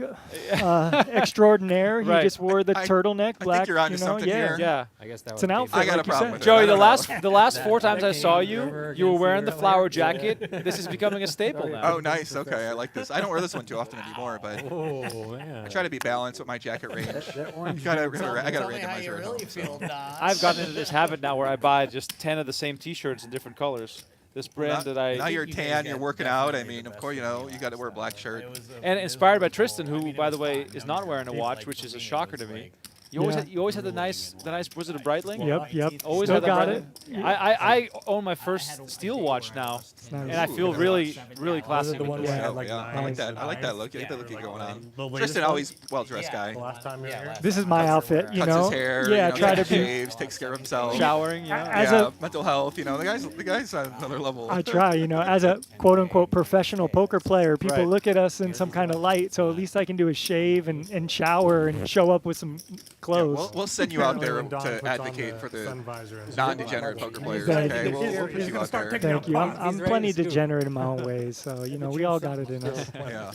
extraordinaire. He Right. just wore the I turtleneck, black. think you're onto you know, something yeah. here. Yeah. I guess that It's an would be outfit. I got a like you problem said. with Joey, I the don't last 4 times I saw you, you were wearing the flower jacket. This is becoming a staple now. Oh, nice. Okay, I like this. I don't wear this one too often anymore, but Oh, man. I try to be balanced with my jacket range. That orange I got a Tell me how you randomizer at really home, so. feel, Don. I've gotten into this habit now where I buy just 10 of the same T-shirts in different colors. This brand that Now I you're tan, you're working out. I mean, of course, you know, you got to wear a black shirt. and inspired by Tristan, who by the way is not wearing a watch, which is a shocker to me. You always had the nice was it a Breitling? Yep. Always Still had that got Breitling. it. I own my first steel watch now, and I feel really classy. the with one this. we Yeah, had, like, I like that. I like that look. I like that look you're going on. Tristan always well-dressed guy. The last time you were here? This is my outfit, you Cuts know. his hair. Yeah, you know, try to be. shaves, takes care of himself. Showering, yeah. As yeah, a- mental health. You know, the guy's on another level. I try, you know, as a quote-unquote professional poker player, people Right. look at us in some kind of light, so at least I can do is shave and shower and show up with some clothes. We'll send you out there When Don to puts on advocate for sun the visor and non-degenerate poker players. Thank Okay, you. we'll put you out there. Thank you. I'm plenty degenerate in my own ways, so, you know, we all got it in us. Yeah.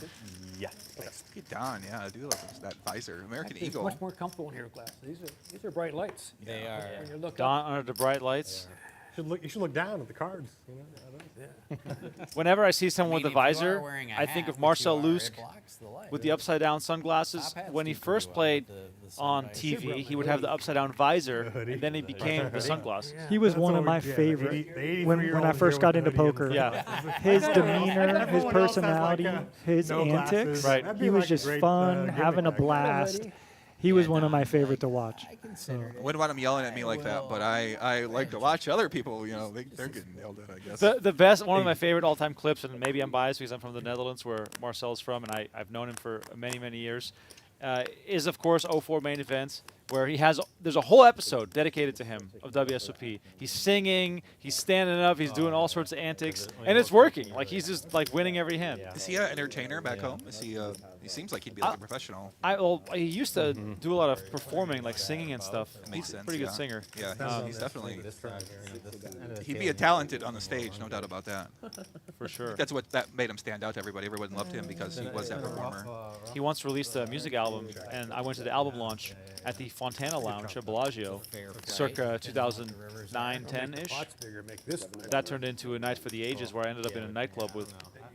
Yeah. Get Don, yeah, I do like that visor. American It's Eagle. much more comfortable in here, glass. These are bright lights. They are. When you look up, Don under the bright lights. You should look down at the cards. You know? Whenever I see someone with a if you are visor, wearing a I think hat, of Marcel which you are, Lusk it blocks the light. with the upside down sunglasses. Top hats When he do pretty first well played with the sun on visor. TV, he would have the upside down visor, and then he became the sunglasses. He was That's one of what my we did. favorite The 80 when 83-year-old I here first with got the into hoodie and poker. Yeah. His demeanor, his Everyone else has, like, personality, his no antics. glasses. Right. That'd be He was like a just great, fun, gimmick, having a I guess. blast. He was one of my favorite to watch. Wouldn't want him yelling at me like that, but I like to watch other people. You know, they're getting yelled at, I guess. The best, one of my favorite all-time clips, and maybe I'm biased because I'm from the Netherlands, where Marcel's from, and I've known him for many years, is of course 04 main events, where there's a whole episode dedicated to him of WSOP. He's singing, he's standing up, he's doing all sorts of antics, and it's working. Like he's just like winning every hand. Is he an entertainer back home? Is he? He seems like he'd be like a professional. He used to do a lot of performing, like singing and stuff. Makes He's sense. a pretty yeah. good singer. Yeah, he's definitely. This drive here, this end of the He'd be a talented on the stage, no doubt about that. For sure. That's what that made him stand out to everybody. Everyone loved him because he was that performer. He once released a music album, and I went to the album launch at the Fontana Lounge at Bellagio, circa 2009, 10-ish. That turned into a night for the ages, where I ended up in a nightclub with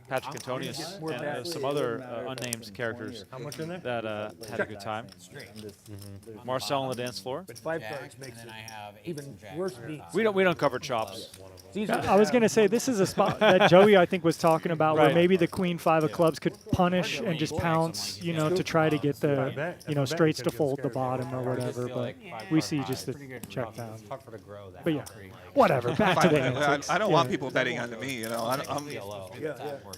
Patrick Antonius and some other unnamed characters How much in there? that had a good time. Marcel on the dance floor. But 5 Jack, cards makes and it then I have even ace and jack worse for beats. top. We don't cover chops. I was going to say, this is a spot that Joey, I think, was talking about where Right. maybe the queen 5 of clubs could punish and just pounce, to try to get the, straights to fold the bottom or whatever. But we see just the check down. Tougher to grow that. But yeah, whatever. Back to the antics. I don't Yeah. want people betting on me. I don't PLO.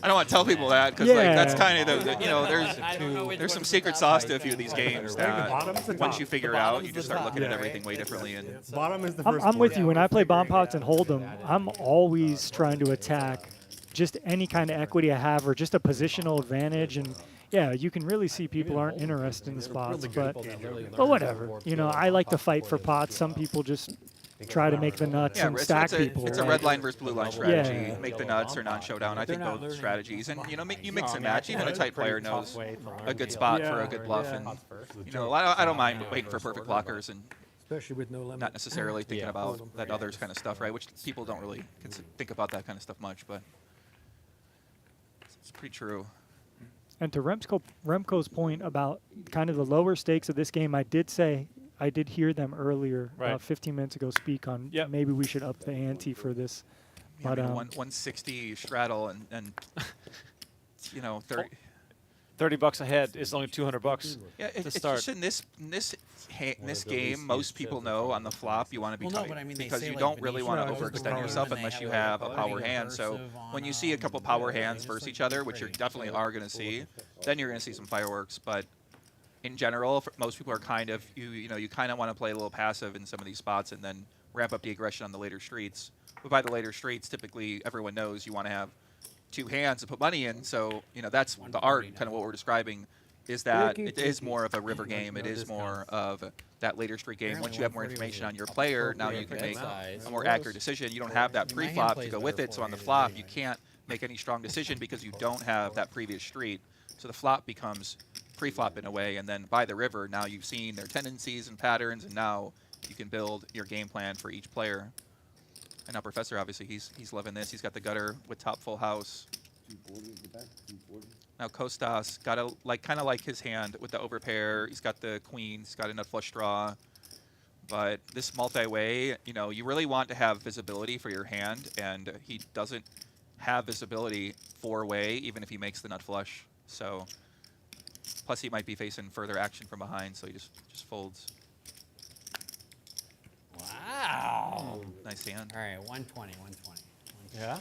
I don't want to tell people that because Yeah. like that's kind of I don't know which there's some one's secret the sauce top. to a few of these games The that bottom's the once top. you figure The it out, bottom's you just the start top. looking at Yeah. everything way differently. And Bottom is the I'm, first I'm with one. you. When I play bomb pots and hold them, I'm always trying to attack just any kind of equity I have or just a positional advantage. And yeah, you can really see people aren't interested in the spots, but whatever. I like to fight for pots. Some people just try to make the nuts and stack people. It's a right? red line versus blue line strategy. Yeah. Make the nuts or non-showdown. I think both strategies, and you mix and match. Even a tight player knows a good spot for a good bluff, and I don't mind waiting for perfect blockers and Especially with no limit. not necessarily thinking about that others kind of stuff, right? Which people don't really think about that kind of stuff much, but it's pretty true. And to Remco's point about kind of the lower stakes of this game, I did hear them earlier, Right. about 15 minutes ago, speak on Yep. maybe we should up the ante for this. Yeah, But 160 straddle and 30. $30 ahead is only $200 Yeah, to it's start. just in this game, most people know on the flop you want to be Well, no, tight but I mean, they because say, you like, don't really want to Venetian Resort overextend Las yourself Vegas, unless and you they have have, a like, power a hand. So cursive when you on, see a couple power the hands Vegas versus each versus other, which you straight, definitely so- are going to see, then you're going to see some fireworks. But in general, most people are kind of you kind of want to play a little passive in some of these spots and then ramp up the aggression on the later streets. But by the later streets, typically everyone knows you want to have two hands to put money in. So that's the art, kind of what we're describing. Is that it is more of a river game. It is more of that later street game. Once you have more information on your player, now you can make a more accurate decision. You don't have that pre-flop to go with it, so on the flop you can't make any strong decision because you don't have that previous street. So the flop becomes pre-flop in a way, and then by the river, now you've seen their tendencies and patterns, and now you can build your game plan for each player. And now Professor, obviously, he's loving this. He's got the gutter with top full house. Now Costa's got a kind of like his hand with the overpair. He's got the queen. He's got a nut flush draw. But this multi-way, you really want to have visibility for your hand, and he doesn't have visibility four-way, even if he makes the nut flush. So plus he might be facing further action from behind, so he just folds. Wow. Nice hand. All right, 120. Yeah?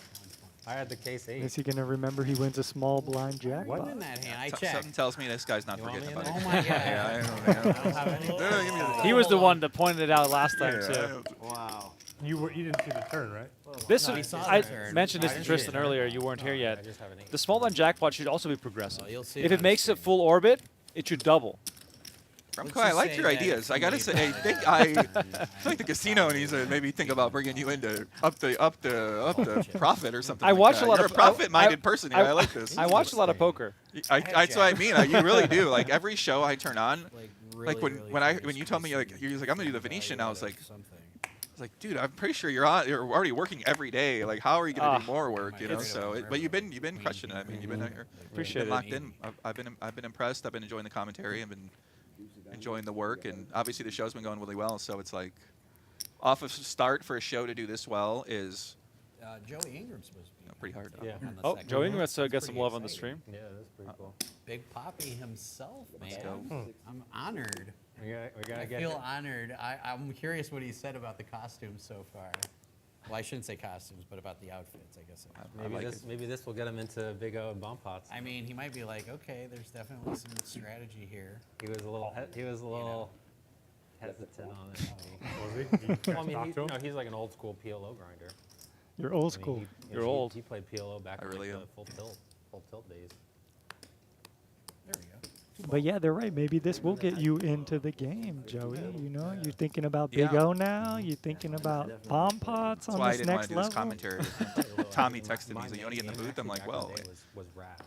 I had the case 8. Is he going to remember he wins a small blind jackpot? Wasn't in that hand. I checked. Something tells me this guy's not forgetting about it. Oh my God. Yeah, I don't have He was the one that pointed it out last time too. Wow. You didn't see the turn, right? This No, he saw the I turn. mentioned this I to didn't Tristan see it. earlier. You weren't here I yet. just have an 8. The small blind jackpot should also be progressive. Well, you'll see If it it on makes screen. it full orbit, it should double. Remco, I like your ideas. I gotta say, I like the casino needs to maybe think about bringing you into up the profit or something. I like watch that. a lot You're of a profit-minded person. Here. I like this. I watch a lot of poker. That's what I mean. You really do. Like every show I turn on, Like when you told me you're like I'm gonna do the Venetian, I was like, dude, I'm pretty sure you're already working every day. Like, how are you gonna do more work? So, but you've been crushing it. I mean, you've been Appreciate locked it. in. I've been impressed. I've been enjoying the commentary. I've been enjoying the work, and obviously the show's been going really well. So it's like, off of start for a show to do this well is Joey Ingram's supposed to be pretty hard. Yeah. on the Oh, second Joey one. Ingram got Pretty some love on the exciting. stream. Yeah, that's pretty cool. Big Poppy himself, man. go. I'm honored. We gotta I get feel him. honored. I'm curious what he said about the costumes so far. Well, I shouldn't say costumes, but about the outfits, I guess. Maybe this will get him into Big O and bomb pots. I mean, he might be like, okay, there's definitely some strategy here. He was a little hesitant on it. Was he? Well, I mean, Talk to him? he's like an old school PLO grinder. You're old I mean, school. You're old. He played PLO back I in really like am. the full tilt days. There we go. But yeah, they're right. Maybe this will get you into the game, Joey. You're thinking about Big Yeah. O now. You're thinking about bomb pots That's on why I this didn't want next to do this level. commentary. Tommy texted me, he's like, you want to get in the booth? I'm like, well, was Raz.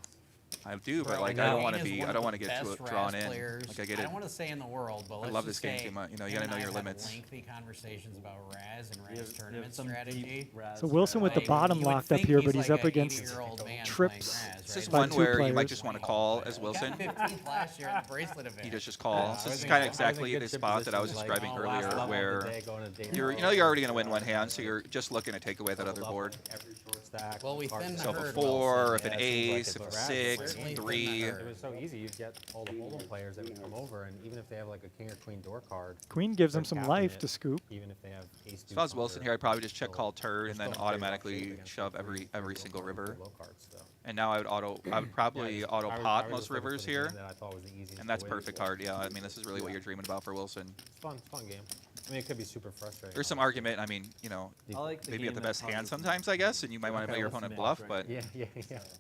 I do, but Bro, like Kane I don't want to is be. one I of don't want the to get best drawn Raz in. players, Like I get I it. don't want to say in the world, but I let's love just this game say too much. You know, you him gotta know and I your have had limits. lengthy conversations about Raz and Raz You have tournament some deep strategy. Raz So Wilson with the Like, bottom you would locked up think here, but he's like up a against 80-year-old man trips. playing Raz, This is right? one two where you might players. just want to call as Wilson. Got 15th last year at the bracelet event. You just call. Yeah, So I this was is in- kind I of was in exactly good the chip spot that I was positions, like, describing last earlier, level of the where day, going to day you're, one. you know, you're already going to win one hand, so you're just looking to take away that other board. Every short stack. Well, we thinned the So if a herd, 4, if Wilson. an Yeah, it seems like ace, it, if a but 6, certainly 3. It was so easy. You'd get all the hold'em players that would come over, and even if they have like a king or queen door card, Queen gives they're him some capping life it, to scoop. Even if they have ace If I was Wilson here, I'd probably just check call turn and then still automatically against shove the every single river. low cards, though. And now I would probably auto pot I was most just looking for rivers the here. game that I thought was the easiest And that's way perfect to- card, yeah. I mean, this is really what you're dreaming about for Wilson. It's fun game. I mean, it could be super frustrating. There's some argument, I mean, you know, I like the maybe you game get the that best hand causes sometimes, I guess, and you might want to Okay, let your listen opponent to bluff, me. but Yeah,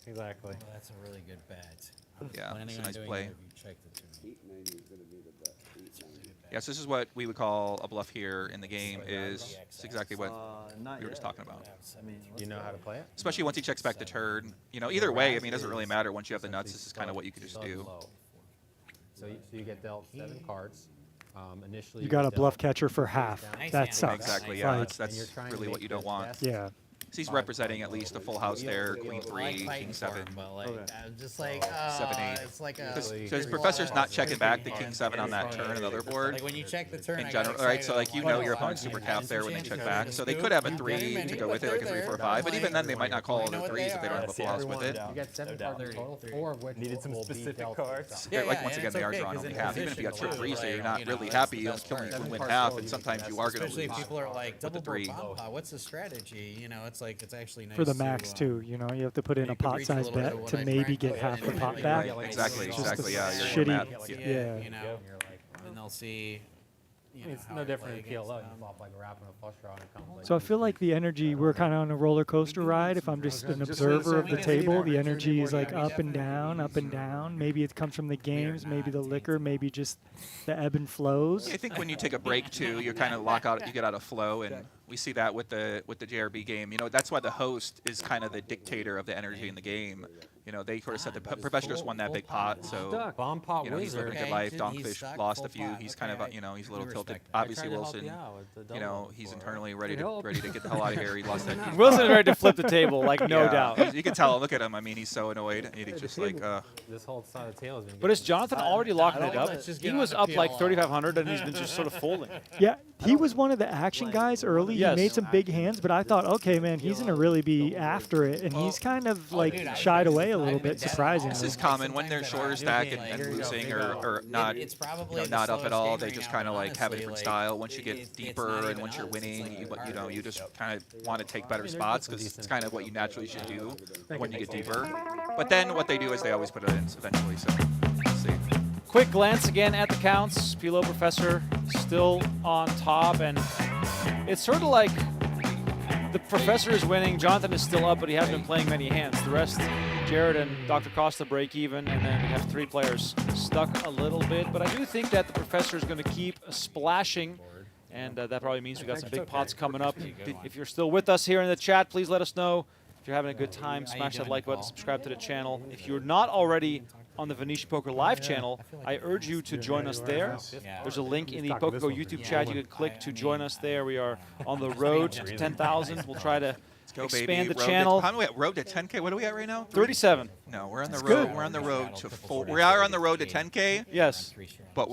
exactly. Well, that's a really good bet. yeah, Planning it's a on nice doing play. that if you check the tune. 890 is going to be the best. 890. Yes, this is what we would call a bluff here in the game. Is it's exactly what Not we were just yet. talking about. I mean, You know how to play it? Especially once he checks back the turn. You know, either way, I mean, it doesn't really matter. Once you have the nuts, this is kind of what you could just do. So you get dealt 7 cards. Initially, You got a get bluff dealt catcher for half. Nice That hand. sucks. Exactly, yeah. Like, And you're That's trying to really what make you don't the want. best yeah. So he's representing at least a full house there, queen I like 3, fighting king for 7. him, but like, Okay. I'm just like, 7, 8. it's like a. Because Professor's not checking back the king 7 on that turn and the other board. Like when you check the turn, In I got general, right? So like you excited. know I'm your like, opponent's oh, super dude, capped there when they some check chance back. to So they scoop. could have a You get 3 him, and to he go with put it, like a there, 3, 4, there. 5. But I'm even then, they like, might not call you the know what 3s they if they don't have a are. full house with it. You get 7 cards in total, 4 of which Needed some will be specific dealt cards. Yeah, Like yeah, once and again, it's they are okay, drawing 'cause only in half. Even if you got position, chip too, 3, so like, you're not you know, really that's happy. the You're best killing part. you win Seven half, cards and still, sometimes you you- are going to Especially lose. if people are like with the double board 3. bomb what's the strategy? You know, it's like it's actually nice For the to, max too, you know, you have to put in you a could pot reach a size little bit bet of what to I maybe practiced get half the and pot then back. Right, like, exactly, it's exactly. just Yeah, a you're shitty- map. yeah. You know, and they'll see. You know, It's how no I different play than PLO. against You them. flop like a wrap and a flush draw, and it comes like. So I feel like the energy, we're kind of on a roller coaster ride. If I'm just an observer of the table, the energy is like up and down, up and down. Maybe it comes from the games, maybe the liquor, maybe just the ebb and flows. I think when you take a break too, you kind of lock out, you get out of flow, and we see that with the JRB game. You know, that's why the host is kind of the dictator of the energy in the game. You know, they sort of said the Professor just won that big pot, so Bomb pot you know he's living a good life. DonkFish lost a few. He's kind of you know he's a little tilted. Obviously Wilson, you know he's internally ready to get the hell out of here. He lost that. Wilson is ready to flip the table, like no Yeah, doubt. You can tell. Look at him. I mean, he's so annoyed. He's just like. This whole side of the tail has been. But is Jonathan already locking it up? let's just He get was on up the like PLO. 3,500 and he's been just sort of folding. Yeah, he was one of the action guys early. Yes. He made some big hands, but I thought, okay, man, he's gonna really be after it, and he's kind of like shied away a little bit, surprisingly. This is common when they're shorter stack and losing or not, It's you probably know, the not up at slowest all. game They right just now, kind of but like have a honestly, different like, style. Once you get it's deeper not and even once you're us, winning, it's like you know, you just kind of want to take better there's spots some because it's decent kind of what you naturally should do when you get deeper. But then what they do is they always put it in eventually. So let's see. Quick glance again at the counts. PLO Professor still on top, and it's sort of like the Professor is winning, Jonathan is still up, but he hasn't been playing many hands. The rest, Jared and Dr. Costa break even, and then we have 3 players stuck a little bit. But I do think that the Professor is going to keep splashing, and that probably means we got some big pots coming up. If you're still with us here in the chat, please let us know. If you're having a good time, smash that like button, subscribe to the channel. If you're not already on the Venetian Poker live channel, I urge you to join us there. There's a link in the PokerGo YouTube chat. You can click to join us there. We are on the road to 10,000. We'll try to expand the channel. How do we at road to 10K? What are we at right now? 37. No, we're on the That's road. good. We're on the road to 4. We are on the road to 10K. Yes. But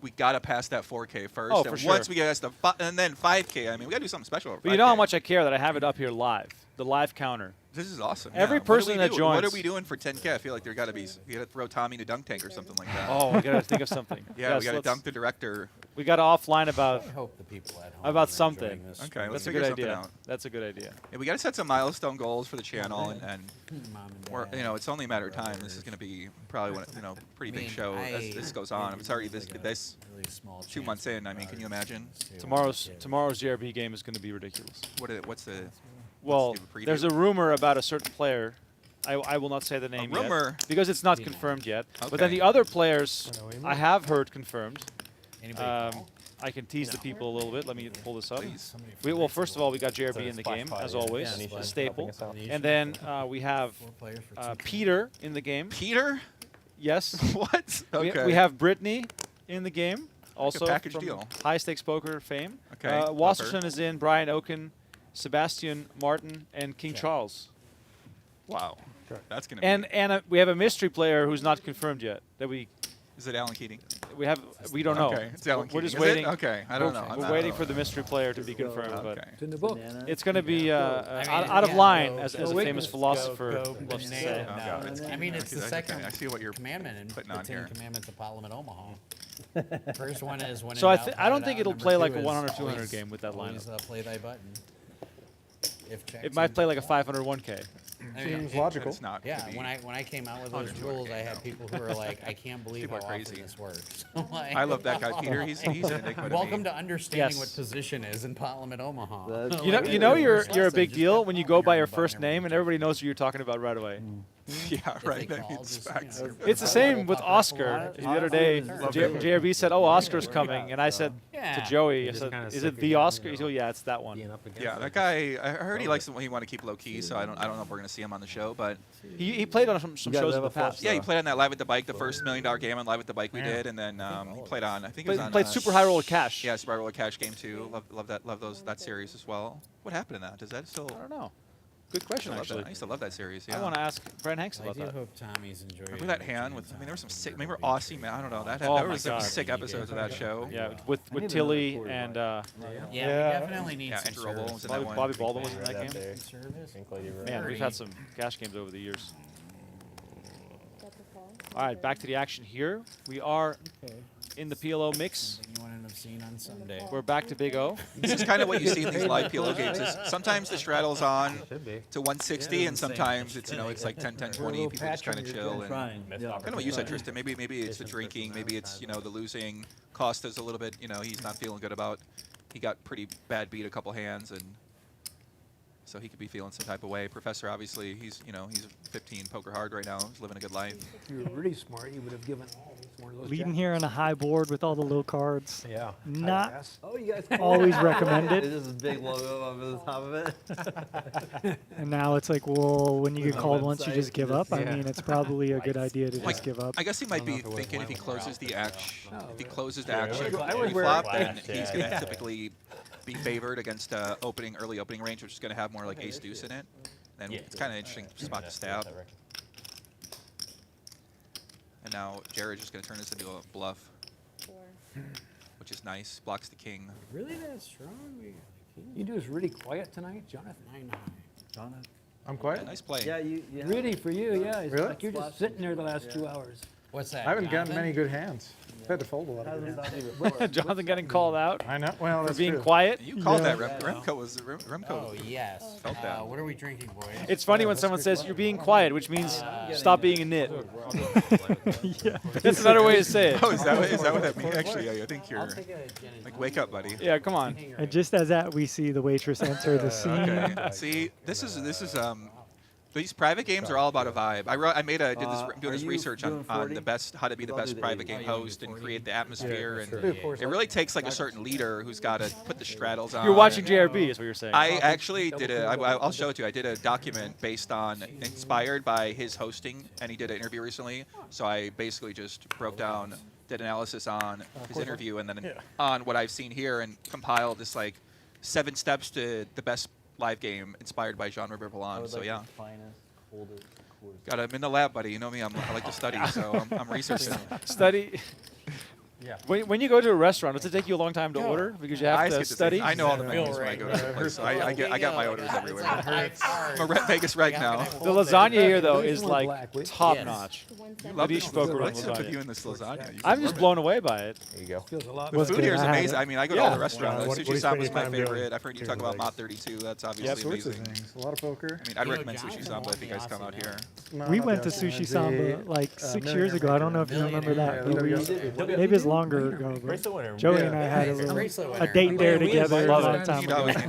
we gotta pass that 4K first. Oh, and for sure. once we get us to and then 5K. I mean, we gotta do something special. But you know how much I care that I have it up here live, the live counter. This is awesome. Every yeah. What do person we that do? joins. What are we doing for 10K? I feel like there gotta be. We gotta throw Tommy in a dunk tank or something like that. Oh, we gotta think of something. Yeah, Yes, we gotta let's- dunk the director. We got to offline about. I hope the people at home about are something. enjoying this. Okay, let's That's a figure good something idea. out. That's a good idea. Yeah, we gotta set some milestone goals for the channel, and Mom and we're, Dad, you know, it's only a matter of time. This is gonna be probably one, pretty big mean, show as this goes on. If it's already this really small 2 months in, I mean, can you imagine? Tomorrow's JRB game is going to be ridiculous. What's the? Well, let's give a there's a preview. rumor about a certain player. I will not say the name rumor? yet because it's not confirmed yet. But then Okay. the other players I have heard confirmed. Anybody call? I can tease the people a little bit. Let me pull this up. Well, first of all, we got JRB in the game, as always, a staple. And then we have Peter in the game. Peter? Yes. What? Okay. We have Brittany in the game, also package from deal. High Stakes Poker fame. Okay. Wasserson is in, Brian Oken, Sebastian Martin, and King Charles. Wow. That's going to be... And we have a mystery player who's not confirmed yet. Is it Alan Keating? We don't know. Okay, it's Alan We're Keating. just Is it? waiting. Okay, I don't know. We're waiting for the mystery player to be confirmed. Okay. But It's in the book. it's going to be out of line, as a famous philosopher loves to say. I mean, it's the second I see what you're commandment in putting the on Ten here. Commandments of Pot-Limit Omaha. First one is when So in doubt, I don't pot think it it'll out. play Number like a two 100, is 200 always- game with that always, lineup. play thy button. If It might play like a 500 1K. Seems logical. It's not. Yeah, Could be when I came out with those 100 rules, I K, had no. people who were like, I can't believe People how are often crazy. this works. Like- I love that guy, Peter. He's an enigma to Welcome me. to understanding Yes. what position is in Pot-Limit Omaha. You know you're a big deal when you go by your first name and everybody knows who you're talking about right away. Yeah, right. they That call, means just- facts. It's the same with Oscar. The other day, JRB said, "Oh, Oscar's coming," and I said to Joey, "I said, is it the Oscar?" He said, "Yeah, it's that one." Yeah, that guy. I heard he likes the one he want to keep low key, so I don't know if we're gonna see him on the show, but He played on some gotta shows in have the a flash past. yeah, he played on that Live at the Bike, the first $1 million game on Live at the Bike we did, and then he played on. I think it was on. Played Super High Roll of Cash. Yeah, Super High Roll of Cash game 2. Love that series as well. What happened in that? Does that still? I don't know. Good question, actually. I used to love that series. Yeah. I want to ask Brent Hanks I about do that. hope Tommy's enjoying. Remember that hand with? I mean, there were some sick. Remember Aussie man? I don't know. There my was some God. sick episodes of that show. Yeah, with Tilly and Yeah, we definitely need Yeah, some Andrew Roble service. was in that one. Bobby Baldwin was in that game. Service? Man, we've had some cash games over the years. All right, back to the action here. We are in the PLO mix. You want to end up seeing on Sunday. We're back to Big O. This is kind of what you see in these live PLO games. Is sometimes the straddle's on to 160, and sometimes it's it's like 10, 10, 20. People just kind of chill. And kind of what you said, Tristan. Maybe it's the drinking. Maybe it's the losing. Costa's a little bit. He's not feeling good about. He got pretty bad beat a couple hands, and so he could be feeling some type of way. Professor, obviously, he's 15, poker hard right now. He's living a good life. If you were really smart, you would have given one of those. Leading here on a high board with all the low cards. Yeah. Not Oh, you guys always recommended. This is a big logo over the top of it. And now it's like, well, when you get On the called once, you website, just give up. I yeah. mean, it's probably a good idea to Like, just give up. I guess he might be know if it was thinking if he one closes the action, if he closes the Yeah, action I would pre-flop, wear then flash, he's yeah. going to typically be favored against early opening range, which is going to have more like ace deuce in it. Then it's kind of an interesting spot to stab. And now Jared's just going to turn this into a bluff, which is nice. Blocks the king. Really that strong? You do is really quiet tonight, Jonathan. Jonathan. I'm quiet. Yeah, nice play. Yeah, you. Really for you, yeah. It's Really? like you're just sitting there the last 2 hours. What's that? I haven't gotten Jonathan? many good hands. I've had to fold a lot of good hands. Jonathan getting called out I know. Well, for that's being true. quiet. You called that. Remco was Remco. Oh, yes. Felt that. What are we drinking, boys? It's funny when someone says you're being quiet, which means stop being a nit. Yeah. That's another way to say it. Oh, is that what that means? Actually, yeah, I think you're like, wake up, buddy. Yeah, come on. And just as that, we see the waitress enter the scene. Okay. See, this is these private games are all about a vibe. I did this research on the best, how to be the best private game host and create the atmosphere, and it really takes like a certain leader who's got to put the straddles on. You're watching JRB, is what you're saying. I actually did I'll show it to you. I did a document inspired by his hosting, and he did an interview recently. So I basically just did analysis on his interview, and then on what I've seen here, and compiled this like 7 steps to the best live game inspired by Jean-Robert Vallon. So yeah, got him in the lab, buddy. You know me, I like to study, so I'm researching. Study. Yeah. When you go to a restaurant, does it take you a long time to order because you have to study? I know all the menus when I go to the place, so I got my orders everywhere. I'm a Vegas reg now. The lasagna here, though, is like top notch. You love Venetian poker What's up with lasagna. you in this lasagna? I'm just blown away by it. There you go. Feels a lot The food here is amazing. I mean, I go to all the restaurants. What Sushi do you Samba's spend my your time doing? favorite. I've heard you talk about Mott 32. That's All obviously sorts of amazing. things. A lot of poker. I mean, I'd recommend Sushi Samba if you guys come out here. We went to Sushi Samba like 6 years ago. I don't know if you remember that. But maybe it was longer ago. but Bracelet winner. Joey and I had a Nice. little Bracelet a winner. date there We together a love long it. time You know, ago.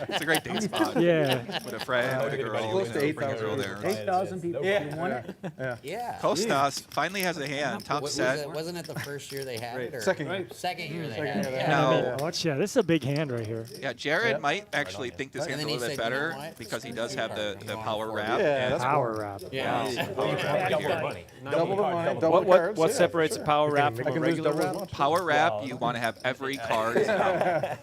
it's a great date spot. Yeah. With a friend, with a girl, Close to you know, bring a 8,000. girl there. 8,000 people. Yeah. You won it? Yeah. Costa finally has a hand, top set. Wasn't it the first year they had it? Or Second year. Second year they Second had year it. they Yeah. had it. Now, Yeah, this is a big hand right here. yeah, Jared might actually think this And hand's a then he little bit said, you know better what? because he does have the Going power for it. wrap. Yeah, and that's Power wrap. Yeah. Double the money. Double the money, double What the what cards. what yeah, separates for a sure. power wrap I from a can lose regular double as wrap? much. Power wrap, you want to have every card out.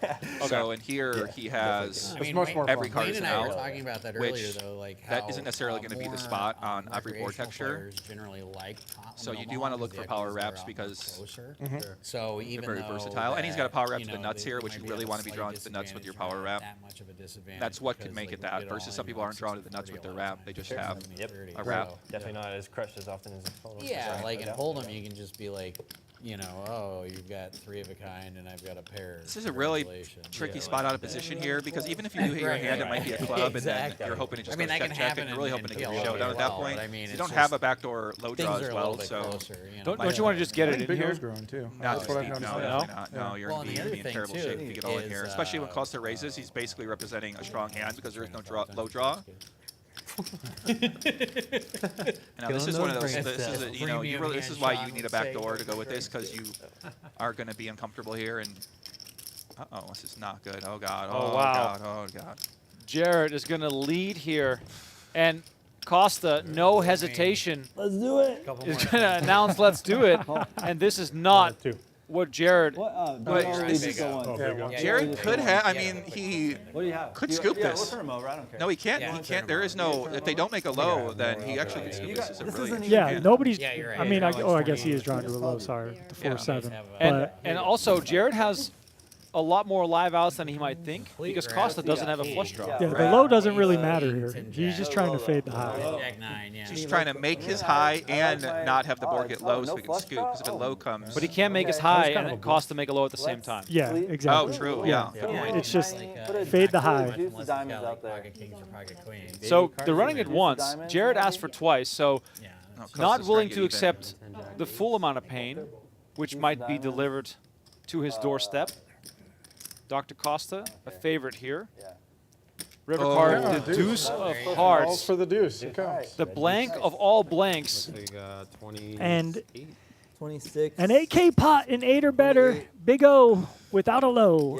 So in here, he has I mean, much more every fun. card Wayne is and I were out, talking about that which earlier, though, like that how, isn't necessarily going to be the spot on every board recreational texture. players generally like Pot-Limit So you do Omaha want to look because for the power equities are wraps a lot because closer. they're So even very though versatile. And he's got a power wrap you to the know, nuts they here, which might you be really at a want to be slight drawn to the nuts with your disadvantage, power you're wrap. not that much of a disadvantage That's what could because, make like, it you that get all versus some in, people you're aren't drawn to the 60, nuts with their 30, wrap. They just have Yep. a wrap. Definitely not as crushed as often as a photo. Yeah, like in Hold'em, you can just be like, you know, oh, you've got 3 of a kind and I've got a pair. This is a really Congratulations. tricky Yeah, spot like out of that. position here because even if you do hit your Right, hand, it might be a club, and Exactly. then you're hoping it just I mean, goes that check, can check, and happen you're really in hoping to get PLO showed out as at that well, point. but I mean, You it's don't just have a backdoor low things draw are as a well, little bit so closer, you know. Don't you want to just get I it think in Big here? O's growing too. No, That's what I've Steve, noticed. no, there. definitely not. No, you're Well, going and to the be other in terrible thing, shape too, if you get all in is, here. Especially when Costa raises, he's basically representing a strong hand because there is no low draw. Now this is one of those. This is a, you know, you really, this is why you need a backdoor to go with this because you are going to be uncomfortable here. And uh-oh, this is not good. Oh god. Oh, Oh, wow. god. Oh god. Jared is going to lead here, and Costa, no hesitation, Let's do it. is going to announce, "Let's do it." And this is not what Jared. What? But This is the one. Jared could have. I mean, he What do you have? could scoop Yeah, this. we'll turn him over. I don't care. No, he can't. He can't. There is no. If they don't make a low, then he actually can scoop this. Is a brilliant. Yeah, nobody's. Yeah, you're right. I mean, Yeah, I guess he is drawn to a low. Sorry, the 4-7. And, But and also, Jared has a lot more live outs than he might think because Costa doesn't have a flush draw. yeah, the low doesn't really matter here. He's just trying to fade the high. Jack 9, yeah. He's trying to make his high and not have the board get low so he can scoop. Because if a low comes. But he can't make his high and then Costa make a low at the same time. Yeah, exactly. Oh, true. Yeah. Good point. It's just fade the high. Use the diamonds out there. So they're running it once. Jared asked for twice, so No, Costa's not trying willing get to even. accept the full amount of pain, which might be delivered to his doorstep. Dr. Costa, a favorite here. River Oh, card, yeah, the deuce of Calls hearts, for the deuce. It counts. the blank of all blanks. Big 20. And 26. an 8K pot in 8 or better. Big O without a low.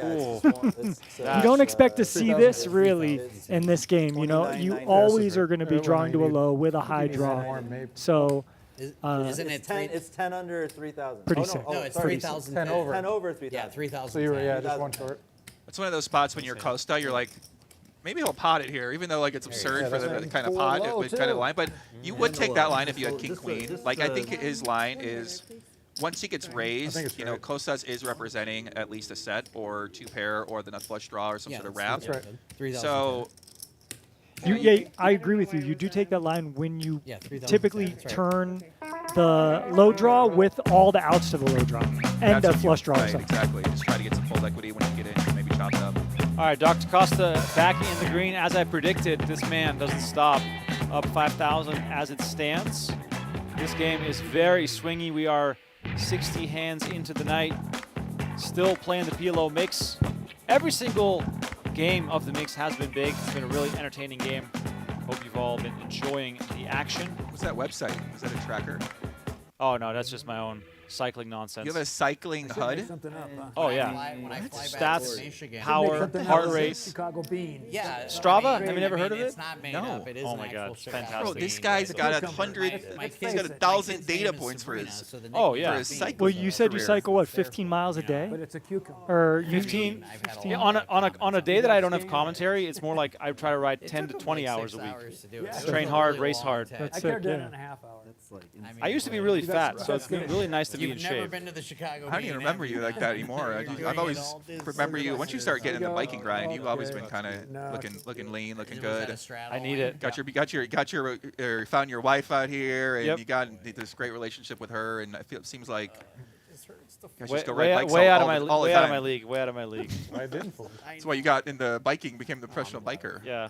You don't expect to see this really in this game. You know, you always are going to be drawing to a low with a high draw. So Isn't it 10, it's 10 under 3,000. Pretty oh, sick. No, it's sorry. 3,000. 10 over. 10 over 3,000. Yeah, 3,000. So you were, yeah, just one short. It's one of those spots when you're Costa, you're like, maybe he'll pot it here, even though like it's absurd for the kind of pot with kind of line. But you would take that line if you had king queen. Like I think his line is once he gets raised, you know, Costa's is representing at least a set or 2 pair or the nut flush draw or some sort of wrap. That's right. So yeah, I agree with you. You do take that line when you Yeah, 3,000. typically That's right. turn the low draw with all the outs to the low draw and that's the what you- flush draw. Right, So. exactly. Just try to get some full equity when you get in, maybe chop it up. All right, Dr. Costa back in the green. As I predicted, this man doesn't stop. Up 5,000 as it stands. This game is very swingy. We are 60 hands into the night. Still playing the PLO mix. Every single game of the mix has been big. It's been a really entertaining game. Hope you've all been enjoying the action. What's that website? Is that a tracker? Oh, no, that's just my own cycling nonsense. You have a cycling HUD? Oh, yeah. When I fly back to Stats, Michigan, power, heart rate. Chicago Bean. Yeah. Strava? I mean, Have you never heard of It's it? not made No. up. It is Oh an my God, actual it's Chicago fantastic. Bro, bean. this guy's got My 100. kid's He's got name 1,000 is data points for Sabrina, his. so the Oh, nickname yeah. For his is cycling Well, you said you career. cycle what, 15 miles a day, But it's a cucumber. or you 15. I've had a Yeah, lot. on a day that I don't have commentary, it's more like I try to ride 10 to 20 hours a week. Train hard, race hard. I That's carried sick, that yeah. in a half hour. I used to be really fat, so it's been really nice to be in You've never shape. been to the Chicago I don't Bean, even remember have you like that anymore. I've always remember you. Once you start getting the biking grind, you've always been kind of looking lean, looking good. I need it. Got your found your wife out here, and Yep. you got this great relationship with her, and it seems like you guys Way, just go ride bikes way all out of the- my all the way out of time. my league. Way out of my league. I didn't fold. That's why you got into biking, became the professional biker. Yeah.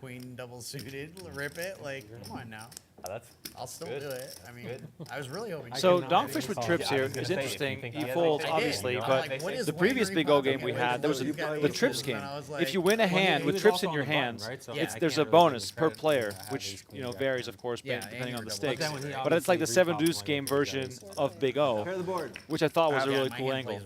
queen double suited, rip it. Like, come on now. I'll still do it. I mean, I was really hoping. So DonkFish with trips here is interesting. He folds, obviously, but the previous Big O game we had, there was the trips game. If you win a hand with trips in your hands, there's a bonus per player, which varies, of course, depending on the stakes. But it's like the 7 deuce game version of Big O, which I thought was a really cool angle.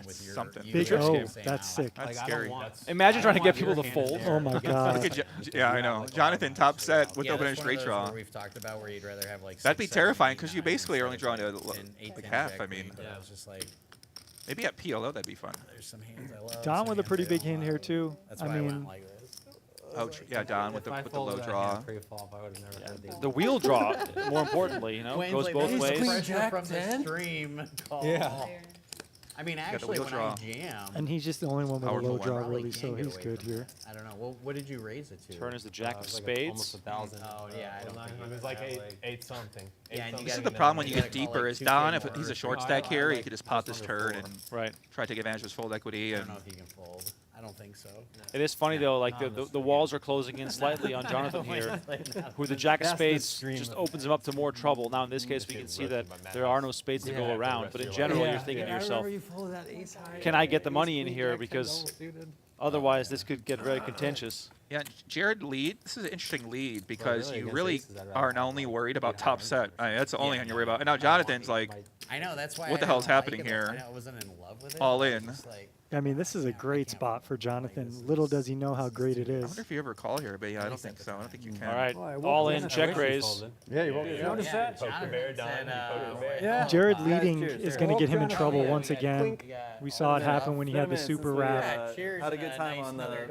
Something. Big O, that's sick. That's scary. Imagine trying to get people to fold. Oh my god. Yeah, I know. Jonathan top set with open and straight draw. We've talked about where you'd rather have like. That'd be terrifying because you basically are only drawing to like half. I mean, it's just like. Maybe at PLO that'd be fun. There's some hands I love. Don with a pretty big hand here too. That's I why mean, I went like this. Oh, yeah, Don with the low draw. The wheel draw, more importantly, goes both ways. From the stream call. Yeah. I mean, actually, when I jam. and he's just the only one with a low draw, really, so he's good here. I don't know. Well, what did you raise it to? Turn is the jack of spades. Almost 1,000. Oh yeah, I don't think It was like eight something. This is the problem when you get deeper. Is Don, if he's a short stack here, he could just pop this turn and try to take advantage of his fold equity. I And don't know if he can fold. I don't think so. It is funny though, like the walls are closing in slightly on Jonathan here, who the jack of spades just opens him up to more trouble. Now in this case, we can see that there are no spades to go around, but in general, you're thinking to yourself, can I get the money in here, because otherwise this could get very contentious. yeah, Jared lead. This is an interesting lead because you really are not only worried about top set. I mean, that's the only thing you're worried about. And now Jonathan's like, I know, that's why. what the hell's happening here? I wasn't in love with it. All in. I mean, this is a great spot for Jonathan. Little does he know how great it I is. wonder if you ever call here, but yeah, I don't think so. I don't think you can. All right, all in, check raise. Yeah, you won't Notice that? Poker bear, Don. Poker bear. Yeah. Jared leading is going to get him in trouble once again. We saw it happen when he had the super wrap. Had a good time on the.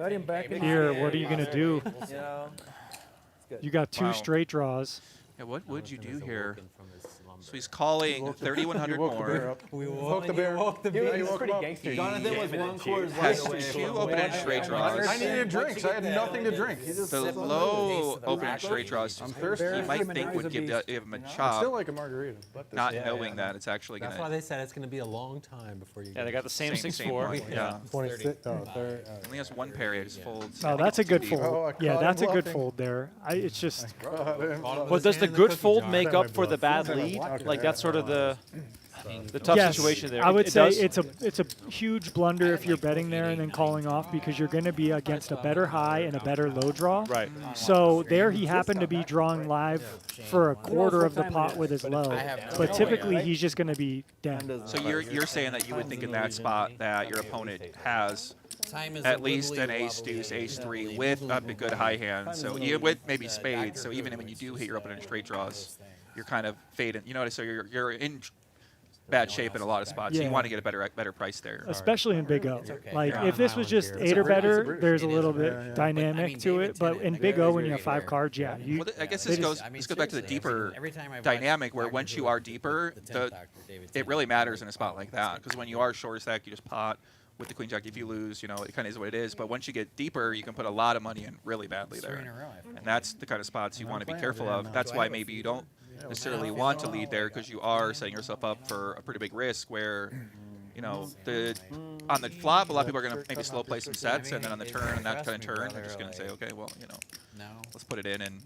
Here, what are you going to do? You know, You got 2 straight draws. Yeah, what would you do here? So he's calling 3,100 more. We woke the bear. He was pretty gangster. Jonathan was 1 Coors Has Light away 2 from open and straight draws. I needed drinks. I had nothing to drink. The low open and straight draws, I'm thirsty. you might think would give him a I chop, still like a margarita. But not knowing that it's actually going That's why to. they said it's going to be a long time before you. Yeah, they got the same 6-4. point, yeah. 26. Oh, third. Only has 1 pair. He just folds. Oh, that's a good Deep. fold. I Yeah, caught that's a him good bluffing. fold there. It's just, Well, does the good fold make up for the bad lead? Like that's sort of the tough yes, situation there. I would It say does? it's a huge blunder if you're betting there and then calling off, because you're going to be against a better high and a better low draw. Right. So there he happened to be drawing live for a quarter of the pot with his low, but typically he's just going to be down. So you're saying that you would think in that spot that your opponent has at least an ace deuce, ace 3 with a good high hand. So you with maybe spades. So even when you do hit your open and straight draws, you're kind of fading. You notice, so you're in bad shape in a lot of spots. So you want to get a better price there. Especially in Big O. Like if this was just 8 or better, there's a little bit dynamic to it. But in Big O, when you have 5 cards, yeah. Well, I guess this goes back to the deeper dynamic, where once you are deeper, it really matters in a spot like that. Because when you are short stack, you just pot with the queen jack. If you lose, it kind of is what it is. But once you get deeper, you can put a lot of money in really badly there. And that's the kind of spots you want to be careful of. That's why maybe you don't necessarily want to lead there, because you are setting yourself up for a pretty big risk where, on the flop, a lot of people are going to maybe slow play some sets, and then on the turn, and that kind of turn, they're just going to say, okay, well, let's put it in.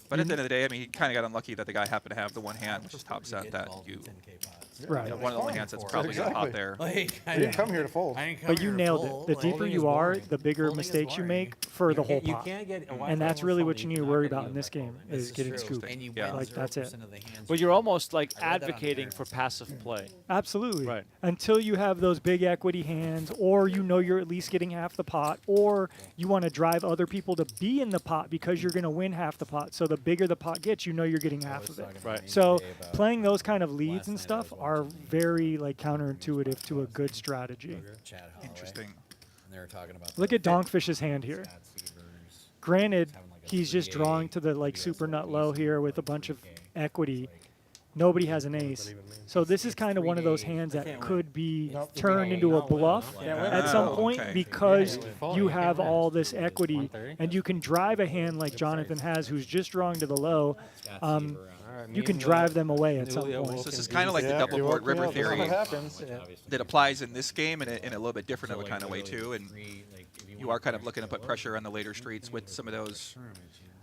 But at the end of the day, I mean, he kind of got unlucky that the guy happened to have the one hand, which is top set, that you. Right. One of the only hands that's probably going to pop there. I didn't come here to fold. But you nailed it. The deeper you are, the bigger mistakes you make for the whole pot. And that's really what you need to worry about in this game, is getting scooped. Yeah. Like, that's it. But you're almost like advocating for passive play. Absolutely. Right. Until you have those big equity hands, or you're at least getting half the pot, or you want to drive other people to be in the pot because you're going to win half the pot. So the bigger the pot gets, you're getting half of it. Right. So playing those kind of leads and stuff are very counterintuitive to a good strategy. Interesting. Look at DonkFish's hand here. Granted, he's just drawing to the super nut low here with a bunch of equity. Nobody has an ace. So this is kind of one of those hands that could be turned into a bluff at some point, because you have all this equity and you can drive a hand like Jonathan has, who's just drawing to the low. You can drive them away at some point. So this is kind of like the double board river theory that applies in this game in a little bit different of a kind of way too. And you are kind of looking to put pressure on the later streets with some of those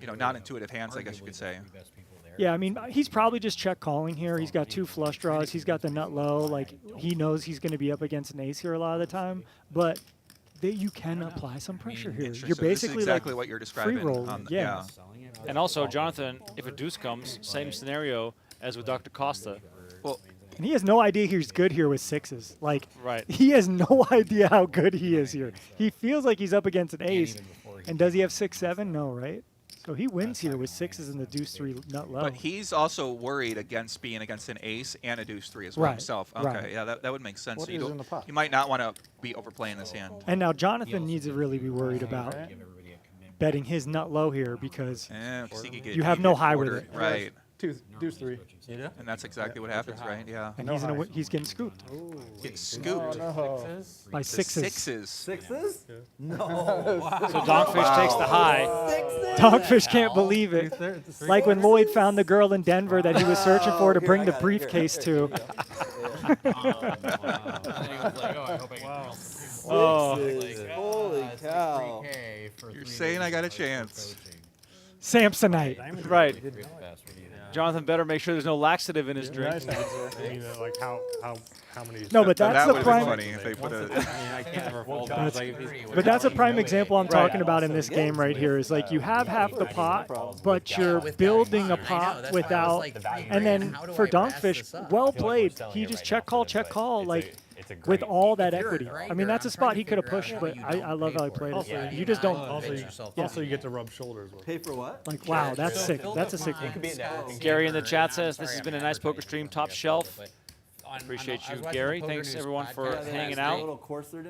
non-intuitive hands, I guess you could say. Yeah, I mean, he's probably just check calling here. He's got 2 flush draws. He's got the nut low. Like, he knows he's going to be up against an ace here a lot of the time. But you can apply some pressure here. You're So basically this is exactly like what you're describing. free rolling. Yeah. And also, Jonathan, if a deuce comes, same scenario as with Dr. Costa. Well, and he has no idea he's good here with 6s. Like, right. He has no idea how good he is here. He feels like he's up against an ace. And does he have 6-7? No, right? So he wins here with 6s and the deuce 3 nut low. But he's also worried against being against an ace and a deuce 3 as well himself. Okay, right. yeah, that would make sense. What So is in the pot? you might not want to be overplaying this hand. And now Jonathan needs to really be worried about betting his nut low here because you have no high with it. Right. Deuce 3. And that's exactly what happens, right? Yeah. And he's getting scooped. Getting scooped. By 6s. 6s. 6s? No. So DonkFish takes the high. DonkFish can't believe it. Like when Lloyd found the girl in Denver that he was searching for to bring the briefcase to. Holy cow. You're saying I got a chance. Samsonite. Right. Jonathan better make sure there's no laxative in his drink. Like how many? No, but that's the prime. Funny if they put But that's a prime example I'm talking about in this game right here. Is like you have half the pot, but you're building a pot without. And then for DonkFish, well played. He just check call, like with all that equity. I mean, that's a spot he could have pushed, but I love how he played it. You just don't. Also, you get to rub shoulders with. Pay for what? Like, wow, that's sick. That's a sick one. Gary in the chat says this has been a nice poker stream, top shelf. Appreciate you, Gary. Thanks everyone for hanging out.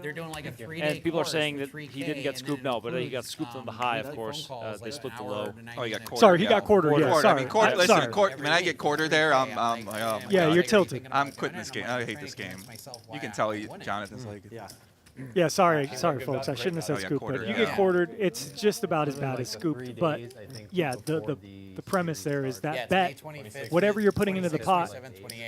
They're doing like a 3-day And people are course, saying like that a he didn't get scooped. No, but he got scooped on the high, of course. They split the low. Oh, he got quartered. Sorry, he got quartered. Yeah, I sorry. mean, listen, Sorry. when I get quartered there, I'm like, oh my Yeah, God. you're tilted. I'm quitting this game. I hate this game. You can tell Jonathan's like. Yeah, sorry, folks. I shouldn't have said scoop, but you get quartered. It's just about as bad as scooped. But yeah, the premise there is that bet, whatever you're putting into the pot,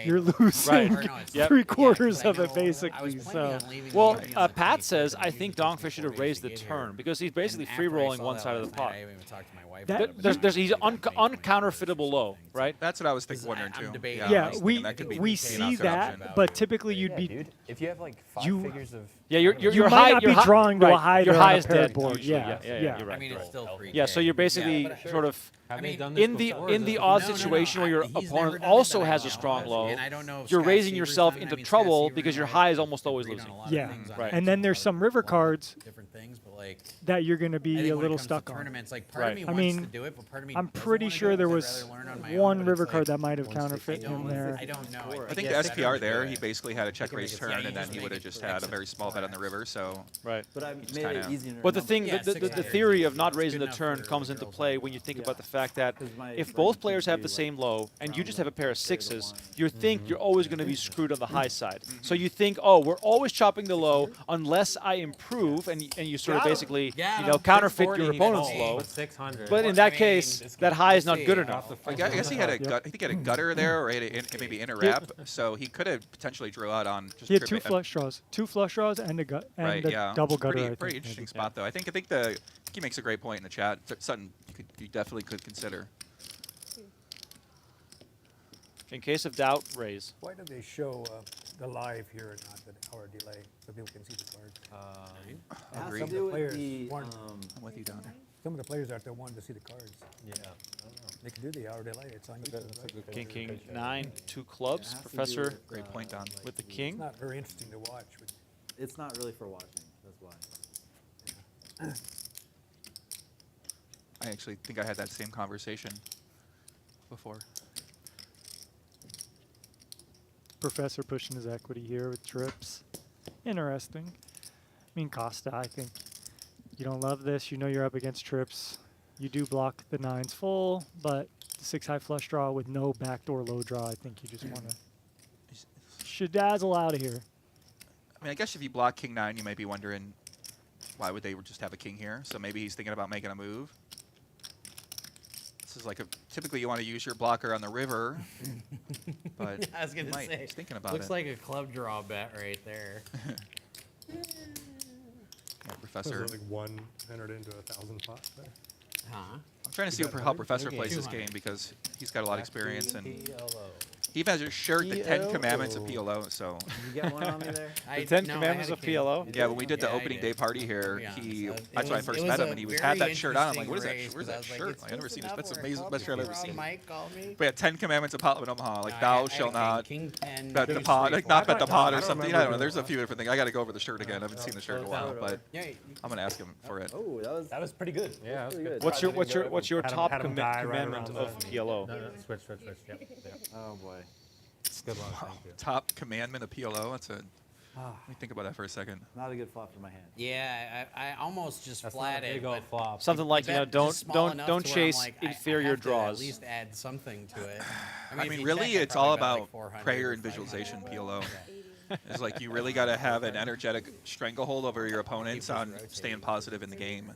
you're losing 3/4 of it basically. So, well, Pat says I think DonkFish should have raised the turn because he's basically free rolling one side of the pot. He's uncounterfeitable low, right? That's what I was wondering too. Yeah, we see that, but typically you'd be. If you have like 5 figures of. Yeah, you your might high, not your be high, drawing to a high your there high on a is paired dead. board. Usually. Yeah, You're right. I mean, it's still free. Yeah, so you're basically sort of Have they done this in before? the odd situation where your opponent also has a strong low. You're raising yourself into trouble because your high is almost always losing. Yeah, right. And then there's some river cards Different things, but like. that you're going to be a little stuck on. Tournaments, like part of me I wants mean, to do it, but part of me I'm doesn't pretty wanna sure do it there 'cause was I'd rather learn on my one own, but river it's card like, that might have counterfeit him there. I don't know. I think the SPR there, he basically had a check raise turn, and then he would have just had a very small bet on the river. So right. But I just made it kinda- easier. But the thing, the theory of not raising the turn comes into play when you think about the fact that if both players have the same low and you just have a pair of 6s, you think you're always going to be screwed on the high side. So you think, oh, we're always chopping the low unless I improve, and you sort of basically counterfeit your opponent's low. 600. But in that case, that high is not good enough. I guess he had a gut. I think he had a gutter there, or he had maybe in a wrap. So he could have potentially drew out on. Just He had 2 flush draws and a gut and Right. a Yeah. double gutter. Pretty, I think, pretty maybe. interesting spot though. I think he makes a great point in the chat. Something you definitely could consider. In case of doubt, raise. Why do they show the live here and not the hour delay so people can see the cards? It has to Agreed. do with Players the. weren't- I'm with you down there. Some of the players out there wanted to see the cards. Yeah. They can do the hour delay. It's on YouTube. King, king, 9, 2 clubs. Professor Great point, Don. with the It's king. not very interesting to watch. It's not really for watching. That's why. I actually think I had that same conversation before. Professor pushing his equity here with trips. Interesting. I mean, Costa, I think you don't love this. You know you're up against trips. You do block the 9s full, but the 6 high flush draw with no backdoor low draw, I think you just want to shadazzle out of here. I mean, I guess if you block king 9, you might be wondering why would they just have a king here? So maybe he's thinking about making a move. This is like typically you want to use your blocker on the river, but I was gonna say, he's thinking about looks it. like a club draw bet right there. Yeah, Professor. Was it like 1 entered into 1,000 pots there? I'm trying to see how Professor plays this game because he's got a lot of experience and he even has a shirt, the 10 Commandments of PLO. So You get one on me there? The 10 Commandments of PLO? Yeah, when we did the opening day party here, that's when I first met him, and he had that shirt on. I'm like, what is that? Where's that shirt? I've never seen it. That's amazing, best shirt I've ever seen. But yeah, 10 Commandments of Pot-Limit Omaha, like thou shalt not bet the pot, like not bet the pot or something. I don't know. There's a few different things. I got to go over the shirt again. I haven't seen the shirt in a while, but I'm gonna ask him for it. Oh, that was pretty good. Yeah, that was good. What's your top had him die right commandment around of the- PLO? No, switch. Yep. Oh boy. Good one. Thank you. Top commandment of PLO. That's a. Let me think about that for a second. Not a good flop for my hand. Yeah, I almost just That's flat not a it. big old but flop. Something like, you know, bet just small don't enough don't to where I'm chase like, I inferior have to draws. At least add something to it. I mean, if you really, check, I it's all probably bet about like 400 prayer or and visualization. 500. PLO. It's like you really got to have an energetic stranglehold over your opponents on staying positive in the game.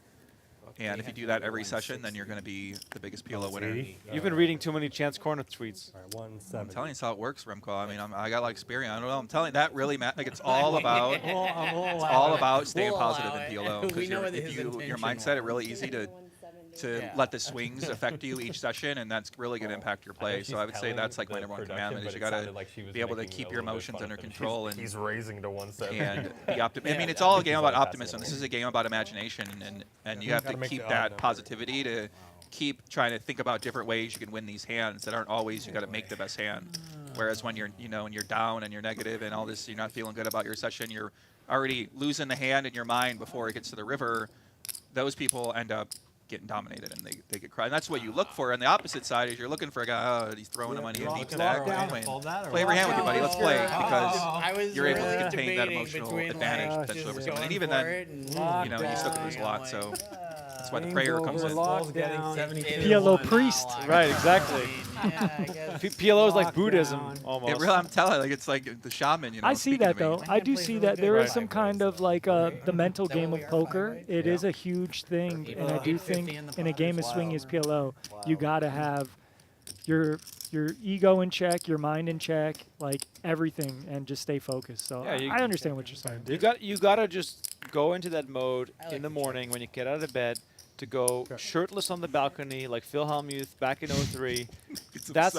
And if you do that every session, then you're going to be the biggest PLO winner. You've been reading too many Chance Corner tweets. All right, 170. I'm telling you, it's how it works, Remco. I mean, I got a lot of experience. I don't know. I'm telling you, that really matters. Like, it's all about staying positive in PLO. We Because know what his your intention mindset is really easy to let the swings affect you each session, and that's really going to impact your play. So I would say that's like my number one commandment: is you got to be able to keep your emotions under control and he's raising to 170. and be optimistic. I mean, it's all a game about optimism. This is a game about imagination, and you have to keep that positivity to keep trying to think about different ways you can win these hands that aren't always you got to make the best hand. Whereas when you're when you're down and you're negative and all this, you're not feeling good about your session, you're already losing the hand in your mind before it gets to the river. Those people end up getting dominated and they get cried. And that's what you look for. On the opposite side is you're looking for a guy, he's throwing the money in deep stack. Play every hand with you, buddy. Let's play because you're able to contain that emotional advantage potentially over someone. And even then, you still can lose a lot. So that's why the prayer comes in. PLO priest. Right, exactly. PLO is like Buddhism almost. It really, I'm telling you, it's like the shaman. I see speaking that to me. though. I do see that there is some kind of like the mental game of poker. It is a huge thing, and I do think in a game as swingy as PLO, you gotta have your ego in check, your mind in check, like everything, and just stay focused. So Yeah, I understand what you're saying. You gotta just go into that mode in the morning when you get out of bed to go shirtless on the balcony like Phil Hellmuth back in 03. That's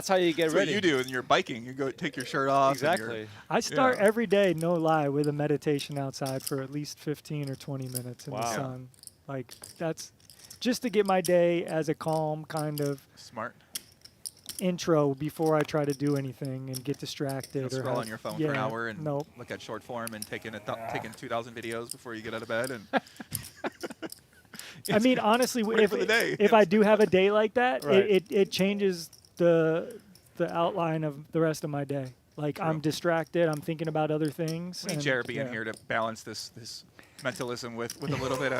how you get That's ready. what you do when you're biking. You go take your shirt off. Exactly. I start every day, no lie, with a meditation outside for at least 15 or 20 minutes in the sun. Like that's just to get my day as a calm kind of smart intro before I try to do anything and get distracted. You'll or scroll have, on your phone for an hour and nope. look at short form and taking 2,000 videos before you get out of bed. And I mean, honestly, for the day. if I do have a day like that, Right. it changes the outline of the rest of my day. Like I'm distracted. I'm thinking about other things. we need and- Jared being here to balance this mentalism with a little bit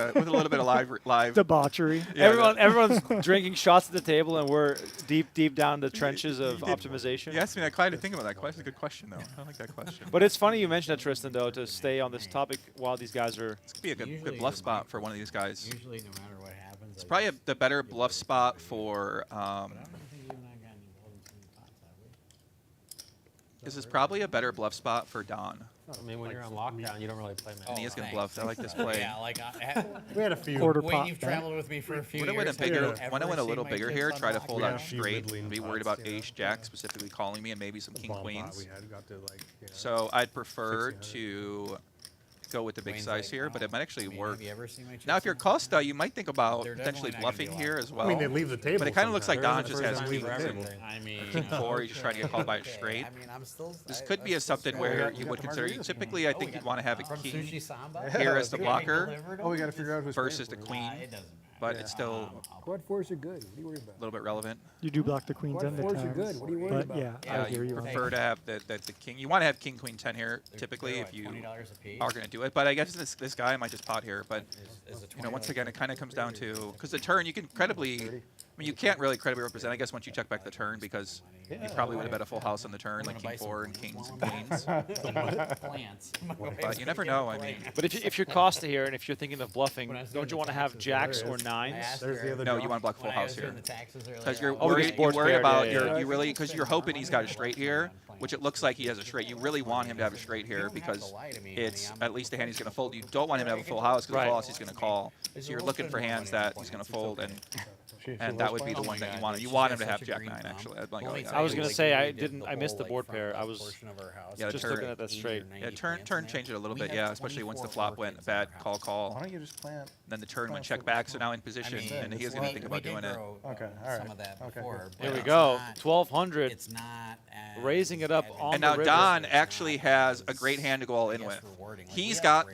of live debauchery. Yeah, Everyone's drinking shots at the table, and we're deep down the trenches of optimization. You asked me that. I didn't think about that question. It's a good question, though. I like that question. But it's funny you mentioned that, Tristan, though, to stay on this topic while these guys are. This could be a good bluff spot for one of these guys. Usually, no matter what happens, It's probably the better bluff spot for. This is probably a better bluff spot for Don. I mean, when you're on lockdown, you don't really play, man. And he is going to bluff. I like this play. Yeah, like We had a few. Quarter Wait, pot you've bet. traveled with me for a few When I years. went a have you bigger, ever when I went a seen little my bigger chips here, on try to lockdown? fold Yeah, out a few straight, good lean and be worried pots, about ace jack specifically calling me, and maybe some king Bomb pot queens. we had got to like. So I'd prefer 1600. to go with the big Wayne's size like, here, but it might actually I mean, work. have you ever seen my chips Now, if you're on Costa, you might think about They're potentially definitely not bluffing gonna be here allowed. as well. I mean, they leave the table. But it kind of looks like Don sometimes. just has There king isn't and everything. I mean, king four. He's just trying to get called by it straight. I mean, I'm still. This could be a something where you would consider. Typically, I think you'd want to have a From king Sushi Samba? here as the blocker Oh, we got to figure out who's versus the queen, It doesn't matter. but it's still Quad fours are good. What are you worried about? a little bit relevant. You do block the queens Quad and the fours are tens. good. What are you worried But about? yeah, Yeah, I hear you you on that. prefer to have the king. You want to have king, queen, 10 here typically They're if you $20 a piece. are going to do it. But I guess this guy might just pot here. But Is it once $20 again, it kind of comes down to because the turn you can incredibly. I mean, you can't really credibly represent, I guess, once you check back the turn, because you probably would have bet a full house on the turn, like king 4 and kings and queens. But you never know, I mean. But if you're Costa here, and if you're thinking of bluffing, don't you want to have jacks or 9s? No, you want to block full house here. Because you're because worried about, yeah. you really, because you're hoping he's got a straight here, which it looks like he has a straight. You really want him to have a straight here, because it's at least a hand he's going to fold. You don't want him to have a full house, because full house he's going to call. So you're looking for hands that he's going to fold, and that would be the one that you want. You want him to have jack 9, actually. I was going to say I missed the board pair. I was just looking at that straight. Yeah, turn changed it a little bit, yeah, especially once the flop went bad, call. Why don't you just plant? Then the turn went check back, so now in position, and he is going to think about doing it. Okay, all right. Here we go, 1,200. It's not raising it up on and now the river. Don actually has a great hand to go all in with. He's got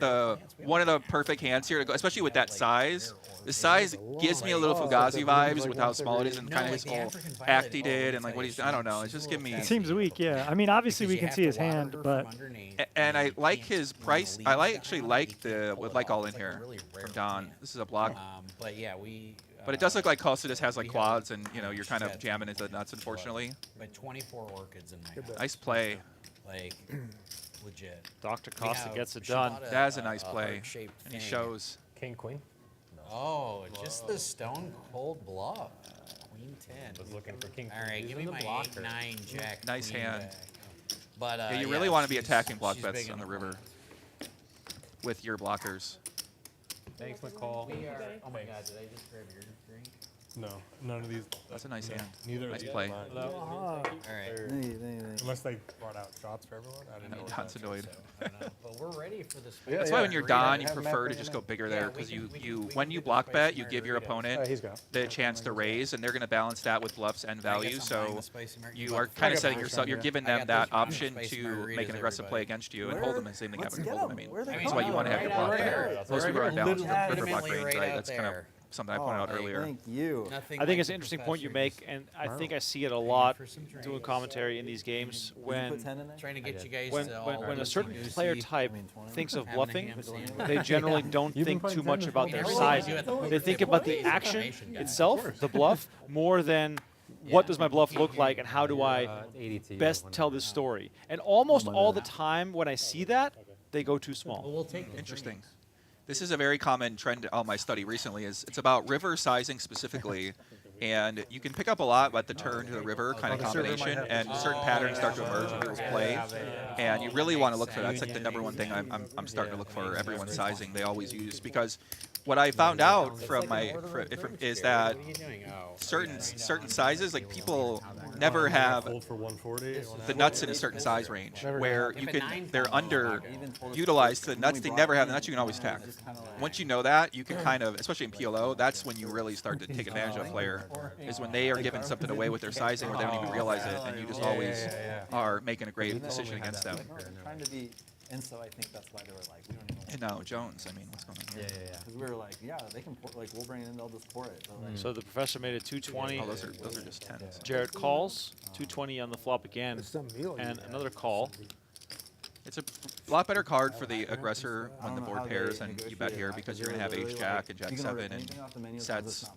one of the perfect hands here to go, especially with that size. The size gives me a little Fugazi vibes with how small it is and kind of his whole act he did and like what he's. I don't know. It's just giving me. It seems weak, yeah. I mean, obviously we can see his hand, but. And I like his price. I actually like the with like all in here from Don. This is a block. But yeah, But it does look like Costa just has like quads, and you're kind of jamming into the nuts, unfortunately. But 24 orchids in my house. Nice play. Like legit. Dr. Costa gets it done. That is a nice play, and he shows. King queen. Oh, just the stone cold bluff. Queen 10. Was looking for king. All right, give me my 8, 9, jack. Nice queen hand. back. But yeah, you really want to be attacking block bets on the river with your blockers. Thanks, McCall. Oh my God, did I just grab your drink? No, none of these. That's a nice hand. Neither nice of play. All right. Unless they brought out shots for everyone. I didn't know. Don's annoyed. But we're ready for this. That's why when you're Don, you prefer to just go bigger there, because when you block bet, you give your opponent the chance to raise, and they're going to balance that with bluffs and value. So you are kind of setting yourself. You're giving them that option to make an aggressive play against you, and hold them the same thing happens with hold them. I mean, that's why you want to have your block there. Most people are balanced with river block range, right? That's kind of something I pointed out earlier. Thank you. I think it's an interesting point you make, and I think I see it a lot doing commentary in these games when trying to get you guys when a certain player type thinks of bluffing, they generally don't think too much about their sizing. They think about the action itself, the bluff, more than what does my bluff look like and how do I best tell this story. And almost all the time when I see that, they go too small. Interesting. This is a very common trend on my study recently. It's about river sizing specifically, and you can pick up a lot about the turn to the river kind of combination, and certain patterns start to emerge when people's play, and you really want to look for that. It's like the #1 thing I'm starting to look for everyone's sizing they always use, because what I found out from is that certain sizes, like people never have the nuts in a certain size range where they're underutilized to the nuts. They never have the nuts you can always attack. Once you know that, you can kind of, especially in PLO, that's when you really start to take advantage of a player, is when they are giving something away with their sizing where they don't even realize it, and you just always are making a great decision against them. Trying to be, and so I think that's why they were like, we don't even And now Jones, I mean, what's going on here? Yeah. Because we were like, yeah, they can pour, like, we'll bring it in, they'll just pour it. But, like, So the professor made it 220. Oh, those are just 10s. Jared calls, 220 on the flop again, and another call. It's a lot better card for the aggressor when the board pairs and you bet here, because you're going to have ace-jack and jack-7 and sets.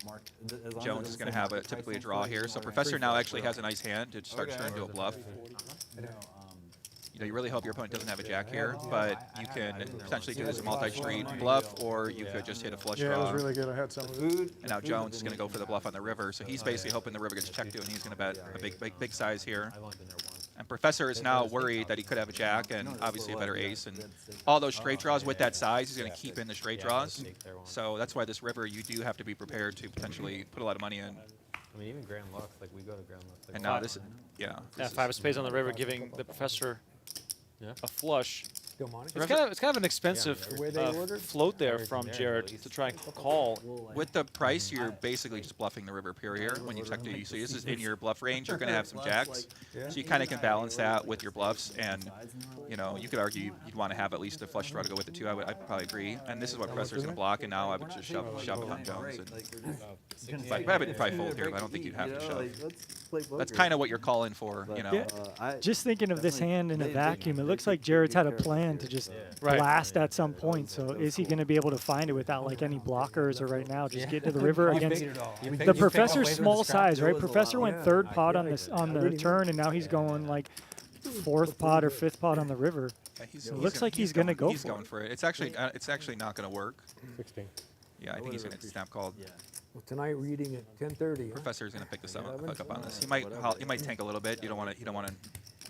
Jones is going to have typically a draw here. So Professor now actually has a nice hand to start turning into a bluff. You really hope your opponent doesn't have a jack here, but you can potentially do this as a multi-street bluff, or you could just hit a flush draw. Yeah, it was really good. I had some of it. And now Jones is going to go for the bluff on the river, so he's basically hoping the river gets checked to, and he's going to bet a big size here. And Professor is now worried that he could have a jack and obviously a better ace, and all those straight draws with that size, he's going to keep in the straight draws. So that's why this river, you do have to be prepared to potentially put a lot of money in. I mean, even Grand Lux, like we go to Grand Lux. Like And now this, yeah. Yeah, 5 of spades on the river, giving the professor a flush. It's It's kind of an expensive float there from Jared to try and call. With the price, you're basically just bluffing the river pure here when you check to you. So this is in your bluff range. You're going to have some jacks. So you kind of can balance that with your bluffs. And, you could argue you'd want to have at least a flush draw to go with it too. I'd probably agree. And this is what Professor's going to block. And now I would just shove it on Jones. And, I would probably fold here, but I don't think you'd have to shove. play poker. That's kind of what you're calling for, you know. Just thinking of this hand in a vacuum, it looks like Jared's had a plan to just blast at some point. So is he going to be able to find it without like any blockers or right now just get to the river against the Professor's small size, right? Professor went third pot on this on the turn, and now he's going like fourth pot or fifth pot on the river. So it looks like he's going to go He's going for it. It's actually not going to work. 16. Yeah, I think he's going to snap call. Well, tonight we're eating at 10:30. Professor's going to pick this up on this. He might tank a little bit. You don't want to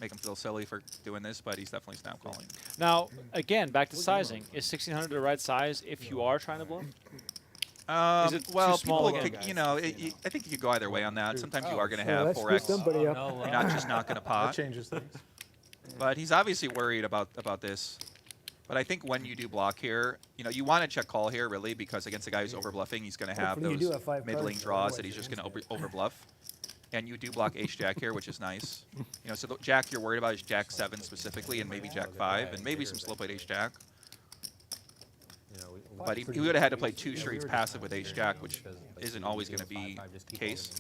make him feel silly for doing this, but he's definitely snap calling. Now, again, back to sizing. Is 1600 the right size if you are trying to bluff? Is it well, too small people, again? you know, I think you could go either way on that. Sometimes you are going to have 4x. You're not just not going to pot. That changes things. But he's obviously worried about this. But I think when you do block here, you know, you want to check call here really because against a guy who's over bluffing, he's going to have Hopefully those you do have 5 middling cards, draws that he's just going to over bluff. And you do block ace jack here, which is nice. You know, so the jack you're worried about is jack 7 specifically, and maybe jack 5, and maybe some slow played ace jack. But he would have had to play 2 streets passive with ace jack, which isn't always going to be the case.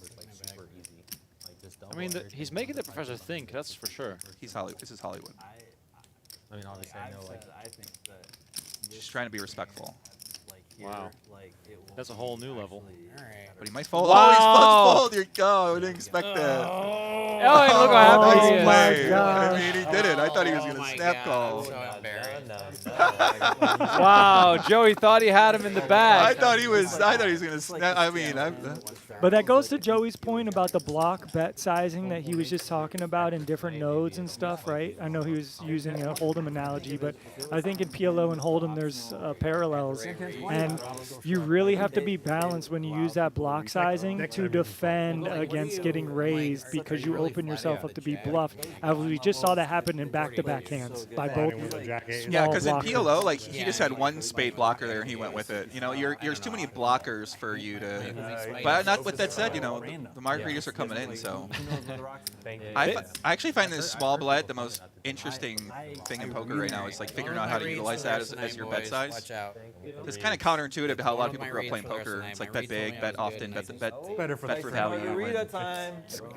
I mean, he's making the Professor think, that's for sure. He's Hollywood. This is Hollywood. I mean, obviously, I know, like, Just trying to be respectful. Wow. That's a whole new level. But he might fold. Wow. Oh, he's supposed to fold. Here you go. I didn't expect that. Oh, look how happy he is. Nice play. I mean, he did it. I thought he was going to snap call. Wow, Joey thought he had him in the bag. I thought he was going to snap. I mean, But that goes to Joey's point about the block bet sizing that he was just talking about in different nodes and stuff, right? I know he was using a Hold'em analogy, but I think in PLO and Hold'em there's parallels. And you really have to be balanced when you use that block sizing to defend against getting raised because you open yourself up to be bluffed. We just saw that happen in back-to-back hands by both yeah, because in blockers. PLO, like he just had one spade blocker there and he went with it. You know, there's too many blockers for you to. But not with that said, you know, the margaritas are coming in, so. I actually find this small bet the most interesting thing in poker right now. Is like figuring out how to utilize that as your bet size. It's kind of counterintuitive to how a lot of people grew up playing poker. It's like bet big, bet often, bet for value.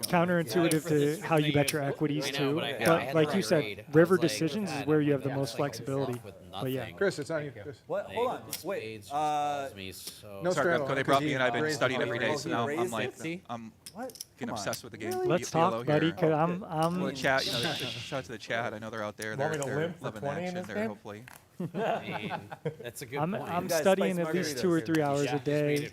Counterintuitive to how you bet your equities too. But like you said, river decisions is where you have the most flexibility. But yeah. Chris, it's on you. Chris. What? Hold on. Wait. No straddle. They brought me in. I've been studying every day, so now I'm like, I'm getting obsessed with the game. Let's talk, buddy. Cause I'm. Well, the chat, you know, shout out to the chat. I know they're out there. They're loving action. They're hopefully. That's a good I'm point. studying at least 2 or 3 hours a day,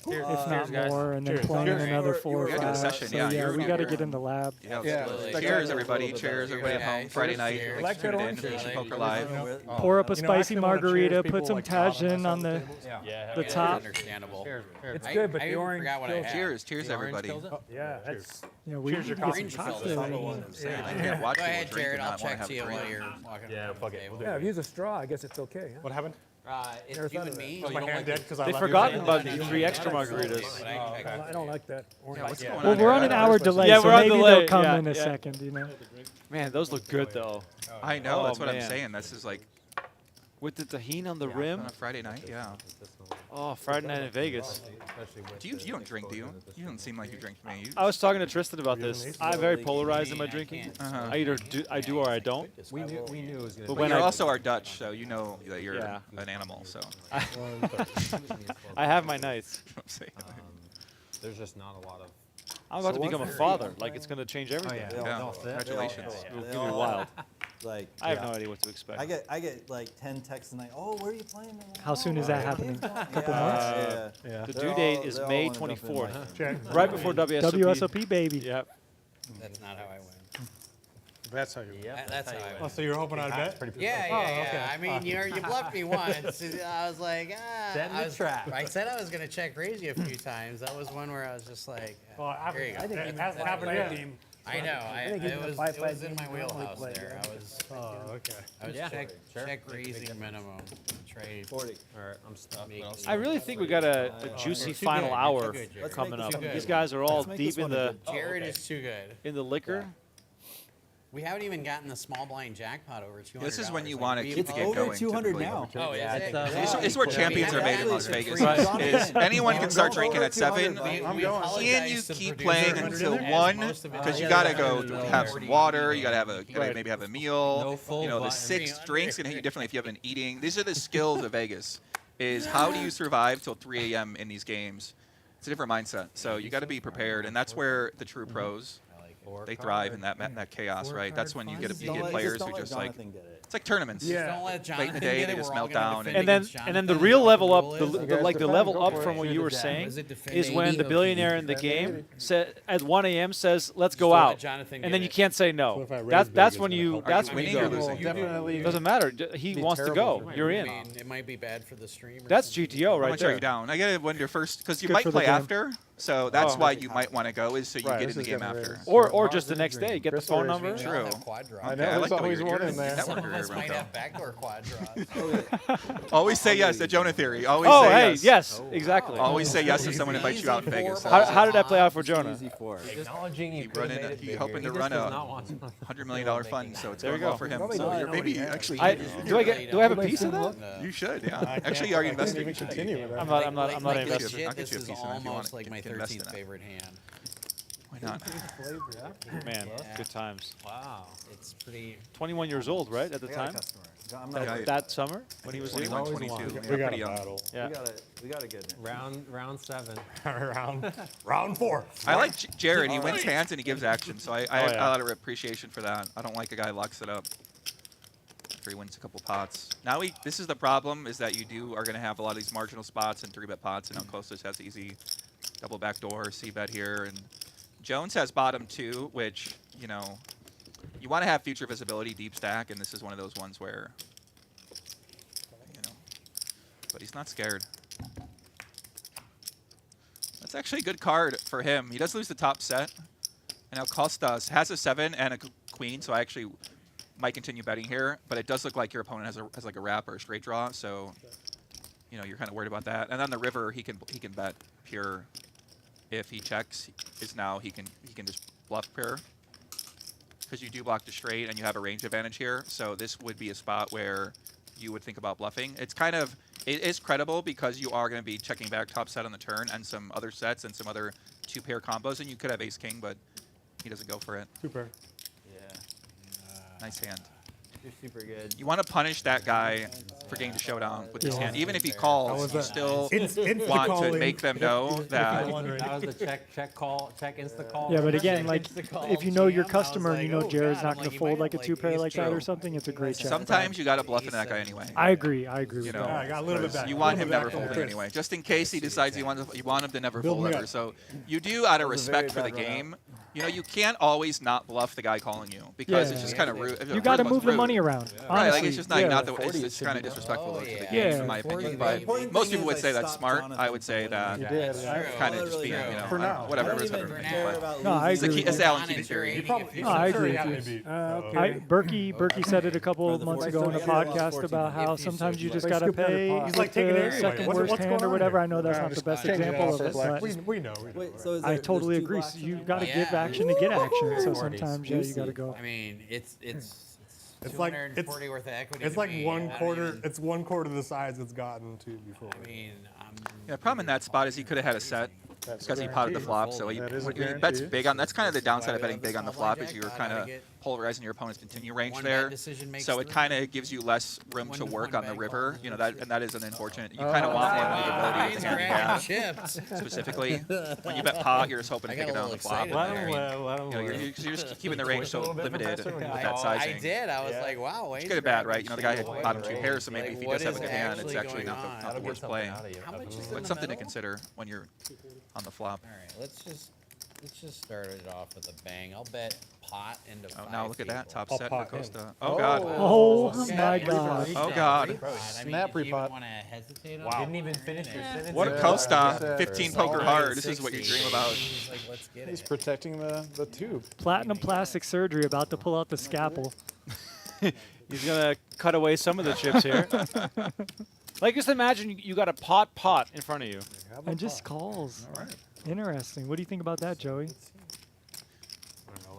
if not more, and then playing another 4 or 5. Session, So yeah, we got to get in the lab. Cheers, everybody. Cheers, everybody at home. Friday night. Thanks for tuning in to Venetian Poker Live. Pour up a spicy margarita, put some tajin on the top. It's good, but the orange. Cheers, everybody. Yeah, that's. Yeah, we can get some cocktail. I can't watch Go ahead, people drink Jared. and I'll not want to check have to a you while drink. you're walking. Yeah, fuck it. We'll do Yeah, it. if you use a straw, I guess it's okay. Huh? What happened? It's you and me. My hand dead because I They've left forgotten it. about the 3 extra margaritas. I don't like that. Well, we're on an hour delay, Yeah, so we're on maybe delay. they'll come Yeah, in a yeah. second, you know. Man, those look good though. I know. That's what I'm man. saying. This is like With the tahini on the rim. on a Friday night. Yeah. Oh, Friday night in Vegas. Do you don't drink, do you? You don't seem like you drink to me. I was talking to Tristan about this. I'm very polarized in my drinking. Uh-huh. I either do or I don't. We knew it was going to But you're also our Dutch, so you know that you're an animal. So I have my nights. There's just not a lot of. I'm about to become a father. Like it's going to change everything. Yeah. Congratulations. It'll give me wild. Like, I have no idea what to expect. I get like 10 texts a night. Oh, where are you playing? How soon is that happening? A couple months? The due date is May 24th. Right before WSOP. WSOP, baby. Yep. That's not how I win. That's how you win. That's how I win. Oh, so you're hoping I'd bet? Yeah. Okay. I mean, you bluffed me once. I was like, I said I was going to check raise you a few times. That was one where I was just like, here you go. It hasn't happened yet. I know. It was in my wheelhouse there. I was check raising minimum. Trade. 40. All right, I'm stuck. I really think we got a juicy final hour coming up. These guys are all deep in the Jared is too good. in the liquor. We haven't even gotten the small blind jackpot over $200. This is when you Like, want to we- keep the game over going. 200 typically. now. Oh, yeah. This is where champions are made in Las Vegas. Is anyone can start drinking at 7. Can you keep playing until 1? Because you gotta go have some water. You gotta maybe have a meal. You know, the 6 drinks can hit you differently if you haven't been eating. These are the skills of Vegas. Is how do you survive till 3 a.m. in these games? It's a different mindset. So you got to be prepared, and that's where the true pros. They thrive in that chaos, right? That's when you get players who just like it's like tournaments. Yeah. Late in the day, they just melt down. And then the real level up, the level up from what you were saying is when the billionaire in the game at 1 a.m. says, "Let's go out," and then you can't say no. That's when you go. Definitely Doesn't matter. He wants to go. You're in. It might be bad for the stream. That's GTO right I'm gonna shut there. you down. I gotta wonder first because you Good might for the play game. after, so that's why you might want to go is so you get in the game after. Or just the next day, get the phone number. True. I know, I like there's the way always you're one in doing there. this. Some of us Networker, might Roberto. have backdoor quad draws. Always say yes. The Jonah theory. Always Oh, say hey, yes. yes, exactly. Always say yes if someone invites you out in Vegas. How did that play out for Jonah? Acknowledging you He running. He hoping to run a $100 million fund, so it's There you going well go. for him. So you're maybe actually. Do I have a piece of that? You should. Yeah. Actually, are you investing? Even continue with that. I'm not I'll an get you investor. a- I'll get This you a is piece of it if you want almost to like my invest in 13th it. favorite hand. Why not? Man, good times. Wow. It's pretty. 21 years old, right, at the time? That summer when he was here? 21, 22. We Yeah, got pretty a young. battle. Yeah. We got a good one. Round 7. round 4. I like Jared. He wins hands and he gives action, so I Oh, have yeah. a lot of appreciation for that. I don't like a guy who locks it up after he wins a couple pots. Now this is the problem is that you are going to have a lot of these marginal spots and 3-bet pots, and now Costa has easy double backdoor, C-bet here, and Jones has bottom 2, which, you know, you want to have future visibility, deep stack, and this is one of those ones where, you know, but he's not scared. That's actually a good card for him. He does lose the top set. And now Costa has a 7 and a queen, so I actually might continue betting here. But it does look like your opponent has like a wrap or a straight draw, so you know you're kind of worried about that. And on the river, he can bet pure. If he checks, now he can just bluff pure because you do block the straight and you have a range advantage here. So this would be a spot where you would think about bluffing. It is credible because you are going to be checking back top set on the turn and some other sets and some other 2-pair combos, and you could have ace king, but he doesn't go for it. 2-pair. Yeah. Nice hand. You're super good. You want to punish that guy for getting the showdown with this hand. Even if he calls, you still want to make them know that. That was a check call, check insta call. Yeah, but again, like if you know your customer and you know Jared's not going to he fold might like a have, 2-pair like that true. or something, it's a great check. Sometimes you got to bluff into that guy anyway. I agree with You know, that. I got a little bit 'cause back. you want him Little never bit back. folding anyway, just in case he decides you want him to never Build fold me ever. up. So you do, out of was a respect for very the bad run game, you know, you can't always not bluff the guy calling you because it's just kind of rude. You got to move the rude. money around. Right, like honestly. it's just like Yeah. not the. It's kind of disrespectful to the game, Yeah. in my opinion. The But important most thing people is would say I that's stopped smart. Jonathan I would say that You did. kind of just being, you know, For now. whatever. I don't It's even better care but about No, I losing. agree. it's the Alan Keating theory. No, I agree Sure, with you. yeah, Berkey said it a couple Or of the months 14. ago in a Yeah, I lost podcast 14. about how If you sometimes you switch just back. got to Scoop down pay your pot. He's like with taking it the anyway. second What's worst going hand or on whatever. here? I know that's not the best changing it example off of for it, black. but We know. Wait, so is I there, totally there's two agree. blacks You on got to there? give action to get action. So sometimes you got to go. I mean, it's It's like 240 worth of equity. It's to like me. one I don't quarter. even- It's one quarter the size it's gotten to before. I mean, Yeah, the problem in that spot is he could have had a set because he potted the flop, so he That is a when he bets guarantee. big on. That's kind of the downside of betting big on the flop is you're Small kind of blackjack, polarizing your opponent's continue range one there. bad decision makes So it three. kind of gives you less room to work on the bad river. call. You know that is an unfortunate. You kind of want more maneuverability with the hand you have. Chips. Specifically, when you bet pot, you're just hoping to I pick got it a down little the flop. excited and there. you know, you're just keeping the range so limited with that sizing. I did. I was like, wow. It's good or bad, right? You know, the guy had bottom 2 pairs, so maybe if he does have a good hand, it's actually not the worst play. How much is in But the something to middle? consider when you're on the flop. All right, let's just start it off with a bang. I'll bet pot into Oh, 5 now look at that top I'll set for pot in. Costa. Oh God. Oh my God. Oh God. Snap repot. Want to hesitate on Wow. Didn't even finish your sentence. What Yeah, Costa? yeah. 15 poker hard. This is what you dream about. He's like, let's get He's it. protecting the tube. Platinum plastic surgery about to pull out the scalpel. He's gonna cut away some of the chips here. Like, just imagine you got a pot in front of you. And just calls. Interesting. What do you think about that, Joey?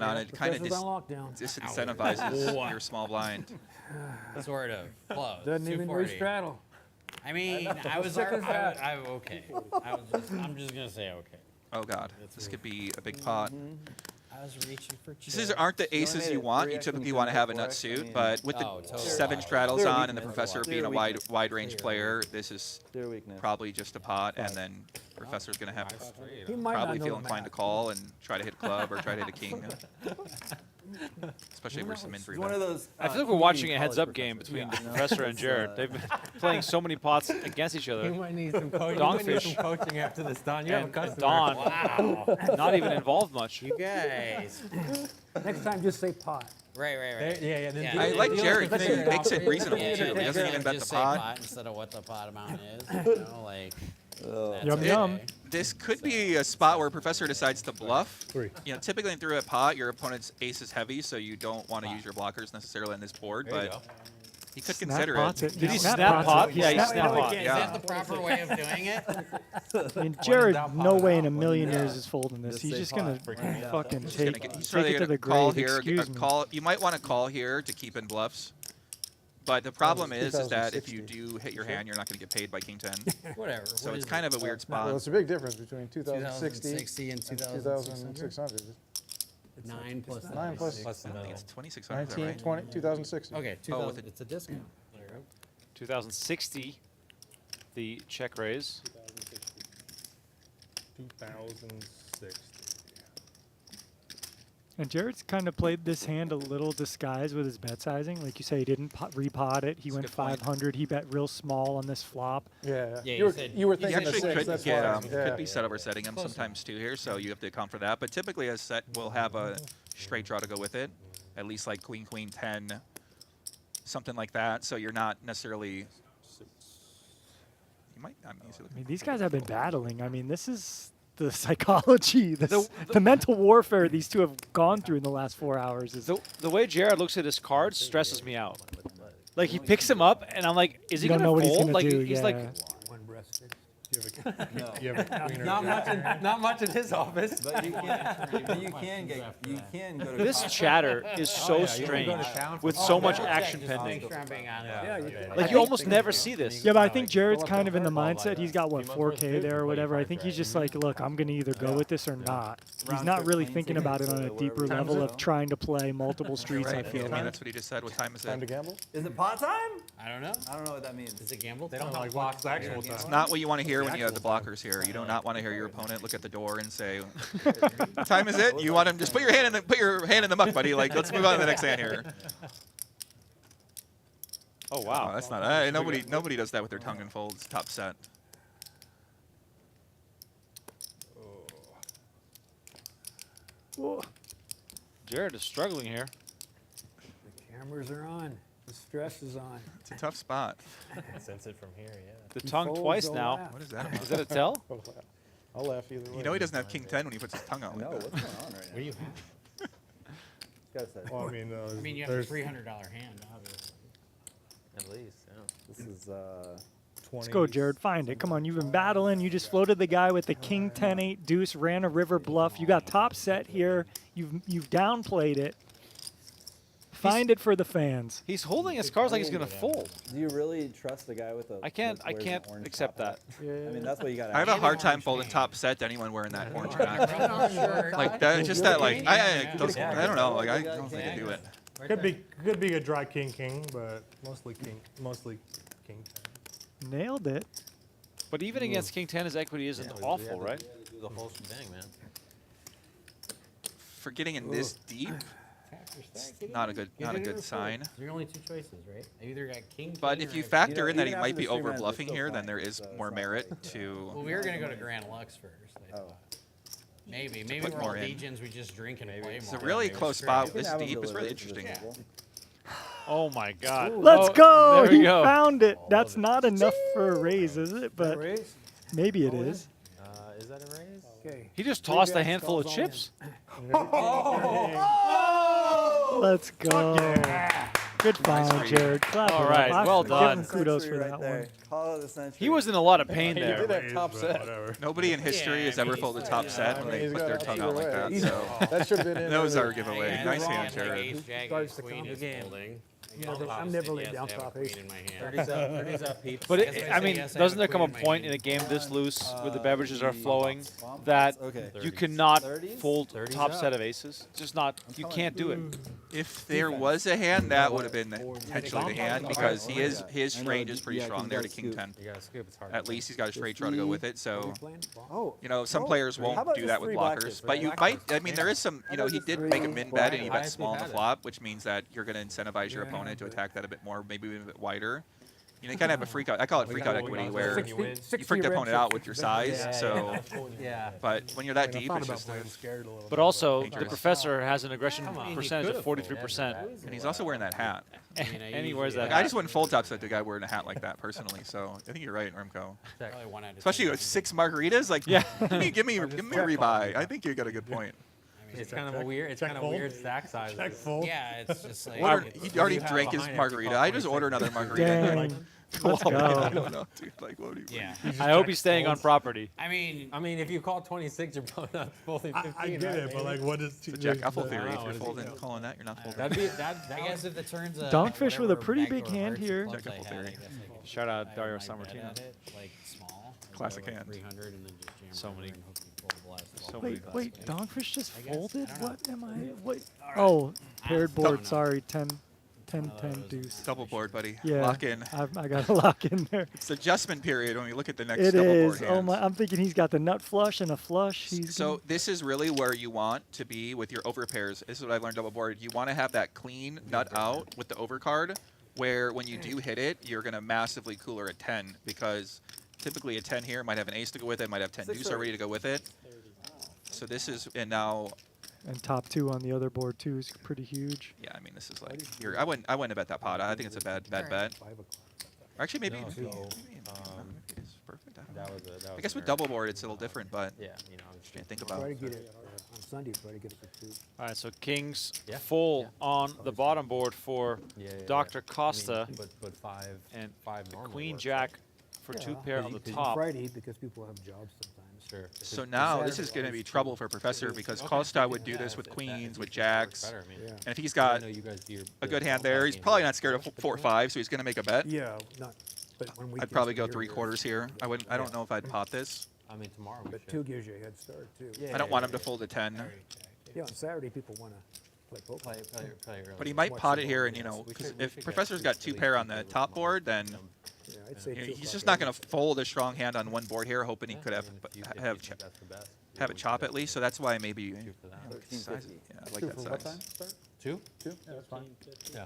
going on. It kind of Professor's on lockdown. disincentivizes your small blind. Sort of. Close. Doesn't even 240. re-straddle. I mean, I was Check this out. okay. I'm just gonna say okay. Oh God, this could be a big pot. I was reaching for. These aren't the aces you want. You typically want to have a nut suit, but with the 7 straddles on and the professor being a wide range player, this is probably just a pot, and then professor's gonna have probably feel inclined to call and try to hit a club or try to hit a king. Especially versus some in-3 One of those. I feel like we're watching a heads-up game between the professor and Jared. They've been playing so many pots against each other. You might need some coaching after this, Don. You have a customer. Don, not even involved much. You guys. Next time, just say pot. Right. Yeah. I like Jared because he makes it reasonable too. He doesn't even bet the just say pot. instead of what the pot amount is. You know, like. Yum yum. This could be a spot where professor decides to bluff. You know, typically in 3-bet pot, your opponent's ace is heavy, so you don't want to use your blockers necessarily on this board, but he could consider it. Did he snap pot? Yeah, he snapped pot. Is that the proper way of doing it? I mean, Jared, no way in a million years is folding this. He's just gonna fucking take it to the call grave. here. Excuse me. You might want to call here to keep in bluffs. But the problem is that if you do hit your hand, you're not going to get paid by King 10. Whatever. So it's kind of a weird spot. Well, it's a big difference between 2060 and 2600. 9 plus 9 plus. I think it's 2600. 19, 20, 2060. Okay, 2000. It's a discount. 2060, the check raise. 2060. And Jared's kind of played this hand a little disguised with his bet sizing. Like you say, he didn't repot it. He went 500. He bet real small on this flop. Yeah. Yeah, You were You thinking the actually 6. could That's get why. could be set over setting him sometimes too here, so you have to account for that. But typically a set will have a straight draw to go with it, at least like queen 10, something like that. So you're not necessarily. You might. I mean, these guys have been battling. I mean, this is the psychology, the mental warfare these two have gone through in the last 4 hours. Is The way Jared looks at his cards stresses me out. Like he picks him up, and I'm like, is he You don't gonna know what he's fold? gonna Like do, he's yeah. like, Not much in his office. But you can go to. this chatter is so strange with so much action pending. Like you almost never see this. Yeah, but I think Jared's kind of in the mindset. He's got, what, 4K there or whatever. I think he's just like, look, I'm going to either go with this or not. He's not really thinking about it on a deeper level of trying to play multiple streets, I feel I mean, like. that's what he just said. What time is Time to it? gamble? Is it pot time? I don't know. I don't know what that means. Is it gamble? They don't like blocks actual time. It's not what you want to hear when you have the blockers here. You do not want to hear your opponent look at the door and say, "What time is it?" You want him just put your hand in the muck, buddy. Like, let's move on to the next hand here. Oh wow, That's not. Nobody does that with their tongue and folds. Top set. Jared is struggling here. The cameras are on. The stress is on. It's a tough spot. Sense it from here, yeah. The tongue folds, twice they'll now. laugh. What is that about? Is that a tell? I'll laugh either way. You know he doesn't have King 10 when he puts his tongue out like No, that. what's going on right now? What do you have? Gotta say. Well, I mean, I mean, you have a $300 hand, obviously. At least, yeah. This is 20. Let's go, Jared. Find it. Come on, you've been battling. You just floated the guy with the king 10-8 deuce, ran a river bluff. You got top set here. You've downplayed it. Find it for the fans. He's holding his cards like he's gonna fold. Do you really trust the guy with the? I can't accept that. I mean, that's what you got. I have a hard time folding top set to anyone wearing that orange rack. Like that, just that. Like I don't know. Like I don't think I do it. Could be a dry king, but mostly king 10. Nailed it. But even against King 10, his equity isn't awful, right? Do the whole shebang, man. For getting in this deep, it's not a good sign. There are only two choices, right? I either got king. But queen, if you or I- factor in that he even might after be the stream over ends, bluffing it's here, still then there fine, is so it's more not- merit well, to. we were gonna go to Grand Lux first. I thought. Maybe put we're more all in. legions. We just drink and play It's more. a really Maybe close it's spot. great. This deep is really interesting. Oh my God. Let's Oh, go. There we He go. found it. That's not enough for a raise, is it? But Raise? maybe it is. Is that a raise? Okay. He just tossed a handful of chips. Let's go. Good find, Jared. Clap All it up. right, I well give done. him kudos for Right that there. one. Call it a century. He was in a lot of pain He there. did have top set. Nobody in history has ever folded top set when they He's put got their a tongue out like that. giveaway. So That should have been in. those there. are giveaway. Nice hand, Jared. Ace, jack, ace, queen is folding. I'm never laid down flop ace. 30's up, Pete. But Yes, I mean, yes, I doesn't have there a come a queen in my point hand. in a game this loose, where the beverages are flowing, that you cannot fold top set of aces? It's just not. You can't do it. If there was a hand, that would have been potentially the hand because his range is pretty strong there to king 10. You gotta scoop. It's hard. At least he's got a straight draw to go with it. So, Oh, some players won't do that with blockers. But you might. I mean, there is some. He did make a min bet and he bet small on the flop, which means that you're going to incentivize your opponent to attack that a bit more, maybe even a bit wider. You kind of have a freak out. I call it freak out equity, where you freak the opponent out with your size. So, but when you're that deep, it's just. But also, the professor has an aggression percentage of 43%, and he's also wearing that hat. And he wears that. I just wouldn't full top set the guy wearing a hat like that personally. So I think you're right, Remco. Especially with 6 margaritas, like give me a rebuy. I think you got a good point. It's kind of a weird. It's kind of weird stack size. Yeah, it's just like. He already drank his margarita. I just order another margarita. Dang. Let's go. I don't know, dude. Like, what do you? Yeah. I hope he's staying on property. I mean, if you call 26, you're probably not folding 15. I get it, but like, what is the Jack Apple theory? If you're folding, calling that, you're not folding. I guess if the turns. Donkfish with a pretty big hand here. Jack Apple theory. Shout out Dario Sammartino. Like small. Classic hand. 300 and then just jam So many. Wait, Donkfish just folded? What am I? What? Oh, paired board. Sorry, 10 deuce. Double board, buddy. Yeah, Lock in. I got to lock in there. It's adjustment period when we look at the next It double is. board Oh hands. my! I'm thinking he's got the nut flush and a flush. So this is really where you want to be with your overpairs. This is what I've learned double board. You want to have that clean nut out with the overcard, where when you do hit it, you're going to massively cooler at 10 because typically a 10 here might have an ace to go with it, might have 10 deuce already to go with it. So this is, and now. And top 2 on the other board too is pretty huge. Yeah, I mean this is like I wouldn't have bet that pot. I think it's a bad bet. Or actually maybe. It's perfect. I guess with double board it's a little different, but yeah, I'm just trying to think about. Try to get it on Sunday. Try to get it for 2. All right, so kings full on the bottom board for Dr. Costa. But and five normal queen boards, jack for 2 pair on the top. Friday because people have jobs sometimes. Sure. So now this is going to be trouble for Professor because Costa would do this with queens, with jacks, and if he's got a good hand there, he's probably not scared of 4 or 5, so he's going to make a bet. Yeah, not. But when we I'd probably go 3/4 here. I don't know if I'd pot this. I mean, tomorrow we But should. 2 gives you a head start too. I don't want him to fold a 10. Yeah, on Saturday people want to play poker. Play early. But he might pot it here, and because if Professor's got 2 pair on the top board, then Yeah, I'd say 2 he's o'clock just not going to fold a strong hand on one board here, hoping he could have it chop at least. So that's why maybe. Yeah, I like that size. 2? Yeah,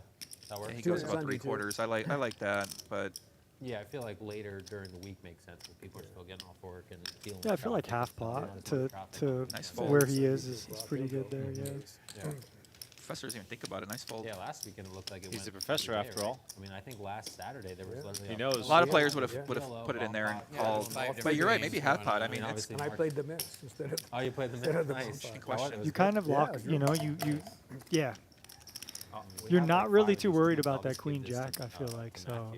That works. he goes about 3/4. I like that, but. Yeah, I feel like later during the week makes sense when people are still getting off work and feeling. Yeah, I feel like half pot to Nice fold. where he is pretty good there. Yeah. Professor doesn't even think about it. Nice fold. Yeah, last weekend it looked like it He's went a professor pretty after right? all. I mean, I think last Saturday there was literally He knows. A lot of players would have put it in there and called. But you're right, maybe half pot. I mean, it's. And I played the mix instead of. Oh, you played the instead of mix. the Nice. bump pot. You kind of lock. You know, yeah. You're not really too worried about that queen jack. I feel like so.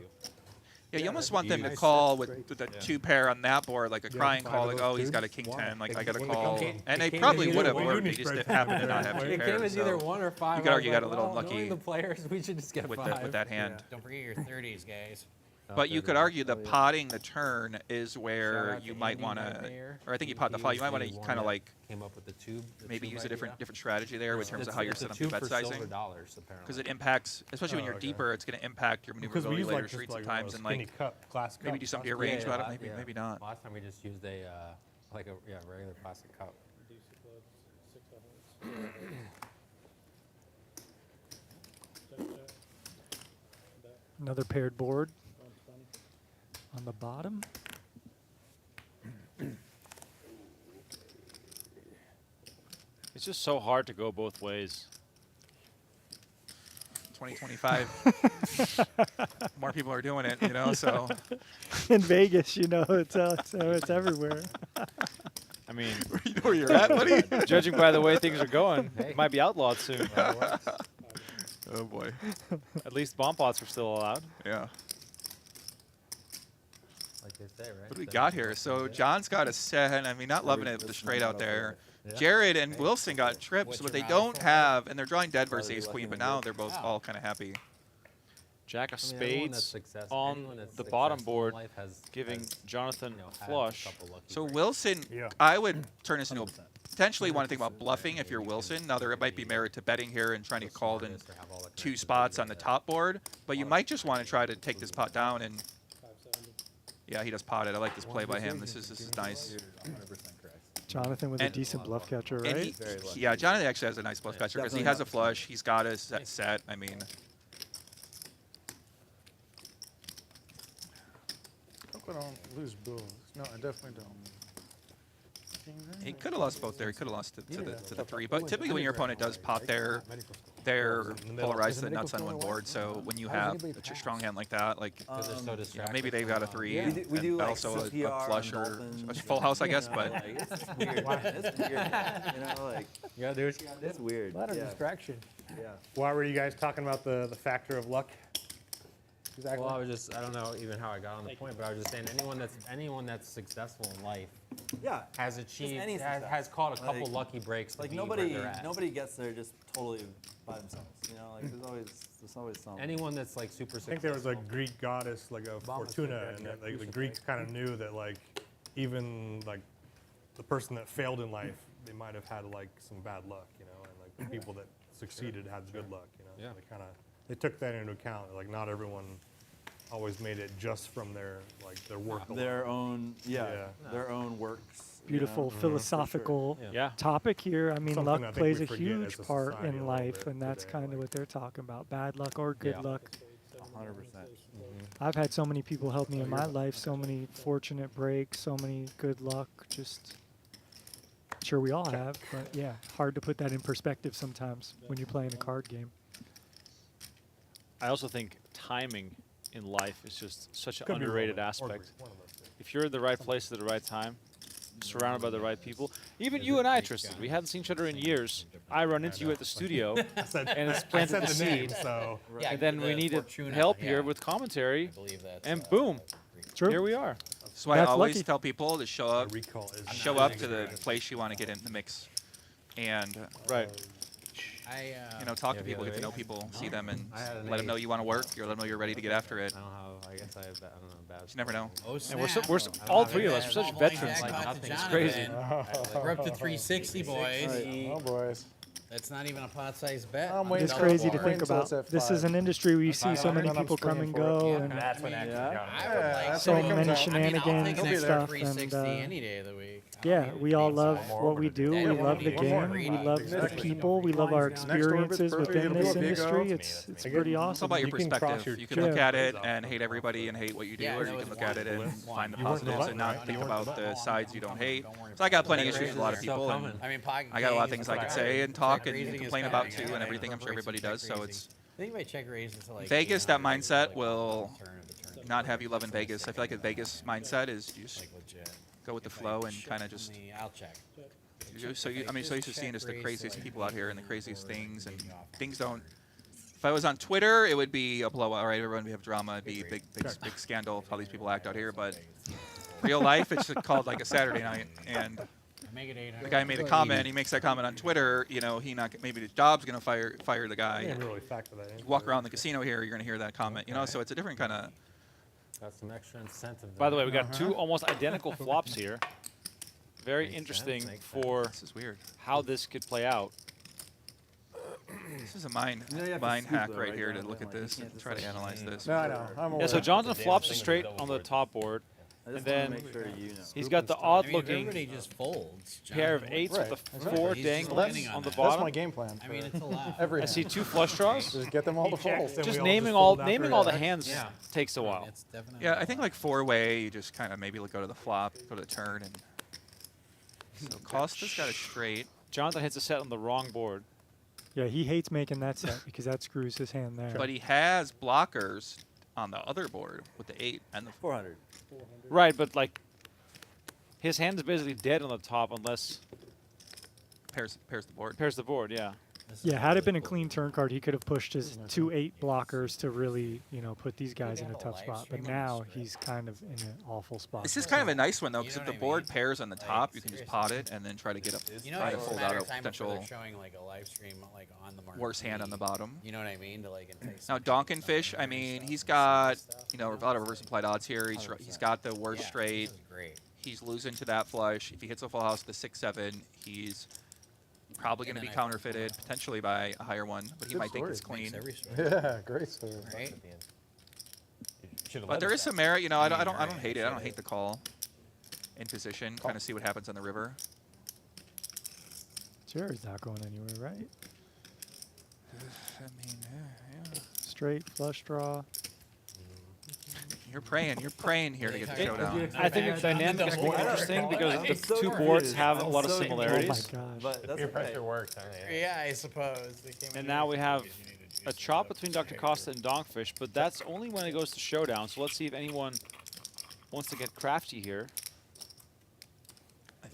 Yeah, you almost want them to call with the 2 pair on that board, like a crying call, like, oh, he's got a king 10, like, I got to call. And they probably would have worked, they just happened to not have 2 It pairs. came as either 1 or 5. You could argue you got a little knowing unlucky the players, we should just get with 5. that hand. Don't forget your 30s, guys. But you could argue the potting the turn is where you might want to, or I think you pot the flop, you might want to kind of like came up with the tube. maybe use a different strategy there in terms of how you're setting up the bet sizing. Because it impacts, especially when you're deeper, it's going to impact your maneuverability later streets sometimes, and like maybe do something to your range about it, maybe not. Last time we just used a regular plastic cup. Another paired board on the bottom. It's just so hard to go both ways. 2025. More people are doing it, so. In Vegas, it's everywhere. I mean, you know where you're at, buddy? Judging by the way things are going, it might be outlawed soon. Oh boy. At least bomb pots are still allowed. Yeah. Like they say, right? What do we got here? So John's got a set. I mean, not loving it with the straight out there. Jared and Wilson got trips, but they don't have, and they're drawing dead versus ace queen, but now they're both all kind of happy. Jack of I mean, everyone that's spades successful- on anyone that's the bottom successful in board, life has- giving has, Jonathan you know, had a flush. couple lucky So breaks. Wilson, Yeah. I would turn this into potentially want to think about bluffing if you're Wilson. Now there might be merit to betting here and trying to get called in 2 spots on the top board, but you might just want to try to take this pot down and. Yeah, he does pot it. I like this play by him. This is nice. Jonathan with a decent bluff catcher, And right? yeah, Jonathan actually has a nice bluff catcher because he has a flush. He's got a set. I mean. Hope I don't lose bulls. No, I definitely don't. He could have lost both there. He could have lost to the 3. But typically when your opponent does pot there, they're polarized to the nuts on one board. So when you have a strong hand like that, like you know, maybe they've got a 3 We do and like also a CPR flush on or Dolphins, a full house, I guess. you know, But like, it's weird. It's weird. You know, like You gotta do what you gotta do. it's weird. A lot of yeah. distraction. Yeah. Why were you guys talking about the factor of luck? Exactly. Well, I was just, I don't know even how I got on the point, but I was just saying anyone that's successful in life Yeah. has Just achieved, any has caught a couple Like- lucky breaks to Like be where nobody they're at. nobody gets there just totally by themselves. You know, like there's always some. Anyone that's like super I successful. think there was a Greek goddess, like a Fortuna, and that, like, the Greeks kind of knew that, like, even like the person that failed in life, they might have had like some bad luck, you know, and like the people that succeeded had good luck, you know. Yeah. So they took that into account. Like not everyone always made it just from their work. alone. Their own, Yeah. their own works. you Beautiful know? philosophical Yeah. topic here. I mean, Something luck I think plays we a forget huge as a part society a in little life, bit and that's today, kind of what they're talking about. Bad luck or good Yeah. luck. 100%. I've had so many people help me in my life, so many fortunate breaks, so many good luck. Just sure we all have, but yeah, hard to put that in perspective sometimes when you're playing a card game. I also think timing in life is just such an Could be underrated one of aspect. one of those two. If you're in the right place at the right time, surrounded by the right people, even you and I, Tristan, we hadn't seen each other in years. I run into you at the studio, and it's planted the name, seed. so Yeah, And then we the needed Fortuna, help yeah. here with commentary, I believe that's, and boom, True. here we are. so I That's always lucky. tell people to show up, recall is show up to the place you want to get in the mix, and Right. you know, talk Yeah, to the people, other get to know way. people, see them, and I had an let them know eight. you want to work. You let them know you're ready to get after it. I don't have, I guess I have, I don't know, bad. You never know. Oh, And we're snap. all 3 of us, we're such All-point veterans. jackpot Like to nothing. It's crazy. Jonathan. We're up to 360, boys. Oh, boys. That's not even a pot-sized bet. I'm on waiting It's double crazy to bar. think Wait until about. it's at This is 5. an industry where you see so many I'm people come springing and for it. go, Yeah, and That's when action Yeah. got I would like that's so when he comes many out. shenanigans I'll take and an extra stuff, 360 and any day of the week. I don't yeah, even we all think love so. what we do. Yeah, We one love more. the One more. game. We Read love it. the Next people. We love our Next orbit, experiences perfect. within It'll be this a big industry. O. It's It's pretty It's all awesome. about your You can cross perspective. your You can look Yeah. at it and hate everybody and hate what you do, Yeah, or that you was can look one. at it and find the You weren't the positives button, and not right? think You weren't the about the button. sides you don't hate. Don't worry So I got plenty of about it. issues with a lot of Still people, and coming. I mean, pocket I got a lot of kings, things I could but say and talk check and raising is complain coming. about too, Yeah, and everything I'm sure check everybody does. So raising. it's I think if I check raising to like Vegas. That 800, mindset like, will turn of the turn. not have you loving Vegas. I feel like a Vegas mindset is you just Like legit. go with the If I flow and shift kind of from just. the- I'll check. So you, I mean, so used to seeing just the Check craziest raise, people like, out here and the craziest forward, things, and leading off. things don't. If I was on Twitter, it would be a blowout, right? Everyone would have drama. It'd be a big scandal of how these people act out here. But real life, it's called like a Saturday night, and Make it 800. the guy made a comment. He makes that comment on Twitter. You know, maybe the job's gonna fire the guy. I didn't really factor that in. You walk around the casino here, you're gonna hear that comment. You know, so it's a different kind of. Got some extra incentive. By the way, we got 2 almost identical flops here. Very Makes interesting sense, makes for This is weird. how this could play out. This is a mind You know, you have to mind scoop hack though, right right, here to Jonathan? look at Like, you this can't and just, try to like, analyze this. No, I know. I'm aware. Yeah, so Jonathan The damn flops thing straight with on double the top board, I and just then want to make sure you know. he's got the I mean, if odd-looking everybody just folds. pair of Jonathan, 8s Right. with the That's right. 4 He's dangling depending on on the that. That's bottom. my game plan. I mean, for it's allowed. every I see hand. 2 flush draws. Just get them all to fold. and Just we all naming just all fold after naming all the that. hands Yeah. takes a while. It's definitely Yeah, I think like 4-way, you just kind of maybe go to the flop, go to the turn, and so Costa's got a straight. Jonathan hits a set on the wrong board. Yeah, he hates making that set because that screws his hand there. But he has blockers on the other board with the 8 and the 400. Right, but like his hand is basically dead on the top unless pairs the board. pairs the board. Yeah. Yeah, had it been a clean turn card, he could have pushed his 2-8 blockers to really, put these guys in a tough spot. But now he's kind of in an awful spot. This is kind of a nice one though, because if the board pairs on the top, you can just pot it and then try to get up, try to fold out a potential showing like a live stream like on the market. worse hand on the bottom. You know what I mean? To like entice Now DonkFish, I mean, he's got a lot of reverse implied odds here. He's got the worst straight. He's losing to that flush. If he hits a full house with the 6-7, he's probably going to be counterfeited, potentially by a higher one, but he might think it's clean. Yeah, great story. Right? But there is some merit, I don't hate it. I don't hate the call in position. Kind of see what happens on the river. Jared's not going anywhere, right? I mean, yeah. Straight flush draw. You're praying here to get the showdown. I think the dynamic is more interesting because the two boards have a lot of similarities. Oh my gosh. But that's Peer okay. pressure works. Yeah, I suppose. And now we have a chop between Dr. Costa and DonkFish, but that's only when it goes to showdown. So let's see if anyone wants to get crafty here. I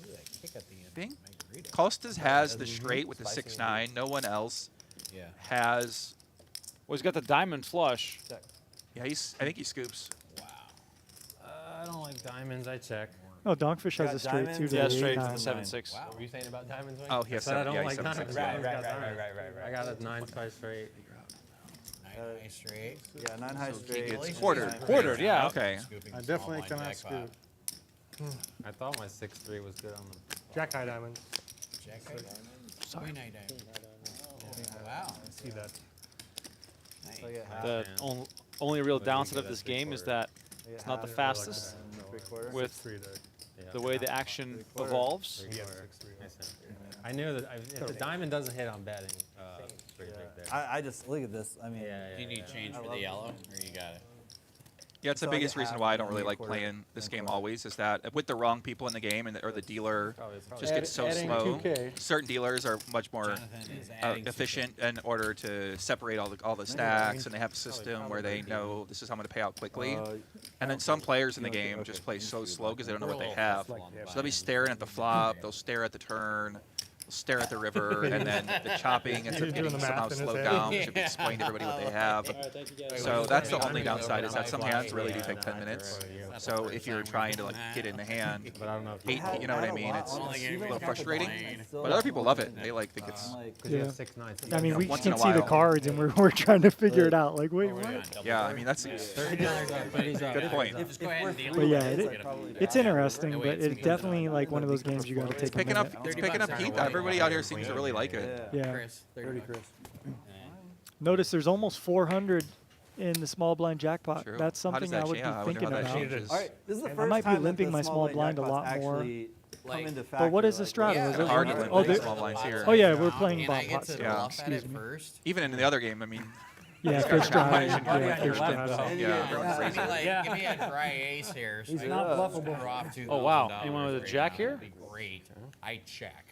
think Costa's has the straight with the 6-9. No one else has. Well, he's got the diamond flush. Yeah, I think he scoops. I don't like diamonds. I check. Oh, DonkFish has a straight too. Yeah, straight for the 8-9. 7-6. What were you saying about diamonds? Oh, he has I 7. don't Yeah, like he's 7-6. diamonds. Right. I got a 9-5 straight. 9 high straight. Yeah, 9 high straight. It's quartered. Quartered, yeah. Okay. I definitely cannot scoop. I thought my 6-3 was good on the. Jack high diamond. Jack high diamond. Queen high diamond. Oh, wow. I see that. The only real downside of this game is that it's not the fastest with the way the action evolves. I knew that if the diamond doesn't hit, I'm betting straight right there. I just look at this. I mean, Do you need change for the yellow, or you got it? Yeah, it's the So biggest you reason have why I don't really only a like quarter playing this and game quarter. always is that with the wrong people in the game or the dealer just gets so Adding slow. 2K. Certain dealers are much more Jonathan is adding efficient in order to separate all the stacks, and they have a system where they know this is how I'm going to pay out quickly. And then some players in the game just play so slow because they don't know what they have. So they'll be staring at the flop, they'll stare at the turn, they'll stare at the river, and then the chopping ends up Doing getting the math somehow in his slowed head. down. You should explain to everybody what they have. So that's the only downside is that some hands really do take 10 minutes. So if you're trying to get in the hand, But I don't know if you. you know what I mean? It's a Honestly, little frustrating. still But other people love it. They think it's. Because you Yeah. have 6-9. I mean, we Once can in a see the while. cards, and we're trying to figure it out. Like, wait, what? Yeah, I mean that's a good point. But yeah, it's interesting, but it's definitely like one of those games you got to take. It's picking up heat. Everybody out here seems to really like it. Yeah. Chris, 30 Chris. Notice there's almost 400 in the small blind jackpot. True. That's How does something I that would change? Yeah, I be wonder thinking how that about. changes. All right, this is the I first might be time that limping the my small blind a jackpots lot more. actually come into But what is the factor, strategy? like, Is it hard to one- limp oh, these there- small blinds here. Oh yeah, we're playing and bomb I get pots. to still. bluff at Excuse it me. first. Even in the other game, I mean. Yeah, fish drive. Yeah, fish drive. Yeah, everyone's Give me, crazy. give me a dry ace here. So He's I not can bluffable. screw off $2,000 Oh, wow. Anyone with a right jack now. here? That'd be great. I check.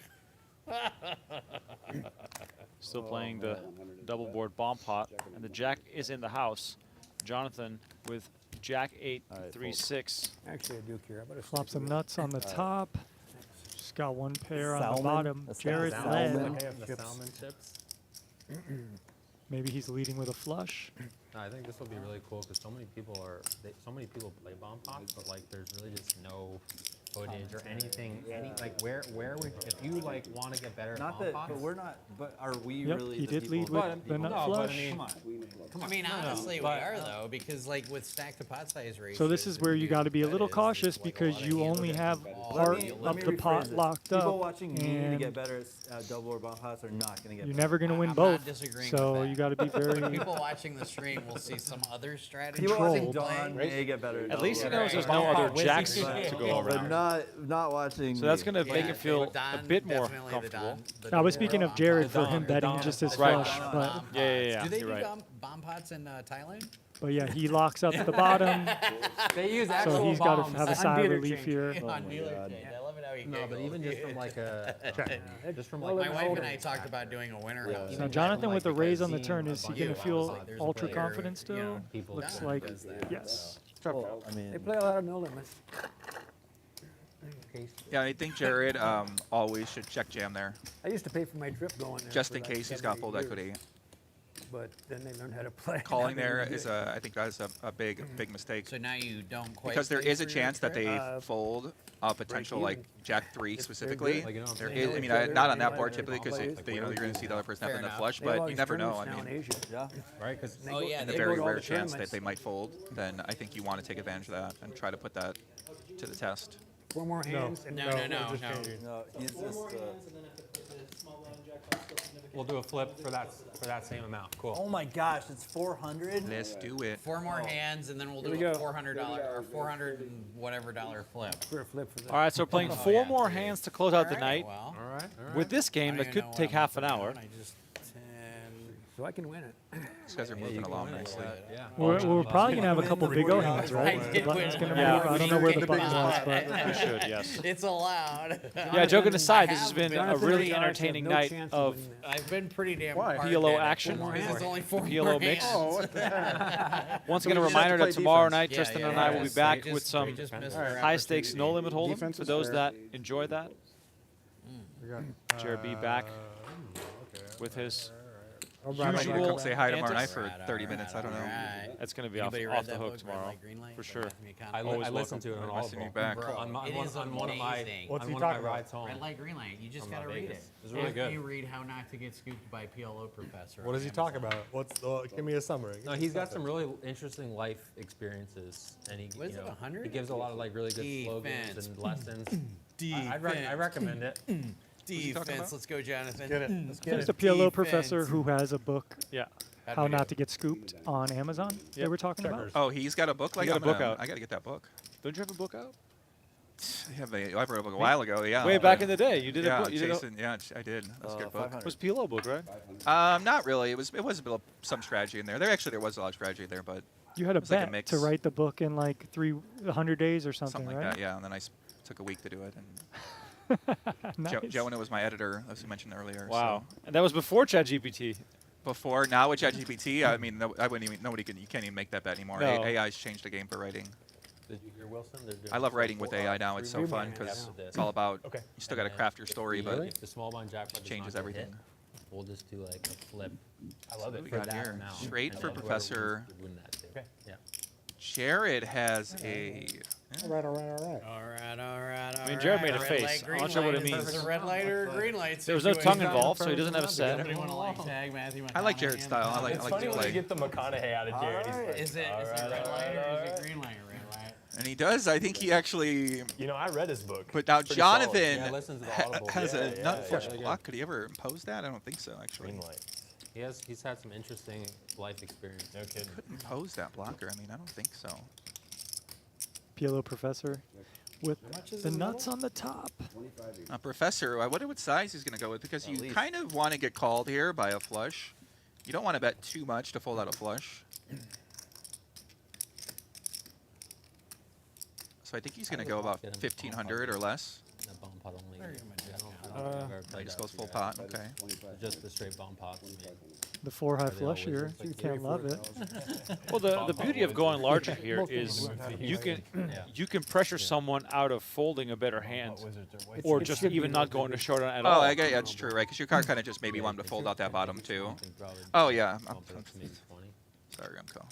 Still playing the double board bomb pot, and the jack is in the house. Jonathan with Jack 8, 3, 6. Actually, I do care. But Flop some nuts on the top. Just got one pair on the Salmon? bottom. That's Jared salmon. led. The salmon chips. Maybe he's leading with a flush. No, I think this will be really cool because so many people play bomb pots, but like there's really just no footage or anything. Where would if you like want to get better at Not bomb that, pots? but we're not. But are we Yep, really? he the did lead people- with the nut flush. I mean, honestly, we are though, because like with stack to pot size ratios. So this is where you got to be a little cautious because you only have part Let of me the rephrase pot this. locked People up, watching me to and get better at double or bomb pots are not going to get. you're better. never going to win I'm both. not disagreeing with So that. you got to be very. People watching the stream will see some other strategy. People watching controlled. Dawn may get better. At least he double. knows there's no other jacks to go But around. not watching. So that's me. going to make it feel a Don, bit more definitely the comfortable. Don- the I was Don- speaking of Jared for Don, him the betting Don. just his Right. flush, Don but bomb Yeah, yeah, yeah, pots. Do they you're do right. bomb pots in Thailand? yeah, he locks up the bottom, They use so actual he's got bombs. to have a on sigh of dealer relief change. here. On dealer change. I love it how he No, but even just from like a just from like My wife and I talked about doing a winter house. Now Jonathan with the raise on the turn, is he going to feel ultra confident still? people Looks Don like does that, yes. Well, I mean, They play a lot of no limits. Yeah, I think Jared always should check jam there, I used to pay for my trip going there. just for in like case he's 7 got or 8 fold years. equity. But then they learned how to play. Calling there is I think that is a big mistake. So now you don't quite. Because there pay is a for your chance that trip? they fold a potential break like Jack 3 If they're specifically. good. There They is, know I each mean, other, not on they that know board their typically because plays. you're going to see the other person Fair having the enough. flush, They have all but you these never know. tournaments I now in mean, Asia. Yeah. Right? Because Oh yeah, in the they very go to all rare the chance that tournaments. they might fold, then I think you want to take advantage of that and try to put that to the test. 4 more hands. And No. No, he's just. We'll do a flip for that same amount. Cool. Oh my gosh, it's 400. Let's do it. 4 more hands, and then we'll Here do we a go. $400 or 400 and whatever dollar flip. For a flip for that. All right, so we're playing Oh, 4 yeah. more hands to close out the Alright, night. well, All right. With this I game, don't that even could know what take I'm half an putting hour. down. I just 10. So I can win it. These guys are moving along nicely. Yeah. We're probably gonna have a couple big O hands, right? I The did button's win. gonna Yeah. move. I don't know where the Big button was, spot. but We should, yes. It's allowed. Yeah, joking aside, this has been a Jonathan really and Josh have entertaining no night chance of winning that. I've been pretty damn Why? hard PLO at it. action. This is only 4 PLO more mix. hands. Oh, what the heck? Once So again, a we just have to reminder play that tomorrow defense. night, Yeah, Tristan yeah, and I yeah. will be back We with just some missed All right. our high stakes opportunity. no limit hold'em Defense for is those fair. that enjoy that. We got, Jared B back with his I might usual come say hi tomorrow night antics. for 30 minutes. I don't know. Alright. That's going to be off Anybody read the that hook book, Red tomorrow, Light, Green Light? for sure. Left me a copy. I Always listened to it on welcome. all Nice to of meet them. you back. Bro, On it is one of my amazing. on What's he one of my talking about? rides home. Red Light, Green Light. You just From gotta read Vegas. it. It's really After good. you read How Not to Get Scooped by PLO Professor. What does he talk about? Give me a summary. No, he's got some really interesting life experiences, and he, What is you it, know, 100? he gives a lot of like really good Defense. slogans and lessons. I Defense. recommend it. Defense. Let's go, Jonathan. Get it. Let's get there's it. a PLO Defense. professor who has a book, Yeah. How Not to Get Scooped, on Amazon. They were talking about. Oh, he's got a book like got a I'm book gonna- out. I got to get that book. Don't you have a book out? I wrote a book a while ago. Yeah. Way back in the day, you did Yeah, a book. You did a, Jason. Yeah, I did. That's a good book. it was PLO book, right? Not really. It was a bit of some strategy in there. There was a lot of strategy there, but You had a it's like a bet mix. to write the book in like 100 days or something, something like right? that. Yeah, and then I took a week to do it. And Nice. Joanna was my editor, as you mentioned earlier. Wow. So And that was before ChatGPT. before, now with ChatGPT, I mean, I wouldn't even. You can't even make that bet anymore. No. AI's changed the game for writing. Did you hear Wilson? They're doing I love some writing with AI now. It's so three fun hands because after this. it's all about. Okay. You still got to craft your story, but If the small blind jackpot does changes not get everything. hit, we'll just do like a flip. I love What it. we for got that here? amount, Straight and for then whoever Professor. wins, win that too. Okay. Yeah. Jared has a. All right. All right. I mean, Jared made a Red face. light, I'm green not sure what it light. means. Is this a red light or a green light? There was no tongue situation? involved, so he doesn't have a set. Somebody want to like tag Matthew? I like Jared's style. I like It's to funny when you play. get the McConaughey out of Jared. He's like, Is it red light or is it green light or red light? And he does. I think he actually. You know, I read his book. But now Pretty solid. Jonathan Yeah, listen to the Audible. has Yeah, a yeah, nut flush yeah. block. Could he ever impose that? I don't think so, actually. Green light. He's had some interesting life experience. No kidding. Couldn't impose that blocker. I mean, I don't think so. PLO professor with the nuts on the top. Professor, I wonder what size he's going to go with because you kind of want to get called here by a flush. You don't want to bet too much to fold out a flush. So I think he's going to go about 1,500 or less. That bomb pot only. He just goes full pot. Okay. Just the straight bomb pot. The 4 high Are they flush always here. just like You can't love it. Well, the beauty of going larger here is you can pressure someone out of folding a better hand, or just even not going to showdown at all. Oh, I get that's true, right? Because your card kind of just maybe wanted to fold out that bottom too. Oh yeah. Sorry, Remco.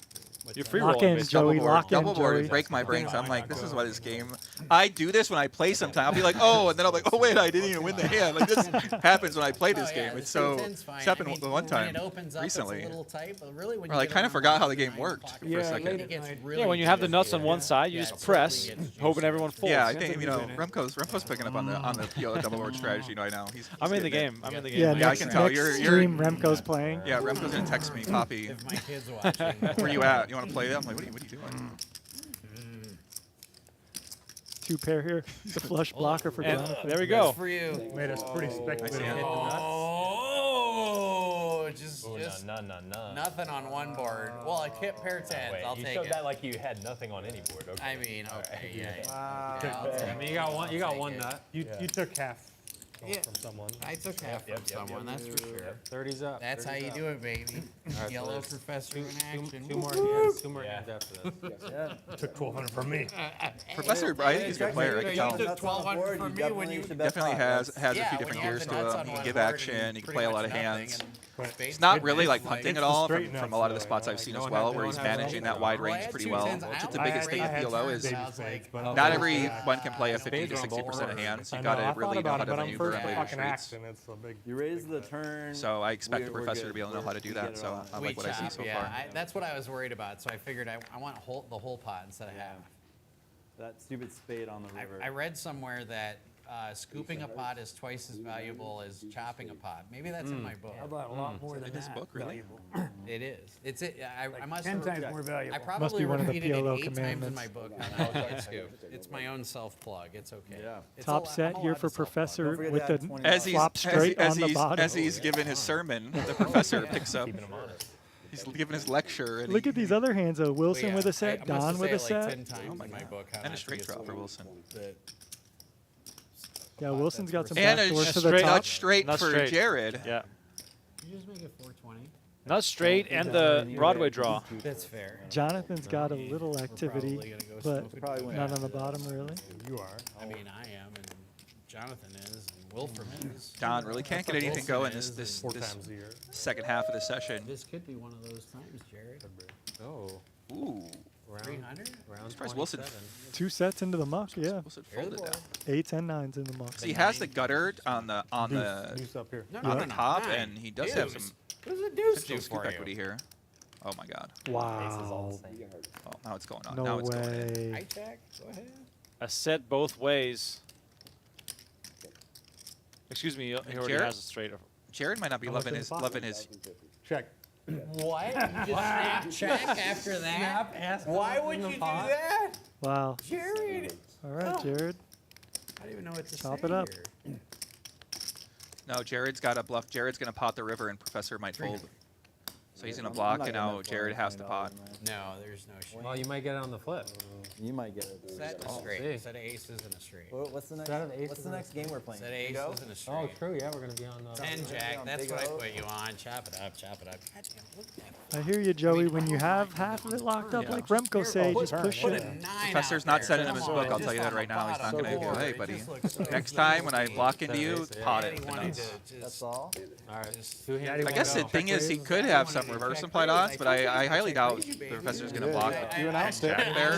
You're free Lock rolling. in, basically. Joey. Lock in, Double board Joey. would break my brains. I'm like, this is why this game. I do this when I play sometimes. I'll be like, oh, and then I'm like, oh wait, I didn't even win the hand. Like this happens when I play this game. It's so. It's happened the one time recently. Well, I kind of forgot how the game worked for a second. Yeah, when you have the nuts on one side, you just press, hoping everyone folds. Yeah, I think Remco's picking up on the PLO double board strategy right now. He's I'm in the getting game. I'm in the game. Yeah, Yeah, I next, can tell. next You're stream Remco's playing. Yeah, Remco's gonna text me, Poppy. If my kids watching. Where you at? You want to play that? I'm like, what are you doing? 2 pair here. The flush blocker for And Jonathan. there we go. For you. Made us pretty speculative. Oh, just No. nothing on one board. Well, I can't pair tens. Wait, I'll you take showed it. that like you had nothing on any board. Okay. I mean, okay, yeah. Wow. Yeah, I'll take I mean, it. you got one I'll nut. take it. You took half. Yeah. from someone. I took half from someone, that's for sure. 30's up. That's how you do it, baby. Alright, so Yellow that's Professor in action. Two more Woo! hands. Two more hands after this. Took 1,200 from me. Professor, I think he's a good player. I can tell. You took 1,200 from me when you Definitely has a few different gears to him. He can give action. He can play a lot of hands. He's not really like punting at all from a lot of the spots I've seen as well, where he's managing that wide range pretty well. Which is the biggest thing with PLO is not everyone can play a 50 to 60% of hands. You got to really know how to maneuver and play the streets. You raise the turn. So I expect the professor to be able to know how to do that. So I like what I see so far. That's what I was worried about. So I figured I want the whole pot instead of half. That stupid spade on the river. I read somewhere that scooping a pot is twice as valuable as chopping a pot. Maybe that's in my book. How about a lot more than In his that? book, really? It is. I must 10 have times more valuable. I probably Must be one of the repeated it PLO 8 times in commandments. my book. when I was at school. It's my own self-plug. It's okay. Yeah. It's Top I'm set here allowed for to self-plug. Professor forget with to add the 20 flop straight on the bottom. As he's given his sermon, the professor picks up. He's giving his lecture. And Look at these other hands though. Wilson with a I set, must Don with a have said it like set. 10 times in my book. how And a not to straight get draw for sold. Wilson. Yeah, Wilson's got some And backdoors a to the top. nut straight Nut for straight. Jared. Yeah. You just make it 420. Nut straight and the Broadway draw. That's fair. Jonathan's got a little activity, probably gonna go but smoke Probably win. not on the bottom really. You are. I mean, I am, and Jonathan is, and Wilfram is. Don really can't get anything going this 4 times a year. second half of the session. This could be one of those times, Jared. Oh. Ooh. 300? Round Surprised Wilson. 27. 2 sets into the muck, yeah. Wilson folded that. 8s and 9s in the muck. So he has the gutter on the Deuce up here. on the top, and he does have some What does a deuce potential do scoop for equity you? here. Oh my God. Wow. Oh, now it's going on. No now it's going in. way. I check. Go ahead. A set both ways. Excuse me, he already Jared? has a straight. Jared might not be loving his Check. What? You just snap check after that? Why would you do that? Wow. Jared. All right, Jared. I don't even know what to Chop say it up. here. No, Jared's got a bluff. Jared's going to pot the river, and Professor might fold. So he's going to block, and now Jared has to pot. No, there's no shit. Well, you might get it on the flip. You might get it. Set and a straight. Set of aces and a straight. What's the next? Set of aces What's the and a next game we're playing? Set of aces and a straight. Oh, true. Yeah, we're gonna be on the 10 jack. That's Big what I O. put you on. Chop it up. Chop it up. God damn, look at that. I hear you, Joey. When you have half of it locked up, like Remco say, just push Put a it. 9 Professor's out not there. sending him his Come book. on, I'll tell you just that on right the now. He's not bottom. going to go, Lord, hey, it buddy. just looks so Next good. time when I block into you, ace, yeah. pot Daddy it. the wanted nuts. to just- That's all. All right. 2 hands. I guess the thing is he could have some reverse implied odds, but I highly doubt the Professor's going to block You announced it. jack there.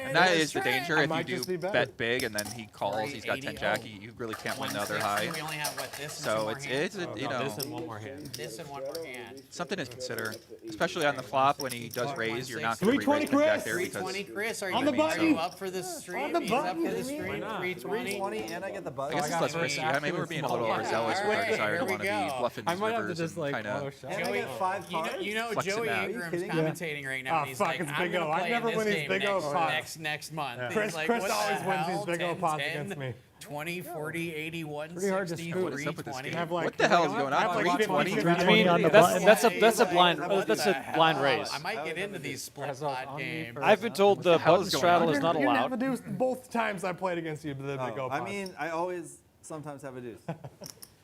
And that is the danger if you might do just be better. bet big and then he calls, he's got 10 jack, you really can't win the other high. We only have what, this and two So more it's hands? you No, know, this and one more hand. This and one more hand. something to consider, especially on the flop when he does raise. You're not going to 320 re-raise the jack Chris. there 320, because Chris. Are On you, the button. up for this stream? On the He's up button, for the you mean? stream. Why not? 320. 320 and I get the I button. guess it's less risky. Yeah, maybe we're being a little overzealous with our desire to want to be bluffing I these might have to rivers just and like kind auto of. shot. And I get 5 cards. You know Flex it Joey out. Ingram's kidding? commentating right now. Ah, and he's fuck, like, it's I'm Big gonna O. I play never this win these game Big O next, pots. next month. Yeah. And Chris- he's like, Chris what the always wins hell? these Big O 10, pots 10, against me. 20, 40, 81, Pretty hard to 60, scoop. What is up with this 320. game? Have like- What the hell is going I have on? like 320? 50, 320 on the That's button. that's a blind What that's the a blind hell? raise. I might get into these split Press off pot on me games. first. I've been told the hell button is going straddle on? is not You have a allowed. deuce both times I played against you. The Big O I pots. mean, I always sometimes have a deuce.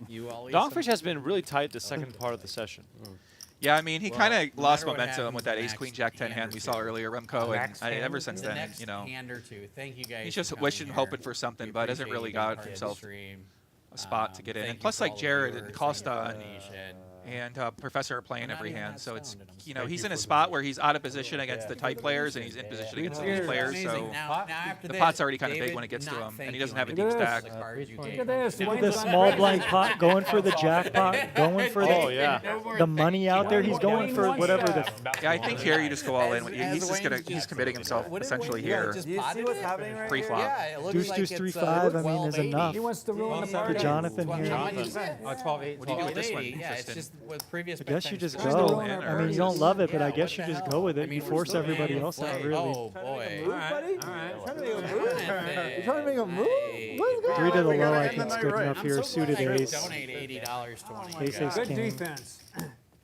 You always Donkfish has been really tight the second part of the session. Yeah, I mean, he Well, kind of no lost matter what momentum happens with that the ace, queen, next jack, 10 hand hand or we saw two. earlier, Remco, and ever since the then, next you know, hand or two. Thank you guys. he's for just coming wishing, here. hoping for something, We but hasn't appreciate really you being got part of the himself stream. a spot to get in. Thank And you plus, for all like the Jared viewers. and Thank you for Costa the donation. and Professor are playing I'm not every even hand, that so it's, stoned, and I'm you know, thank he's you in a for the spot where he's out of position against the tight players, and he's in position against the weak players, Amazing. so Now after the this, pot's already kind of big David, when it gets to not him, and thank he doesn't you have a for deep the stack. cards you Look gave at this. him. Look at the small blind pot going for the jackpot, going for Oh, the, yeah. the money out there. He's going for whatever the. Yeah, I think here you just go all in. He's just he's committing himself essentially here. Do you see what's happening right Pre-flop. here? Yeah, it looks Deuce, like deuce, it's, 3-5, I mean, is 1280. enough. He wants to ruin the For party. Jonathan here. Oh, 12-8. What do you do with this one, Yeah, it's Tristan? just with previous. I guess you just Just go. go in, I or mean, you don't love it, but I Yeah, guess what you the just hell? go with I it. mean, You we're force still everybody playing else out, play. really. Oh boy. buddy? All Trying to make a move? Jonathan. You trying to make a move? What's going 3 to the We low, gotta I end the think's night good right. enough I'm here. so Suited glad I could ace. donate $80 to one of you Ace, guys. ace, Good king. defense.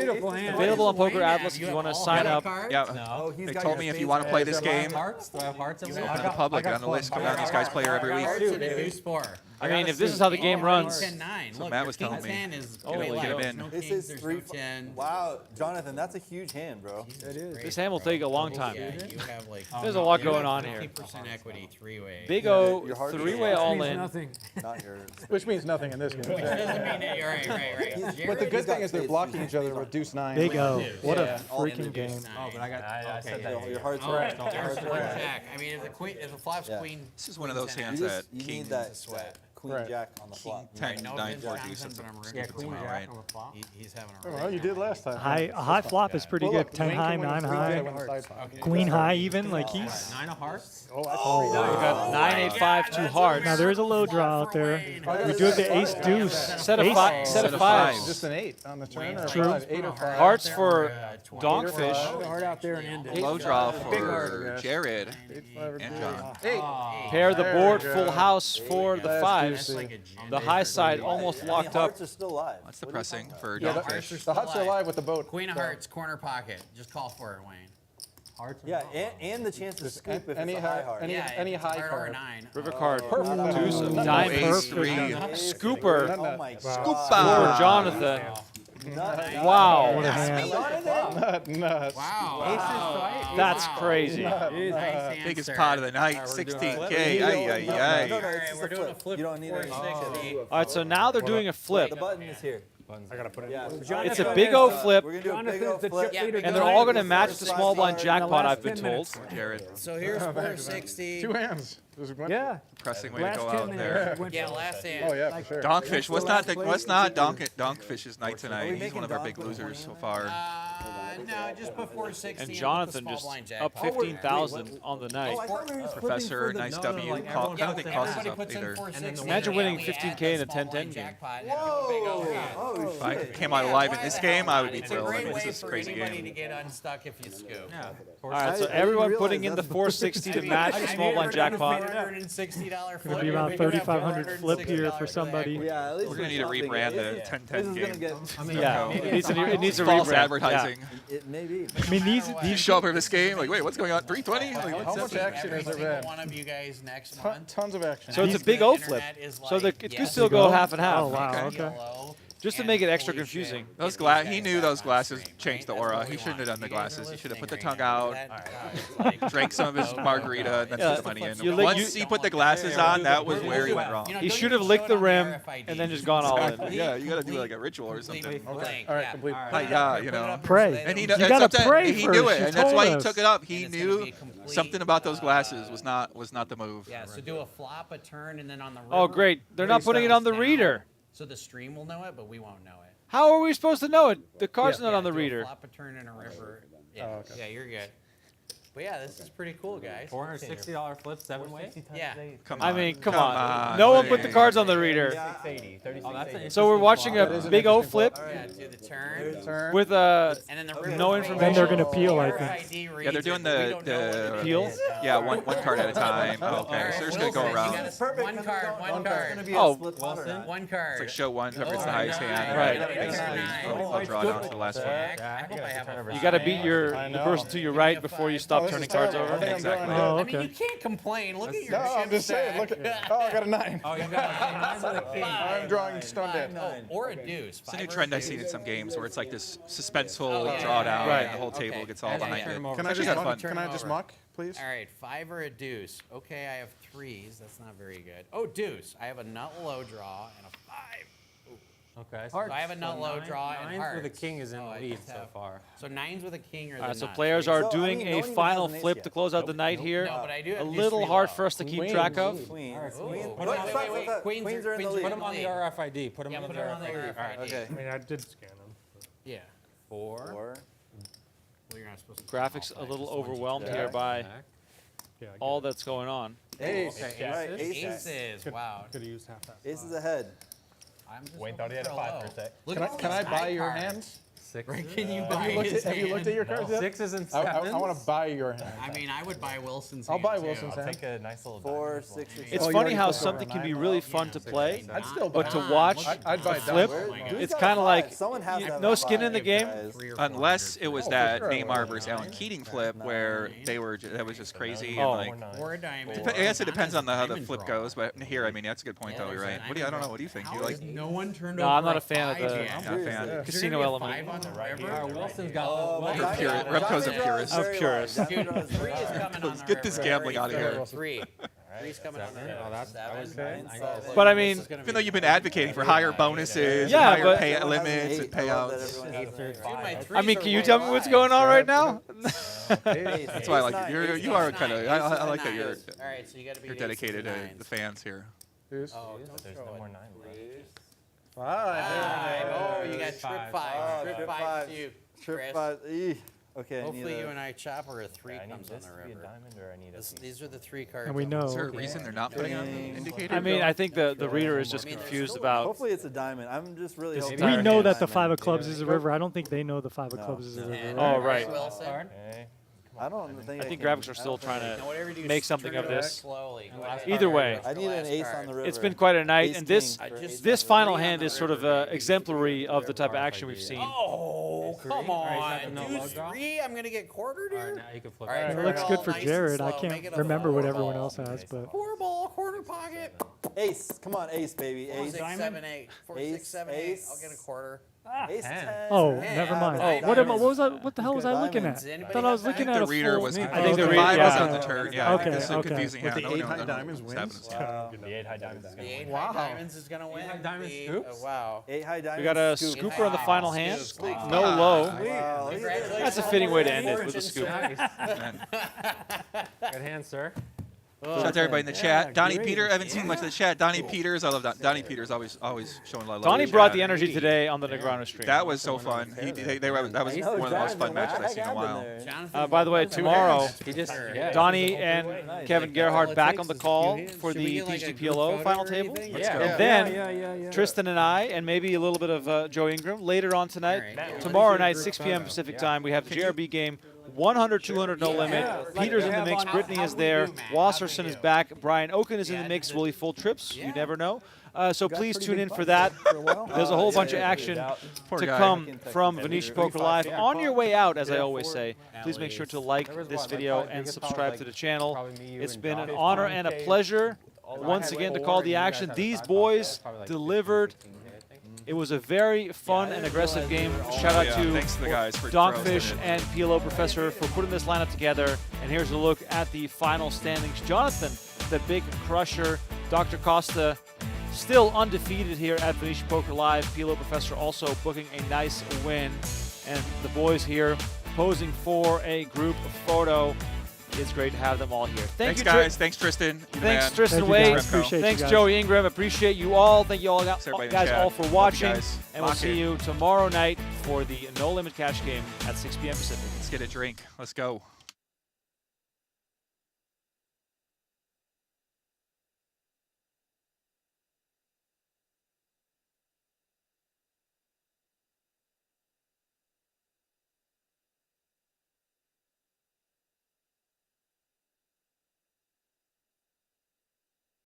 Beautiful hand. Available on Poker Atlas if you want to sign up. Yeah. No. They told me if you want to play this game, Hearts? Do I have hearts? open to the public on the list. Come down. These guys play here every week. Who's for? I mean, if this is how the game runs. 10-9. So Look, Matt your was telling king's me. hand is Holy way cow. live. There's no This kings, is there's 3 no 10. Wow, Jonathan, that's a huge hand, bro. It is. This hand will take a long time. Yeah, you have like. There's a lot going on here. 50% equity, 3-way. Big O, 3-way all in. Not yours. Which means nothing in this game. Which doesn't mean it. Right. But the good thing is they're blocking each other with deuce 9. Big O. What Yeah. a freaking game. Oh, but I got. I said that. Your heart's Oh, right. there's queen jack. I mean, if the flop's queen. This is one of those 10 hands You that need king that sweat. queen Right. jack on the flop. 10, No 9, Vince 4 Johnson, deuce. but I'm It's ripping good tomorrow, right? He's having a. Well, you did last time. A high flop is pretty good. 10 high, 9 high, queen high even. Like he's. 9 of hearts. You got 9, 8, 5, 2 hearts. Now there is a low draw out there. We do have the ace deuce. Set of five. Set of fives. Just an 8 on the turn or True. 5? 8 or 5. Hearts for Donkfish. Hard out there and end it. Low draw for Jared and John. Pair the board full house for the fives. Like a The high side almost locked up. Hearts are still live. That's depressing for Yeah, Donkfish. the huts are live with the boat. Queen of hearts, corner pocket. Just call for it, Wayne. Yeah, and the chance to scoop if any it's a high high- heart. any- Yeah, any if it's a high heart or a card. 9. River card. Perfect. Deuce of Nut, diamond. Ace, Perfect. 3. Scooper Oh my Scooper. god. for Jonathan. Wow. What a hand. Nut. Wow. That's crazy. Nice Biggest answer. pot of the night, 16K. Ay, No, ay, no, ay. it's just we're a doing a flip. flip. You don't need it. 460. All right, so now they're doing a flip. The button is here. I gotta put it. Yeah. It's a big O flip, We're gonna do a big old flip. Yeah, and they're all going to match the small blind jackpot, I've been told. Jared. So here's 460. 2 hands. There's one. Yeah. Pressing way to Last go 10 out minutes, there. went Yeah, for- last hand. Oh, yeah, for sure. Donkfish, what's not Donkfish's night tonight? He's one of our big losers so far. No, just before 60. And Jonathan just up 15,000 on the night. Professor, nice W. I don't think Costa's up either. Imagine winning 15K in a 10-10 game. Oh, If I shit. came out alive in this game, I would be It's a thrilled. I great mean, way this is a for crazy anybody to game. get unstuck if you scoop. All right, so everyone putting in the 460 to match the small blind jackpot. $460 flip. Gonna be around 3,500 flip here for somebody. Yeah, at least We're going to need to something. rebrand the This 10-10 is gonna game. get. Yeah, it needs a False rebrand. advertising. It may be. I mean, these You show up for this game, like, wait, what's going on? 320? Like, How what's much up? action Every has there single been? one of you guys next month. Tons of action. So it's a big O flip. So it could still go half and half. Oh, wow, okay. Just to make it extra confusing. Those he knew those glasses changed the aura. He shouldn't have done the glasses. He should have put the tongue out, drank some of his margarita, and then put the money in. You lick- Once he put the glasses on, that was where he went wrong. He should have licked the rim and then just gone all in. Yeah, you got to do like a ritual or something. All right, complete. Yeah, you know. Pray. And he You and gotta sometimes- pray He knew first. it, You and that's told why he us. took it up. He And it's gonna knew be complete, something about those glasses was not the move. Yeah, so do a flop, a turn, and then on the river. Oh, great. They're not putting it on the reader. So the stream will know it, but we won't know it. How are we supposed to know it? The card's not Yeah, on the do a reader. flop, a turn, and a river. Yeah, yeah, you're good. But yeah, this is pretty cool, guys. $460 flip, 7-way? Yeah. Come I on. mean, come on. on. No one put the cards on the reader. 680, 3680. So we're watching a big O flip Yeah, do the turn. with And then the river. no Then information. they're gonna peel, I think. RFID Yeah, reads they're doing it, but we don't know what the it Peel? is. Yeah, one card at a time. Oh, okay, Alright, so they're just gonna go Wilson, around. you got Perfect. one card, one card. Oh, One card. It's like show one, whoever gets the highest hand. Right. I'll draw down to the last one. Jack. I hope I have a You got to beat the person to your right before you stop turning cards over. Exactly. Oh, I mean, you okay. can't complain. Look at your No, chip I'm just saying. stack. Look at. Oh, I got a 9. Oh, you got a king. I'm drawing stone dead. Or a deuce. It's a new Five or trend a I've seen in deuce. some games where it's like this suspenseful yeah, drawdown, right. and the whole table Okay. gets all Yeah, behind yeah. it. Can I It's just actually kind of muck? fun. Can I just muck, please? All right, 5 or a deuce. Okay, I have 3s. That's not very good. Oh, deuce. I have a nut low draw and a 5. Okay. So I have a nut low draw and Nines hearts. with a king is in Oh, the I lead just so have- far. So 9s with a king are the All right, so nuts. players So are So, I doing mean, no a one even final has an ace flip yet. to close out the night here. No, but I do A have deuce little three hard low. for us to keep Queen. track of. Queens. Ooh. Wait, Wait. Queens are in the Queens lead. Put them on the RFID. Put them Yeah, on put the them on the RFID. RFID. Okay. I mean, I did scan them. Yeah. 4. Well, you're not supposed to. Graphics a little overwhelmed here by Yeah, I all that's going on. Ace. Okay, Right, aces. aces. Wow. could have used half that. Aces ahead. I'm just Wayne thought he had a looking 5 for for a sec. Look Can I, at all can I these buy high your cards. hands? 6. Right, can you buy Have you looked his at, have you looked at your cards yet? 6s and I want 7s. to buy your hand. I mean, I would buy Wilson's I'll hand, buy too. Wilson's I'll hand. take a nice little 4, diamond as 6, or It's 7. Oh, you funny already how put something over can be 9? really fun to play, I'd still buy but to it. watch I'd buy a that. flip, Who's it's got kind of 5? like Someone has to have no a skin in the 5, game. guys. Unless it was for that sure I Neymar would. versus Alan Keating flip where they were that was just crazy. Oh. And like, Or a diamond. I guess it depends on how the Diamond flip draw. goes. But here, I mean, that's a good point, though. You're right. What do you, I don't know. What do you think? How You like? has no one turned No, over I'm not a a fan of 5 the yet? Not a fan. casino element. 5 on the river? Wilson's got Oh, the Diamond pure- draw- Remco's a Diamond draw purist. is Of very purist. large. Diamond draw is very 3 is large. coming on Let's the get this river. gambling out of here. 3. 3's coming on the river. Oh, that's 7, 9, 7. But I mean, Even though you've been advocating for higher bonuses, Yeah, and higher but- pay Everyone has an limits, 8. and I love that payouts. everyone has an 8. Dude, my I threes mean, are can you way tell me what's wide. going on right now? That's why I like it. You are kind of. I like that you're All right, so you got to be you're dedicated to the fans here. Here's Oh, But there's no more 9 left. 5. Oh, you got trip 5. Oh, Trip trip 5 5. too. Trip Chris. 5. Okay, I Hopefully need you a- and I chop or a 3 Yeah, I need comes on this the to be a river. diamond, or I need a piece. These are the 3 cards. And we I'm know. Is there a looking reason at. they're not putting on the indicator? I mean, I think the reader is just I mean, there's confused still- about. Hopefully it's a diamond. I'm just really This hoping entire We it's know a that the diamond. 5 of clubs is a river. I don't think they know the 5 of No. clubs is a river. And right? Oh, right. Wilson. Okay. I don't think I think can- graphics are I still don't think trying I Now, whatever you do, make something turn of it over this. slowly. Either way. I need an ace on the river. It's been quite a night, Ace and this king for ace this on the final river. hand is sort of exemplary of the type of action we've seen. Oh, come Alright, on. no Do low draw? 3. I'm going to get quartered All right, here. now you can flip. All right, It turn looks it good all for nice Jared. and I slow. can't Make it a remember what 4 everyone ball. else has, but 4 ball, quarter pocket. Ace. Come on, ace, baby. 4, Ace. 6, 7, 8. 4, 6, Ace, 7, 8. ace. I'll get a quarter. Ace 10. 10. oh, Hey, never yeah, mind. but What diamonds. was I? What the hell was I looking at? Does I anybody thought I was have looking The at a reader full. was. I think the the reader- vibe was yeah. on the turn. Yeah, Okay, this is a okay. confusing With hand. the No, 8 no, high no, diamonds what's wins? happening. The 8 high diamonds is The going to 8 win. high diamonds is going to win. high diamond The- scoops? Wow. 8 high diamonds. We got a scoop. scooper on the final hand. Scoop. No low. Wow, look at this. That's a fitting way to end it with a scoop. Nice. Man. Good hand, sir. Shout out to everybody in the chat. Donnie great. Peter, I haven't seen much of the chat. Donnie Peters, I love Donnie Peters, always showing a lot of love. Donnie in the brought chat. the energy today on the Negrano stream. That was so fun. That was one of the most fun matches I've seen in a while. By the way, tomorrow, He just Donnie and Kevin Gerhardt back on the call for the PGT PLO final table. Yeah. go. And then Tristan and I, and maybe a little bit of Joe Ingram later on tonight. Alright. Tomorrow night, 6 p.m. Pacific time, we have the JRB game. 100, 200, no limit. Peter's in the mix. Brittany is there. Wasserson is back. Brian Oken is in the mix. Willie Full Trips. You never know. So please tune in for that. There's a whole bunch of action to guy. come from Venetian Poker Live. On your way out, as I always say, please make sure to like this video and subscribe to the channel. It's been an honor and a pleasure once again to call the action. These boys delivered. It was a very fun and aggressive game. Shout out to Thanks to the guys for DonkFish throwing it. and PLO Professor for putting this lineup together. And here's a look at the final standings. Jonathan, the big crusher. Dr. Costa, still undefeated here at Venetian Poker Live. PLO Professor also booking a nice win. And the boys here posing for a group photo. It's great to have them all here. Thanks, you, guys. Thanks, Tristan. You're the Thanks, man. Tristan Thank you, Wade. guys. Appreciate you Thanks, guys. Joey Ingram. Appreciate you all. Thank you all everybody in the guys chat. all for Love you watching. guys. And we'll Lock see in. you tomorrow night for the No Limit Cash game at 6 p.m. Pacific. Let's get a drink. Let's go.